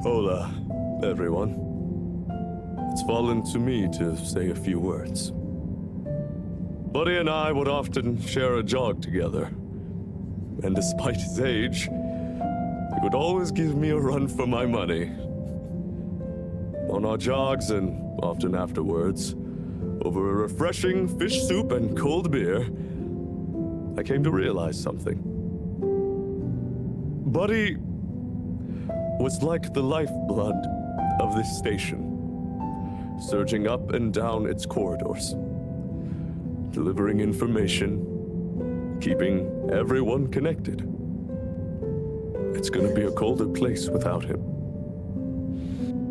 Hola, everyone. It's fallen to me to say a few words. Buddy and I would often share a jog together. And despite his age, he would always give me a run for my money. On our jogs and often afterwards, over a refreshing fish soup and cold beer, I came to realize something. Buddy was like the lifeblood of this station, surging up and down its corridors, delivering information, keeping everyone connected. It's gonna be a colder place without him.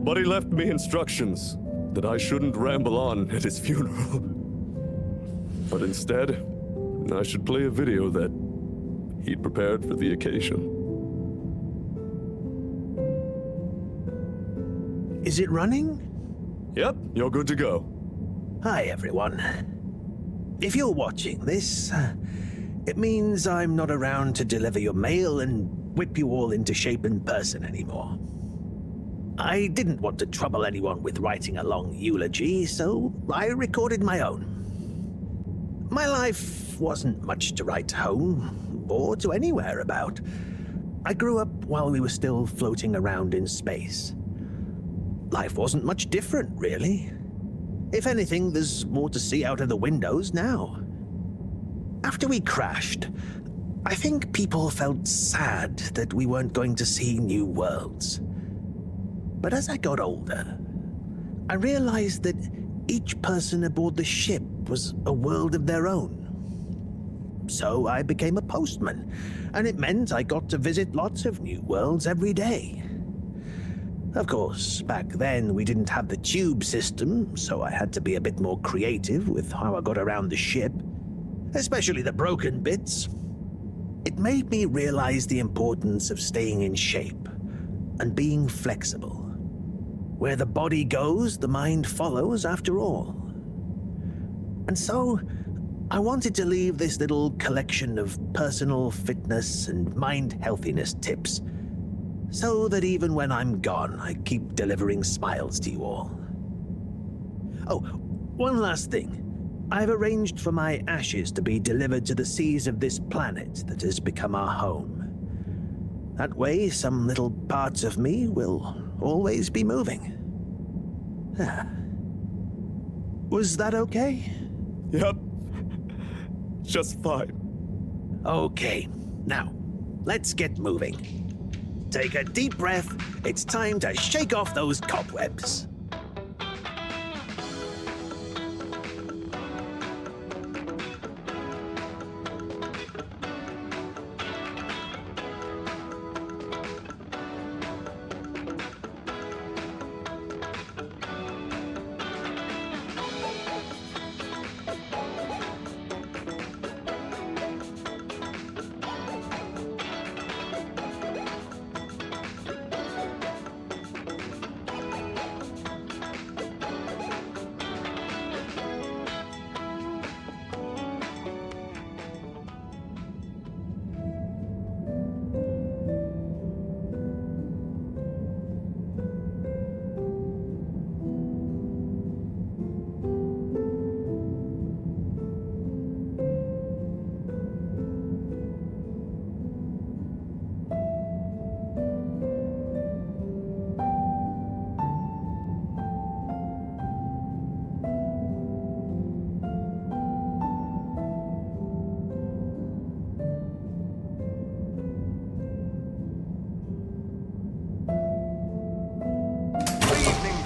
Buddy left me instructions that I shouldn't ramble on at his funeral, but instead, I should play a video that he'd prepared for the occasion. Is it running? Yep, you're good to go. Hi, everyone. If you're watching this, it means I'm not around to deliver your mail and whip you all into shape in person anymore. I didn't want to trouble anyone with writing a long eulogy, so I recorded my own. My life wasn't much to write home, or to anywhere about. I grew up while we were still floating around in space. life wasn't much different, really. If anything, there's more to see out of the windows now. After we crashed, I think people felt sad that we weren't going to see new worlds. But as I got older, I realized that each person aboard the ship was a world of their own. So I became a postman, and it meant I got to visit lots of new worlds every day. Of course, back then we didn't have the tube system, so I had to be a bit more creative with how I got around the ship, especially the broken bits. It made me realize the importance of staying in shape and being flexible. Where the body goes, the mind follows after all. And so, I wanted to leave this little collection of personal fitness and mind healthiness tips, so that even when I'm gone, I keep delivering smiles to you all. Oh, one last thing. I've arranged for my ashes to be delivered to the seas of this planet that has become our home. That way, some little parts of me will always be moving. Was that okay? Yep. Just fine. Okay, now, let's get moving. Take a deep breath. It's time to shake off those cobwebs.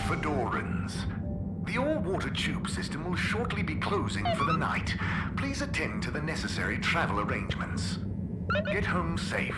Fedorans. The all-water tube system will shortly be closing for the night. Please attend to the necessary travel arrangements. Get home safe.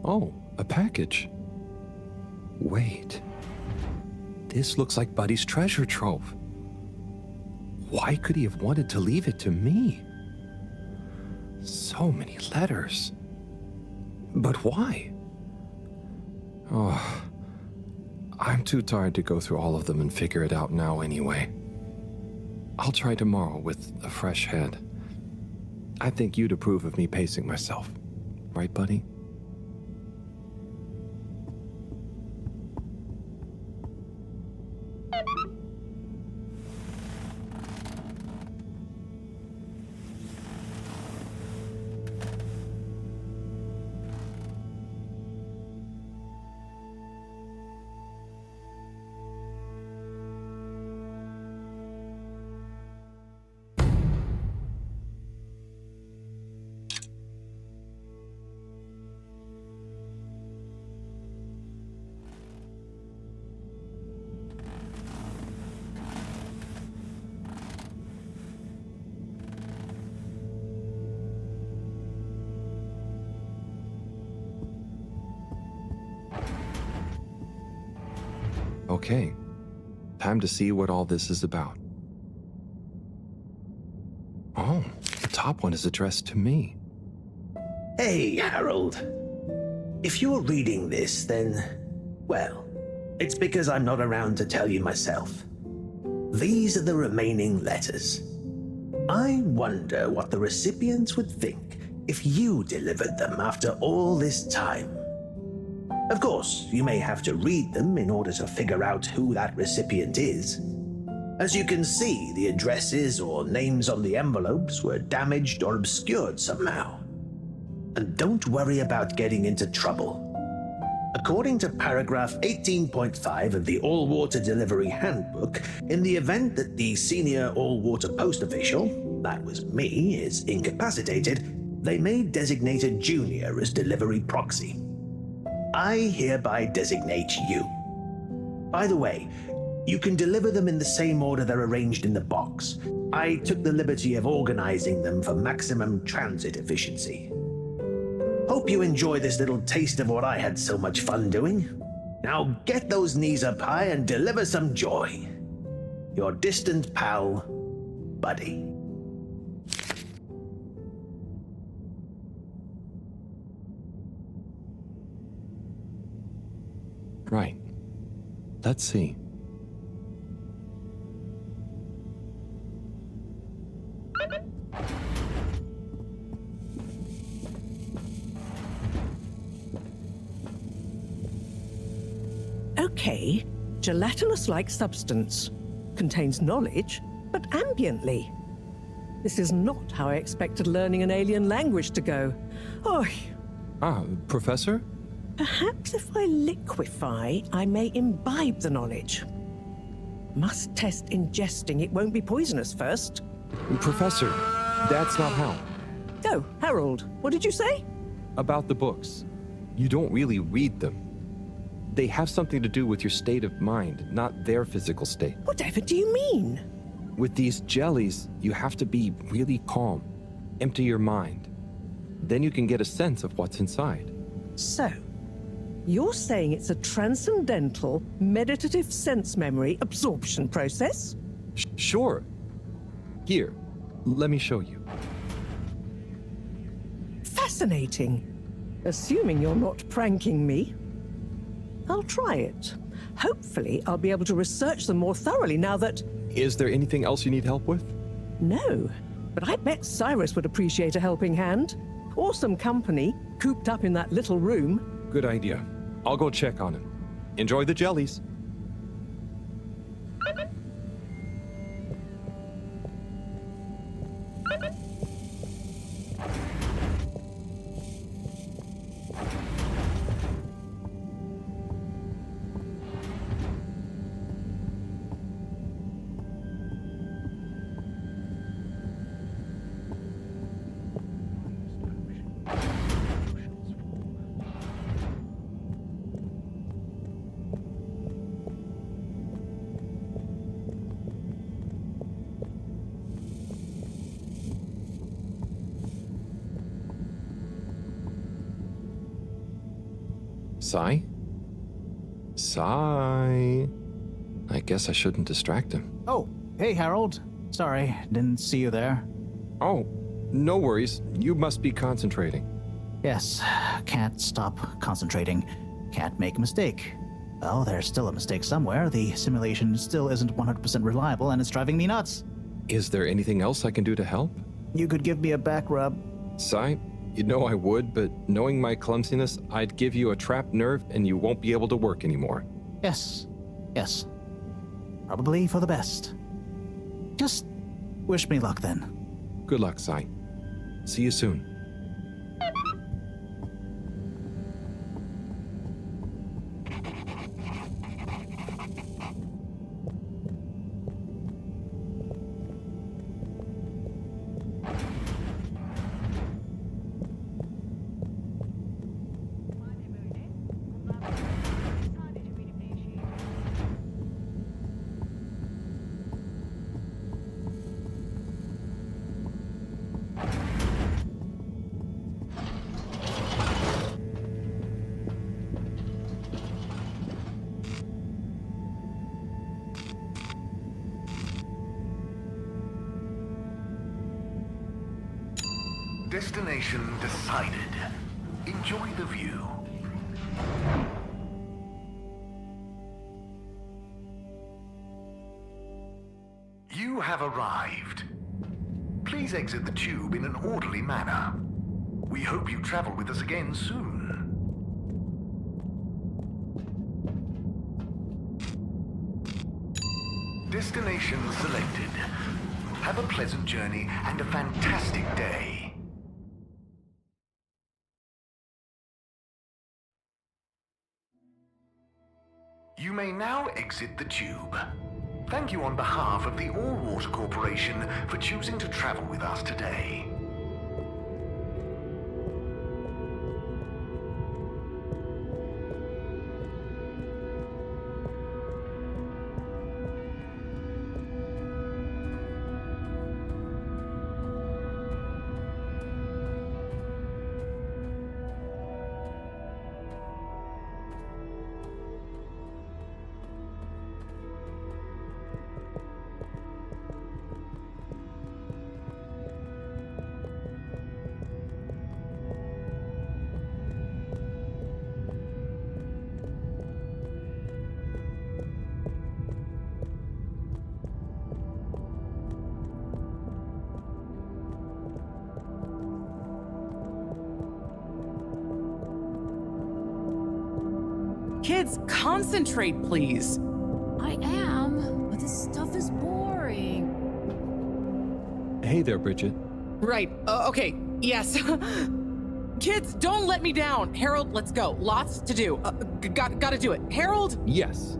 Oh, a package. Wait. This looks like Buddy's treasure trove. Why could he have wanted to leave it to me? So many letters. But why? Oh, I'm too tired to go through all of them and figure it out now anyway. I'll try tomorrow with a fresh head. I think you'd approve of me pacing myself. Right, Buddy? Okay, time to see what all this is about. Oh, the top one is addressed to me. Hey, Harold. If you're reading this, then, well, it's because I'm not around to tell you myself. These are the remaining letters. I wonder what the recipients would think if you delivered them after all this time. Of course, you may have to read them in order to figure out who that recipient is. As you can see, the addresses or names on the envelopes were damaged or obscured somehow. And don't worry about getting into trouble. According to paragraph 18.5 of the All-Water Delivery Handbook, in the event that the senior all-water post official, that was me, is incapacitated, they may designate a junior as delivery proxy. I hereby designate you. By the way, you can deliver them in the same order they're arranged in the box. I took the liberty of organizing them for maximum transit efficiency. Hope you enjoy this little taste of what I had so much fun doing. Now get those knees up high and deliver some joy. Your distant pal, Buddy. Right. Let's see. Okay, gelatinous-like substance. Contains knowledge, but ambiently. This is not how I expected learning an alien language to go. Oh, Ah, Professor? perhaps if I liquefy, I may imbibe the knowledge. Must test ingesting. It won't be poisonous first. Professor, that's not how. Oh, Harold, what did you say? About the books. You don't really read them. They have something to do with your state of mind, not their physical state. Whatever do you mean? With these jellies, you have to be really calm. Empty your mind. Then you can get a sense of what's inside. So, you're saying it's a transcendental, meditative sense memory absorption process? Sure. Here, let me show you. Fascinating. Assuming you're not pranking me. I'll try it. Hopefully, I'll be able to research them more thoroughly now that... Is there anything else you need help with? No, but I bet Cyrus would appreciate a helping hand. Or some company, cooped up in that little room. Good idea. I'll go check on him. Enjoy the jellies. Sai? Sai? I guess I shouldn't distract him. Oh, hey, Harold. Sorry, didn't see you there. Oh, no worries. You must be concentrating. Yes, can't stop concentrating. Can't make a mistake. Well, there's still a mistake somewhere. The simulation still isn't 100% reliable, and it's driving me nuts. Is there anything else I can do to help? You could give me a back rub. Sai, you know I would, but knowing my clumsiness, I'd give you a trapped nerve and you won't be able to work anymore. Yes. Probably for the best. Just wish me luck then. Good luck, Sai. See you soon. Destination decided. Enjoy the view. You have arrived. Please exit the tube in an orderly manner. We hope you travel with us again soon. Destination selected. Have a pleasant journey and a fantastic day. You may now exit the tube. Thank you on behalf of the All Water Corporation for choosing to travel with us today. Kids, concentrate, please. I am, but this stuff is boring. Hey there, Bridget. Right, okay, yes. Kids, don't let me down. Harold, let's go. Lots to do. Gotta do it. Harold? Yes.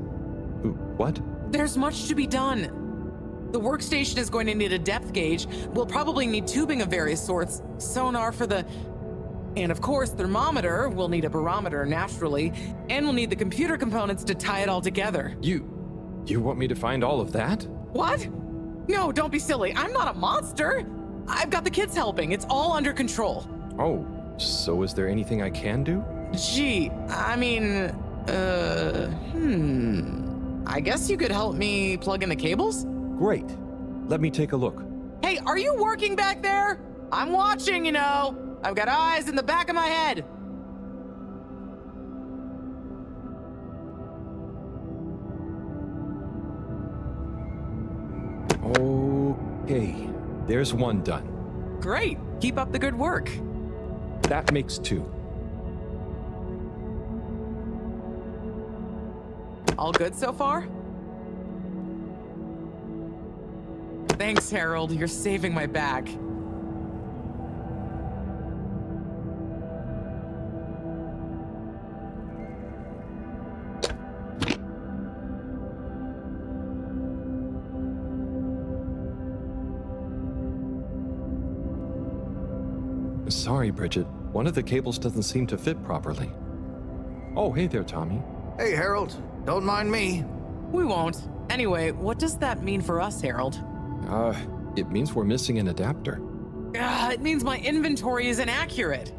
What? There's much to be done. The workstation is going to need a depth gauge. We'll probably need tubing of various sorts. Sonar for the... And of course, thermometer. We'll need a barometer, naturally. And we'll need the computer components to tie it all together. You want me to find all of that? What? No, don't be silly. I'm not a monster. I've got the kids helping. It's all under control. Oh, so is there anything I can do? Gee, I mean, I guess you could help me plug in the cables? Great. Let me take a look. Hey, are you working back there? I'm watching, you know. I've got eyes in the back of my head. Okay, there's one done. Great. Keep up the good work. That makes two. All good so far? Thanks, Harold. You're saving my back. Sorry, Bridget. One of the cables doesn't seem to fit properly. Oh, hey there, Tommy. Hey, Harold. Don't mind me. We won't. Anyway, what does that mean for us, Harold? It means we're missing an adapter. It means my inventory is inaccurate.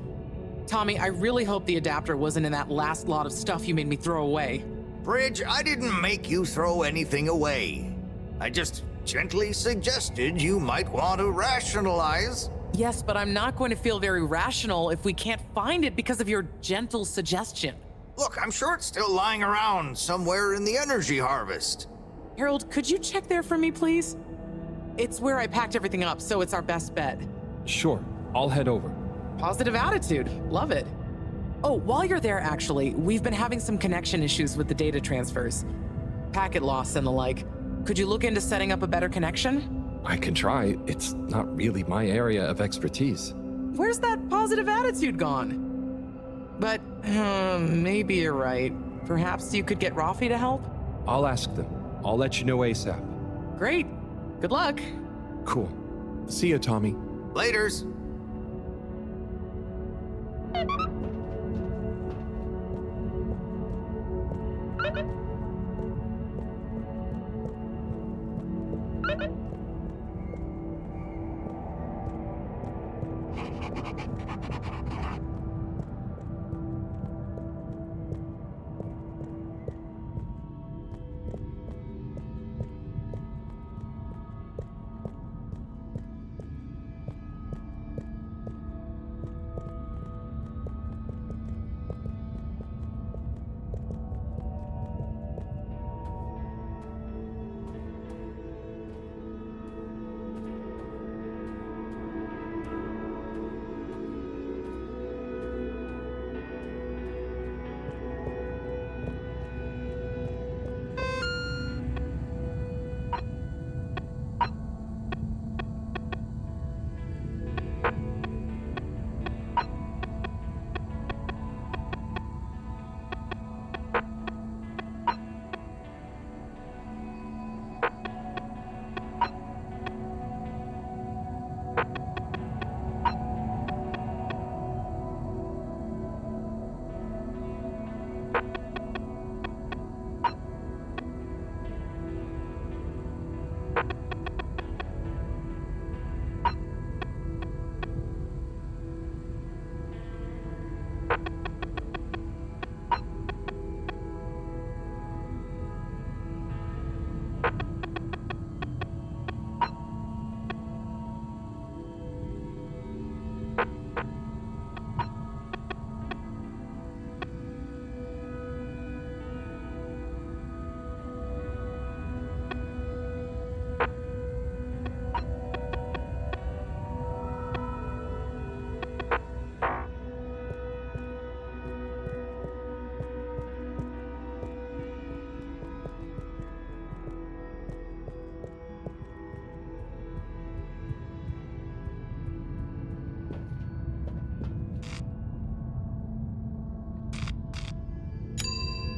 Tommy, I really hope the adapter wasn't in that last lot of stuff you made me throw away. Bridge, I didn't make you throw anything away. I just gently suggested you might want to rationalize. Yes, but I'm not going to feel very rational if we can't find it because of your gentle suggestion. Look, I'm sure it's still lying around somewhere in the energy harvest. Harold, could you check there for me, please? It's where I packed everything up, so it's our best bet. Sure, I'll head over. Positive attitude. Love it. Oh, while you're there, actually, we've been having some connection issues with the data transfers. Packet loss and the like. Could you look into setting up a better connection? I can try. It's not really my area of expertise. Where's that positive attitude gone? But, maybe you're right. Perhaps you could get Rafi to help? I'll ask them. I'll let you know ASAP. Great. Good luck. Cool. See ya, Tommy. Laters.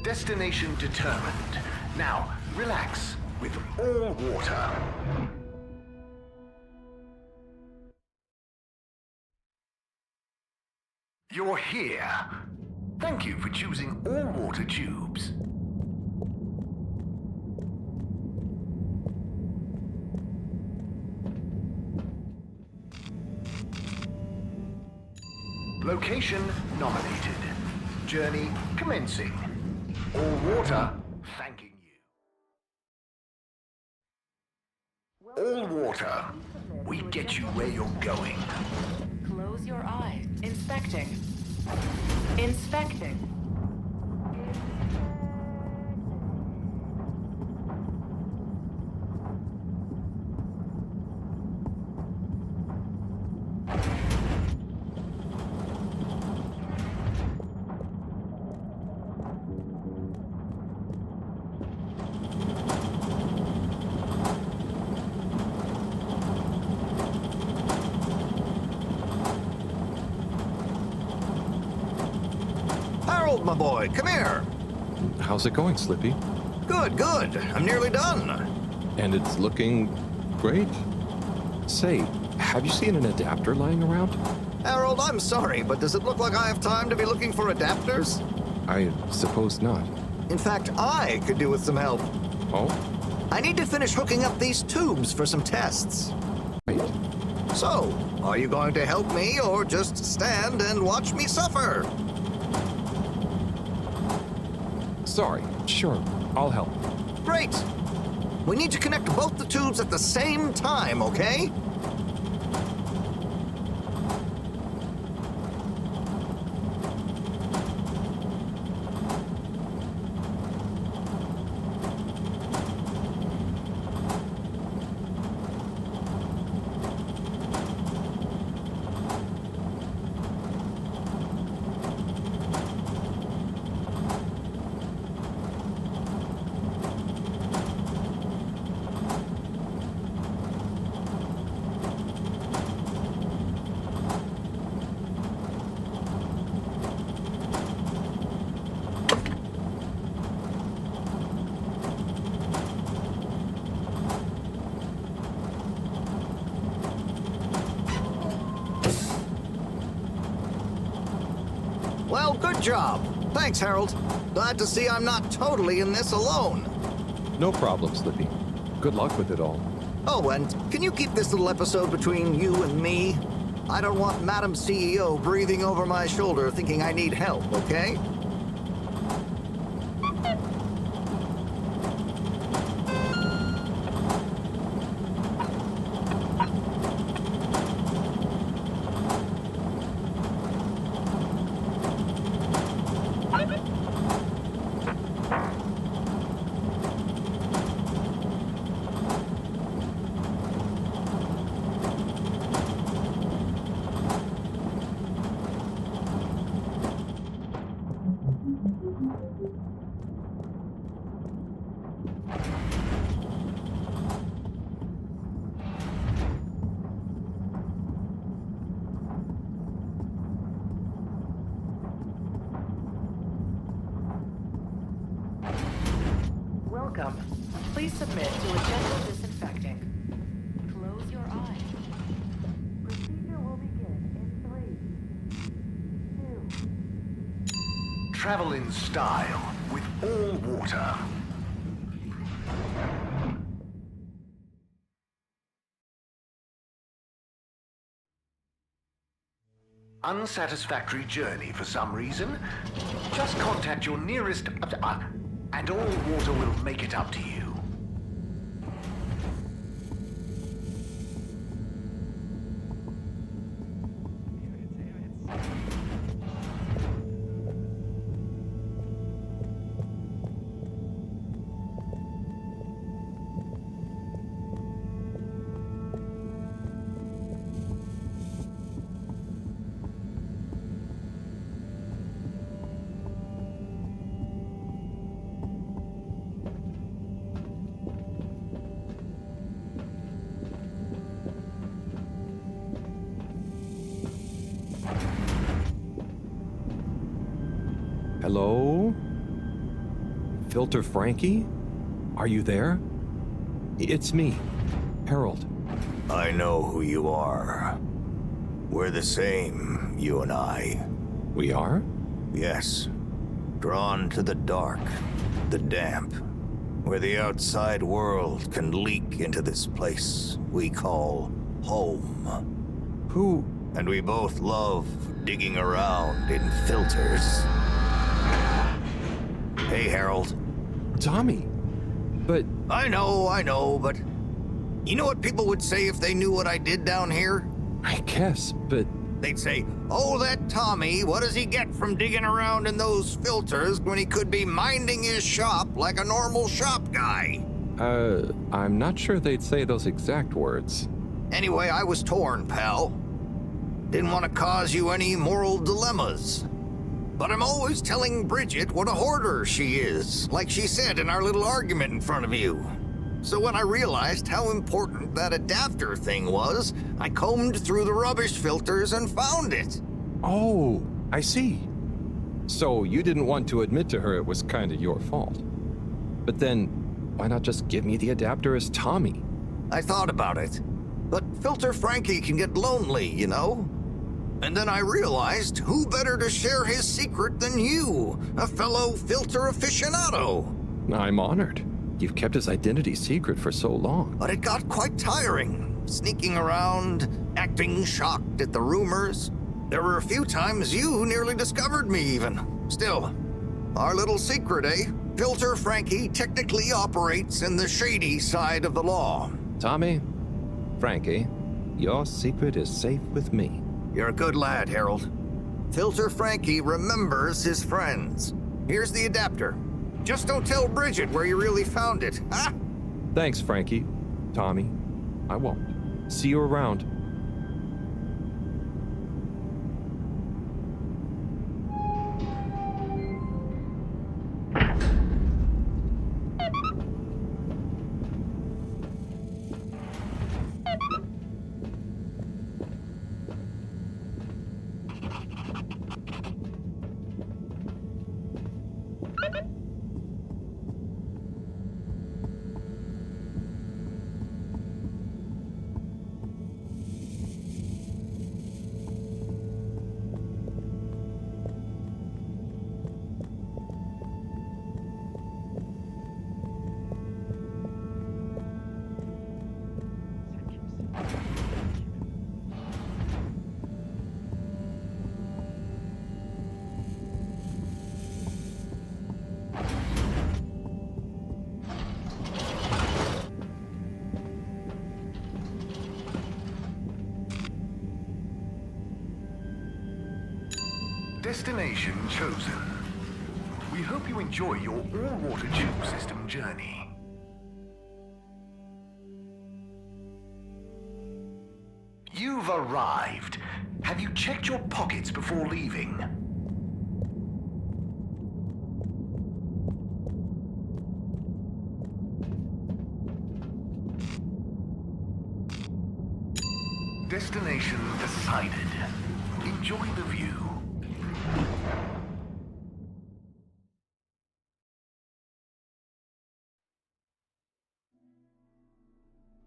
Destination determined. Now, relax with all water. You're here. Thank you for choosing all water tubes. Location nominated. Journey commencing. All water thanking you. All water. We get you where you're going. Close your eyes. Inspecting. Inspecting. Harold, my boy, come here. How's it going, Slippy? Good, good. I'm nearly done. And it's looking great. Say, have you seen an adapter lying around? Harold, I'm sorry, but does it look like I have time to be looking for adapters? I suppose not. In fact, I could do with some help. Oh? I need to finish hooking up these tubes for some tests. Right. So, are you going to help me or just stand and watch me suffer? Sorry, sure, I'll help. Great! We need to connect both the tubes at the same time, okay? Well, good job. Thanks, Harold. Glad to see I'm not totally in this alone. No problem, Slippy. Good luck with it all. Oh, and can you keep this little episode between you and me? I don't want Madam CEO breathing over my shoulder thinking I need help, okay? Welcome. Please submit to a general disinfecting. Close your eyes. Procedure will begin in 3, 2. Travel in style with all water. Unsatisfactory journey for some reason? Just contact your nearest... and all water will make it up to you. Hello? Filter Frankie? Are you there? It's me, Harold. I know who you are. We're the same, you and I. We are? Yes. Drawn to the dark, the damp, where the outside world can leak into this place we call home. Who? And we both love digging around in filters. Hey, Harold. Tommy, but... I know, but... You know what people would say if they knew what I did down here? I guess, but... They'd say, oh, that Tommy, what does he get from digging around in those filters when he could be minding his shop like a normal shop guy? I'm not sure they'd say those exact words. Anyway, I was torn, pal. Didn't want to cause you any moral dilemmas. But I'm always telling Bridget what a hoarder she is, like she said in our little argument in front of you. So when I realized how important that adapter thing was, I combed through the rubbish filters and found it. Oh, I see. So you didn't want to admit to her it was kind of your fault. But then, why not just give me the adapter as Tommy? I thought about it. But Filter Frankie can get lonely, you know? And then I realized who better to share his secret than you, a fellow filter aficionado. I'm honored. You've kept his identity secret for so long. But it got quite tiring, sneaking around, acting shocked at the rumors. There were a few times you nearly discovered me even. Still, our little secret, eh? Filter Frankie technically operates in the shady side of the law. Tommy, Frankie, your secret is safe with me. You're a good lad, Harold. Filter Frankie remembers his friends. Here's the adapter. Just don't tell Bridget where you really found it, huh? Thanks, Frankie. Tommy, I won't. See you around. Destination chosen. We hope you enjoy your all-water tube system journey. You've arrived. Have you checked your pockets before leaving? Destination decided. Enjoy the view.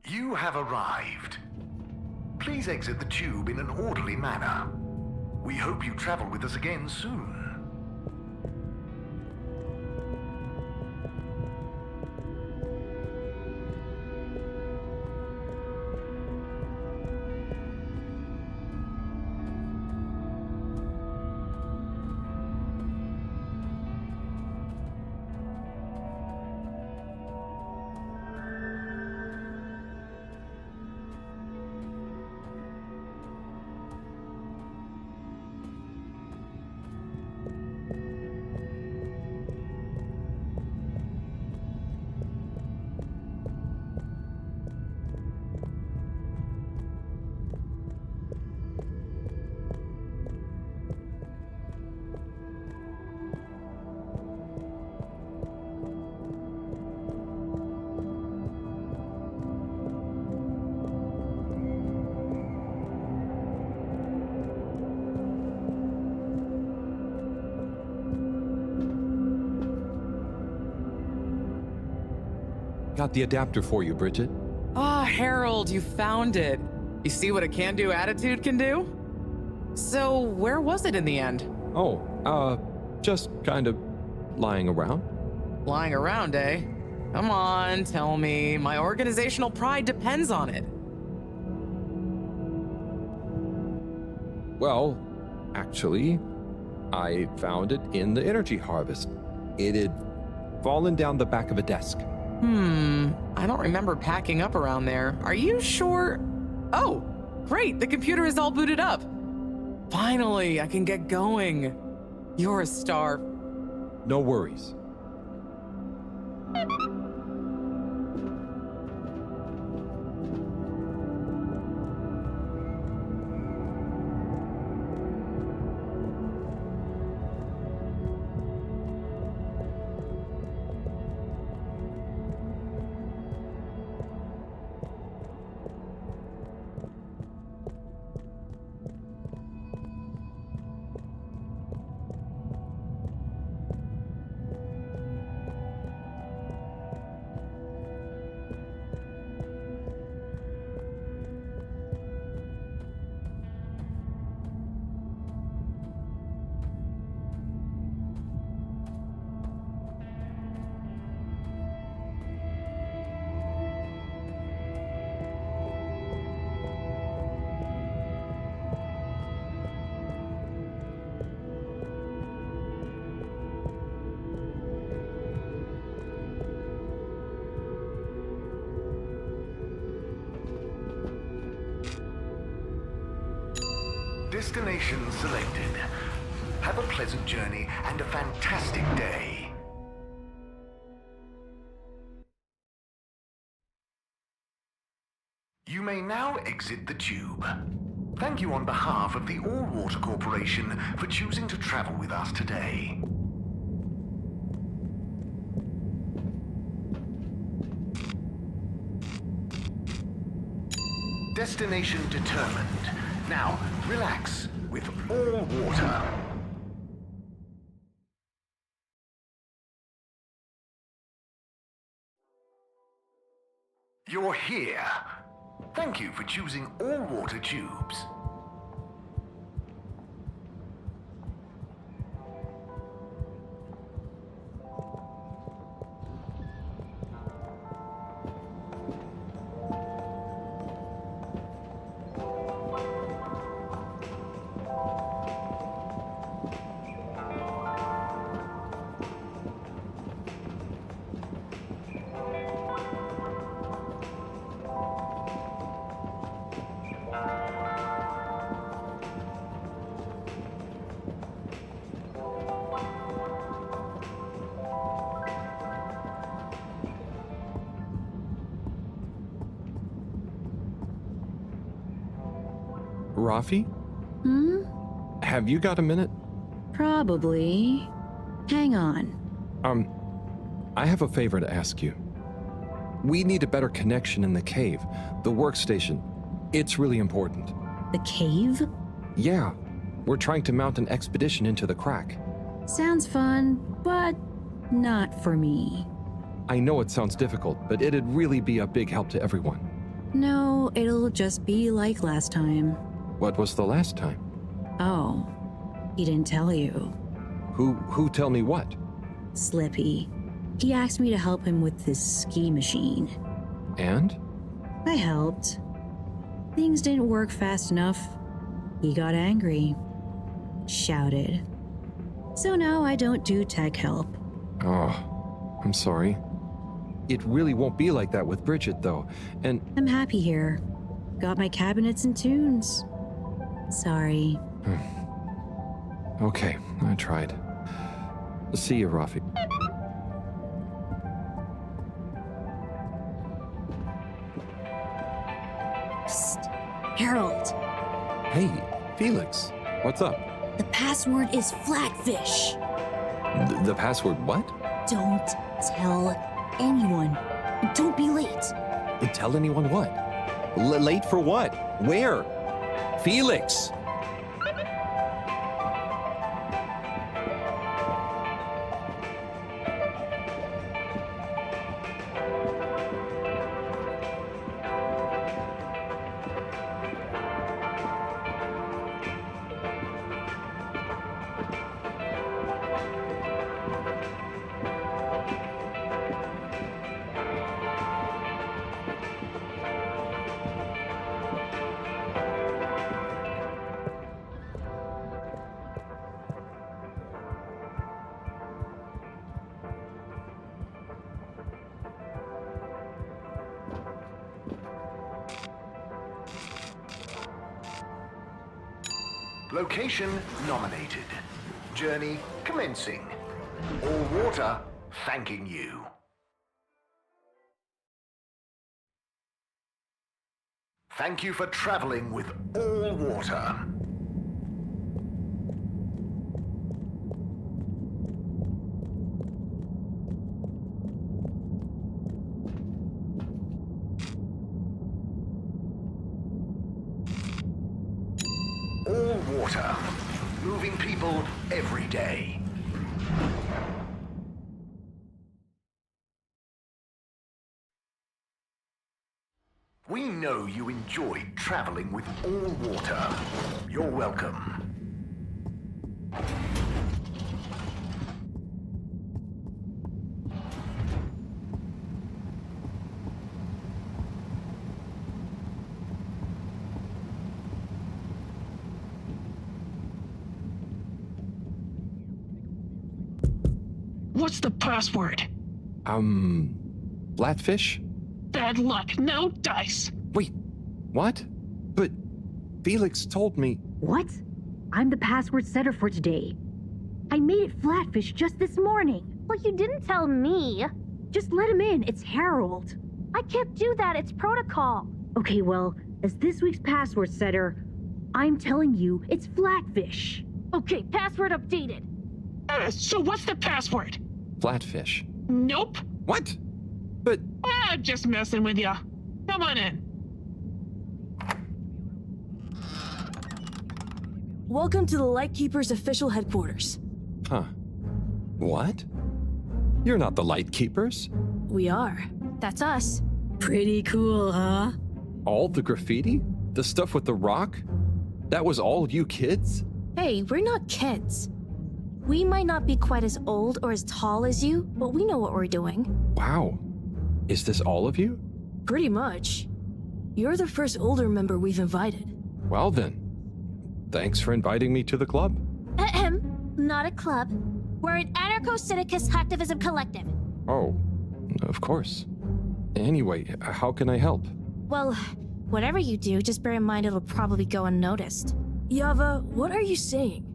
You have arrived. Please exit the tube in an orderly manner. We hope you travel with us again soon. Got the adapter for you, Bridget. Ah, Harold, you found it. You see what a can-do attitude can do? So, where was it in the end? Oh, just kind of lying around. Lying around, eh? Come on, tell me. My organizational pride depends on it. Well, actually, I found it in the energy harvest. It had fallen down the back of a desk. I don't remember packing up around there. Are you sure? Oh, great, the computer is all booted up. Finally, I can get going. You're a star. No worries. Destination selected. Have a pleasant journey and a fantastic day. You may now exit the tube. Thank you on behalf of the All Water Corporation for choosing to travel with us today. Destination determined. Now, relax with All Water. You're here. Thank you for choosing All Water Tubes. Rafi? Have you got a minute? Probably. Hang on. I have a favor to ask you. We need a better connection in the cave, the workstation. It's really important. The cave? Yeah. We're trying to mount an expedition into the crack. Sounds fun, but not for me. I know it sounds difficult, but it'd really be a big help to everyone. No, it'll just be like last time. What was the last time? Oh, he didn't tell you. Who tell me what? Slippy. He asked me to help him with this ski machine. And? I helped. Things didn't work fast enough. He got angry. Shouted. So now I don't do tech help. Oh, I'm sorry. It really won't be like that with Bridget, though, and... I'm happy here. Got my cabinets and tunes. Sorry. Okay, I tried. See you, Rafi. Psst. Harold. Hey, Felix. What's up? The password is Flatfish. The password what? Don't tell anyone. And don't be late. Tell anyone what? Late for what? Where? Felix! Location nominated. Journey commencing. All water thanking you. Thank you for traveling with all water. All water. Moving people every day. We know you enjoyed traveling with all water. You're welcome. What's the password? Flatfish? Bad luck, no dice. Wait, what? But Felix told me... What? I'm the password setter for today. I made it Flatfish just this morning. Well, you didn't tell me. Just let him in, it's Harold. I can't do that, it's protocol. Okay, well, as this week's password setter, I'm telling you, it's Flatfish. Okay, password updated. So what's the password? Flatfish. Nope. What? But... I'm just messing with ya. Come on in. Welcome to the Lightkeeper's official headquarters. Huh. What? You're not the Lightkeepers? We are. That's us. Pretty cool, huh? All the graffiti? The stuff with the rock? That was all you kids? Hey, we're not kids. We might not be quite as old or as tall as you, but we know what we're doing. Wow. Is this all of you? Pretty much. You're the first older member we've invited. Well then. Thanks for inviting me to the club. Not a club. We're an anarcho-syndicist hacktivism collective. Oh, of course. Anyway, how can I help? Well, whatever you do, just bear in mind it'll probably go unnoticed. Yava, what are you saying?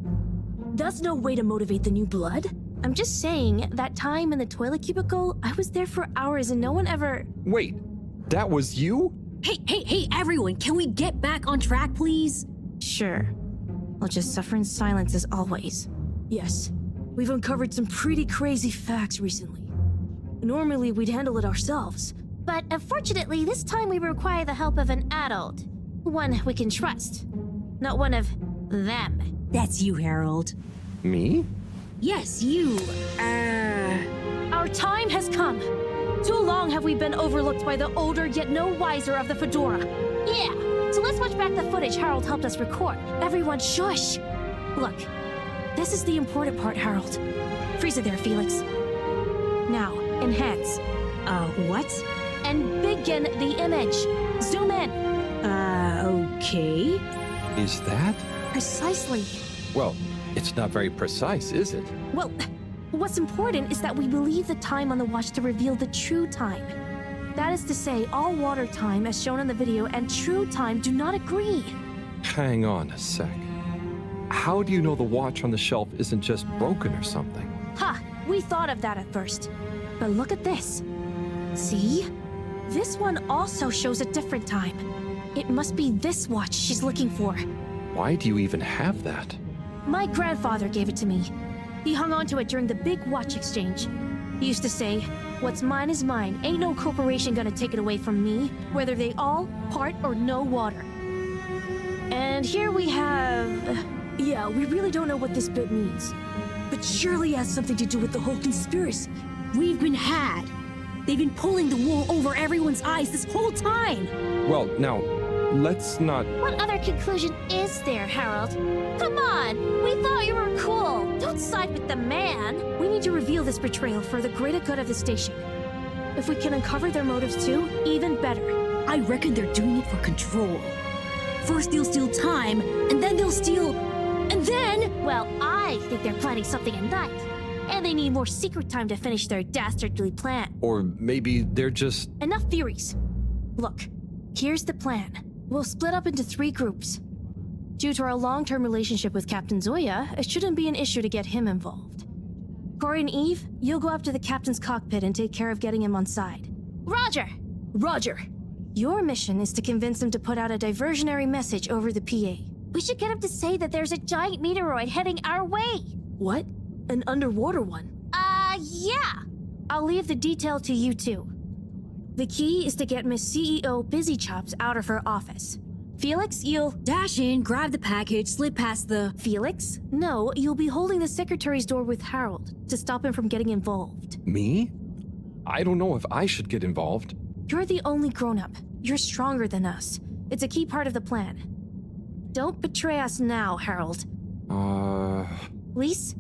That's no way to motivate the new blood. I'm just saying, that time in the toilet cubicle, I was there for hours and no one ever... Wait, that was you? Hey, everyone, can we get back on track, please? Sure. I'll just suffer in silence as always. Yes, we've uncovered some pretty crazy facts recently. Normally, we'd handle it ourselves. But unfortunately, this time we require the help of an adult. One we can trust. Not one of them. That's you, Harold. Me? Yes, you. Our time has come. Too long have we been overlooked by the older yet no wiser of the Fedora. Yeah, so let's watch back the footage Harold helped us record. Everyone shush! Look, this is the important part, Harold. Freeze it there, Felix. Now, enhance. What? And begin the image. Zoom in. Okay. Is that? Precisely. Well, it's not very precise, is it? Well, what's important is that we believe the time on the watch to reveal the true time. That is to say, all water time, as shown in the video, and true time do not agree. Hang on a sec. How do you know the watch on the shelf isn't just broken or something? Ha! We thought of that at first. But look at this. See? This one also shows a different time. It must be this watch she's looking for. Why do you even have that? My grandfather gave it to me. He hung on to it during the big watch exchange. He used to say, "What's mine is mine. Ain't no corporation gonna take it away from me, whether they all, part, or no water." And here we have... Yeah, we really don't know what this bit means. But surely it has something to do with the whole conspiracy. We've been had. They've been pulling the wool over everyone's eyes this whole time. Well, now, let's not... What other conclusion is there, Harold? Come on! We thought you were cool! Don't side with the man! We need to reveal this betrayal for the greater good of the station. If we can uncover their motives too, even better. I reckon they're doing it for control. First they'll steal time, and then they'll steal... And then... Well, I think they're planning something at night. And they need more secret time to finish their dastardly plan. Or maybe they're just... Enough theories. Look, here's the plan. We'll split up into 3 groups. Due to our long-term relationship with Captain Zoya, it shouldn't be an issue to get him involved. Corey and Eve, you'll go up to the captain's cockpit and take care of getting him on side. Roger! Roger! Your mission is to convince him to put out a diversionary message over the PA. We should get him to say that there's a giant meteoroid heading our way. What? An underwater one? Yeah. I'll leave the detail to you two. The key is to get Miss CEO Busy Chops out of her office. Felix, you'll dash in, grab the package, slip past the... Felix? No, you'll be holding the secretary's door with Harold to stop him from getting involved. Me? I don't know if I should get involved. You're the only grown-up. You're stronger than us. It's a key part of the plan. Don't betray us now, Harold. Lise,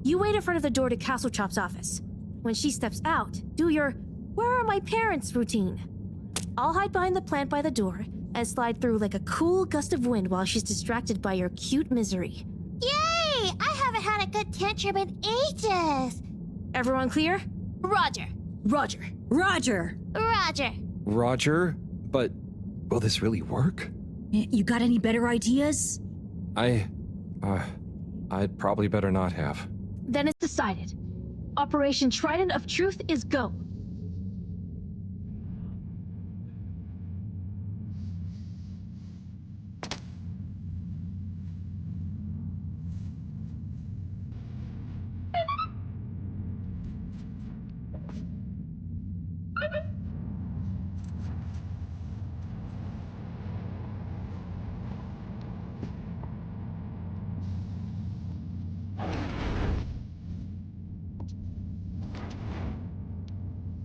you wait in front of the door to Castle Chop's office. When she steps out, do your "Where are my parents?" routine. I'll hide behind the plant by the door and slide through like a cool gust of wind while she's distracted by your cute misery. Yay! I haven't had a good tantrum in ages. Everyone clear? Roger. Roger. Roger. Roger. Roger, but will this really work? You got any better ideas? I'd probably better not have. Then it's decided. Operation Trident of Truth is go.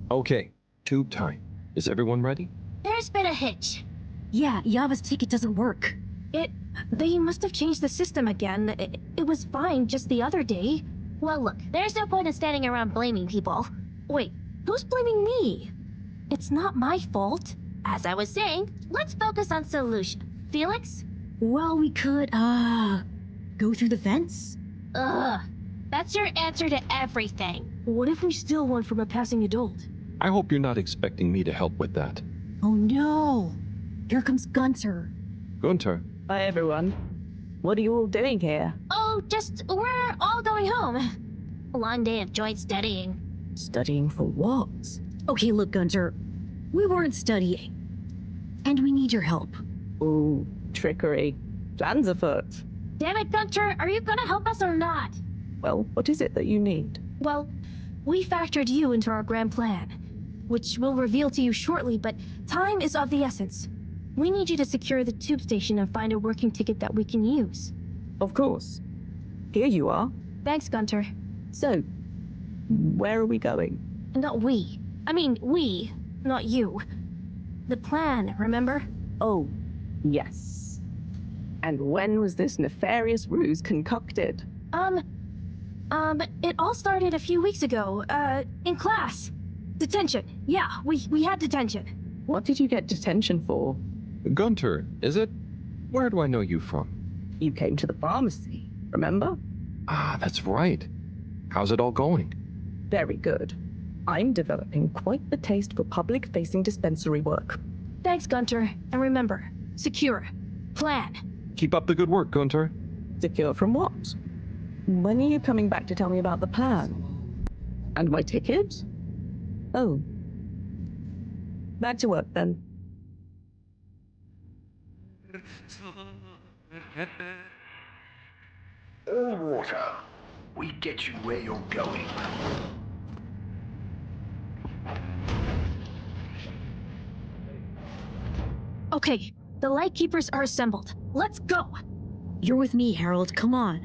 Okay, tube time. Is everyone ready? There's been a hitch. Yeah, Yava's ticket doesn't work. They must have changed the system again. It was fine just the other day. Well, look, there's no point in standing around blaming people. Wait, who's blaming me? It's not my fault. As I was saying, let's focus on solution. Felix? Well, we could, go through the fence? Ugh. That's your answer to everything. What if we steal one from a passing adult? I hope you're not expecting me to help with that. Oh no! Here comes Gunter. Gunter. Hi, everyone. What are you all doing here? Oh, we're all going home. A long day of joint studying. Studying for what? Okay, look, Gunter. We weren't studying. And we need your help. Ooh, trickery. Plans afoot. Damn it, Gunter, are you gonna help us or not? Well, what is it that you need? Well, we factored you into our grand plan, which we'll reveal to you shortly, but time is of the essence. We need you to secure the tube station and find a working ticket that we can use. Of course. Here you are. Thanks, Gunter. So, where are we going? Not we. I mean, we, not you. The plan, remember? Oh, yes. And when was this nefarious ruse concocted? It all started a few weeks ago, in class. Detention. Yeah, we had detention. What did you get detention for? Gunter, is it? Where do I know you from? You came to the pharmacy, remember? Ah, that's right. How's it all going? Very good. I'm developing quite the taste for public-facing dispensary work. Thanks, Gunter. And remember, secure. Plan. Keep up the good work, Gunter. Secure from what? When are you coming back to tell me about the plan? And my ticket? Oh. Back to work, then. All water. We get you where you're going. Okay, the Lightkeepers are assembled. Let's go! You're with me, Harold. Come on.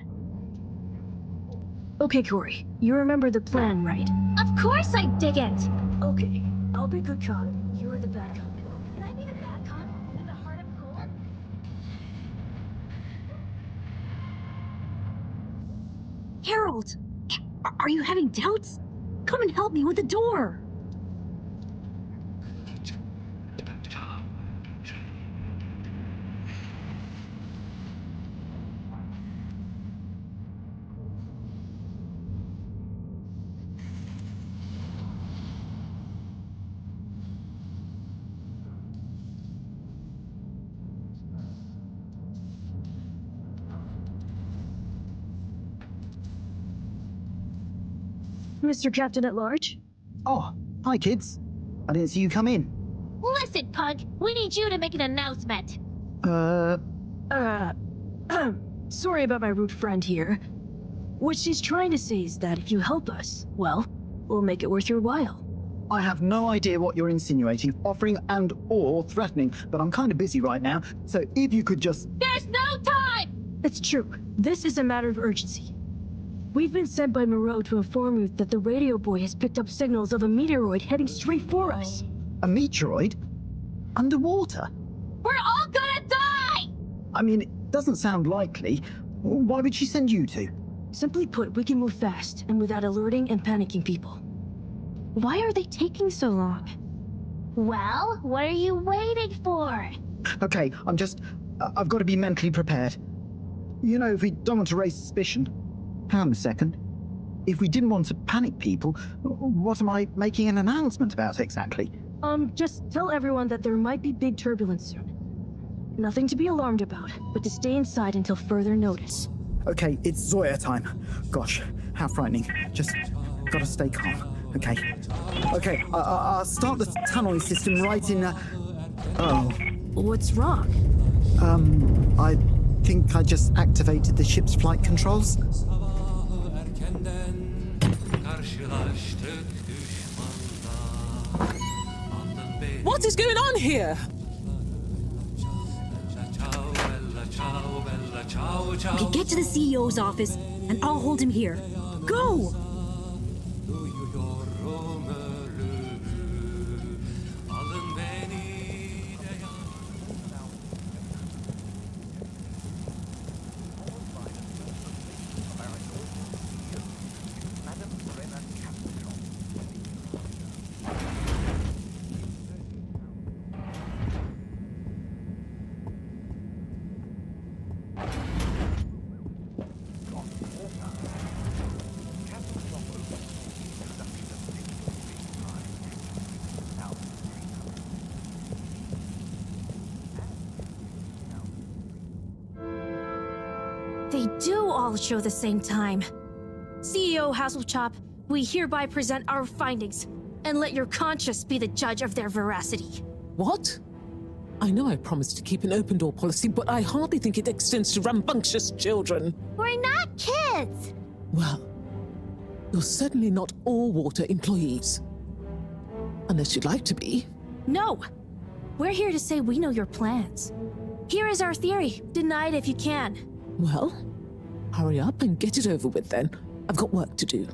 Okay, Corey. You remember the plan, right? Of course I dig it! Okay, I'll be good cop. You're the bad cop. Can I be the bad cop in the heart of cold? Harold! Are you having doubts? Come and help me with the door! Mr. Captain at Large? Oh, hi kids. I didn't see you come in. Listen, Pug, we need you to make an announcement. Sorry about my rude friend here. What she's trying to say is that if you help us, well, we'll make it worth your while. I have no idea what you're insinuating, offering and or threatening, but I'm kind of busy right now, so if you could just... There's no time! It's true. This is a matter of urgency. We've been sent by Moreau to inform you that the radio boy has picked up signals of a meteoroid heading straight for us. A meteoroid? Underwater? We're all gonna die! I mean, it doesn't sound likely. Why would she send you two? Simply put, we can move fast and without alerting and panicking people. Why are they taking so long? Well, what are you waiting for? Okay, I've got to be mentally prepared. You know, if we don't want to raise suspicion... Hang on a second. If we didn't want to panic people, what am I making an announcement about exactly? Just tell everyone that there might be big turbulence soon. Nothing to be alarmed about, but to stay inside until further notice. Okay, it's Zoya time. Gosh, how frightening. Just gotta stay calm. Okay. Okay, I'll start the tunneling system right in... Oh. What's wrong? I think I just activated the ship's flight controls. What is going on here? Okay, get to the CEO's office, and I'll hold him here. Go! They do all show the same time. CEO Hasselchop, we hereby present our findings, and let your conscience be the judge of their veracity. What? I know I promised to keep an open door policy, but I hardly think it extends to rambunctious children. We're not kids! Well, you're certainly not all water employees. Unless you'd like to be. No! We're here to say we know your plans. Here is our theory. Deny it if you can. Well, hurry up and get it over with then. I've got work to do.